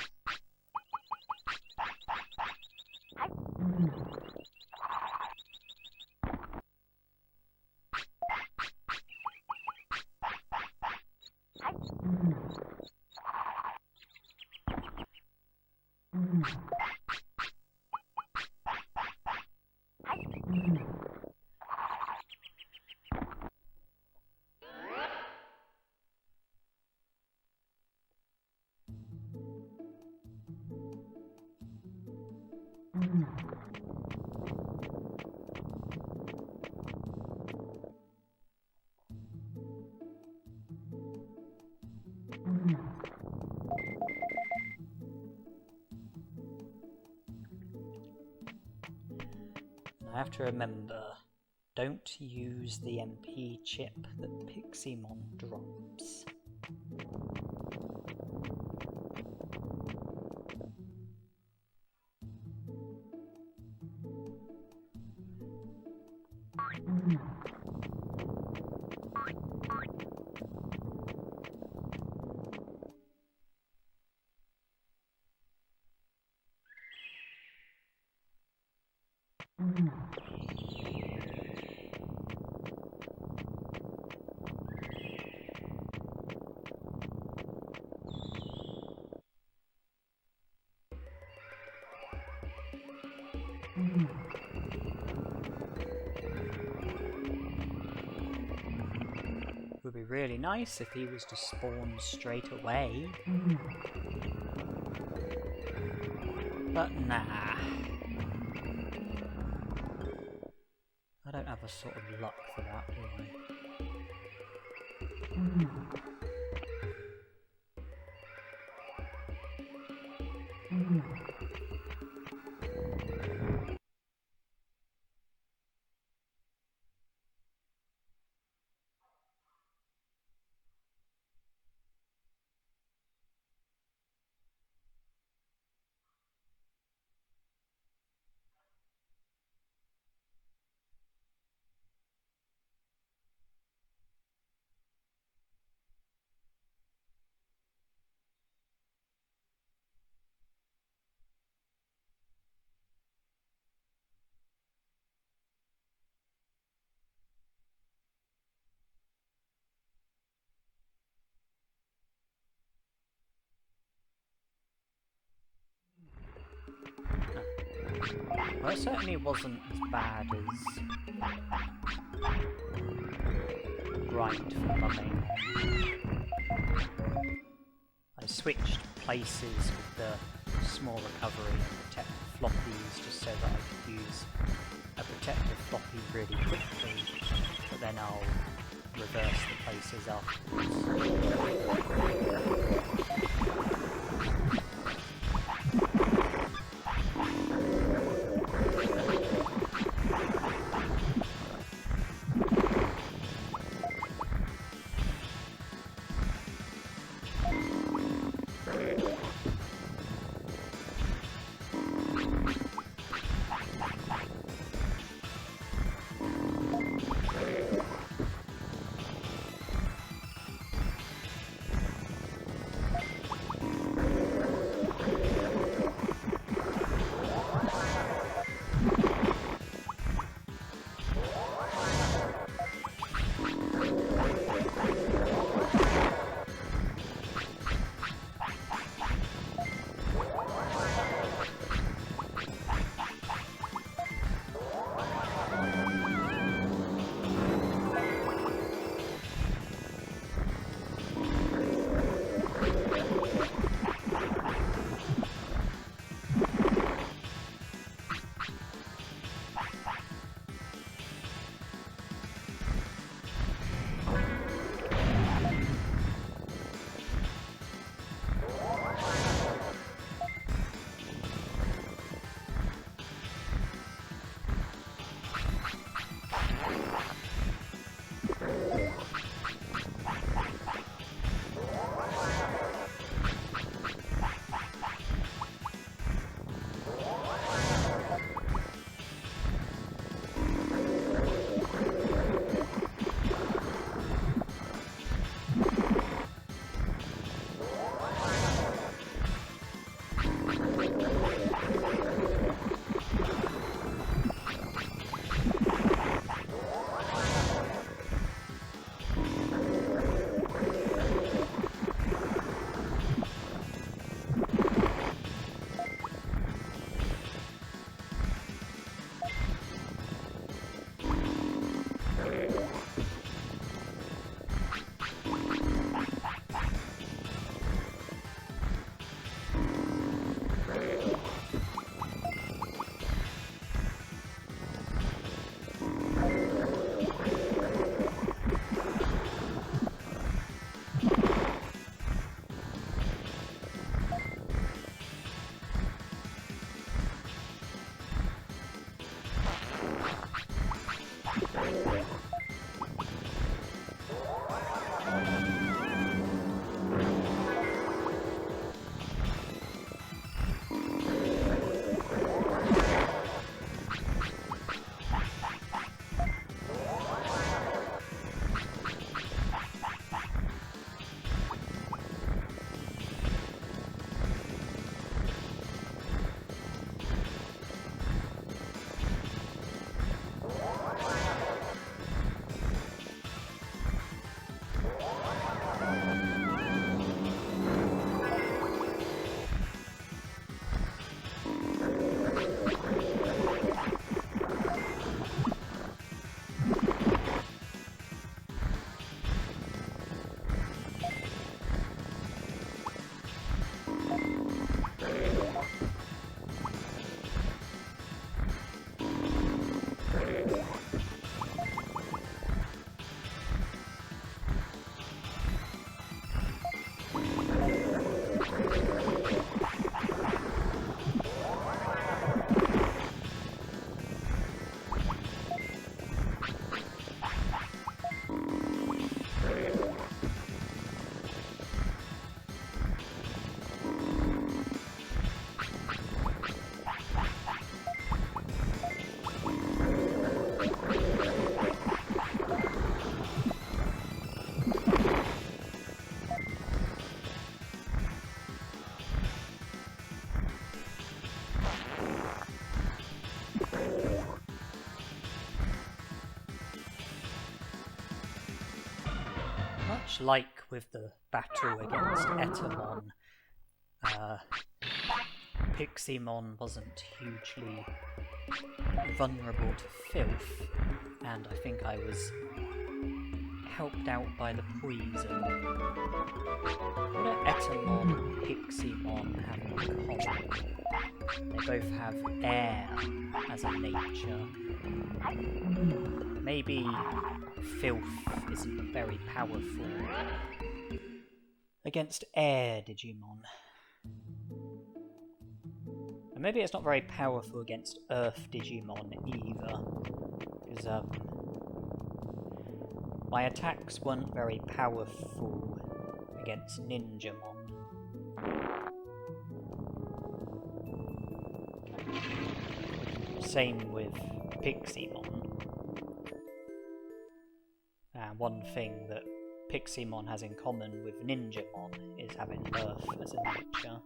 I have to remember, don't use the MP chip that Piximon drops. Would be really nice if he was to spawn straight away. But nah. I don't have a sort of luck for that, do I? Well, it certainly wasn't as bad as Grind for Money. I switched places with the small recovery and protective floppies just so that I could use a protective floppy really quickly, but then I'll reverse the places afterwards. much like with the battle against Etamon, Piximon wasn't hugely vulnerable to filth, and I think I was helped out by the poison. What do Etamon and Piximon have in common? They both have air as a nature. Maybe filth isn't very powerful against air Digimon. And maybe it's not very powerful against Earth Digimon either, because my attacks weren't very powerful against Ninjamon. Same with Piximon. And one thing that Piximon has in common with Ninjamon is having Earth as a nature.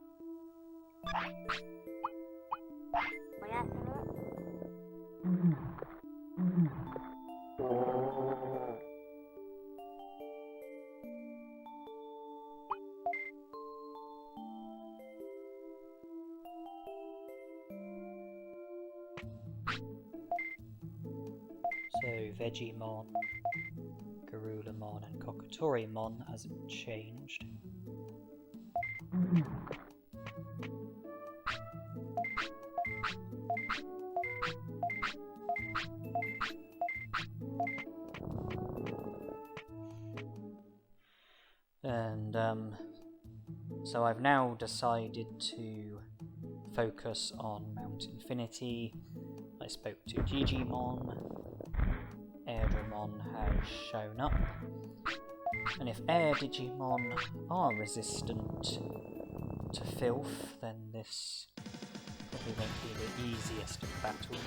So Vegimon, Garurumon and Cockatorimon hasn't changed. And so I've now decided to focus on Mount Infinity. I spoke to Digimon. Seadramon has shown up, and if Air Digimon are resistant to filth, then this probably won't be the easiest of battles.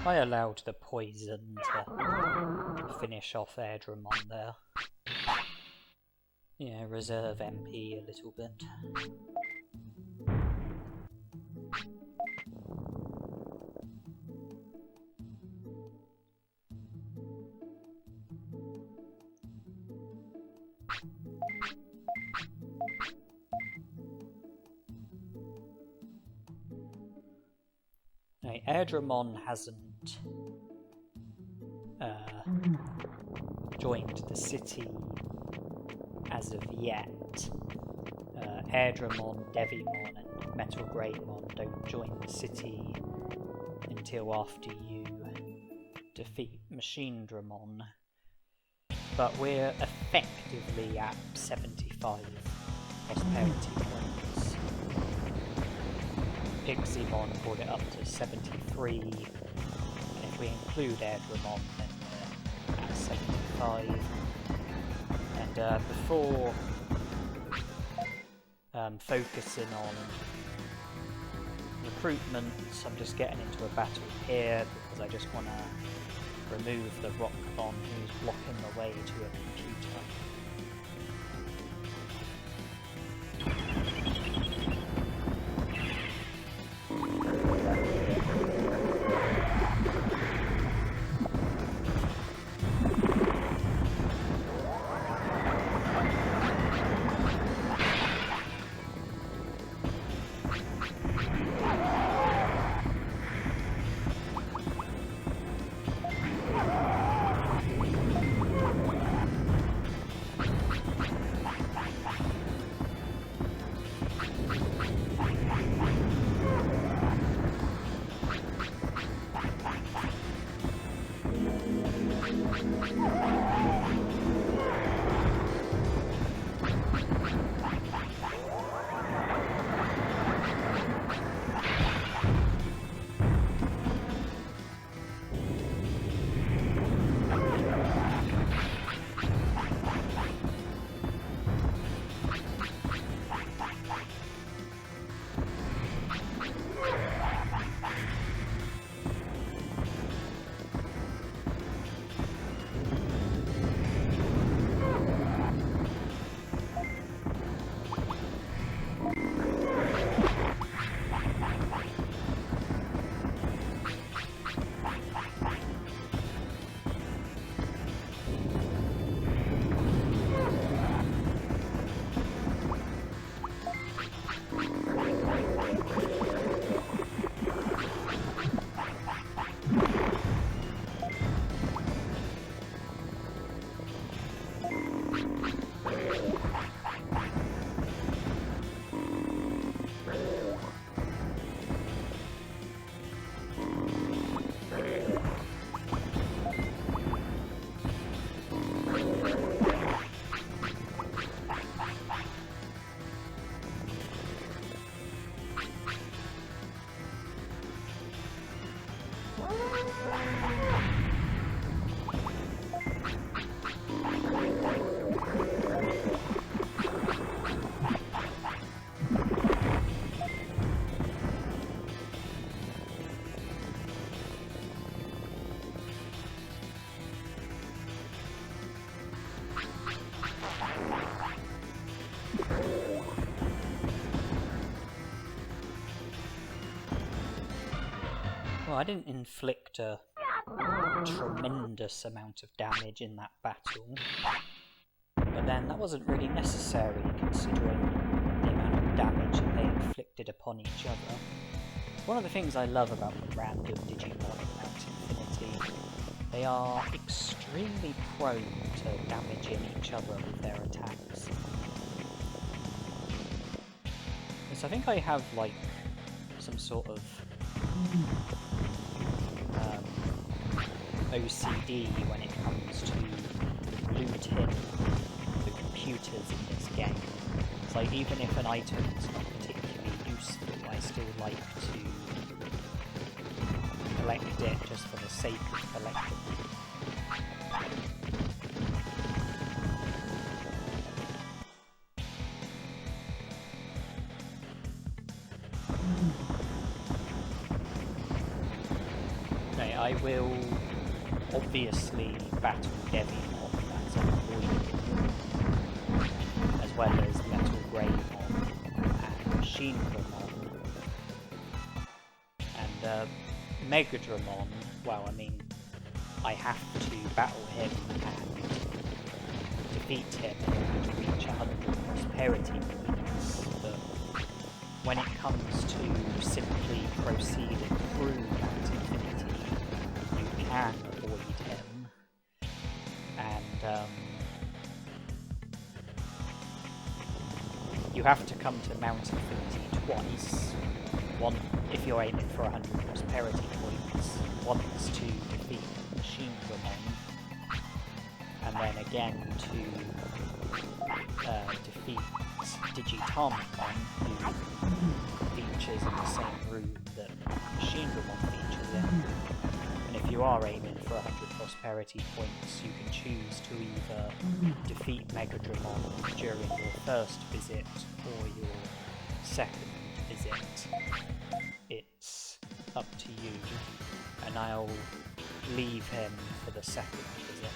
I allowed the poison to finish off Seadramon there. Yeah, reserve MP a little bit. Seadramon hasn't joined the city as of yet. Seadramon, Devimon and Metal Greymon don't join the city until after you defeat Machinedramon. But we're effectively at 75 prosperity points. Piximon brought it up to 73, and if we include Seadramon then we're at 75. And before focusing on recruitment, I'm just getting into a battle here because I just want to remove the Rockmon who's blocking the way to a computer. Well, I didn't inflict a tremendous amount of damage in that battle, but then that wasn't really necessary considering the amount of damage that they inflicted upon each other. One of the things I love about the random Digimon in Mount Infinity, they are extremely prone to damaging each other with their attacks. So I think I have like some sort of OCD when it comes to looting the computers in this game. It's like even if an item is not particularly useful, I still like to collect it just for the sake of collecting it. I will obviously battle Devimon, that's unavoidable, as well as Metal Greymon and Machinedramon. And Megadramon, well, I mean, I have to battle him and defeat him in order to reach 100 prosperity points, but when it comes to simply proceeding through Mount Infinity, can avoid him, and have to come to Mount Infinity twice. One, if you're aiming for 100 prosperity points, once to defeat Machinedramon, and then again to defeat Digitalmon, who features in the same room that Machinedramon features in. And if you are aiming for 100 prosperity points, you can choose to either defeat Megadramon during your first visit or your second visit. It's up to you, and I'll leave him for the second visit.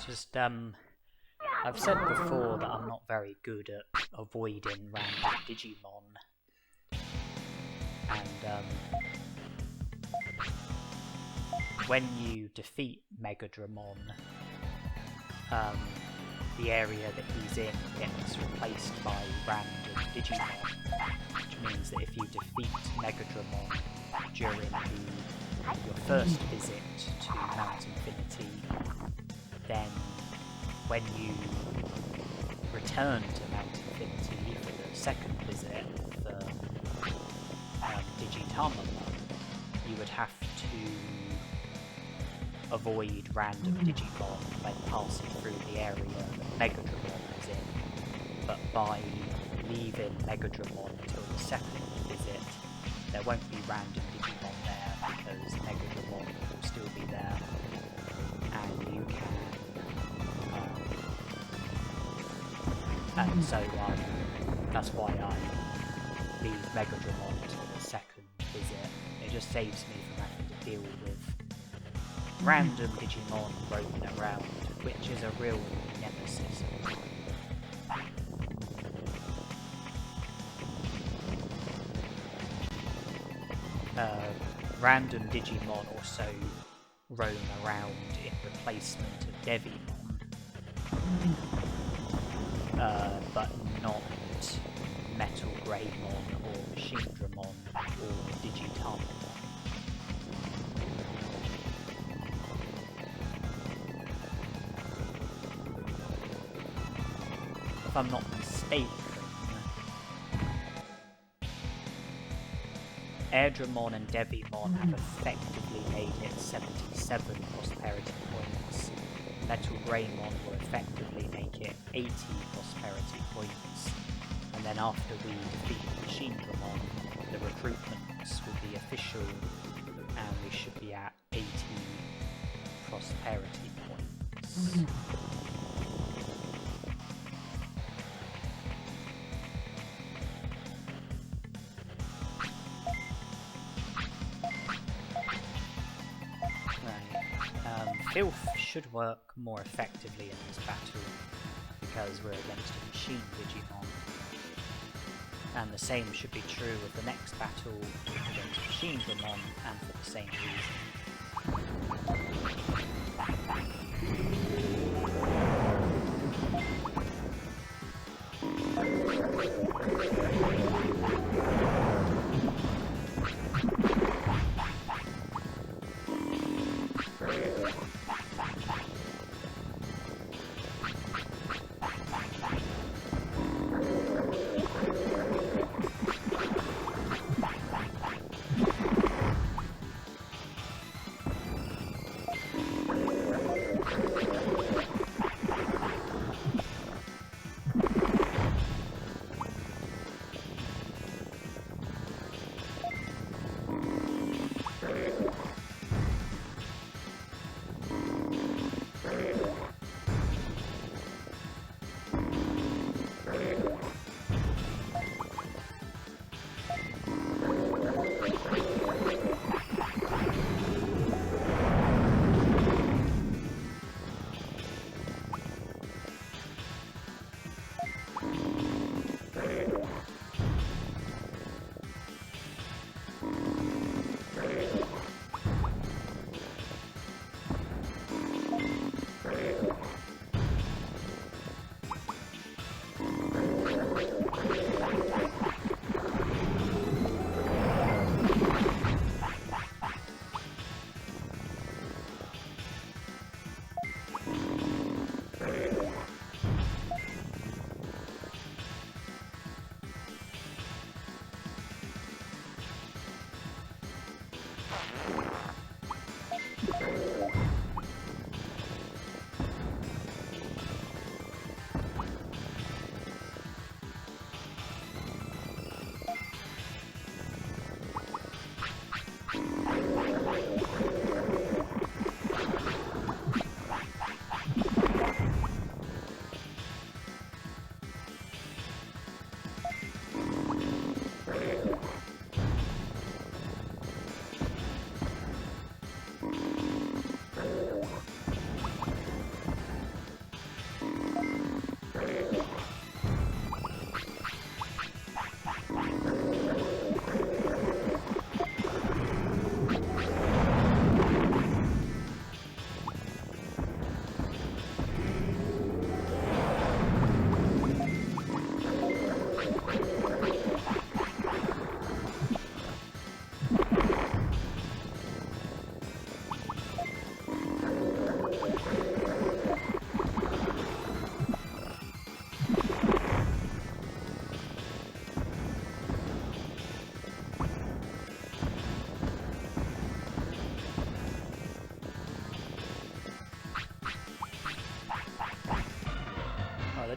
Just, I've said before that I'm not very good at avoiding random Digimon, and when you defeat Megadramon, the area that he's in gets replaced by random Digimon, which means that if you defeat Megadramon during your first visit to Mount Infinity, then when you return to Mount Infinity for the second visit for Digitalmon, you would have to avoid random Digimon when passing through the area that Megadramon is in, but by leaving Megadramon until the second visit, there won't be random Digimon there because Megadramon will still be there, and you can and so that's why I leave Megadramon until the second visit. It just saves me from having to deal with random Digimon roaming around, which is a real nemesis of mine. Random Digimon also roam around in replacement of Devimon, but not Metal Greymon or Seadramon or Digivolve. If I'm not mistaken, Seadramon and Devimon have effectively made it 77 prosperity points. Metal Greymon will effectively make it 80 prosperity points. And then after we defeat Seadramon, the recruitments will be official and we should be at 80 prosperity points. Filth should work more effectively in this battle because we're against a machine Digimon. And the same should be true of the next battle against Seadramon, and for the same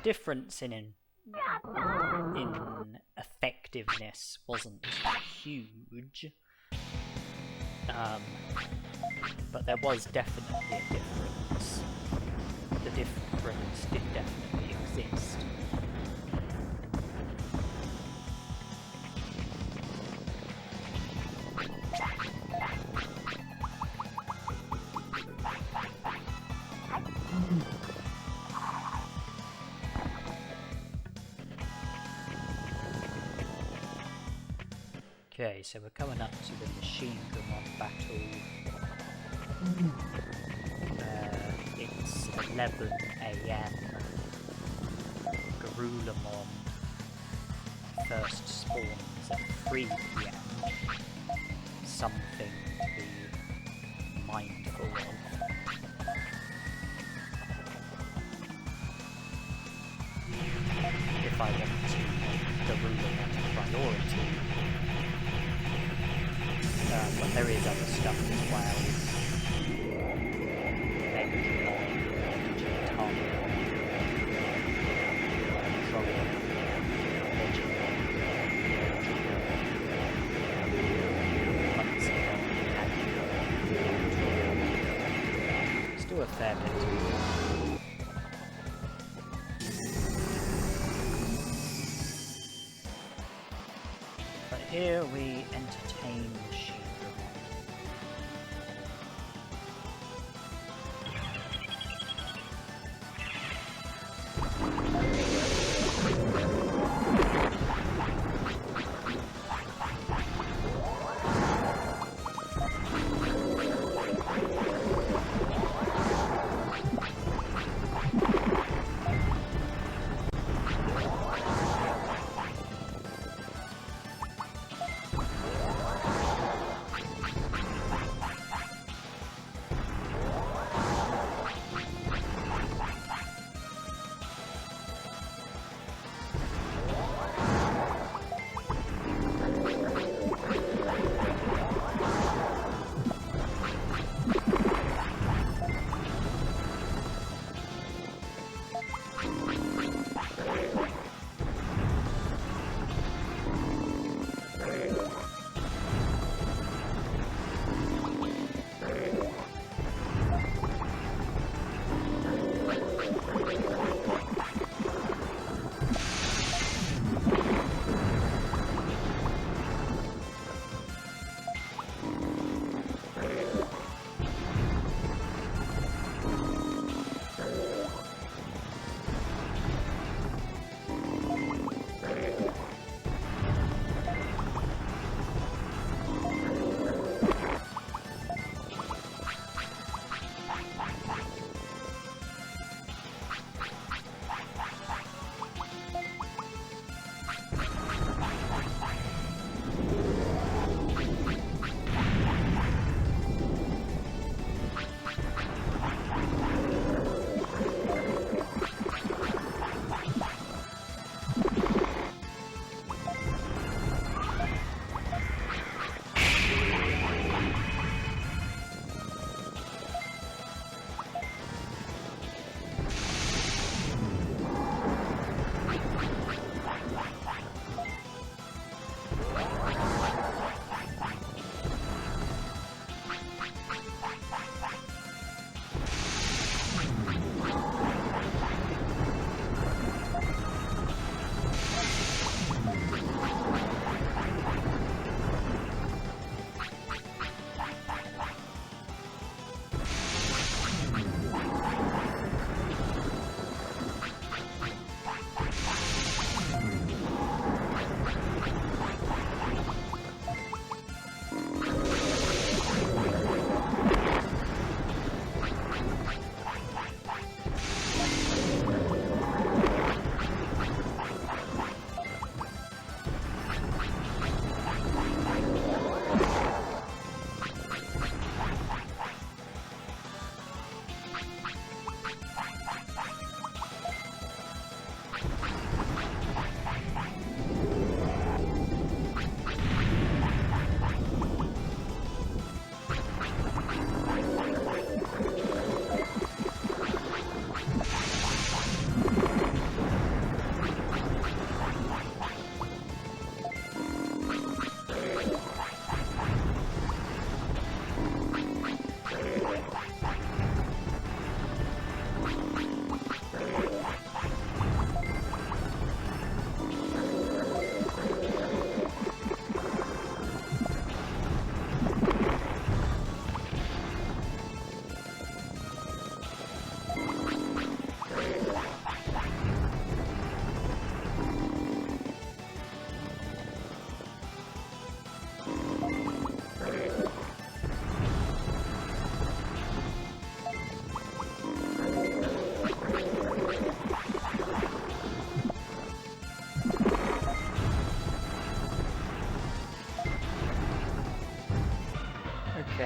difference in effectiveness wasn't huge, but there was definitely a difference. The difference did definitely exist. Okay, so we're coming up to the Machinemon battle. It's 11 AM WaruMonzaemon first spawns at 3 PM. Something to be mindful of. If I want to make the WaruMon a priority. But there is other stuff as well. Agumon, Digivolve, Monzaemon, still a fair bit. But here we entertain Seadramon.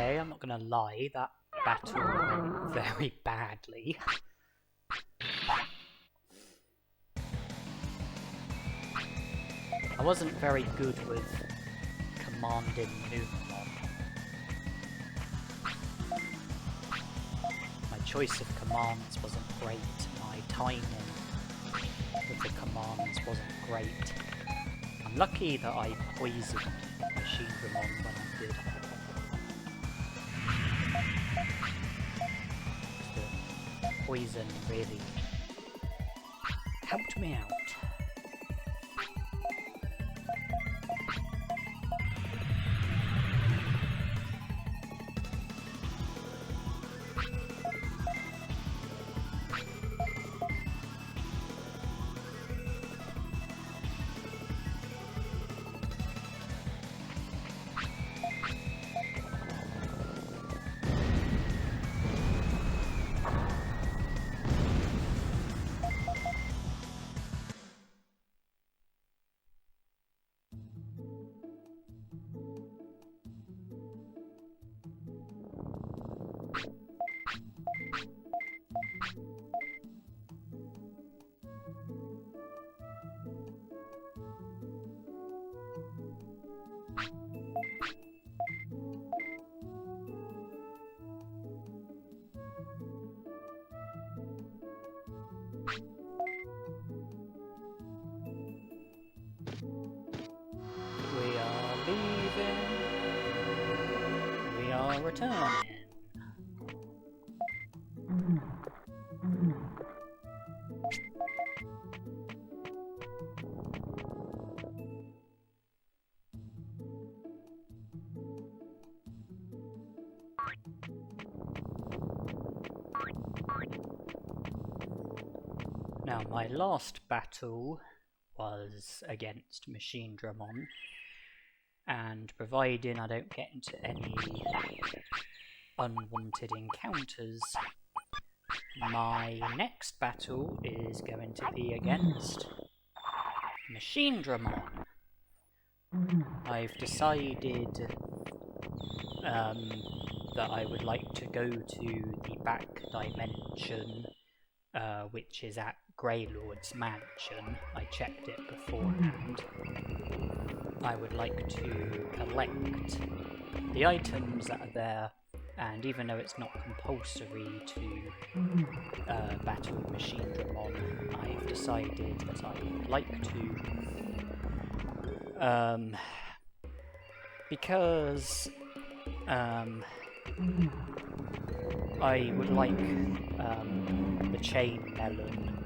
Okay, I'm not gonna lie, that battle went very badly. I wasn't very good with commanding Numemon. My choice of commands wasn't great, my timing with the commands wasn't great. I'm lucky that I poisoned Machinedramon when I did. The poison really helped me out. Returning. Now, my last battle was against Machinedramon, and providing I don't get into any unwanted encounters, my next battle is going to be against Machinedramon. I've decided that I would like to go to the back dimension, which is at Greylord's mansion. I checked it beforehand. I would like to collect the items that are there, and even though it's not compulsory to battle Machinedramon, I've decided that I would like to, because I would like the chain melon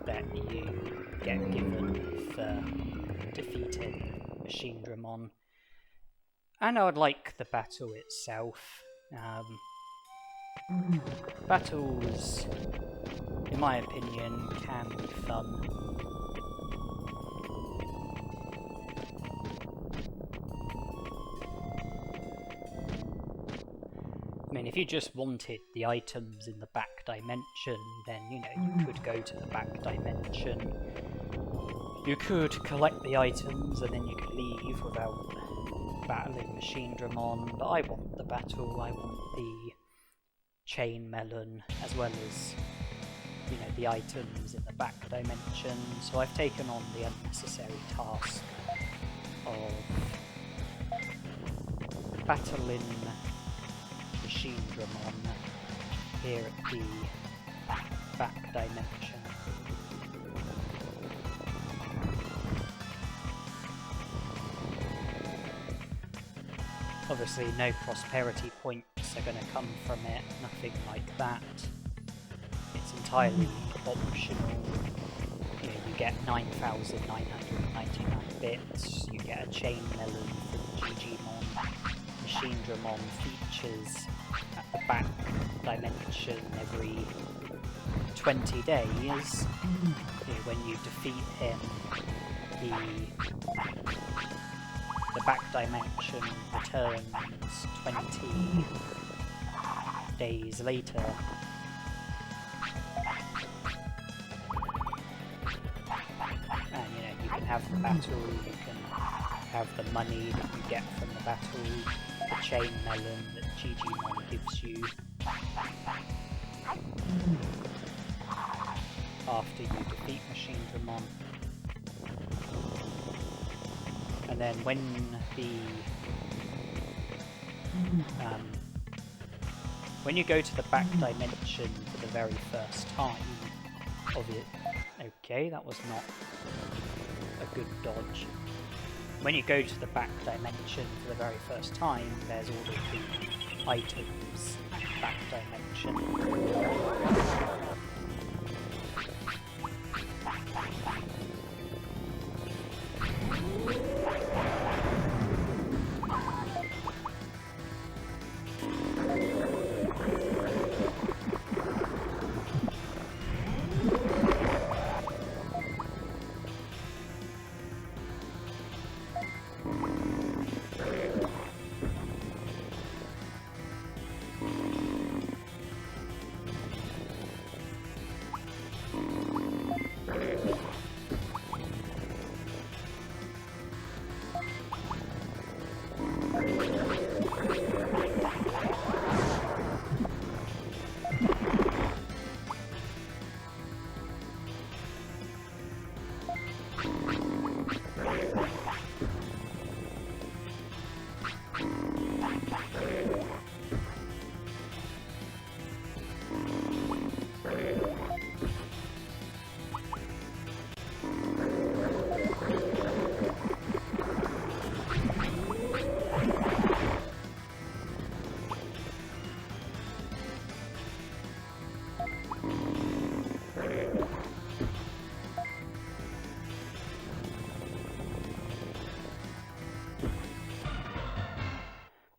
that you get given for defeating Machinedramon, and I would like the battle itself. Battles, in my opinion, can be fun. I mean, if you just wanted the items in the back dimension, then, you know, you could go to the back dimension. You could collect the items and then you could leave without battling Machinedramon, but I want the battle, I want the chain melon, as well as, you know, the items in the back dimension, so I've taken on the unnecessary task of battling Machinedramon here at the back dimension. Obviously no prosperity points are going to come from it, nothing like that. It's entirely optional. You know, you get 9,999 bits, you get a chain melon from Digimon. Machinedramon features at the back dimension every 20 days. You know, when you defeat him, the back dimension returns 20 days later. And you know, you can have the battle, you can have the money that you get from the battle, the chain melon that Digimon gives you after you defeat Seadramon. And then when you go to the back dimension for the very first time of it, okay, that was not a good dodge. When you go to the back dimension for the very first time, there's all of the items at the back dimension.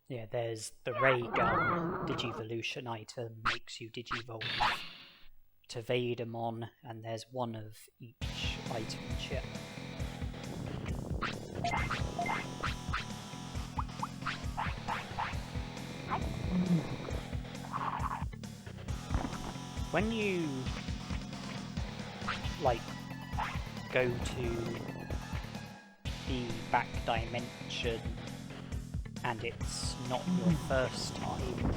Yeah, there's the Ray Gun Digivolution item, makes you Digivolve to Betamon, and there's one of each item chip. When you, like, go to the back dimension and it's not your first time,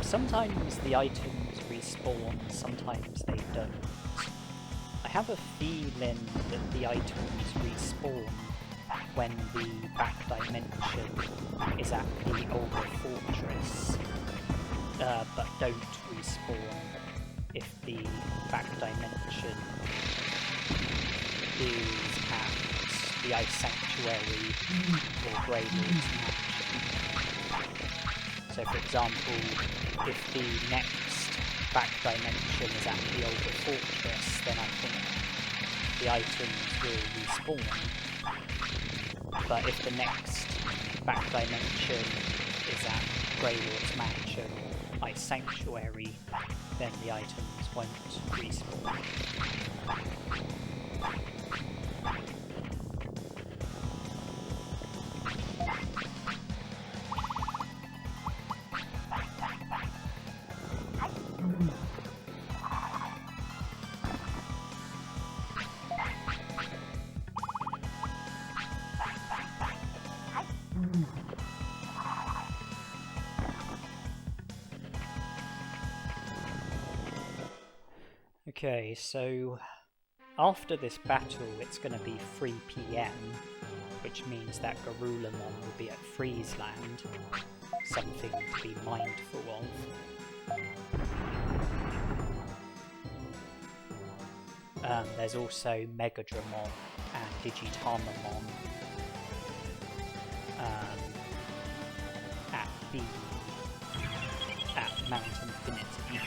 sometimes the items respawn, sometimes they don't. I have a feeling that the items respawn when the back dimension is at the Ogre Fortress, but don't respawn if the back dimension is at the Ice Sanctuary or Grey Lord's Mansion. So for example, if the next back dimension is at the Ogre Fortress, then I think the items will respawn. But if the next back dimension is at Grey Lord's Mansion or Ice Sanctuary, then the items won't respawn. Okay, so after this battle it's going to be 3 PM, which means that Garurumon will be at Friesland, something to be mindful of. There's also Megadramon and Digitarnomon at Mount Infinity.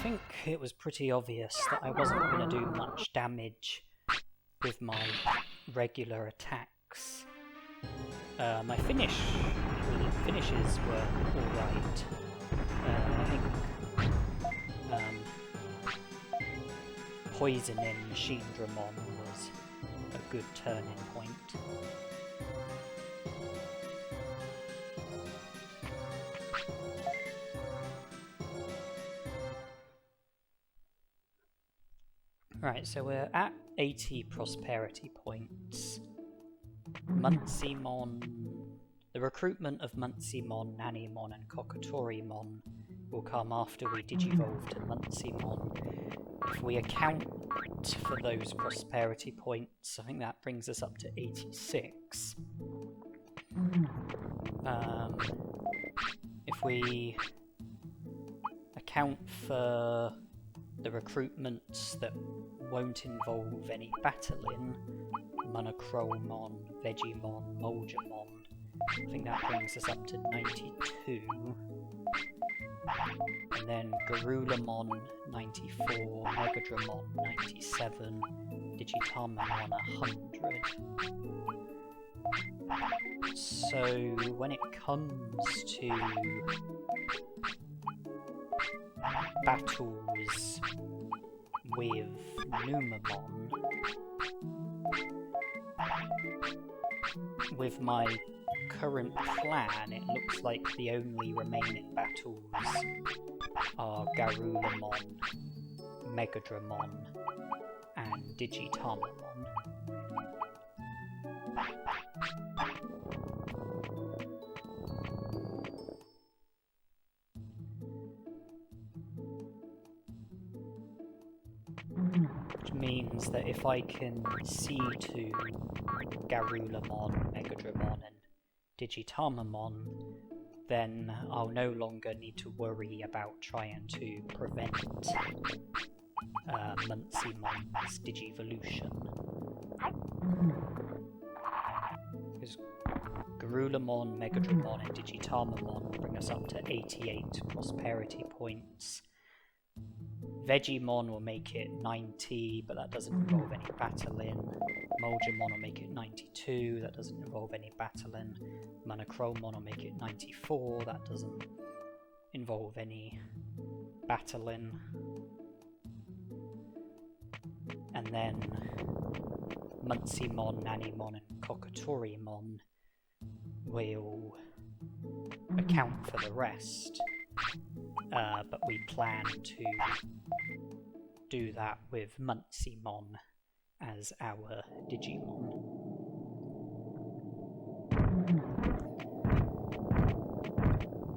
think it was pretty obvious that I wasn't going to do much damage with my regular attacks. My finishes were alright. I think poisoning Seadramon was a good turning point. Right, so we're at 80 prosperity points. Monzaemon, the recruitment of Monzaemon, Nanimon and Coelamon will come after we digivolve to Monzaemon. If we account for those prosperity points, I think that brings us up to 86. If we account for the recruitments that won't involve any battling, Monochromon, Vegimon, Molgemon, I think that brings us up to 92. And then Garulamon 94, Megadramon 97, Digitalmon 100. So when it comes to battles with Numemon, with my current plan, it looks like the only remaining battles are Garulamon, Megadramon, and Digitalmon. Which means that if I can see to Garulamon, Megadramon, and Digitalmon, then I'll no longer need to worry about trying to prevent Monzaemon's Digivolution. Because Garulamon, Megadramon, and Digitalmon bring us up to 88 prosperity points. Vegimon will make it 90, but that doesn't involve any battling. Molgemon will make it 92, that doesn't involve any battling. Monochromon will make it 94, that doesn't involve any battling. And then Monzaemon, Nanimon, and Coelamon will account for the rest. But we plan to do that with Monzaemon as our Digimon.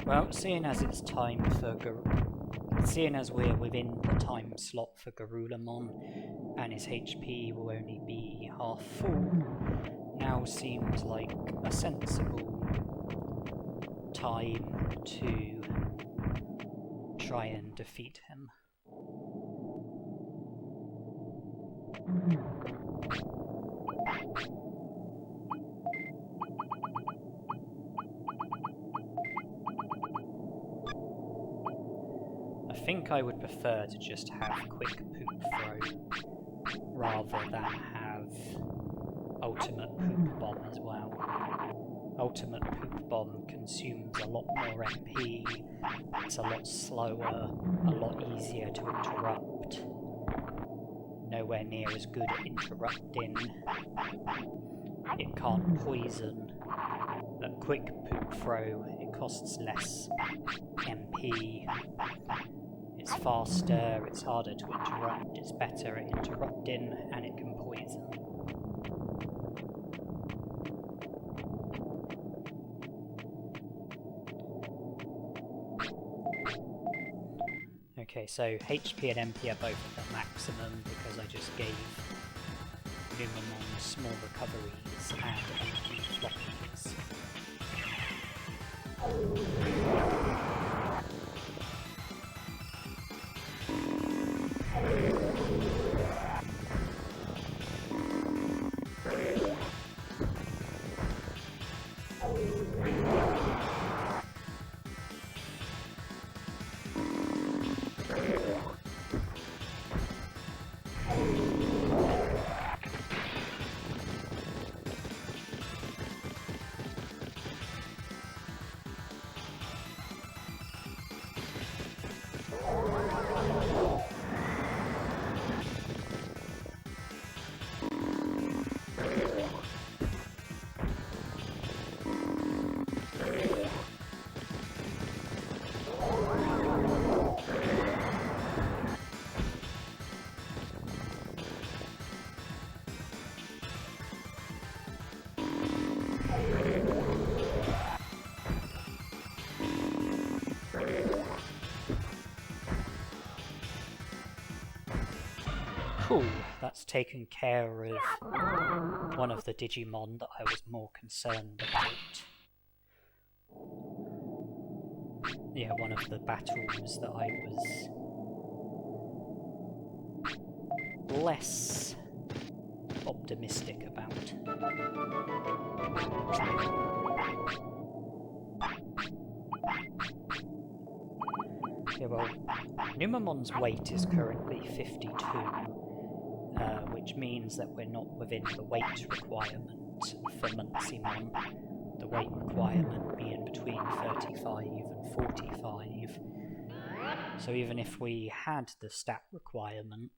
Well, seeing as it's time for seeing as we're within the time slot for Garulamon and his HP will only be half full, now seems like a sensible time to try and defeat him. I think I would prefer to just have quick poop throw rather than have ultimate poop bomb as well. Ultimate poop bomb consumes a lot more MP, it's a lot slower, a lot easier to interrupt, nowhere near as good at interrupting, it can't poison, but quick poop throw, it costs less MP, it's faster, it's harder to interrupt, it's better at interrupting, and it can poison. Okay, so HP and MP are both at the maximum because I just gave Numemon small recoveries and MP floppies. Cool, that's taken care of one of the Digimon that I was more concerned about. Yeah, one of the battles that I was less optimistic about. Yeah, well, Numemon's weight is currently 52, which means that we're not within the weight requirement for Monzaemon. The weight requirement being between 35 and 45. So even if we had the stat requirement,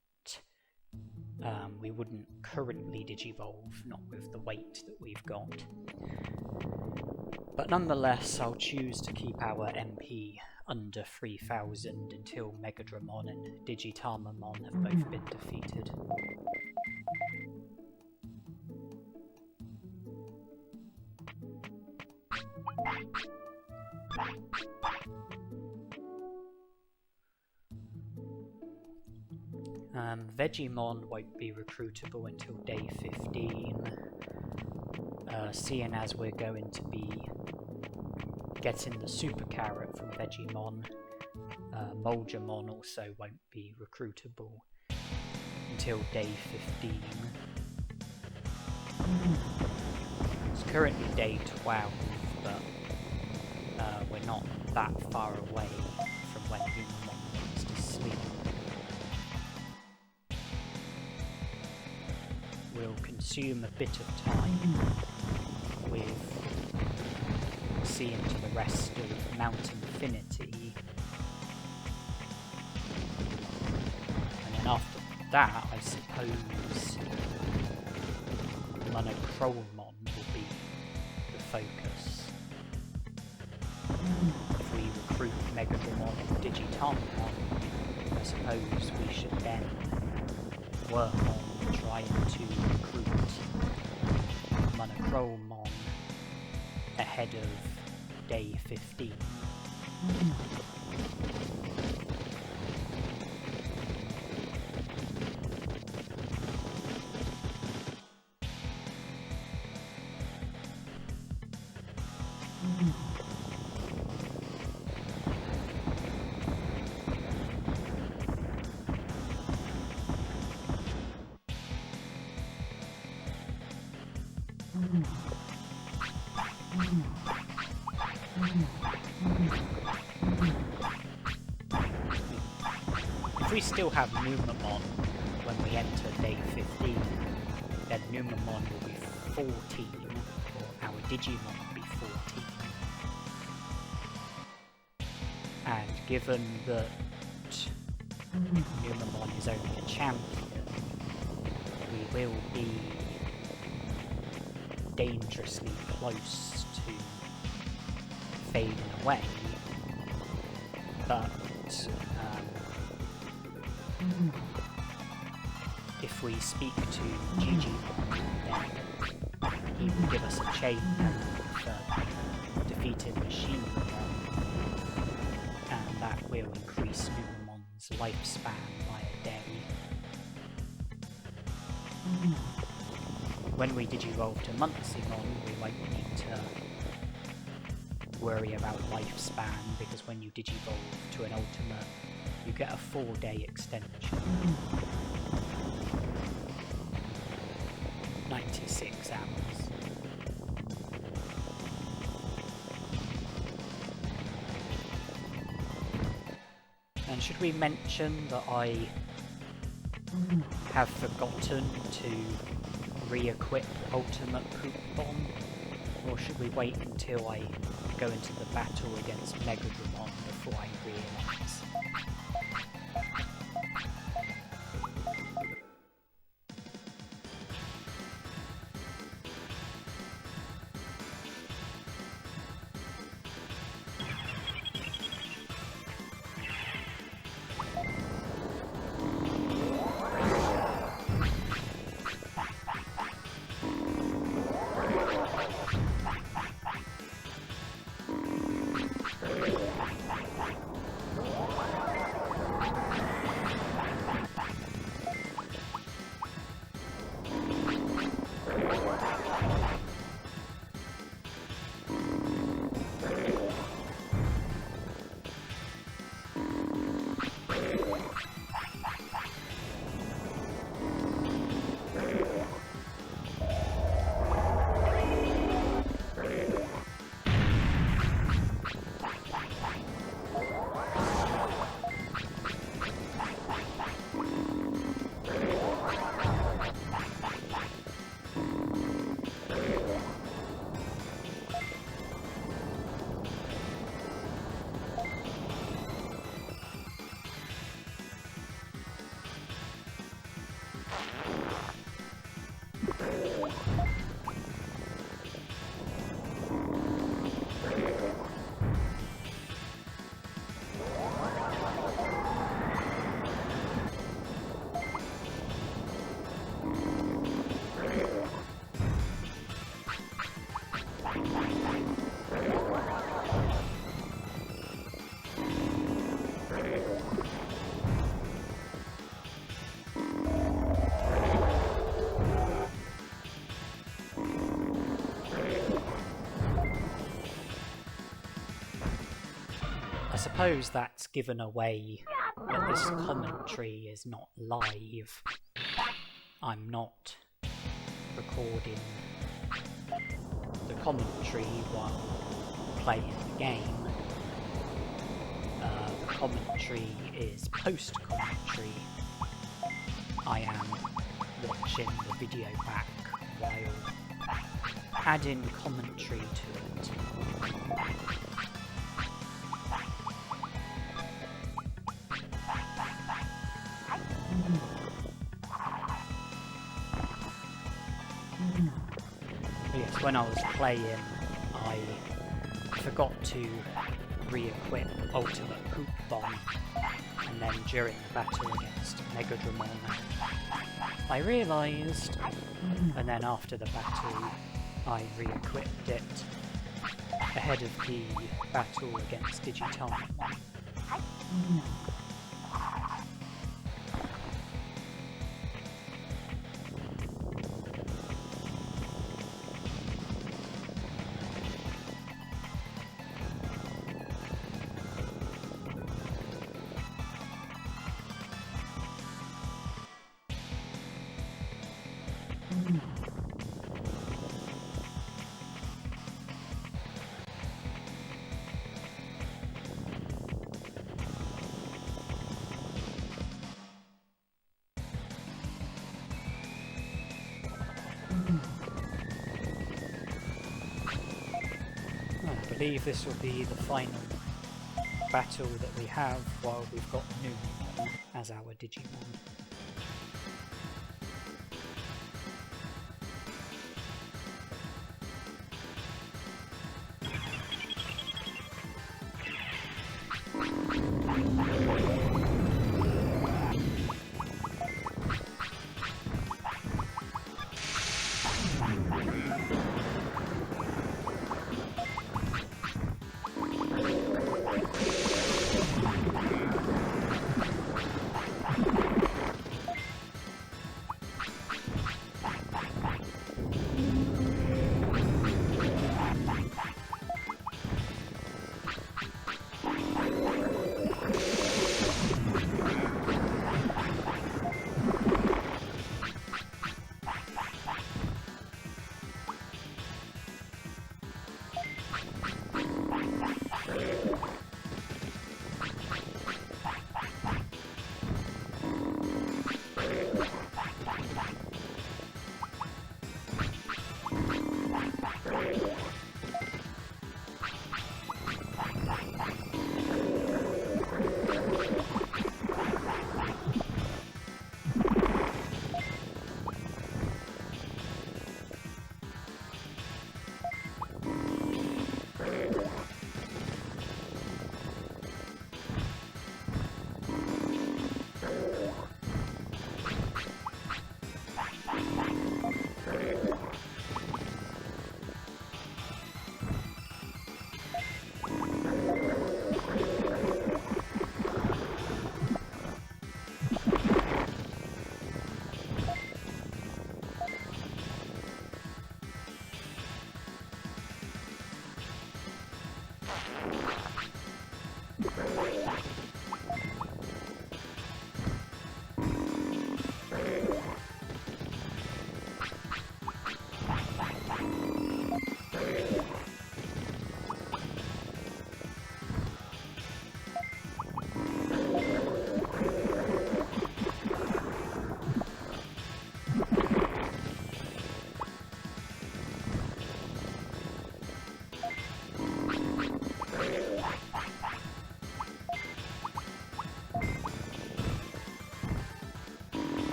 we wouldn't currently Digivolve, not with the weight that we've got. But nonetheless, I'll choose to keep our MP under 3000 until Megadramon and Digitarmamon have both been defeated. Vegemon won't be recruitable until day 15, seeing as we're going to be getting the super carrot from Vegemon. Monzaemon also won't be recruitable until day 15. It's currently day 12, but we're not that far away from when Numemon needs to sleep. We'll consume a bit of time with seeing to the rest of Mount Infinity, and then after that I suppose Monochromon will be the focus. If we recruit Megadramon and Digitarmon, I suppose we should then work on trying to recruit Monochromon ahead of day 15. If we still have Numemon when we enter day 15, then Numemon will be 14, or our Digimon will be 14. And given that Numemon is only a champion, we will be dangerously close to fading away, but if we speak to Digimon, then he will give us a chain for defeating Machinemon, and that will increase Numemon's lifespan by a day. When we Digivolve to Monzaemon, we won't need to worry about lifespan, because when you Digivolve to an ultimate, you get a 4-day extension. 96 hours. And should we mention that I have forgotten to re-equip Ultimate Coupon? Or should we wait until I go into the battle against Megadramon before I realise? I suppose that's given away that this commentary is not live. I'm not recording the commentary while playing the game. The commentary is post-commentary. I am watching the video back while adding commentary to it. Yes, when I was playing, I forgot to re-equip Ultimate Poopbomb, and then during the battle against Megadramon, I realised, and then after the battle, I re-equipped it ahead of the battle against Digivolve. I believe this will be the final battle that we have while we've got Numemon as our Digimon.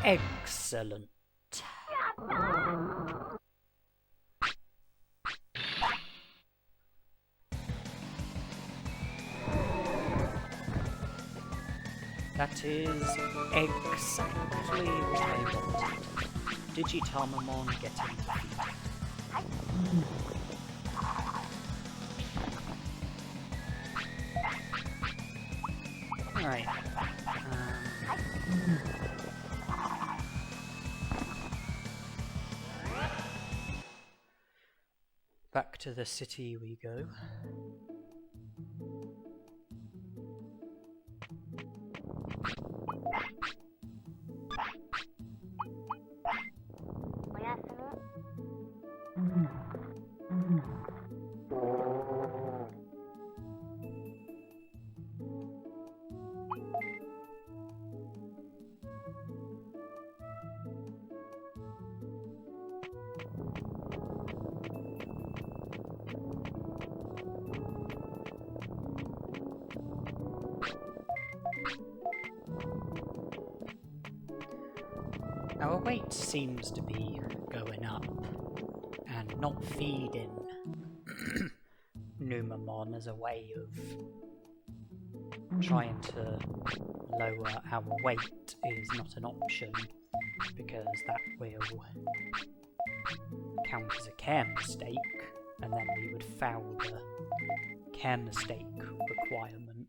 Excellent. That is exactly what I wanted. Digitalmon getting defeated. Alright. Back to the city we go. Our weight seems to be going up, and not feeding Numemon as a way of trying to lower our weight is not an option, because that will count as a care mistake, and then we would foul the care mistake requirement.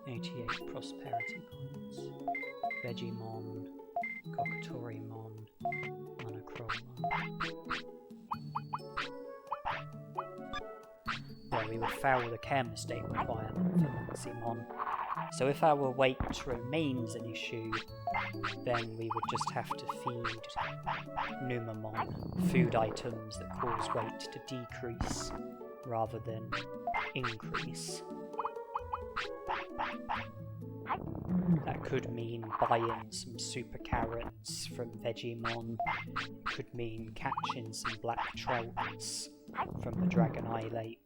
88 prosperity points. Frigimon, Coelamon, Monochromon. Yeah, we would foul the care mistake requirement for Monzaemon. So if our weight remains an issue, then we would just have to feed Numemon food items that cause weight to decrease rather than increase. That could mean buying some super carrots from Vegemon. It could mean catching some black trouts from the Dragon Eye Lake.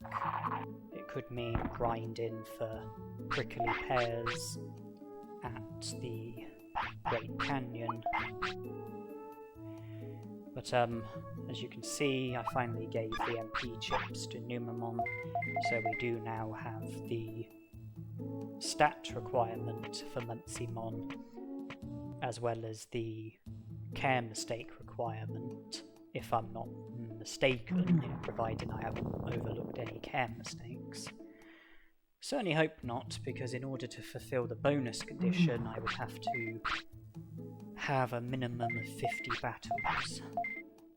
It could mean grinding for prickly pears at the Great Canyon. But as you can see, I finally gave the MP chips to Numemon, so we do now have the stat requirement for Monzaemon, as well as the care mistake requirement, if I'm not mistaken, providing I haven't overlooked any care mistakes. Certainly hope not, because in order to fulfill the bonus condition, I would have to have a minimum of 50 battles.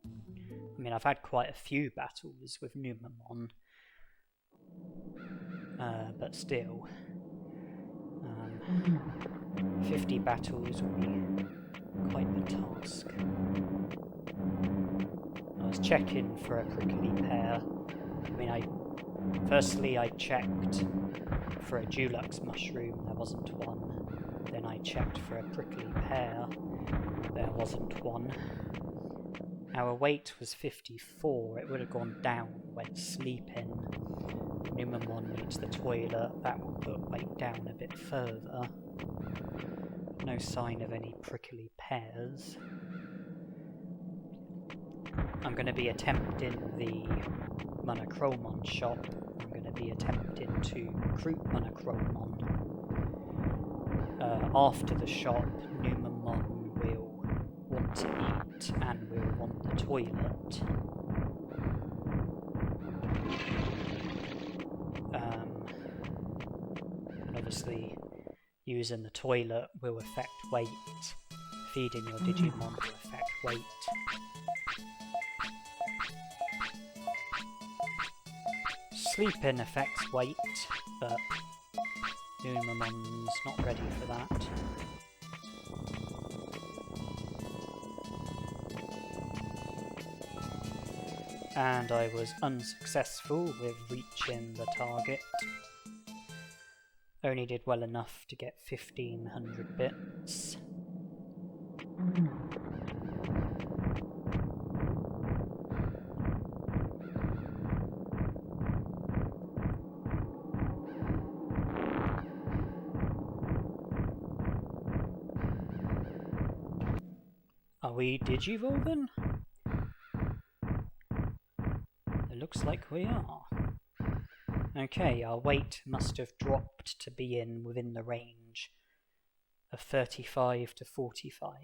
I mean, I've had quite a few battles with Numemon, but still. 50 battles will be quite the task. I was checking for a prickly pear. I mean, firstly I checked for a Dulux mushroom, there wasn't one. Then I checked for a prickly pear, there wasn't one. Our weight was 54, it would have gone down when sleeping. Numemon needs the toilet, that will put weight down a bit further. No sign of any prickly pears. I'm going to be attempting the Monochromon shop. I'm going to be attempting to recruit Monochromon. After the shop, Numemon will want to eat and will want the toilet. Obviously, using the toilet will affect weight. Feeding your Digimon will affect weight. Sleeping affects weight, but Numemon's not ready for that. And I was unsuccessful with reaching the target. Only did well enough to get 1500 bits. Are we Digivolving? It looks like we are. Okay, our weight must have dropped to be within the range of 35 to 45.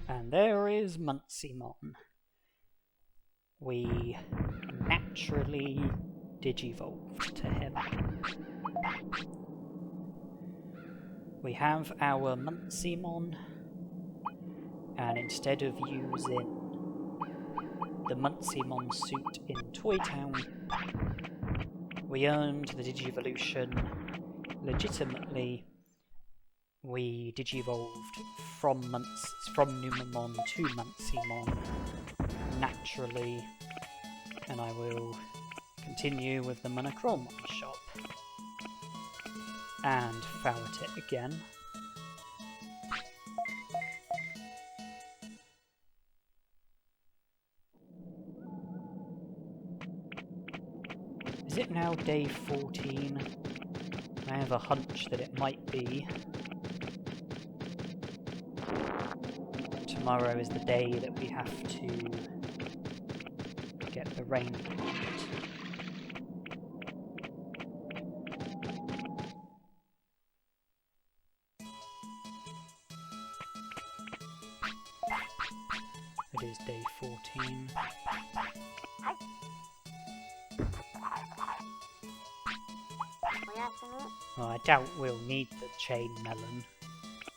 And there is Monzaemon. We naturally digivolved to him. We have our Monzaemon, and instead of using the Monzaemon Suit in Toy Town, we earned the Digivolution legitimately. We digivolved from Numemon to Monzaemon naturally, and I will continue with the Monochromon shop and Fowlet it again. Is it now day 14? I have a hunch that it might be. Tomorrow is the day that we have to get the rain plant. It is day 14. Well, I doubt we'll need the chain melon,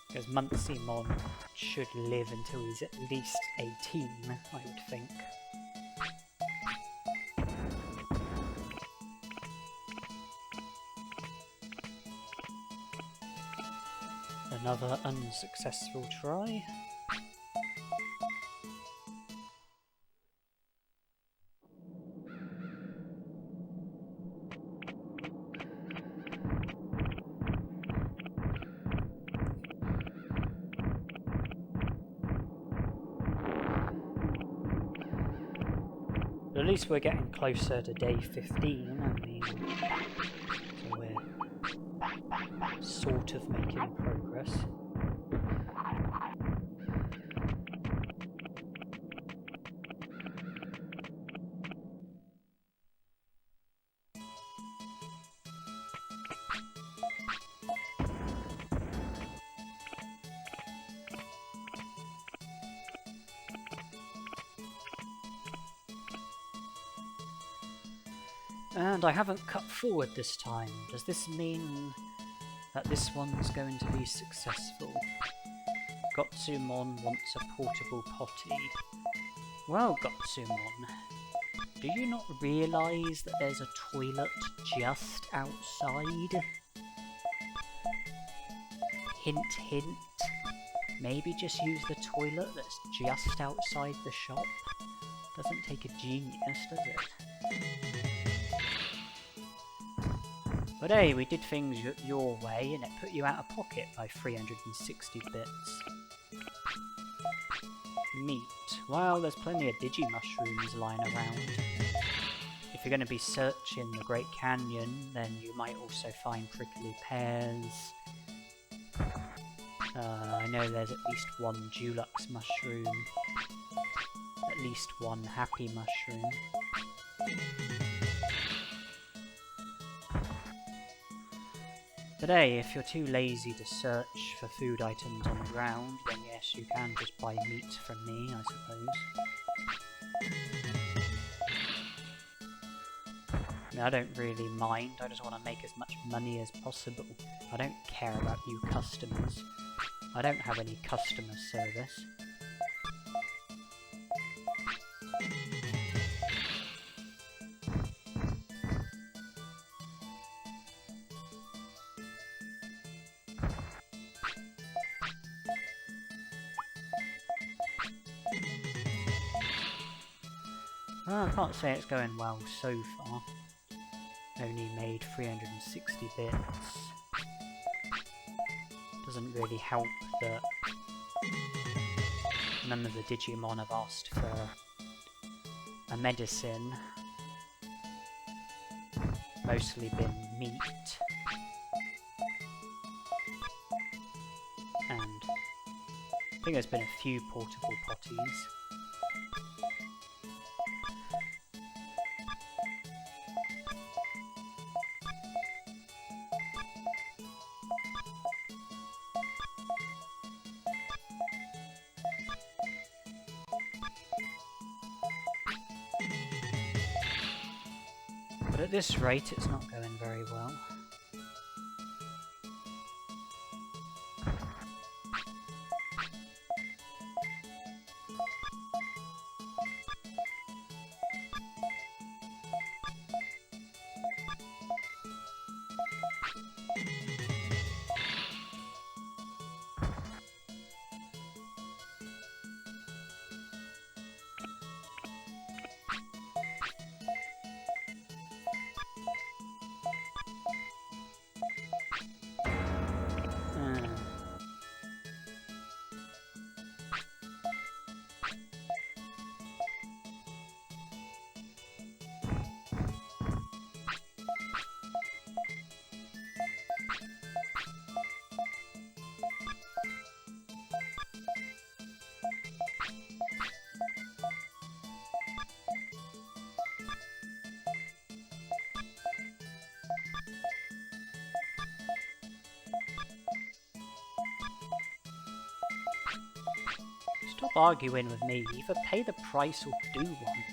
because Monzaemon should live until he's at least 18, I would think. Another unsuccessful try. At least we're getting closer to day 15, I mean, so we're sort of making progress. And I haven't cut forward this time. Does this mean that this one's going to be successful? Gotsumon wants a portable potty. Well, Gotsumon, do you not realise that there's a toilet just outside? Hint, hint. Maybe just use the toilet that's just outside the shop. Doesn't take a genius, does it? But hey, we did things your way, and it put you out of pocket by 360 bits. Meat. Well, there's plenty of Digimushrooms lying around. If you're going to be searching the Great Canyon, then you might also find prickly pears. I know there's at least one Dulux mushroom. At least one happy mushroom. But hey, if you're too lazy to search for food items on the ground, then yes, you can just buy meat from me, I suppose. I mean, I don't really mind, I just want to make as much money as possible. I don't care about you customers. I don't have any customer service. Well, I can't say it's going well so far. Only made 360 bits. Doesn't really help that none of the Digimon have asked for a medicine, mostly been meat, and I think there's been a few portable potties. But at this rate, it's not going very well. Stop arguing with me. Either pay the price or do one.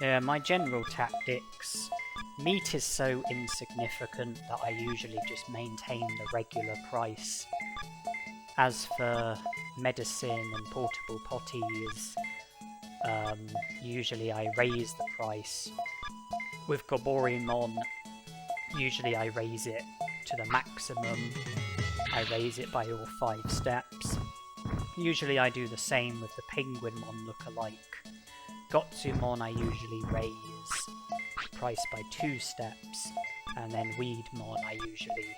Yeah, my general tactics. Meat is so insignificant that I usually just maintain the regular price. As for medicine and portable potties, usually I raise the price. With Goboremon, usually I raise it to the maximum. I raise it by all 5 steps. Usually I do the same with the Penguinmon lookalike. Gotsumon I usually raise price by 2 steps, and then Weedmon I usually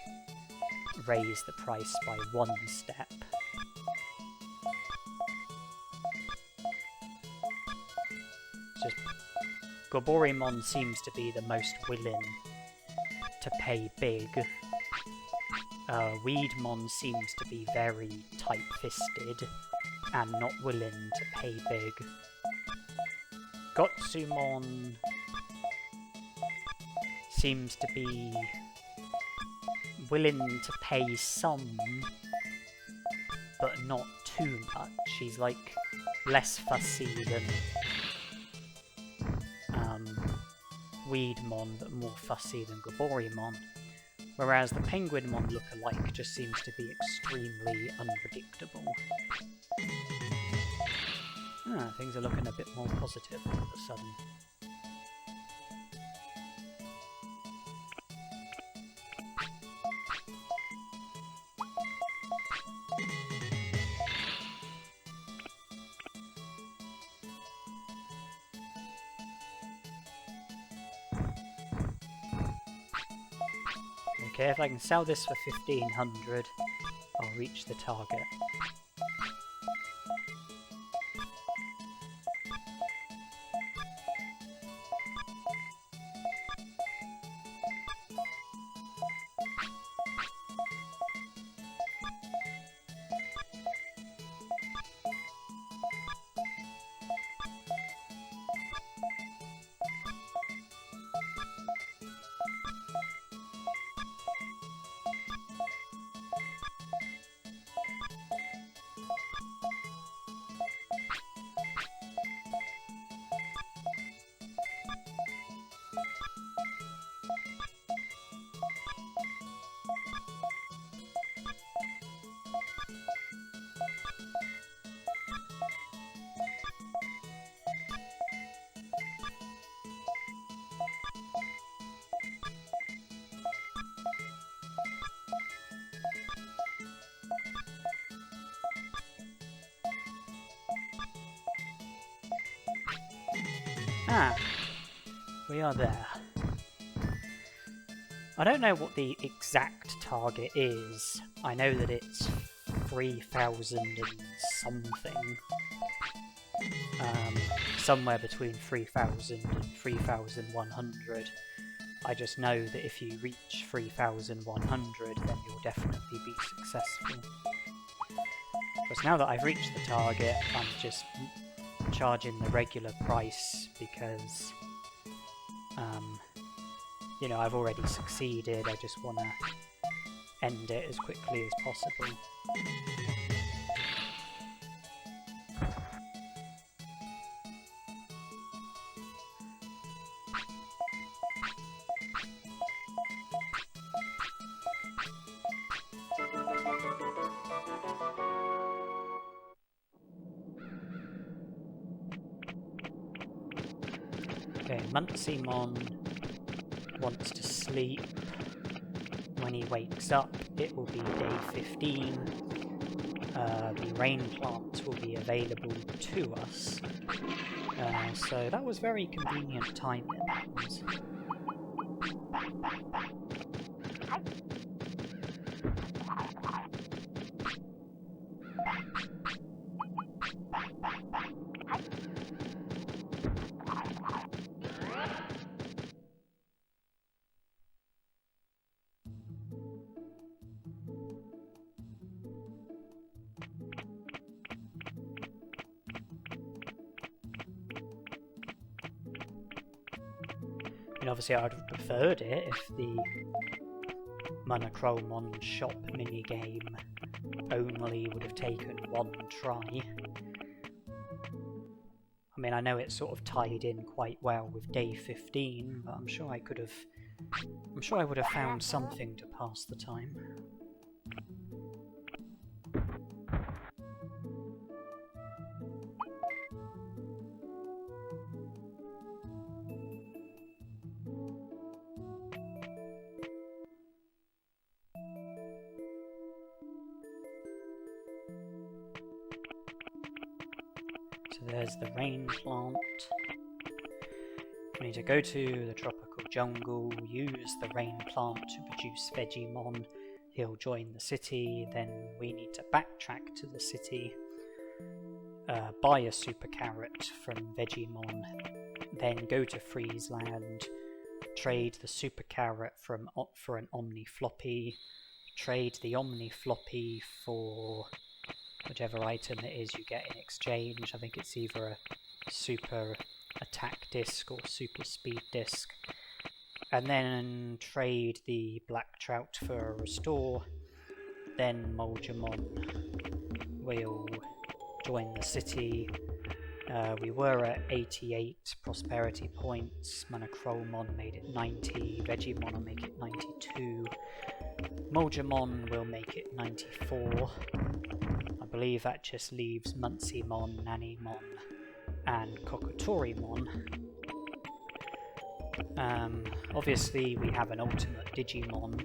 raise the price by 1 step. Just Goboremon seems to be the most willing to pay big. Weedmon seems to be very tight-fisted and not willing to pay big. Gotsumon seems to be willing to pay some, but not too much. He's like less fussy than Weedmon, but more fussy than Goboremon. Whereas the Penguinmon lookalike just seems to be extremely unpredictable. Things are looking a bit more positive all of a sudden. Okay, if I can sell this for 1500, I'll reach the target. Ah, we are there. I don't know what the exact target is. I know that it's 3,000 and something. Somewhere between 3,000 and 3,100. I just know that if you reach 3,100, then you'll definitely be successful. Because now that I've reached the target, I'm just charging the regular price because, you know, I've already succeeded. I just want to end it as quickly as possible. Okay, Monzaemon wants to sleep. When he wakes up, it will be day 15. The rain plants will be available to us. So that was very convenient timing. I mean, obviously I would have preferred it if the Monochromon shop minigame only would have taken one try. I mean, I know it's sort of tied in quite well with day 15, but I'm sure I would have found something to pass the time. So there's the rain plant. We need to go to the tropical jungle, use the rain plant to produce Frigimon. He'll join the city, then we need to backtrack to the city, buy a super carrot from Vegemon, then go to Friesland, trade the super carrot for an Omni floppy, trade the Omni floppy for whichever item it is you get in exchange. I think it's either a super attack disc or super speed disc. And then trade the black trout for a restore. Then Monzaemon will join the city. We were at 88 prosperity points. Monochromon made it 90. Vegemon will make it 92. Monzaemon will make it 94. I believe that just leaves Monzaemon, Nanimon, and Coelamon. Obviously, we have an ultimate Digimon.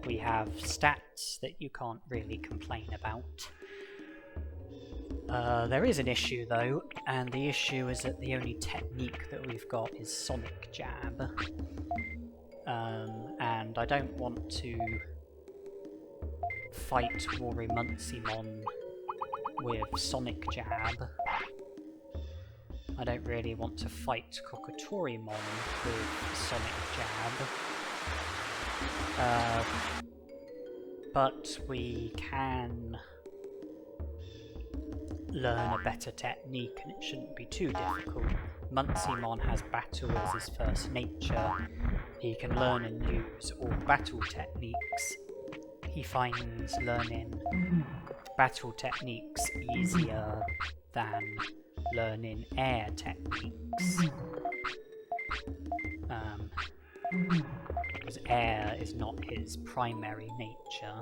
We have stats that you can't really complain about. There is an issue though, and the issue is that the only technique that we've got is Sonic Jab. And I don't want to fight WaruMonzaemon with Sonic Jab. I don't really want to fight Coelamon with Sonic Jab. But we can learn a better technique and it shouldn't be too difficult. Monzaemon has battle as his first nature. He can learn and use all battle techniques. He finds learning battle techniques easier than learning air techniques. Because air is not his primary nature.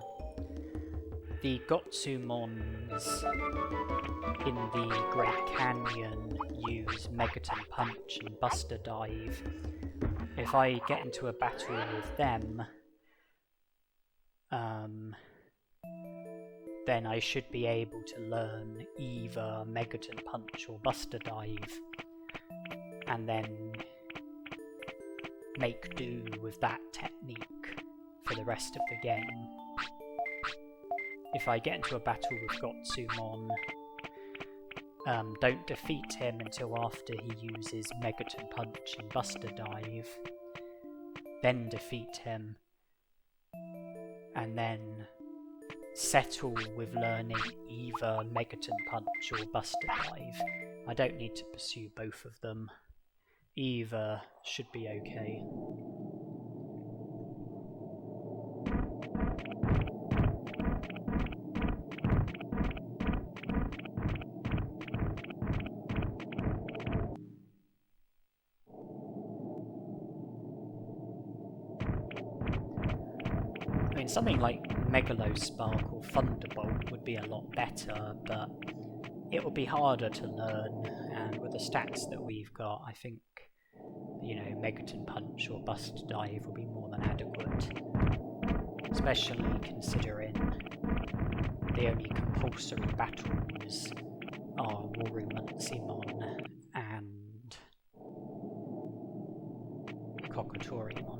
The Gotsumons in the Great Canyon use Megaton Punch and Buster Dive. If I get into a battle with them, then I should be able to learn either Megaton Punch or Buster Dive, and then make do with that technique for the rest of the game. If I get into a battle with Gotsumon, don't defeat him until after he uses Megaton Punch and Buster Dive, then defeat him, and then settle with learning either Megaton Punch or Buster Dive. I don't need to pursue both of them. Either should be okay. I mean, something like Megalospark or Thunderbolt would be a lot better, but it would be harder to learn, and with the stats that we've got, I think, you know, Megaton Punch or Buster Dive will be more than adequate. Especially considering the only compulsory battles are WaruMonzaemon and Coelamon.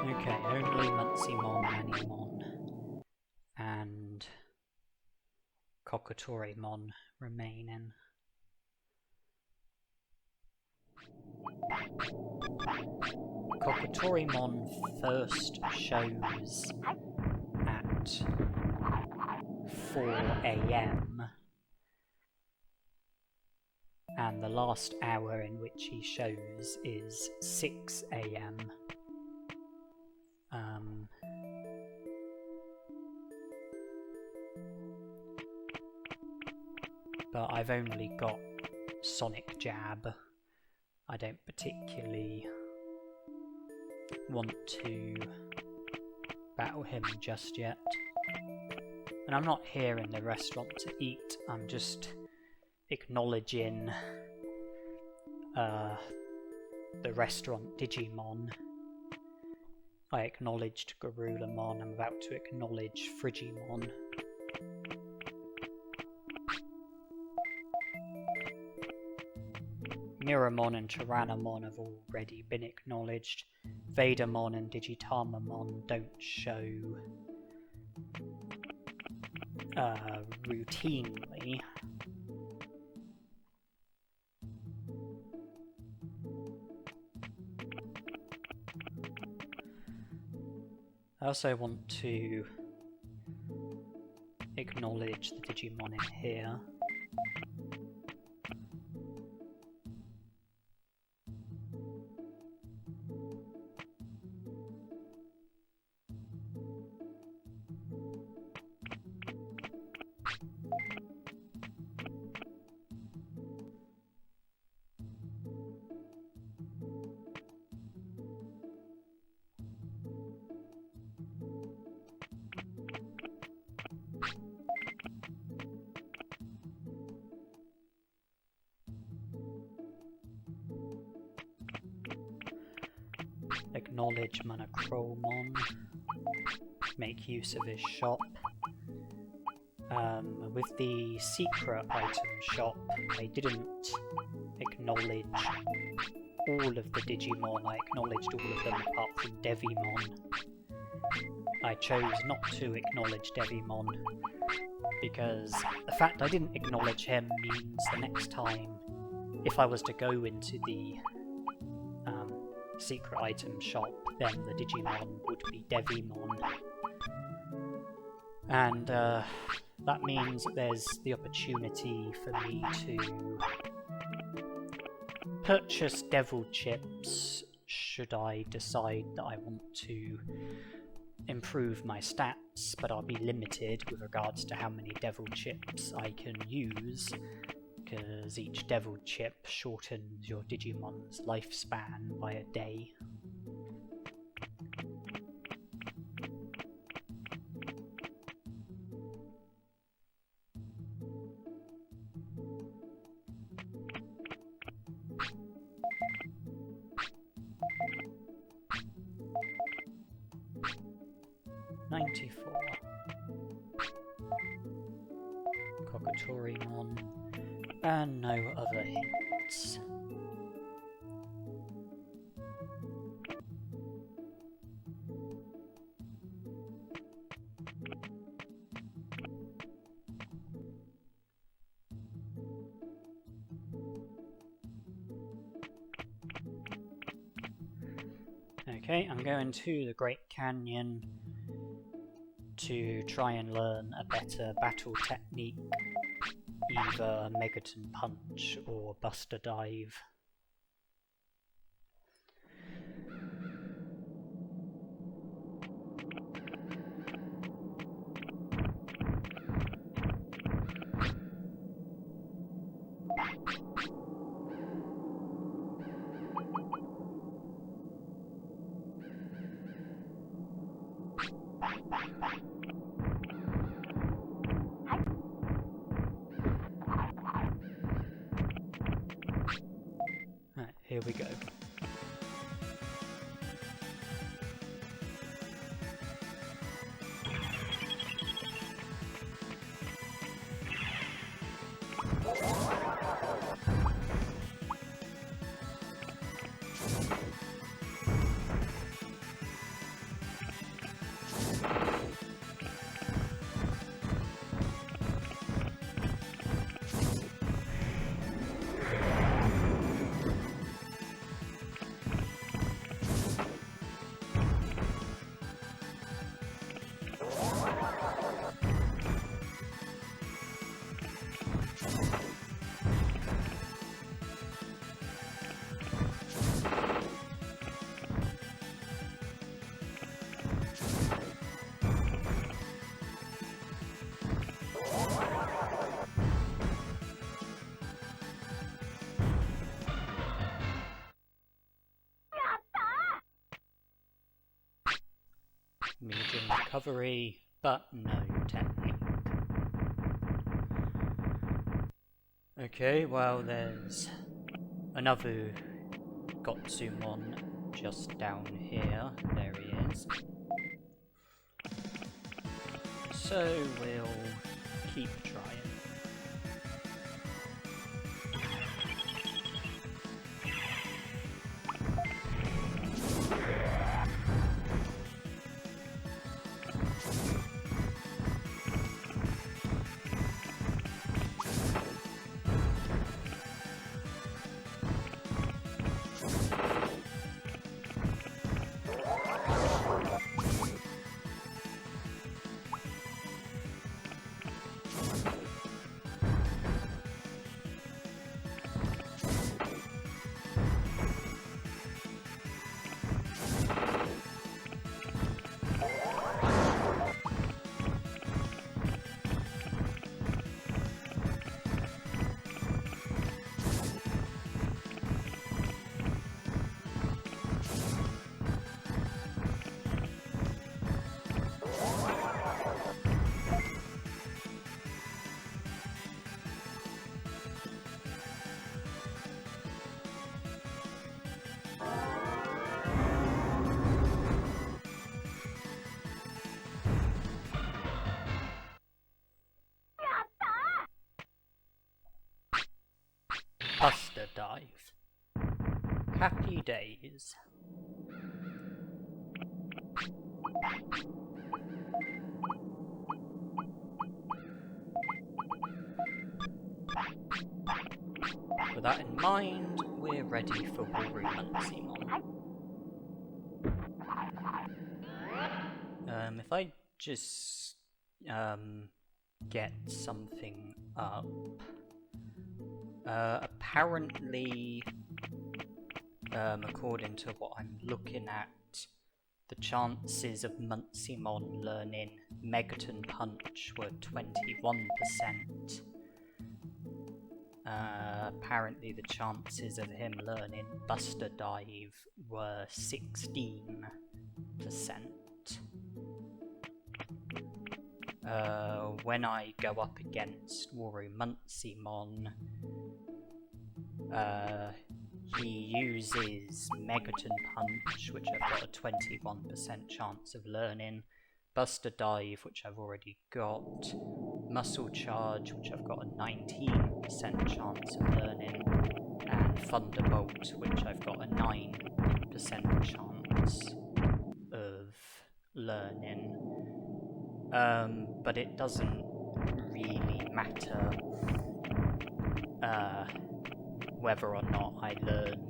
Okay, only Monzaemon, Nanimon, and Coelamon remaining. Coelamon first shows at 4 AM, and the last hour in which he shows is 6 AM. But I've only got Sonic Jab. I don't particularly want to battle him just yet. And I'm not here in the restaurant to eat, I'm just acknowledging the restaurant Digimon. I acknowledged Garurumon, I'm about to acknowledge Frigimon. Numemon and Tyrannomon have already been acknowledged. Betamon and Digivolve don't show routinely. I also want to acknowledge the Digimon in here. Acknowledge Monochromon, make use of his shop. With the secret item shop, I didn't acknowledge all of the Digimon. I acknowledged all of them apart from Devimon. I chose not to acknowledge Devimon because the fact I didn't acknowledge him means the next time, if I was to go into the secret item shop, then the Digimon would be Devimon. And that means that there's the opportunity for me to purchase devil chips should I decide that I want to improve my stats, but I'll be limited with regards to how many devil chips I can use, because each devil chip shortens your Digimon's lifespan by a day. Coelamon, and no other hints. Okay, I'm going to the Great Canyon to try and learn a better battle technique, either Megaton Punch or Buster Dive. Right, here we go. Medium recovery, but no technique. Okay, well there's another Gotsumon just down here. There he is. So we'll keep trying. Buster Dive. Happy days. With that in mind, we're ready for WaruMonzaemon. If I just get something up. Apparently, according to what I'm looking at, the chances of Monzaemon learning Megaton Punch were 21%. Apparently the chances of him learning Buster Dive were 16%. When I go up against WaruMonzaemon, he uses Megaton Punch, which I've got a 21% chance of learning, Buster Dive, which I've already got, Muscle Charge, which I've got a 19% chance of learning, and Thunderbolt, which I've got a 9% chance of learning. But it doesn't really matter whether or not I learn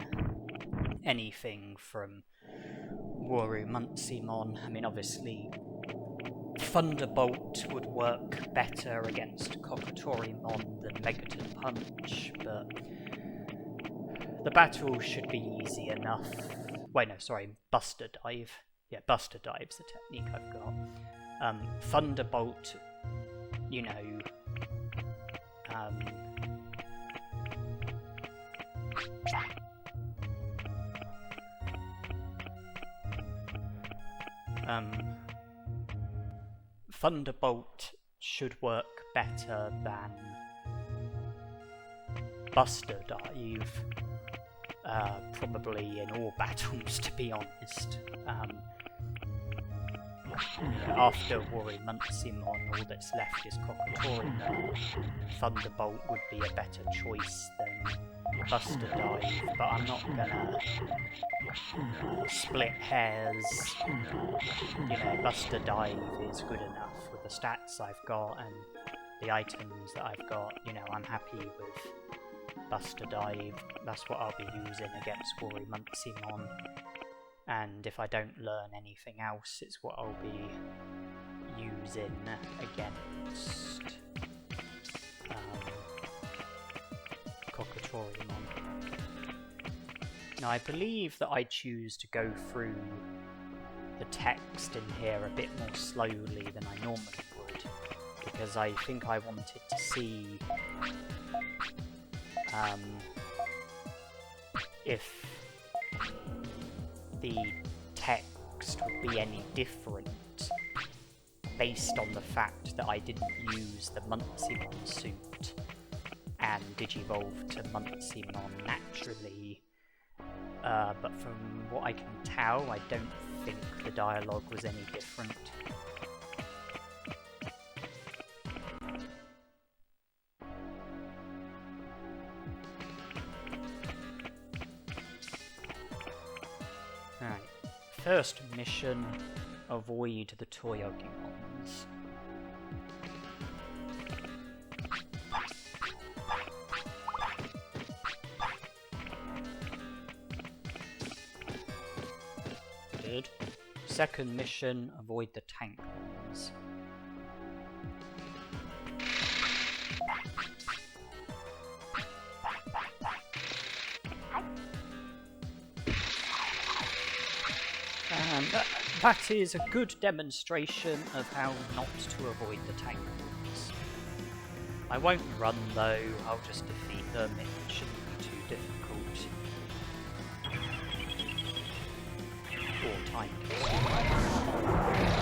anything from WaruMonzaemon. I mean, obviously, Thunderbolt would work better against Coelamon than Megaton Punch, but the battle should be easy enough. Wait, no, sorry, Buster Dive. Yeah, Buster Dive's the technique I've got. Thunderbolt, you know, Thunderbolt should work better than Buster Dive, probably in all battles, to be honest. After WaruMonzaemon, all that's left is Coelamon. Thunderbolt would be a better choice than Buster Dive, but I'm not gonna split hairs. You know, Buster Dive is good enough with the stats I've got and the items that I've got. You know, I'm happy with Buster Dive. That's what I'll be using against WaruMonzaemon. And if I don't learn anything else, it's what I'll be using against Coelamon. Now, I believe that I choose to go through the text in here a bit more slowly than I normally would, because I think I wanted to see if the text would be any different based on the fact that I didn't use the Monzaemon Suit and Digivolve to Monzaemon naturally. But from what I can tell, I don't think the dialogue was any different. Alright, first mission, avoid the toy Agumons. Good. Second mission, avoid the tank ones. And that is a good demonstration of how not to avoid the tank ones. I won't run though, I'll just defeat them, it shouldn't be too difficult. Or time consuming.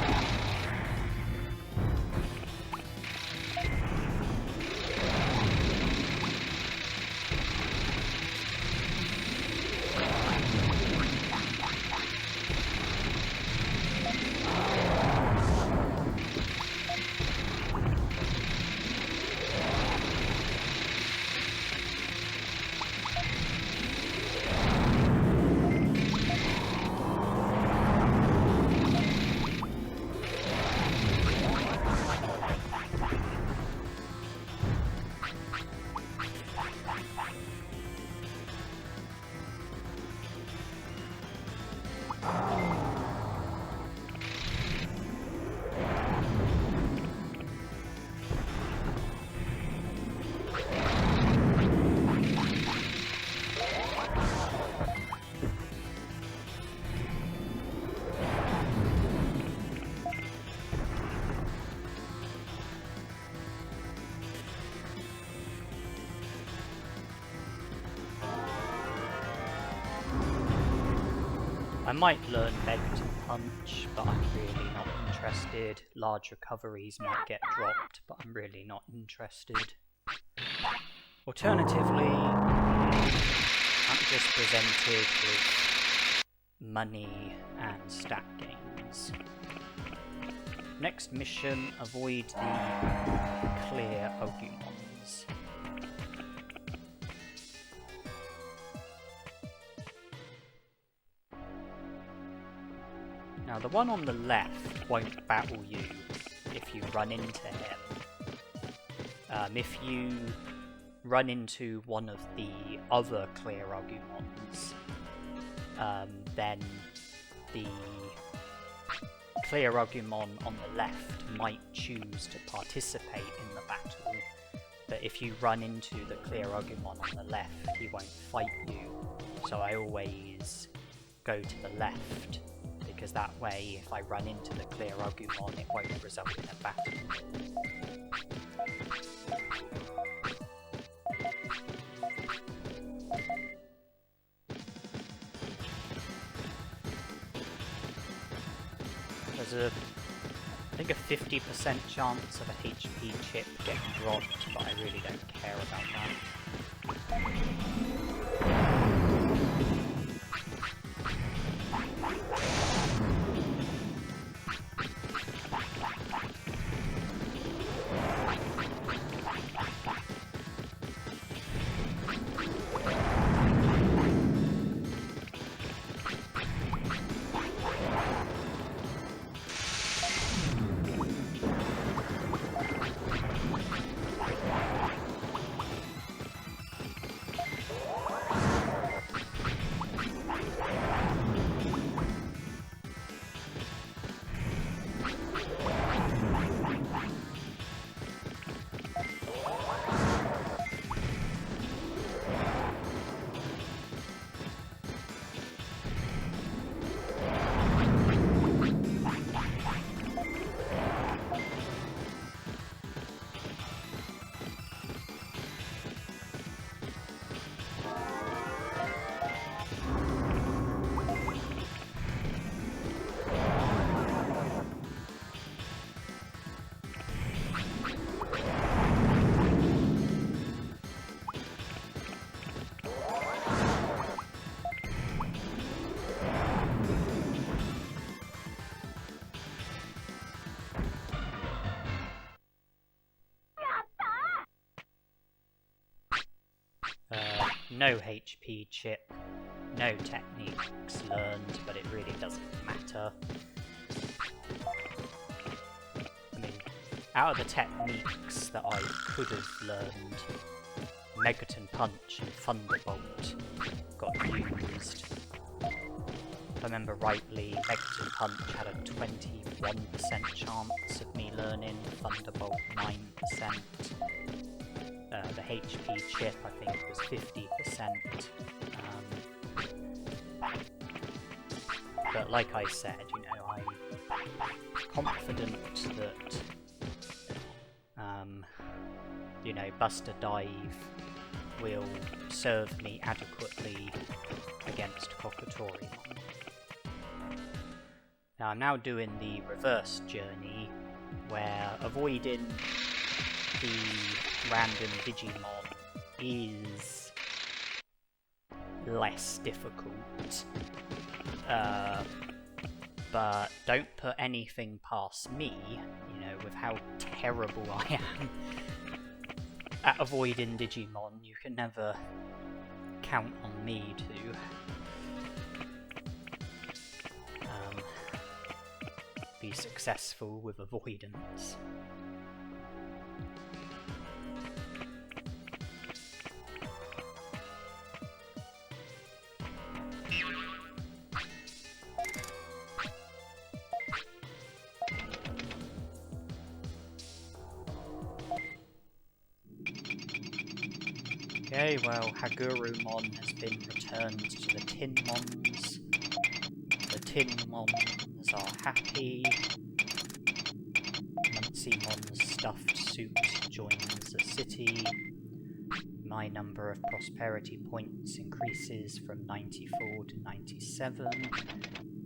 I might learn Betamon Punch, but I'm really not interested. Large recoveries might get dropped, but I'm really not interested. Alternatively, I'm just presented with money and stat gains. Next mission, avoid the clear Agumons. Now the one on the left won't battle you if you run into him. If you run into one of the other clear Agumons, then the clear Agumon on the left might choose to participate in the battle, but if you run into the clear Agumon on the left, he won't fight you. So I always go to the left, because that way, if I run into the clear Agumon, it won't result in a battle. There's I think a 50% chance of a HP chip getting dropped, but I really don't care about that. No HP chip, no techniques learned, but it really doesn't matter. I mean, out of the techniques that I could have learned, Megaton Punch and Thunderbolt got used. If I remember rightly, Megaton Punch had a 21% chance of me learning, Thunderbolt 9%. The HP chip, I think, was 50%. But like I said, you know, I'm confident that, you know, Buster Dive will serve me adequately against Cockatorimon. Now I'm now doing the reverse journey, where avoiding the random Digimon is less difficult, but don't put anything past me, you know, with how terrible I am at avoiding Digimon. You can never count on me to be successful with avoidance. Okay, well, Agumon has been returned to the Tinmons. The Tinmons are happy. Monzaemon's stuffed suit joins the city. My number of prosperity points increases from 94 to 97.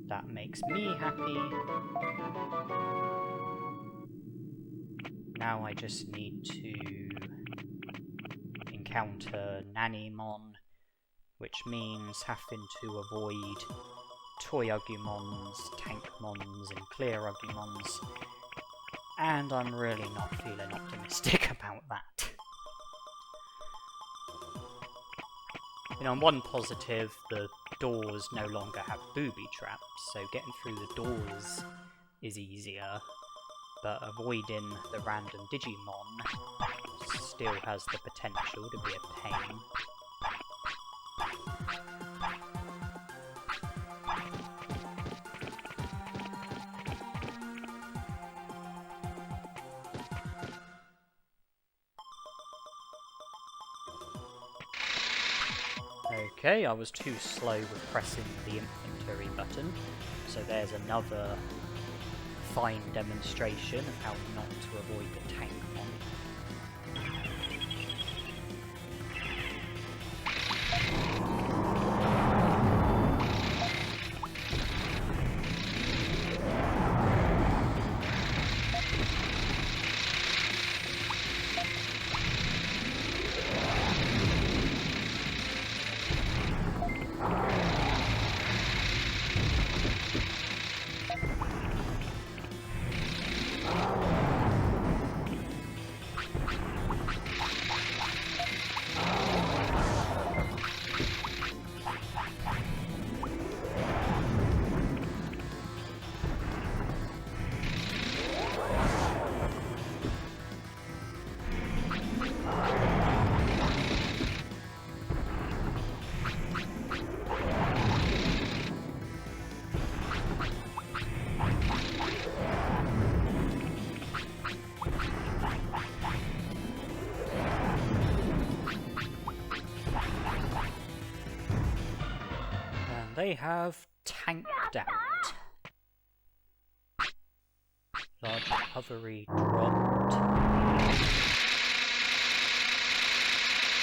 That makes me happy. Now I just need to encounter Nanimon, which means having to avoid Toy Agumons, Tankmons, and Clear Agumons, and I'm really not feeling optimistic about that. You know, on one positive, the doors no longer have booby traps, so getting through the doors is easier, but avoiding the random Digimon still has the potential to be a pain. Okay, I was too slow with pressing the inventory button, so there's another fine demonstration of how not to avoid the Tankmon. They have tanked out. Large recovery dropped.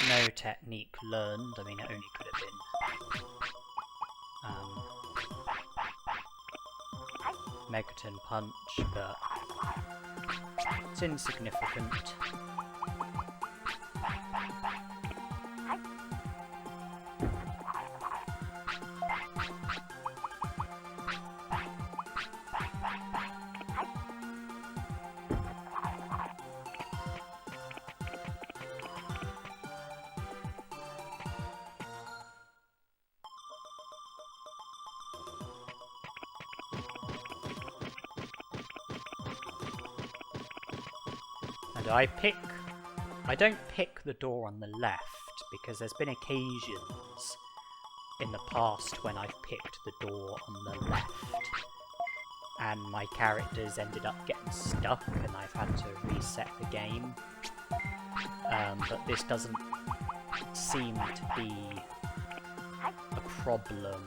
No technique learned. I mean, it only could have been Megaton Punch, but it's insignificant. And I don't pick the door on the left, because there's been occasions in the past when I've picked the door on the left, and my characters ended up getting stuck and I've had to reset the game. But this doesn't seem to be a problem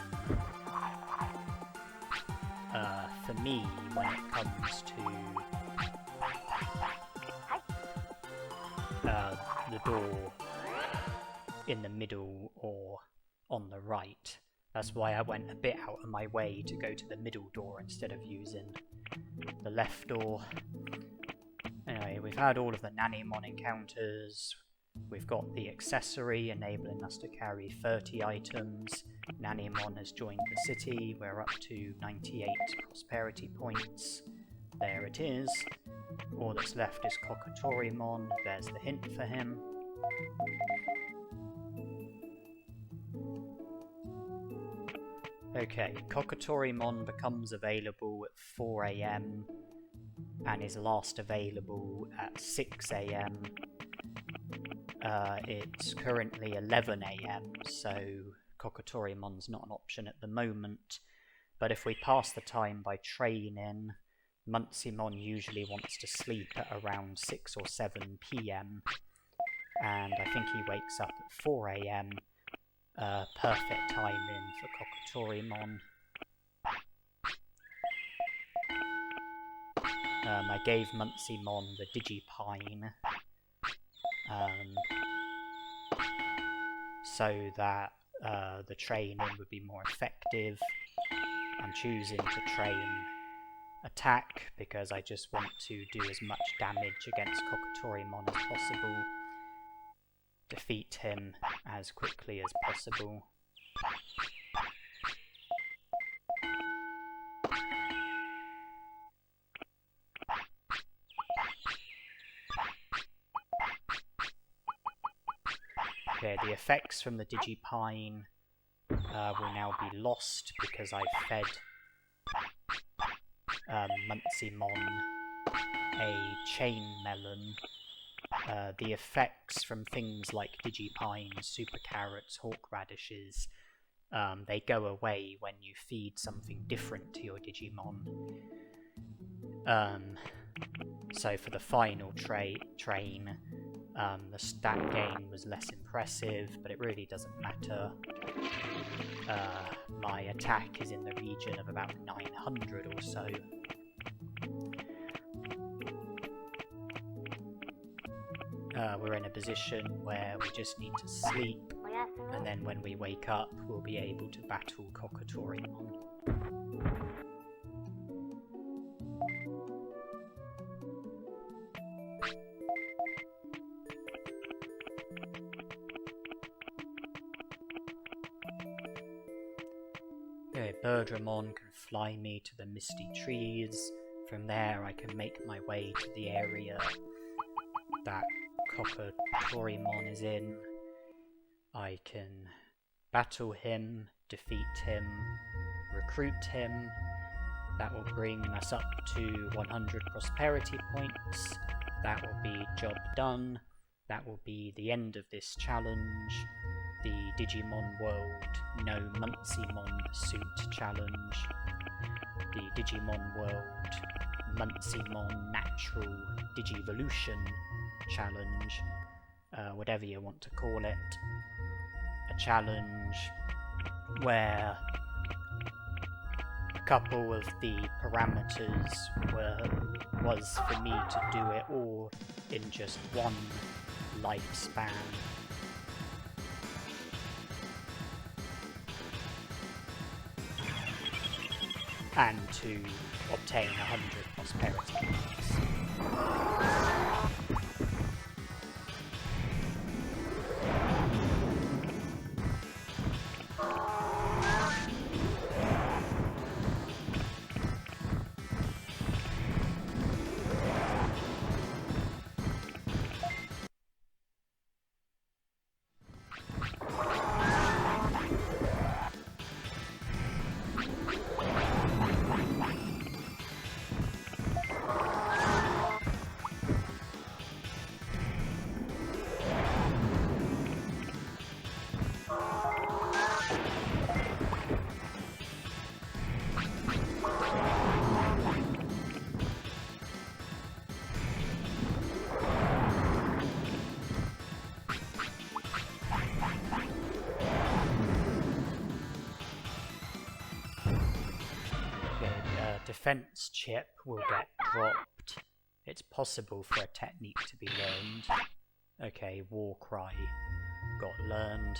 for me when it comes to the door in the middle or on the right. That's why I went a bit out of my way to go to the middle door instead of using the left door. Anyway, we've had all of the Nanimon encounters. We've got the accessory enabling us to carry 30 items. Nanimon has joined the city. We're up to 98 prosperity points. There it is. All that's left is Coelamon. There's the hint for him. Okay, Coelamon becomes available at 4 AM and is last available at 6 AM. It's currently 11 AM, so Coealamon's not an option at the moment. But if we pass the time by training, Monzaemon usually wants to sleep at around 6 or 7 PM, and I think he wakes up at 4 AM. Perfect timing for Coelamon. I gave Monzaemon the Digipine so that the training would be more effective. I'm choosing to train attack because I just want to do as much damage against Kokotorimon as possible. Defeat him as quickly as possible. Okay, the effects from the Digipine will now be lost because I fed Monzaemon a chain melon. The effects from things like Digipine, super carrots, hawk radishes, they go away when you feed something different to your Digimon. So for the final train, the stat gain was less impressive, but it really doesn't matter. My attack is in the region of about 900 or so. We're in a position where we just need to sleep, and then when we wake up, we'll be able to battle Kokotorimon. Okay, Birdramon can fly me to the misty trees. From there I can make my way to the area that Kokotorimon is in. I can battle him, defeat him, recruit him. That will bring us up to 100 prosperity points. That will be job done. That will be the end of this challenge. The Digimon World No Monzaemon Suit challenge. The Digimon World Monzaemon Natural Digivolution challenge, whatever you want to call it. A challenge where a couple of the parameters was for me to do it all in just one lifespan. And to obtain 100 prosperity points. Defense chip will get dropped. It's possible for a technique to be learned. Okay, war cry got learned,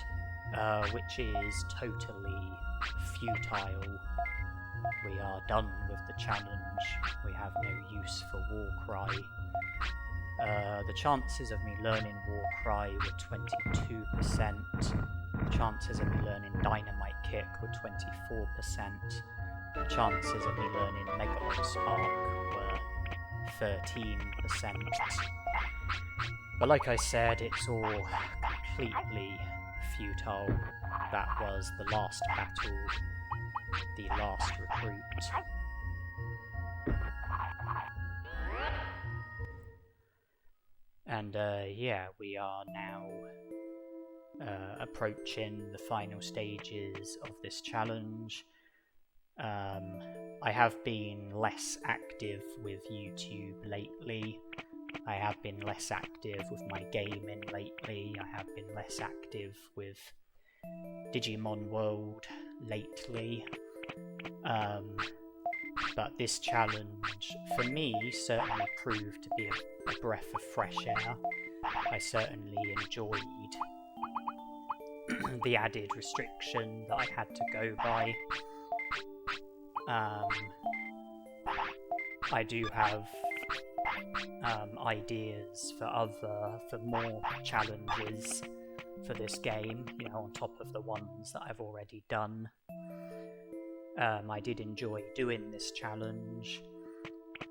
which is totally futile. We are done with the challenge. We have no use for war cry. The chances of me learning war cry were 22%. The chances of me learning dynamite kick were 24%. The chances of me learning Megalon Spark were 13%. But like I said, it's all completely futile. That was the last battle, the last recruit. And yeah, we are now approaching the final stages of this challenge. I have been less active with YouTube lately. I have been less active with my gaming lately. I have been less active with Digimon World lately. But this challenge, for me, certainly proved to be a breath of fresh air. I certainly enjoyed the added restriction that I had to go by. I do have ideas for more challenges for this game, you know, on top of the ones that I've already done. I did enjoy doing this challenge.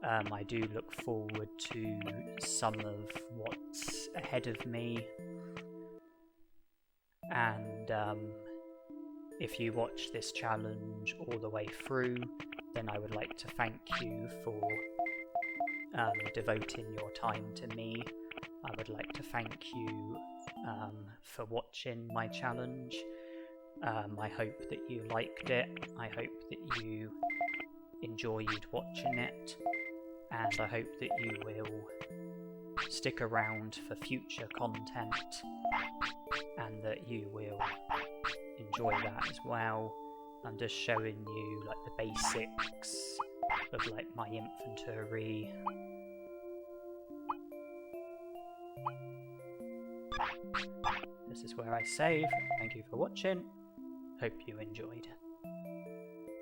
I do look forward to some of what's ahead of me. And if you watch this challenge all the way through, then I would like to thank you for devoting your time to me. I would like to thank you for watching my challenge. I hope that you liked it. I hope that you enjoyed watching it. And I hope that you will stick around for future content and that you will enjoy that as well. I'm just showing you like the basics of like my infantry. This is where I save. Thank you for watching. Hope you enjoyed.